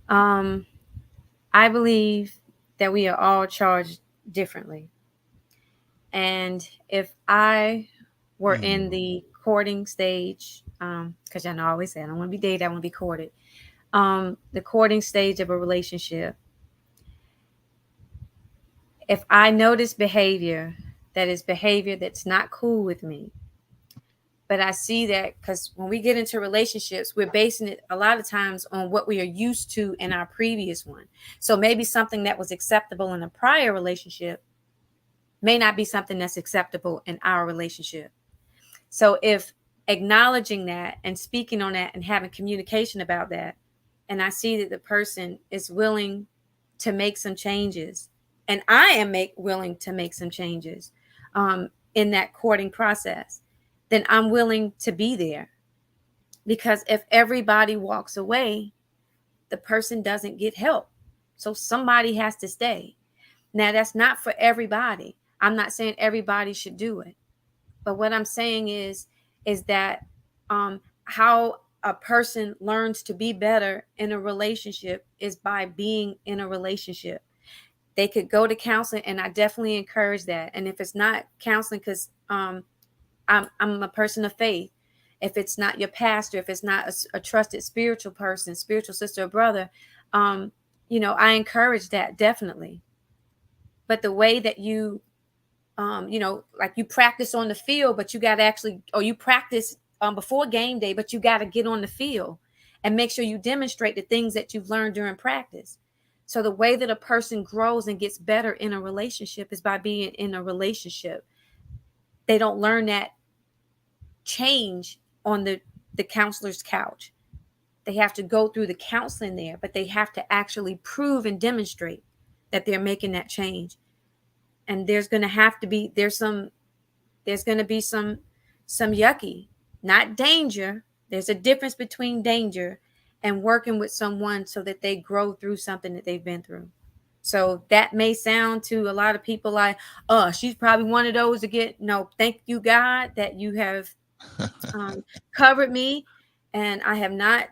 I believe that we are all charged differently. And if I were in the courting stage, because I know I always say I don't want to be dated, I want to be courted. The courting stage of a relationship, if I notice behavior that is behavior that's not cool with me, but I see that because when we get into relationships, we're basing it a lot of times on what we are used to in our previous one. So maybe something that was acceptable in a prior relationship may not be something that's acceptable in our relationship. So if acknowledging that and speaking on that and having communication about that, and I see that the person is willing to make some changes, and I am willing to make some changes in that courting process, then I'm willing to be there. Because if everybody walks away, the person doesn't get help. So somebody has to stay. Now, that's not for everybody. I'm not saying everybody should do it. But what I'm saying is that how a person learns to be better in a relationship is by being in a relationship. They could go to counseling, and I definitely encourage that. And if it's not counseling, because I'm a person of faith, if it's not your pastor, if it's not a trusted spiritual person, spiritual sister or brother, I encourage that definitely. But the way that you like you practice on the field, but you got to actually, or you practice before game day, but you got to get on the field and make sure you demonstrate the things that you've learned during practice. So the way that a person grows and gets better in a relationship is by being in a relationship. They don't learn that change on the counselor's couch. They have to go through the counseling there, but they have to actually prove and demonstrate that they're making that change. And there's going to be some yucky, not danger. There's a difference between danger and working with someone so that they grow through something that they've been through. So that may sound to a lot of people like, oh, she's probably one of those to get, no, thank you, God, that you have covered me. And I have not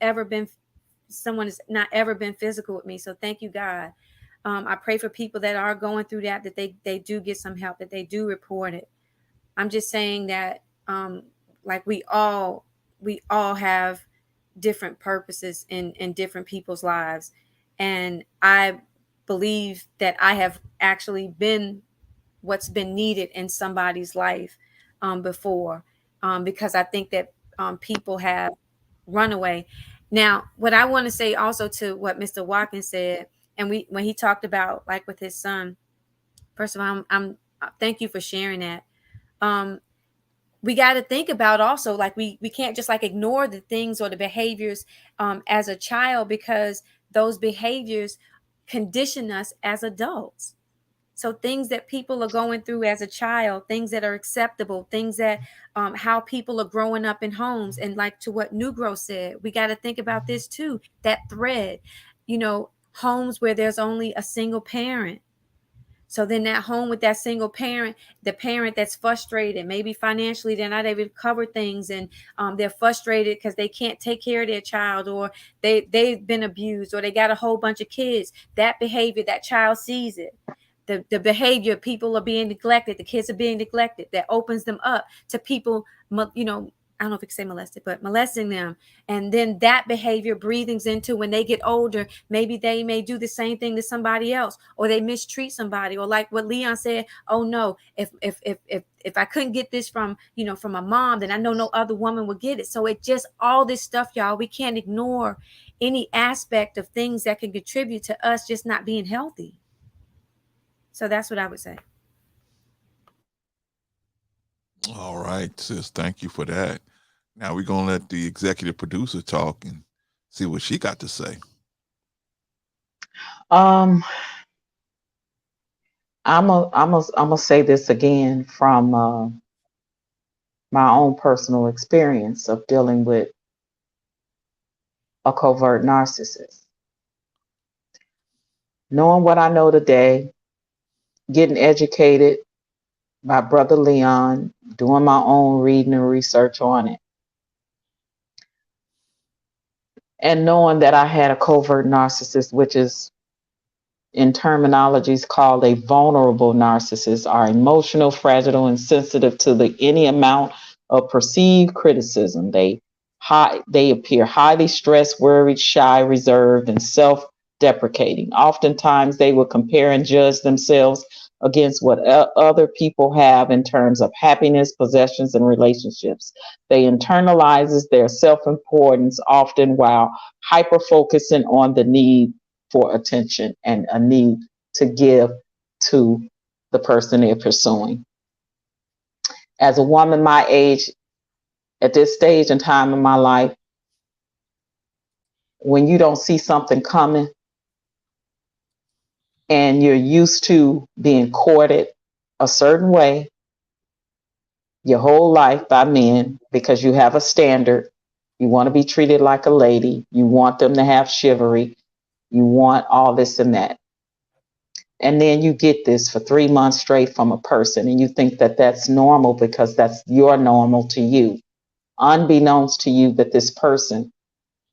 ever been, someone has not ever been physical with me. So thank you, God. I pray for people that are going through that they do get some help, that they do report it. I'm just saying that like we all have different purposes in different people's lives. And I believe that I have actually been what's been needed in somebody's life before, because I think that people have run away. Now, what I want to say also to what Mr. Watkins said, and when he talked about like with his son, first of all, I'm thank you for sharing that. We got to think about also, like we can't just like ignore the things or the behaviors as a child, because those behaviors condition us as adults. So things that people are going through as a child, things that are acceptable, things that how people are growing up in homes. And like to what Negro said, we got to think about this too, that thread, homes where there's only a single parent. So then that home with that single parent, the parent that's frustrated, maybe financially they're not able to cover things, and they're frustrated because they can't take care of their child, or they've been abused, or they got a whole bunch of kids. That behavior, that child sees it. The behavior, people are being neglected, the kids are being neglected, that opens them up to people, I don't know if I can say molested, but molesting them. And then that behavior breathings into when they get older, maybe they may do the same thing to somebody else, or they mistreat somebody, or like what Leon said, oh no, if I couldn't get this from a mom, then I know no other woman would get it. So it just, all this stuff, y'all, we can't ignore any aspect of things that can contribute to us just not being healthy. So that's what I would say. All right, sis. Thank you for that. Now we're gonna let the executive producer talk and see what she got to say. I'm gonna say this again from my own personal experience of dealing with a covert narcissist. Knowing what I know today, getting educated by Brother Leon, doing my own reading and research on it, and knowing that I had a covert narcissist, which is in terminologies called a vulnerable narcissist, are emotional, fragile, and sensitive to any amount of perceived criticism. They appear highly stressed, worried, shy, reserved, and self-deprecating. Oftentimes, they will compare and judge themselves against what other people have in terms of happiness, possessions, and relationships. They internalizes their self-importance, often while hyper-focusing on the need for attention and a need to give to the person they're pursuing. As a woman my age, at this stage and time in my life, when you don't see something coming and you're used to being courted a certain way your whole life by men because you have a standard, you want to be treated like a lady, you want them to have chivalry, you want all this and that. And then you get this for 3 months straight from a person and you think that that's normal because that's your normal to you, unbeknownst to you that this person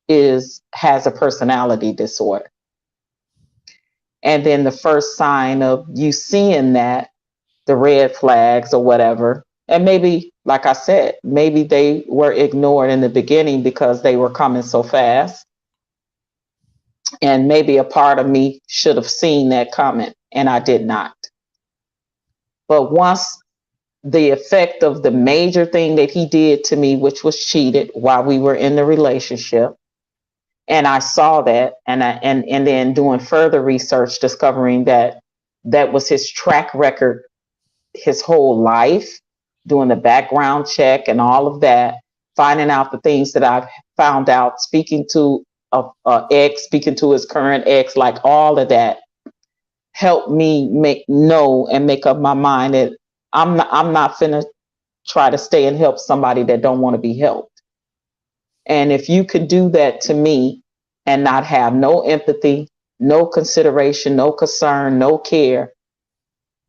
has a personality disorder. And then the first sign of you seeing that, the red flags or whatever, and maybe, like I said, maybe they were ignored in the beginning because they were coming so fast. And maybe a part of me should have seen that coming, and I did not. But once the effect of the major thing that he did to me, which was cheated while we were in the relationship, and I saw that, and then doing further research, discovering that that was his track record his whole life, doing the background check and all of that, finding out the things that I've found out, speaking to a ex, speaking to his current ex, like all of that helped me make up my mind that I'm not finna try to stay and help somebody that don't want to be helped. And if you could do that to me and not have no empathy, no consideration, no concern, no care,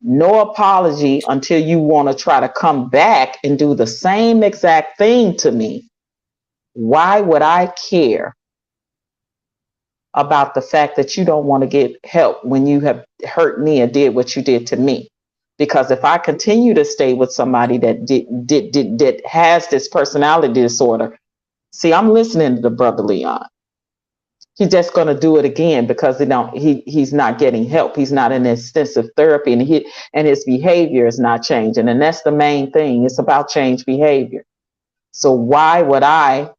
no apology until you want to try to come back and do the same exact thing to me, why would I care about the fact that you don't want to get help when you have hurt me and did what you did to me? Because if I continue to stay with somebody that has this personality disorder, see, I'm listening to the Brother Leon. He's just going to do it again because he's not getting help. He's not in extensive therapy, and his behavior is not changing. And that's the main thing. It's about change behavior. So why would I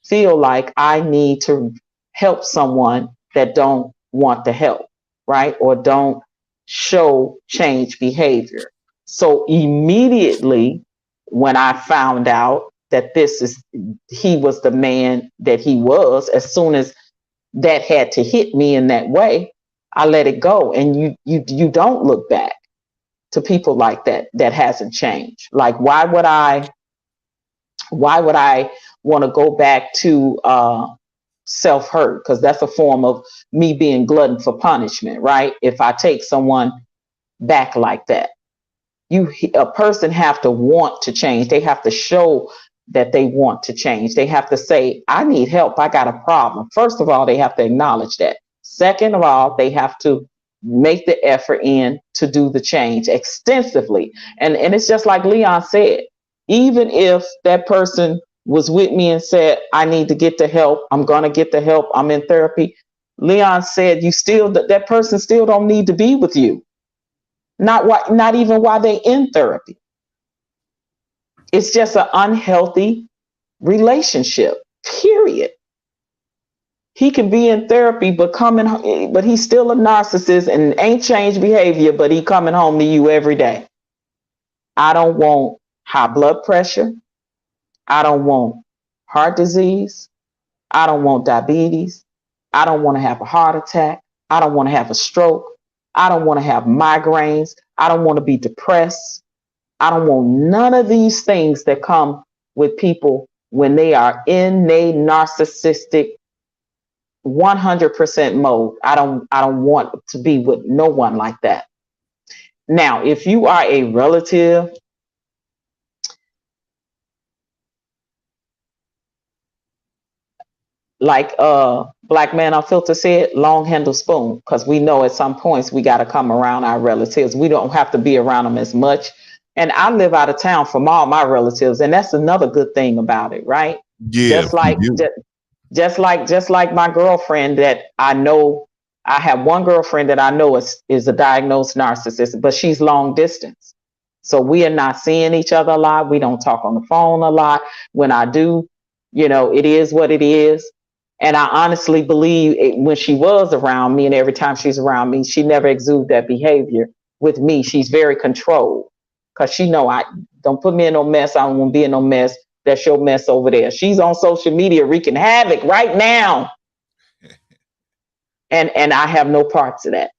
feel like I need to help someone that don't want the help, right? Or don't show change behavior. So immediately when I found out that he was the man that he was, as soon as that had to hit me in that way, I let it go. And you don't look back to people like that hasn't changed. Like, why would I want to go back to self-hurt? Because that's a form of me being glutton for punishment, right? If I take someone back like that, a person have to want to change. They have to show that they want to change. They have to say, I need help. I got a problem. First of all, they have to acknowledge that. Second of all, they have to make the effort to do the change extensively. And it's just like Leon said, even if that person was with me and said, I need to get the help, I'm going to get the help, I'm in therapy. Leon said, that person still don't need to be with you. Not even while they're in therapy. It's just an unhealthy relationship, period. He can be in therapy, but he's still a narcissist and ain't changed behavior, but he coming home to you every day. I don't want high blood pressure. I don't want heart disease. I don't want diabetes. I don't want to have a heart attack. I don't want to have a stroke. I don't want to have migraines. I don't want to be depressed. I don't want none of these things that come with people when they are in a narcissistic 100% mode. I don't want to be with no one like that. Now, if you are a relative, like Black Man Unfiltered said, long handle spoon, because we know at some points we got to come around our relatives. We don't have to be around them as much. And I live out of town from all my relatives, and that's another good thing about it, right? Yeah, just like my girlfriend that I know. I have one girlfriend that I know is a diagnosed narcissist, but she's long distance. So we are not seeing each other a lot. We don't talk on the phone a lot. When I do, it is what it is. And I honestly believe when she was around me and every time she's around me, she never exuded that behavior with me. She's very controlled because she know I don't put me in no mess. I don't want to be in no mess. That's your mess over there. She's on social media wreaking havoc right now. And I have no parts of that,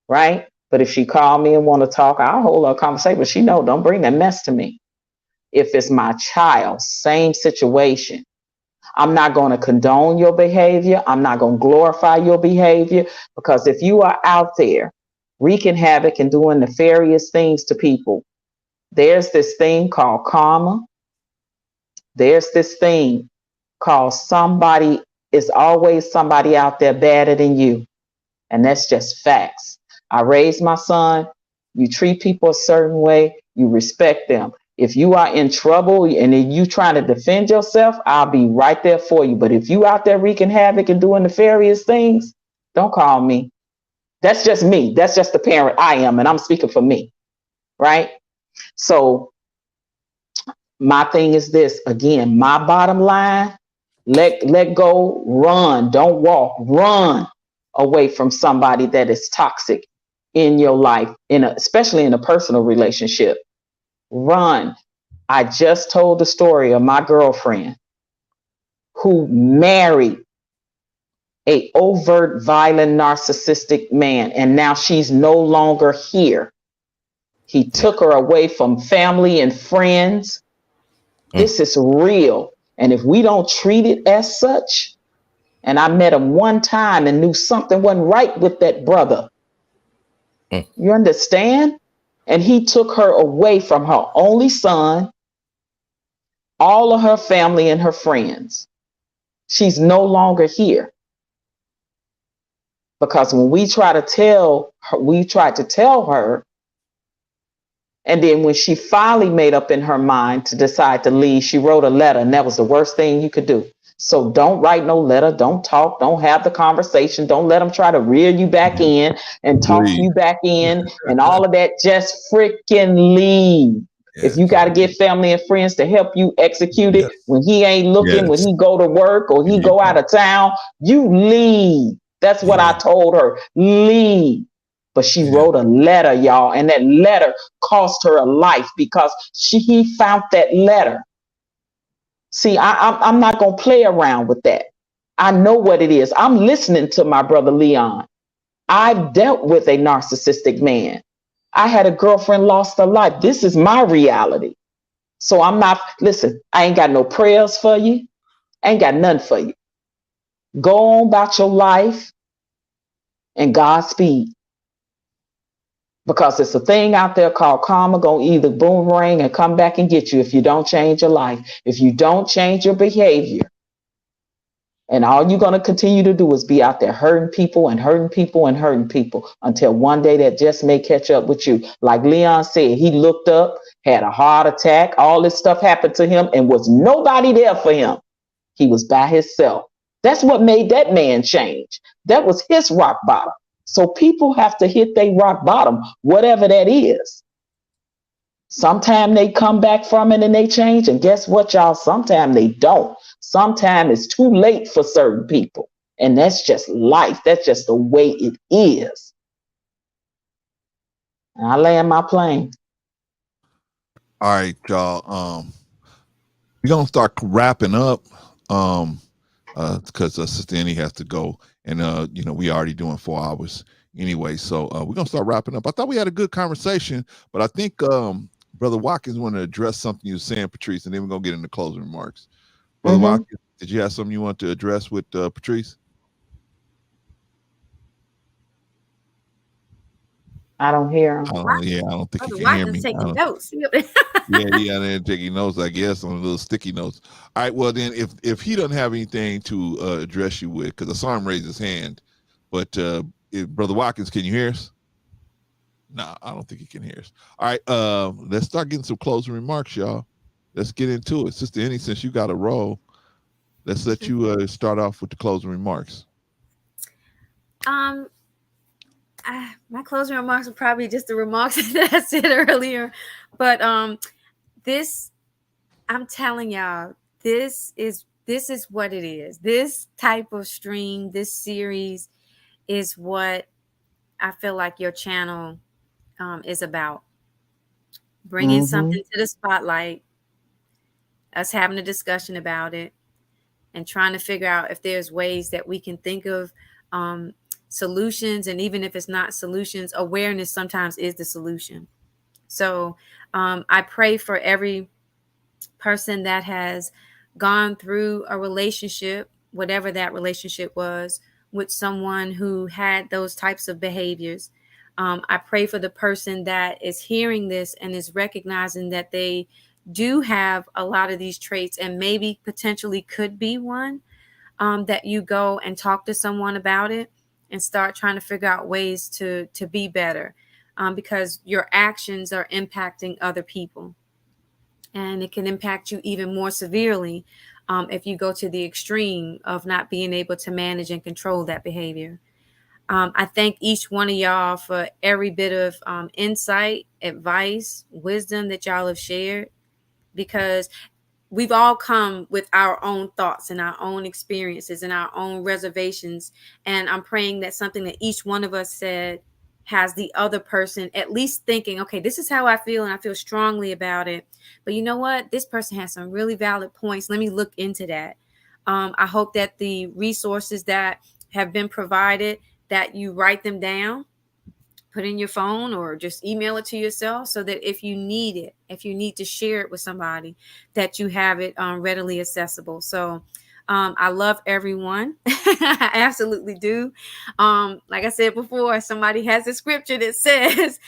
right? But if she called me and want to talk, I'll hold her a conversation. But she know, don't bring that mess to me. If it's my child, same situation. I'm not going to condone your behavior. I'm not going to glorify your behavior, because if you are out there wreaking havoc and doing nefarious things to people, there's this thing called karma. There's this thing called somebody is always somebody out there badder than you. And that's just facts. I raised my son. You treat people a certain way, you respect them. If you are in trouble and you trying to defend yourself, I'll be right there for you. But if you out there wreaking havoc and doing nefarious things, don't call me. That's just me. That's just the parent I am, and I'm speaking for me, right? So my thing is this, again, my bottom line, let go, run, don't walk, run away from somebody that is toxic in your life, especially in a personal relationship. Run. I just told the story of my girlfriend who married a overt, violent, narcissistic man, and now she's no longer here. He took her away from family and friends. This is real. And if we don't treat it as such, and I met him one time and knew something wasn't right with that brother. You understand? And he took her away from her only son, all of her family and her friends. She's no longer here. Because when we tried to tell her, and then when she finally made up in her mind to decide to leave, she wrote a letter, and that was the worst thing you could do. So don't write no letter, don't talk, don't have the conversation, don't let them try to reel you back in and talk you back in and all of that. Just freaking leave. If you got to get family and friends to help you execute it, when he ain't looking, when he go to work or he go out of town, you leave. That's what I told her, leave. But she wrote a letter, y'all, and that letter cost her a life because he found that letter. See, I'm not going to play around with that. I know what it is. I'm listening to my brother Leon. I've dealt with a narcissistic man. I had a girlfriend lost her life. This is my reality. So listen, I ain't got no prayers for you. I ain't got none for you. Go on about your life and Godspeed. Because it's a thing out there called karma, gonna either boomerang and come back and get you if you don't change your life, if you don't change your behavior. And all you're gonna continue to do is be out there hurting people and hurting people and hurting people until one day that just may catch up with you. Like Leon said, he looked up, had a heart attack, all this stuff happened to him and was nobody there for him. He was by himself. That's what made that man change. That was his rock bottom. So people have to hit their rock bottom, whatever that is. Sometimes they come back from it and they change. And guess what, y'all? Sometimes they don't. Sometimes it's too late for certain people. And that's just life. That's just the way it is. And I land my plane. All right, y'all. We're gonna start wrapping up. Because Sister Annie has to go, and we already doing 4 hours anyway, so we're gonna start wrapping up. I thought we had a good conversation, but I think Brother Watkins wanted to address something you were saying, Patrice, and then we're gonna get into closing remarks. Brother Watkins, did you have something you want to address with Patrice? I don't hear him. Yeah, I don't think Brother he can hear Watkins me. taking notes. Yeah, they're taking notes, I guess, on little sticky notes. All right, well then, if he doesn't have anything to address you with, because I saw him raise his hand, but Brother Watkins, can you hear us? No, I don't think he can hear us. All right, let's start getting some closing remarks, y'all. Let's get into it. Sister Annie, since you got a role, let's let you start off with the closing remarks. My closing remarks are probably just the remarks that I said earlier, but this, I'm telling y'all, this is what it is. This type of stream, this series, is what I feel like your channel is about. Bringing something to the spotlight, us having a discussion about it, and trying to figure out if there's ways that we can think of solutions. And even if it's not solutions, awareness sometimes is the solution. So I pray for every person that has gone through a relationship, whatever that relationship was, with someone who had those types of behaviors. I pray for the person that is hearing this and is recognizing that they do have a lot of these traits and maybe potentially could be one, that you go and talk to someone about it and start trying to figure out ways to be better, because your actions are impacting other people. And it can impact you even more severely if you go to the extreme of not being able to manage and control that behavior. I thank each one of y'all for every bit of insight, advice, wisdom that y'all have shared, because we've all come with our own thoughts and our own experiences and our own reservations. And I'm praying that something that each one of us said has the other person at least thinking, okay, this is how I feel and I feel strongly about it. But you know what? This person has some really valid points. Let me look into that. I hope that the resources that have been provided, that you write them down, put in your phone, or just email it to yourself, so that if you need it, if you need to share it with somebody, that you have it readily accessible. So I love everyone. I absolutely do. Like I said before, somebody has a scripture that says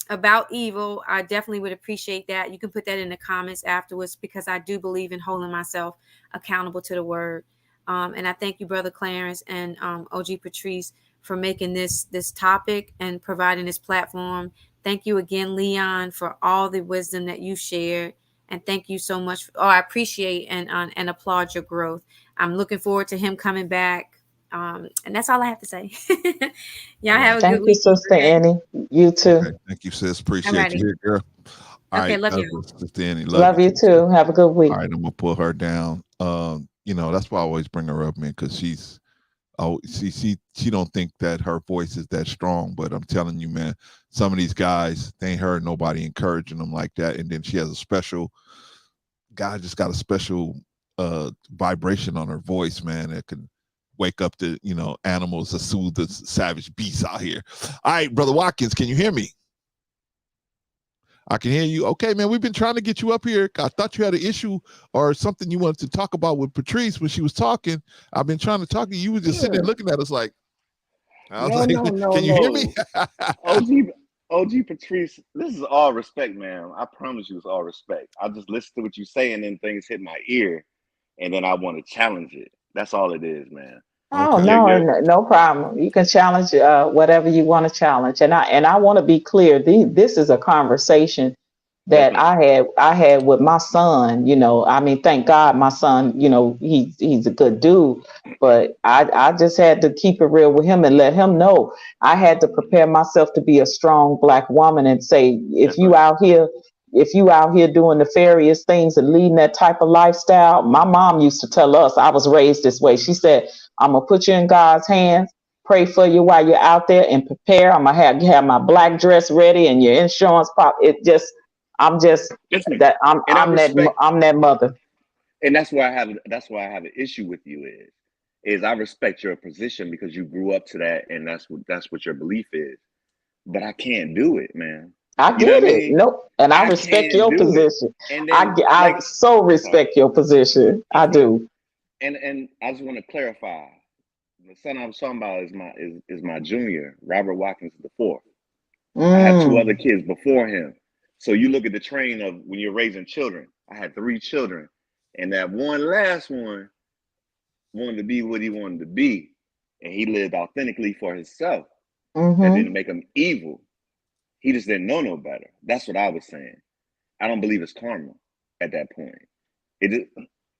about evil. I definitely would appreciate that. You can put that in the comments afterwards, because I do believe in holding myself accountable to the word. And I thank you, Brother Clarence and OG Patrice, for making this topic and providing this platform. Thank you again, Leon, for all the wisdom that you shared. And thank you so much. I appreciate and applaud your growth. I'm looking forward to him coming back. And that's all I have to say. Y'all have a good week. Thank you, Sister Annie. You too. Okay, thank you, sis. Appreciate you here, girl. All okay, right, love you. Sister Annie, love you too. Have a good week. All right, I'm gonna put her down. That's why I always bring her up, man, because she's she don't think that her voice is that strong. But I'm telling you, man, some of these guys, they ain't heard nobody encouraging them like that. And then she has a special, God just got a special vibration on her voice, man, that can wake up the animals to soothe the savage beasts out here. All right, Brother Watkins, can you hear me? I can hear you. Okay, man, we've been trying to get you up here. I thought you had an issue or something you wanted to talk about with Patrice when she was talking. I've been trying to talk to you. You were just sitting there looking at us like, I was can you hear me? OG Patrice, this is all respect, man. I promise you it's all respect. I just listen to what you say and then things hit my ear and then I want to challenge it. That's all it is, man. Oh, okay. No problem. You can challenge whatever you want to challenge. And I want to be clear. This is a conversation that I had with my son. I mean, thank God my son, he's a good dude, but I just had to keep it real with him and let him know I had to prepare myself to be a strong Black woman and say, if you out here doing nefarious things and leading that type of lifestyle, my mom used to tell us, I was raised this way. She said, I'm going to put you in God's hands, pray for you while you're out there, and prepare. I'm going to have my black dress ready and your insurance pop. I'm that mother. And that's why I have an issue with you is I respect your position because you grew up to that and that's what your belief is. But I can't do it, man. I get it. Nope. And I respect your position. And then, I so respect your position. I do. And I just want to clarify. The son I was talking about is my junior, Robert Watkins IV. I have 2 other kids before him. So you look at the train of when you're raising children. I had 3 children, and that one last one wanted to be what he wanted to be, and he lived authentically for himself. That didn't make him evil. He just didn't know no better. That's what I was saying. I don't believe it's karma at that point.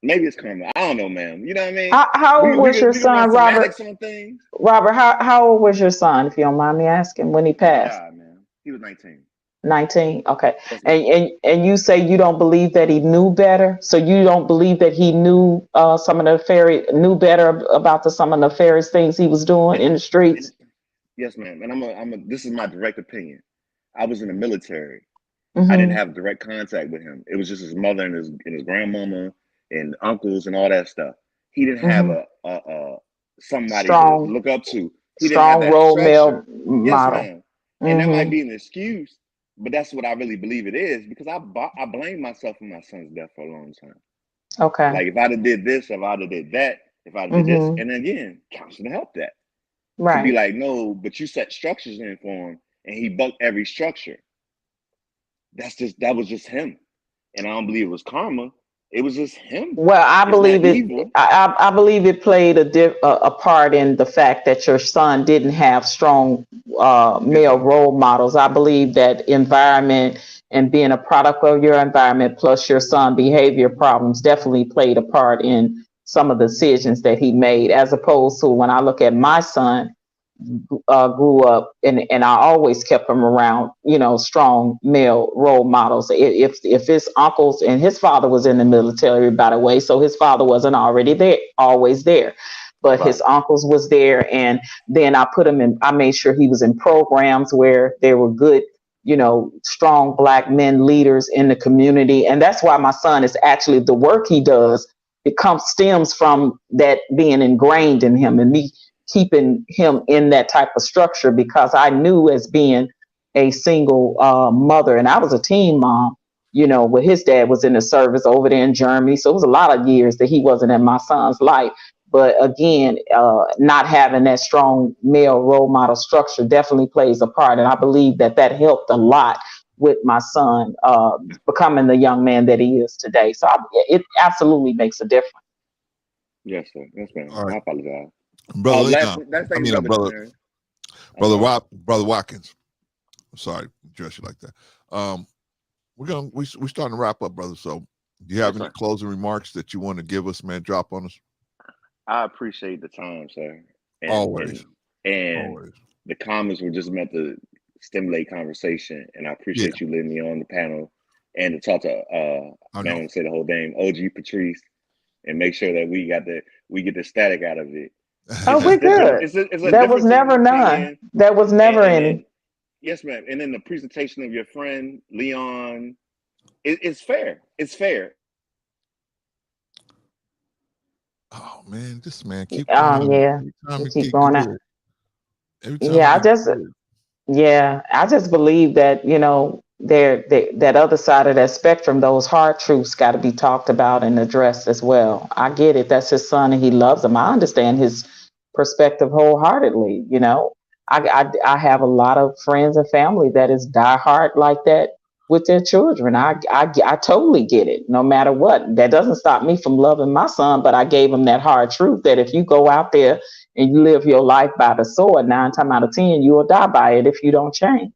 Maybe it's karma. I don't know, man. You know what I mean? How old was your son, Robert? On things. Robert, how old was your son, if you don't mind me asking, when he passed? Yeah, man. He was 19. 19. Okay. And you say you don't believe that he knew better. So you don't believe that he knew some of the knew better about some of the nefarious things he was doing in the streets. Yes, ma'am. And this is my direct opinion. I was in the military. I didn't have direct contact with him. It was just his mother and his grandmama and uncles and all that stuff. He didn't have a somebody to look up to. He didn't have that role structure. model. Yes, ma'am. And that might be an excuse, but that's what I really believe it is, because I blame myself for my son's death for a long time. Okay. Like if I'd have did this, if I'd have did that, if I'd did this, and then again, counseling helped that. Right. To be like, no, but you set structures in for him, and he bucked every structure. That was just him, and I don't believe it was karma. It was just him. Well, I believe it. I believe it played a part in the fact that your son didn't have strong male role models. I believe that environment and being a product of your environment, plus your son behavior problems, definitely played a part in some of the decisions that he made. As opposed to when I look at my son, grew up and I always kept him around, strong male role models. If his uncles, and his father was in the military, by the way, so his father wasn't always there, but his uncles was there. And then I made sure he was in programs where there were good, strong Black men leaders in the community. And that's why my son is actually, the work he does, stems from that being ingrained in him and me keeping him in that type of structure, because I knew, as being a single mother, and I was a teen mom, where his dad was in the service over there in Germany. So it was a lot of years that he wasn't in my son's life. But again, not having that strong male role model structure definitely plays a part. And I believe that helped a lot with my son becoming the young man that he is today. So it absolutely makes a difference. Yes, sir. Yes, ma'am. I apologize. Brother Leon, Brother Watkins. I'm sorry to address you like that. We're starting to wrap up, brother. So do you have any closing remarks that you want to give us, man? Drop on us. I appreciate the time, sir. Always. And the comments were just meant to stimulate conversation, and I appreciate you letting me on the panel and to talk to I'm gonna say the whole name, OG Patrice, and make sure that we get the static out of it. Oh, we're good. There was never none. There was never any. Yes, ma'am. And then the presentation of your friend Leon, it's fair. It's fair. Oh man, this man keep going. Yeah. Keep going out. Yeah, I just believe that, that other side of that spectrum, those hard truths got to be talked about and addressed as well. I get it. That's his son and he loves him. I understand his perspective wholeheartedly. I have a lot of friends and family that is diehard like that with their children. I totally get it. No matter what, that doesn't stop me from loving my son, but I gave him that hard truth that if you go out there and you live your life by the sword, 9 times out of 10, you will die by it if you don't change.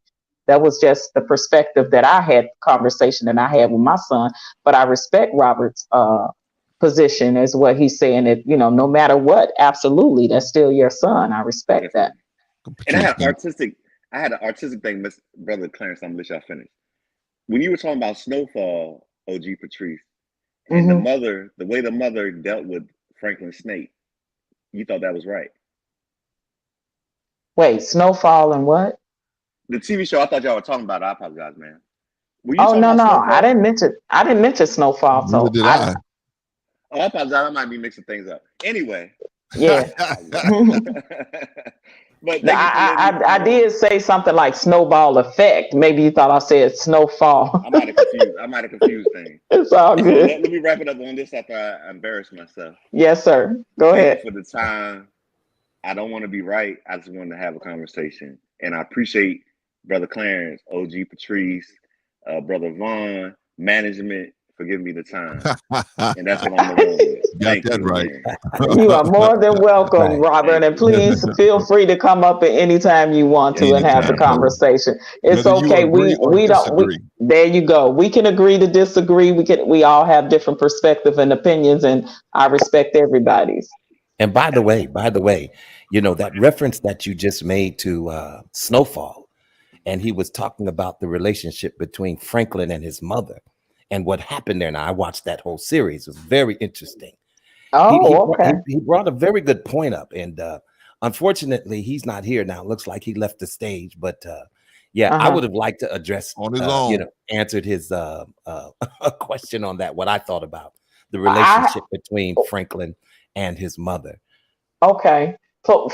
That was just the perspective that I had, conversation that I had with my son. But I respect Robert's position as what he's saying, that, no matter what, absolutely, that's still your son. I respect that. And I had an artistic thing, Brother Clarence, I'm gonna let y'all finish. When you were talking about Snowfall, OG Patrice, and the way the mother dealt with Franklin Snake, you thought that was right. Wait, Snowfall and what? The TV show I thought y'all were talking about. I apologize, man. Oh no, I didn't mention Snowfall. So did I? Oh, I apologize. I might be mixing things up. Anyway. Yeah. But I did say something like snowball effect. Maybe you thought I said snowfall. I might have confused things. It's all good. Let me wrap it up on this after I embarrass myself. Yes, sir. Go ahead. For the time, I don't want to be right. I just want to have a conversation. And I appreciate Brother Clarence, OG Patrice, Brother Vaughn, management, forgive me the time. And that's what I'm gonna run with. Got that right. You are more than welcome, Robert. And please feel free to come up at any time you want to and have the conversation. It's okay. There you go. We can agree to disagree. We all have different perspective and opinions, and I respect everybody's. And by the way, that reference that you just made to Snowfall, and he was talking about the relationship between Franklin and his mother and what happened there. Now, I watched that whole series. It was very interesting. Okay. He brought a very good point up. And unfortunately, he's not here now. It looks like he left the stage. But I would have liked to address on his own. Answered his question on that, what I thought about the relationship between Franklin and his mother. Okay.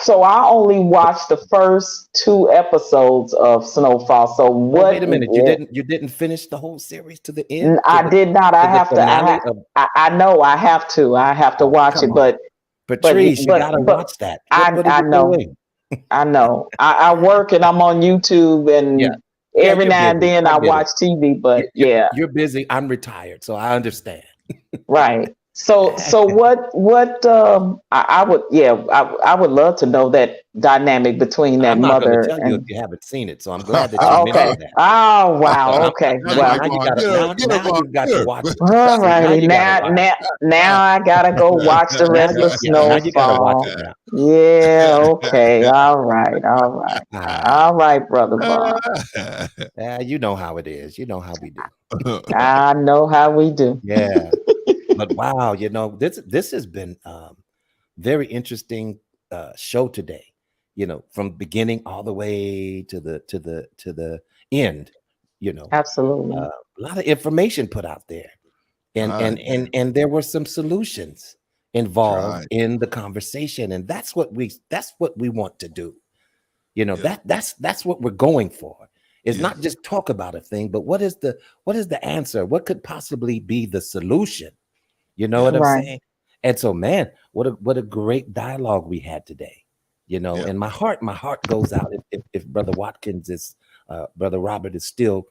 So I only watched the first 2 episodes of Snowfall. So what? Wait a minute, you didn't finish the whole series to the end? I did not. I have to. I know I have to. I have to watch it. But Patrice, you gotta watch that. I know. I know. I work and I'm on YouTube and every now and then I watch TV. But you're busy. I'm retired, so I understand. Right. So what I would love to know that dynamic between that mother. I'm not going to tell you if you haven't seen it, so I'm glad that you mentioned that. Oh wow, okay. Well, now you've got to watch it. All righty, now I gotta go watch the rest of Snowfall. Yeah, okay, all right, brother Bob. You know how it is. You know how we do. I know how we do. Yeah. But wow, this has been very interesting show today. From beginning all the way to the end. Absolutely. A lot of information put out there, and there were some solutions involved in the conversation, and that's what we want to do. That's what we're going for. It's not just talk about a thing, but what is the answer? What could possibly be the solution? You know what I'm saying? And so, man, what a great dialogue we had today. And my heart goes out if Brother Watkins is Brother Robert is still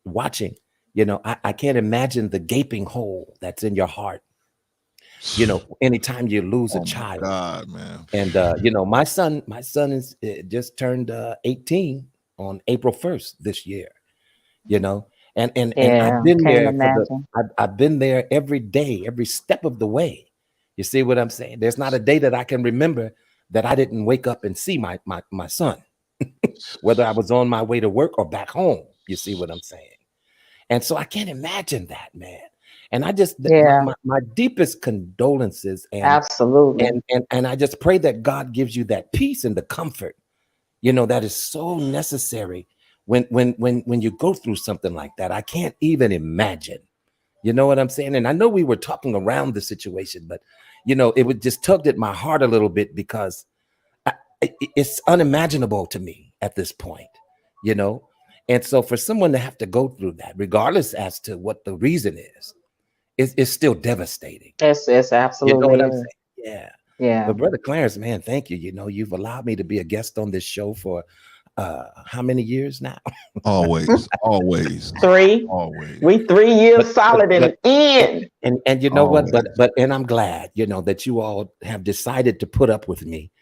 watching. I can't imagine the gaping hole that's in your heart. Anytime you lose a child. God, man. And my son is just turned 18 on April 1st this year. And I've been there. I've been there every day, every step of the way. You see what I'm saying? There's not a day that I can remember that I didn't wake up and see my son, whether I was on my way to work or back home. You see what I'm saying? And so I can't imagine that, man. And I just my deepest condolences and absolutely. And I just pray that God gives you that peace and the comfort, that is so necessary. When you go through something like that. I can't even imagine. You know what I'm saying? And I know we were talking around the situation, but it would just tugged at my heart a little bit because it's unimaginable to me at this point, And so for someone to have to go through that, regardless as to what the reason is, it's still devastating. It's absolutely. You know what I'm saying? Yeah. Yeah. But Brother Clarence, man, thank you. You've allowed me to be a guest on this show for how many years now? Always. 3. Always. We 3 years solid and in. And you know what? But I'm glad, that you all have decided to put up with me.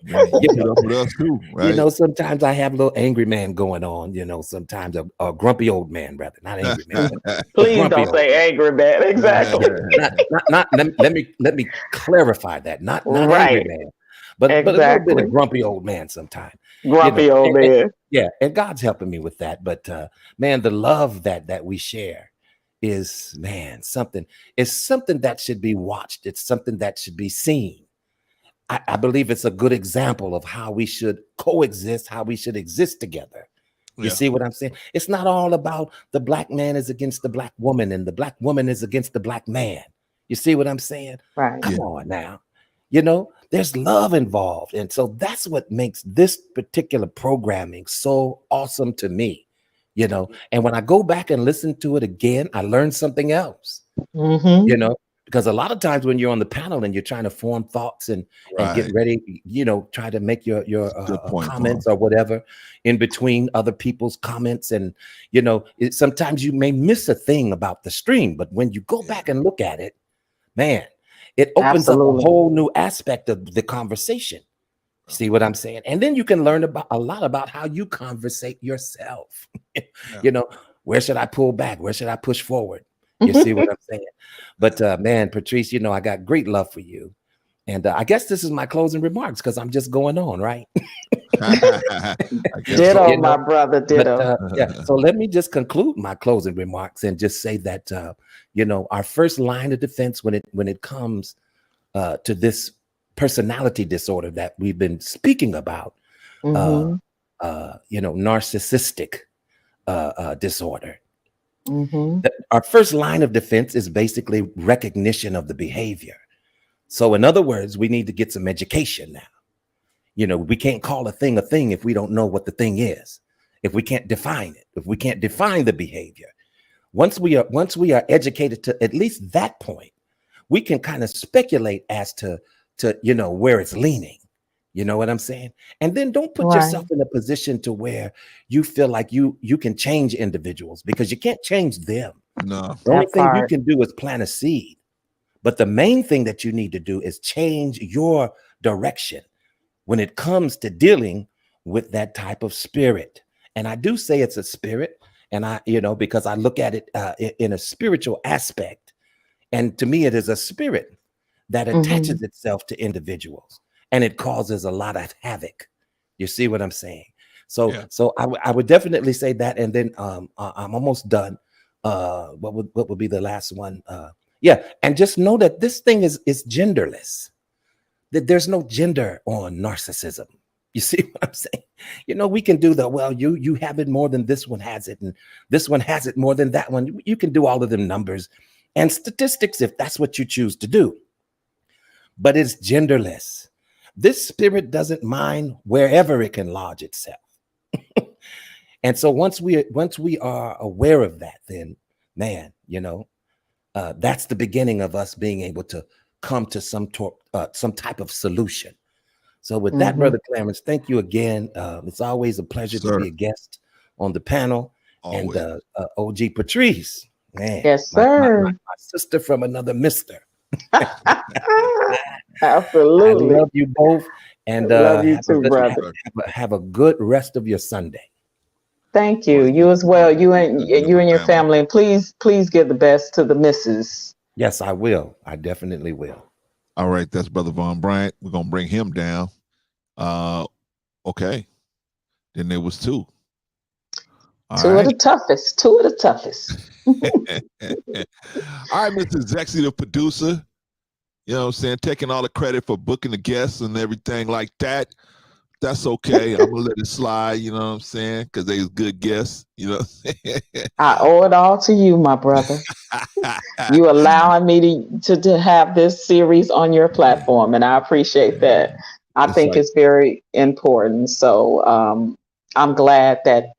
With us too, right? Sometimes I have a little angry man going on, sometimes a grumpy old man, rather, not angry man. Please don't say angry man. Exactly. Let me clarify that. Not angry man. But a little bit of grumpy old man sometimes. Grumpy old man. And God's helping me with that. But man, the love that we share is, man, something. It's something that should be watched. It's something that should be seen. I believe it's a good example of how we should coexist, how we should exist together. You see what I'm saying? It's not all about the black man is against the black woman and the black woman is against the black man. You see what I'm saying? Right. Come on now. There's love involved. And so that's what makes this particular programming so awesome to me, And when I go back and listen to it again, I learn something else, Because a lot of times when you're on the panel and you're trying to form thoughts and get ready, try to make your comments or whatever in between other people's comments. And, sometimes you may miss a thing about the stream, but when you go back and look at it, man, it opens up a whole new aspect of the conversation. See what I'm saying? And then you can learn a lot about how you conversate yourself. Where should I pull back? Where should I push forward? You see what I'm saying? But man, Patrice, I got great love for you. And I guess this is my closing remarks because I'm just going on, right? Ditto, my brother, ditto. But, so let me just conclude my closing remarks and just say that, our first line of defense when it comes to this personality disorder that we've been speaking about, narcissistic disorder. Our first line of defense is basically recognition of the behavior. So in other words, we need to get some education now. We can't call a thing if we don't know what the thing is, if we can't define it, if we can't define the behavior. Once we are educated to at least that point, we can kind of speculate as to where it's leaning. You know what I'm saying? And then don't put yourself in a position to where you feel like you can change individuals, because you can't change them. No. The only thing you can do is plant a seed. But the main thing that you need to do is change your direction when it comes to dealing with that type of spirit. And I do say it's a spirit, and because I look at it in a spiritual aspect. And to me, it is a spirit that attaches itself to individuals, and it causes a lot of havoc. You see what I'm saying? So I would definitely say that. And then I'm almost done. What would be the last one? And just know that this thing is genderless. That there's no gender on narcissism. You see what I'm saying? We can do you have it more than this one has it, and this one has it more than that one. You can do all of them numbers and statistics if that's what you choose to do. But it's genderless. This spirit doesn't mind wherever it can lodge itself. And so once we are aware of that, then man, that's the beginning of us being able to come to some type of solution. So with that, Brother Clarence, thank you again. It's always a pleasure to be a guest on the panel. Always. And OG Patrice, man, yes, sir. My sister from another mister. Absolutely. I love you both, and love you too, brother. Have a good rest of your Sunday. Thank you. You as well. You and your family. And please give the best to the missus. Yes, I will. I definitely will. All right, that's Brother Von Bryant. We're gonna bring him down. Okay. Then there was two. Two of the toughest. All right, Mr. Executive Producer. You know what I'm saying? Taking all the credit for booking the guests and everything like that. That's okay. I'm gonna let it slide, you know what I'm saying? Because they was good guests, you know what I'm saying? I owe it all to you, my brother. You allowing me to have this series on your platform, and I appreciate that. I think it's very important. So I'm glad that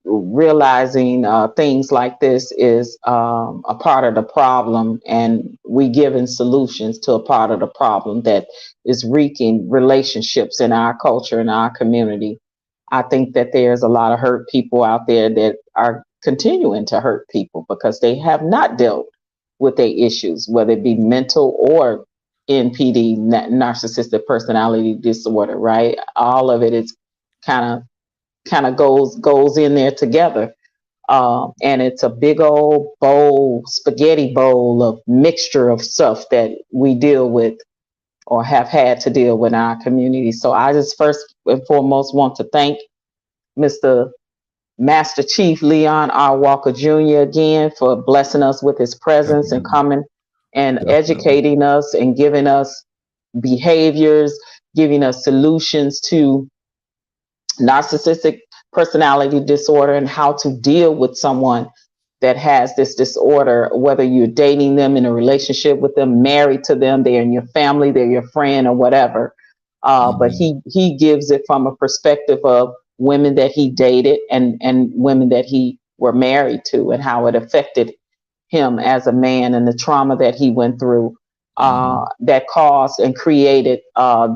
realizing things like this is a part of the problem, and we giving solutions to a part of the problem that is wreaking relationships in our culture, in our community. I think that there's a lot of hurt people out there that are continuing to hurt people because they have not dealt with their issues, whether it be mental or NPD, narcissistic personality disorder, right? All of it is kind of goes in there together. And it's a big old spaghetti bowl of mixture of stuff that we deal with or have had to deal with in our community. So I just first and foremost want to thank Mr. Master Chief Leon R. Walker Jr. again for blessing us with his presence and coming and educating us and giving us behaviors, giving us solutions to narcissistic personality disorder and how to deal with someone that has this disorder, whether you're dating them, in a relationship with them, married to them, they're in your family, they're your friend or whatever. But he gives it from a perspective of women that he dated and women that he were married to, and how it affected him as a man and the trauma that he went through that caused and created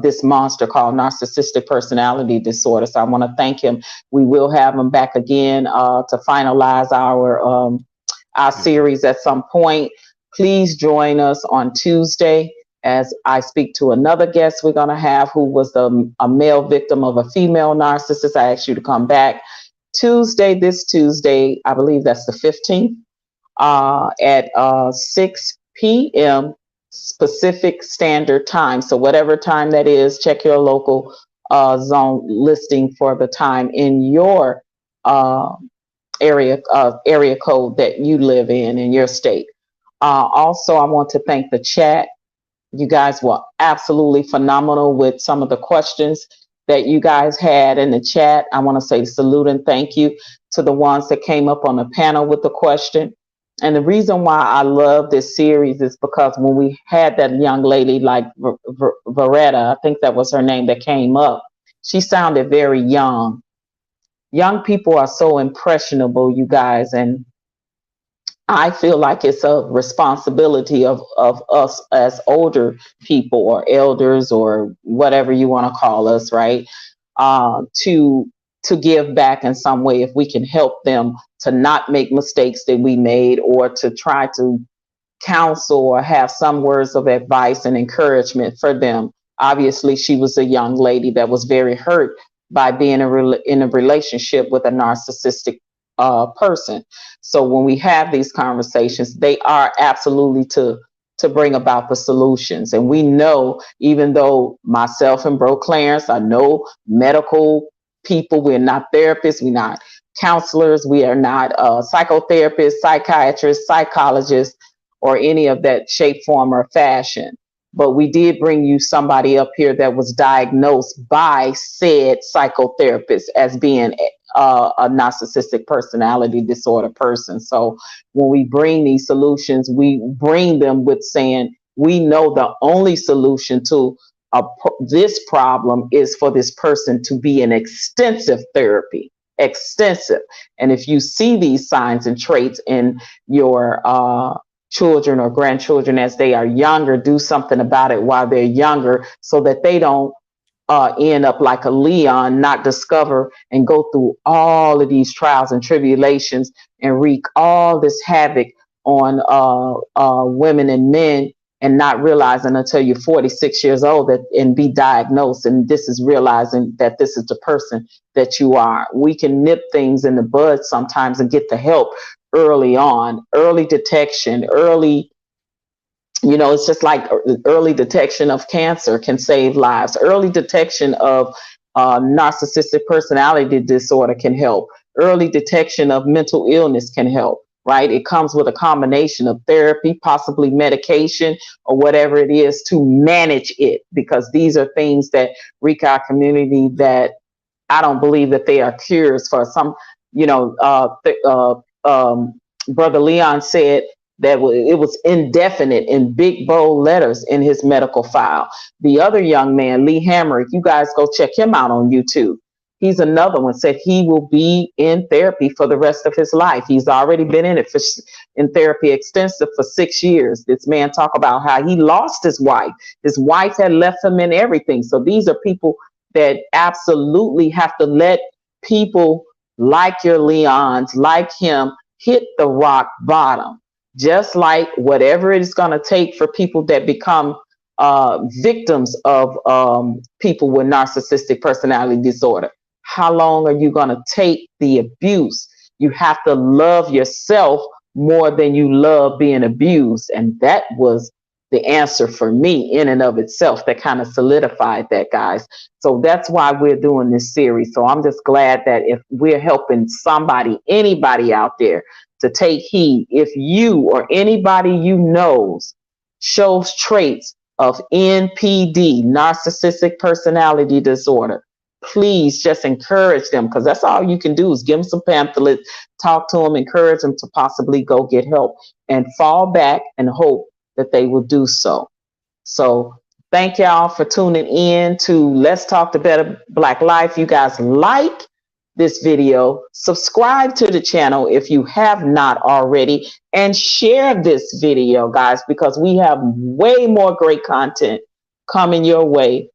this monster called narcissistic personality disorder. So I want to thank him. We will have him back again to finalize our series at some point. Please join us on Tuesday as I speak to another guest we're going to have who was a male victim of a female narcissist. I asked you to come back this Tuesday, I believe that's the 15th, at 6 p.m. Pacific Standard Time. So whatever time that is, check your local zone listing for the time in your area code that you live in your state. Also, I want to thank the chat. You guys were absolutely phenomenal with some of the questions that you guys had in the chat. I want to say salute and thank you to the ones that came up on the panel with the question. And the reason why I love this series is because when we had that young lady like Veretta, I think that was her name, that came up, she sounded very young. Young people are so impressionable, you guys, and I feel like it's a responsibility of us as older people or elders or whatever you want to call us, right? To give back in some way if we can help them to not make mistakes that we made, or to try to counsel or have some words of advice and encouragement for them. Obviously, she was a young lady that was very hurt by being in a relationship with a narcissistic person. So when we have these conversations, they are absolutely to bring about the solutions. And we know, even though myself and Bro Clarence are no medical people, we're not therapists, we're not counselors, we are not psychotherapists, psychiatrists, psychologists, or any of that shape, form, or fashion. But we did bring you somebody up here that was diagnosed by said psychotherapist as being a narcissistic personality disorder person. So when we bring these solutions, we bring them with saying, we know the only solution to this problem is for this person to be in extensive therapy. Extensive. And if you see these signs and traits in your children or grandchildren as they are younger, do something about it while they're younger so that they don't end up like a Leon, not discover and go through all of these trials and tribulations and wreak all this havoc on women and men, and not realizing until you're 46 years old that and be diagnosed. And this is realizing that this is the person that you are. We can nip things in the bud sometimes and get the help early on. Early detection, it's just like early detection of cancer can save lives. Early detection of narcissistic personality disorder can help. Early detection of mental illness can help, right? It comes with a combination of therapy, possibly medication, or whatever it is to manage it, because these are things that reach our community that I don't believe that they are cures for. Some, Brother Leon said that it was indefinite in big bold letters in his medical file. The other young man, Lee Hammer, you guys go check him out on YouTube. He's another one, said he will be in therapy for the rest of his life. He's already been in therapy extensive for 6 years. This man talk about how he lost his wife. His wife had left him and everything. So these are people that absolutely have to let people like your Leons, like him, hit the rock bottom. Just like whatever it is going to take for people that become victims of people with narcissistic personality disorder. How long are you going to take the abuse? You have to love yourself more than you love being abused. And that was the answer for me in and of itself that kind of solidified that, guys. So that's why we're doing this series. So I'm just glad that if we're helping somebody, anybody out there, to take heed. If you or anybody you knows shows traits of NPD, narcissistic personality disorder, please just encourage them, because that's all you can do is give them some pamphlets, talk to them, encourage them to possibly go get help, and fall back and hope that they will do so. So thank y'all for tuning in to Let's Talk the Better Black Life. You guys like this video, subscribe to the channel if you have not already, and share this video, guys, because we have way more great content coming your way.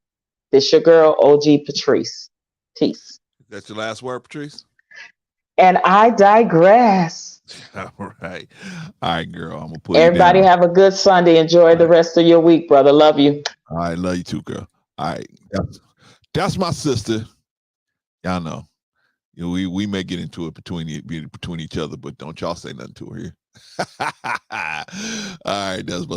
This your girl, OG Patrice. Peace. That's your last word, Patrice? And I digress. All right. All right, girl. I'm going to put Everybody have a good Sunday. Enjoy the rest of your week, brother. Love you. All right. Love you too, girl. All right. That's my sister. Y'all know. You know, we may get into it between each other, but don't y'all say nothing to her here. All right. That's my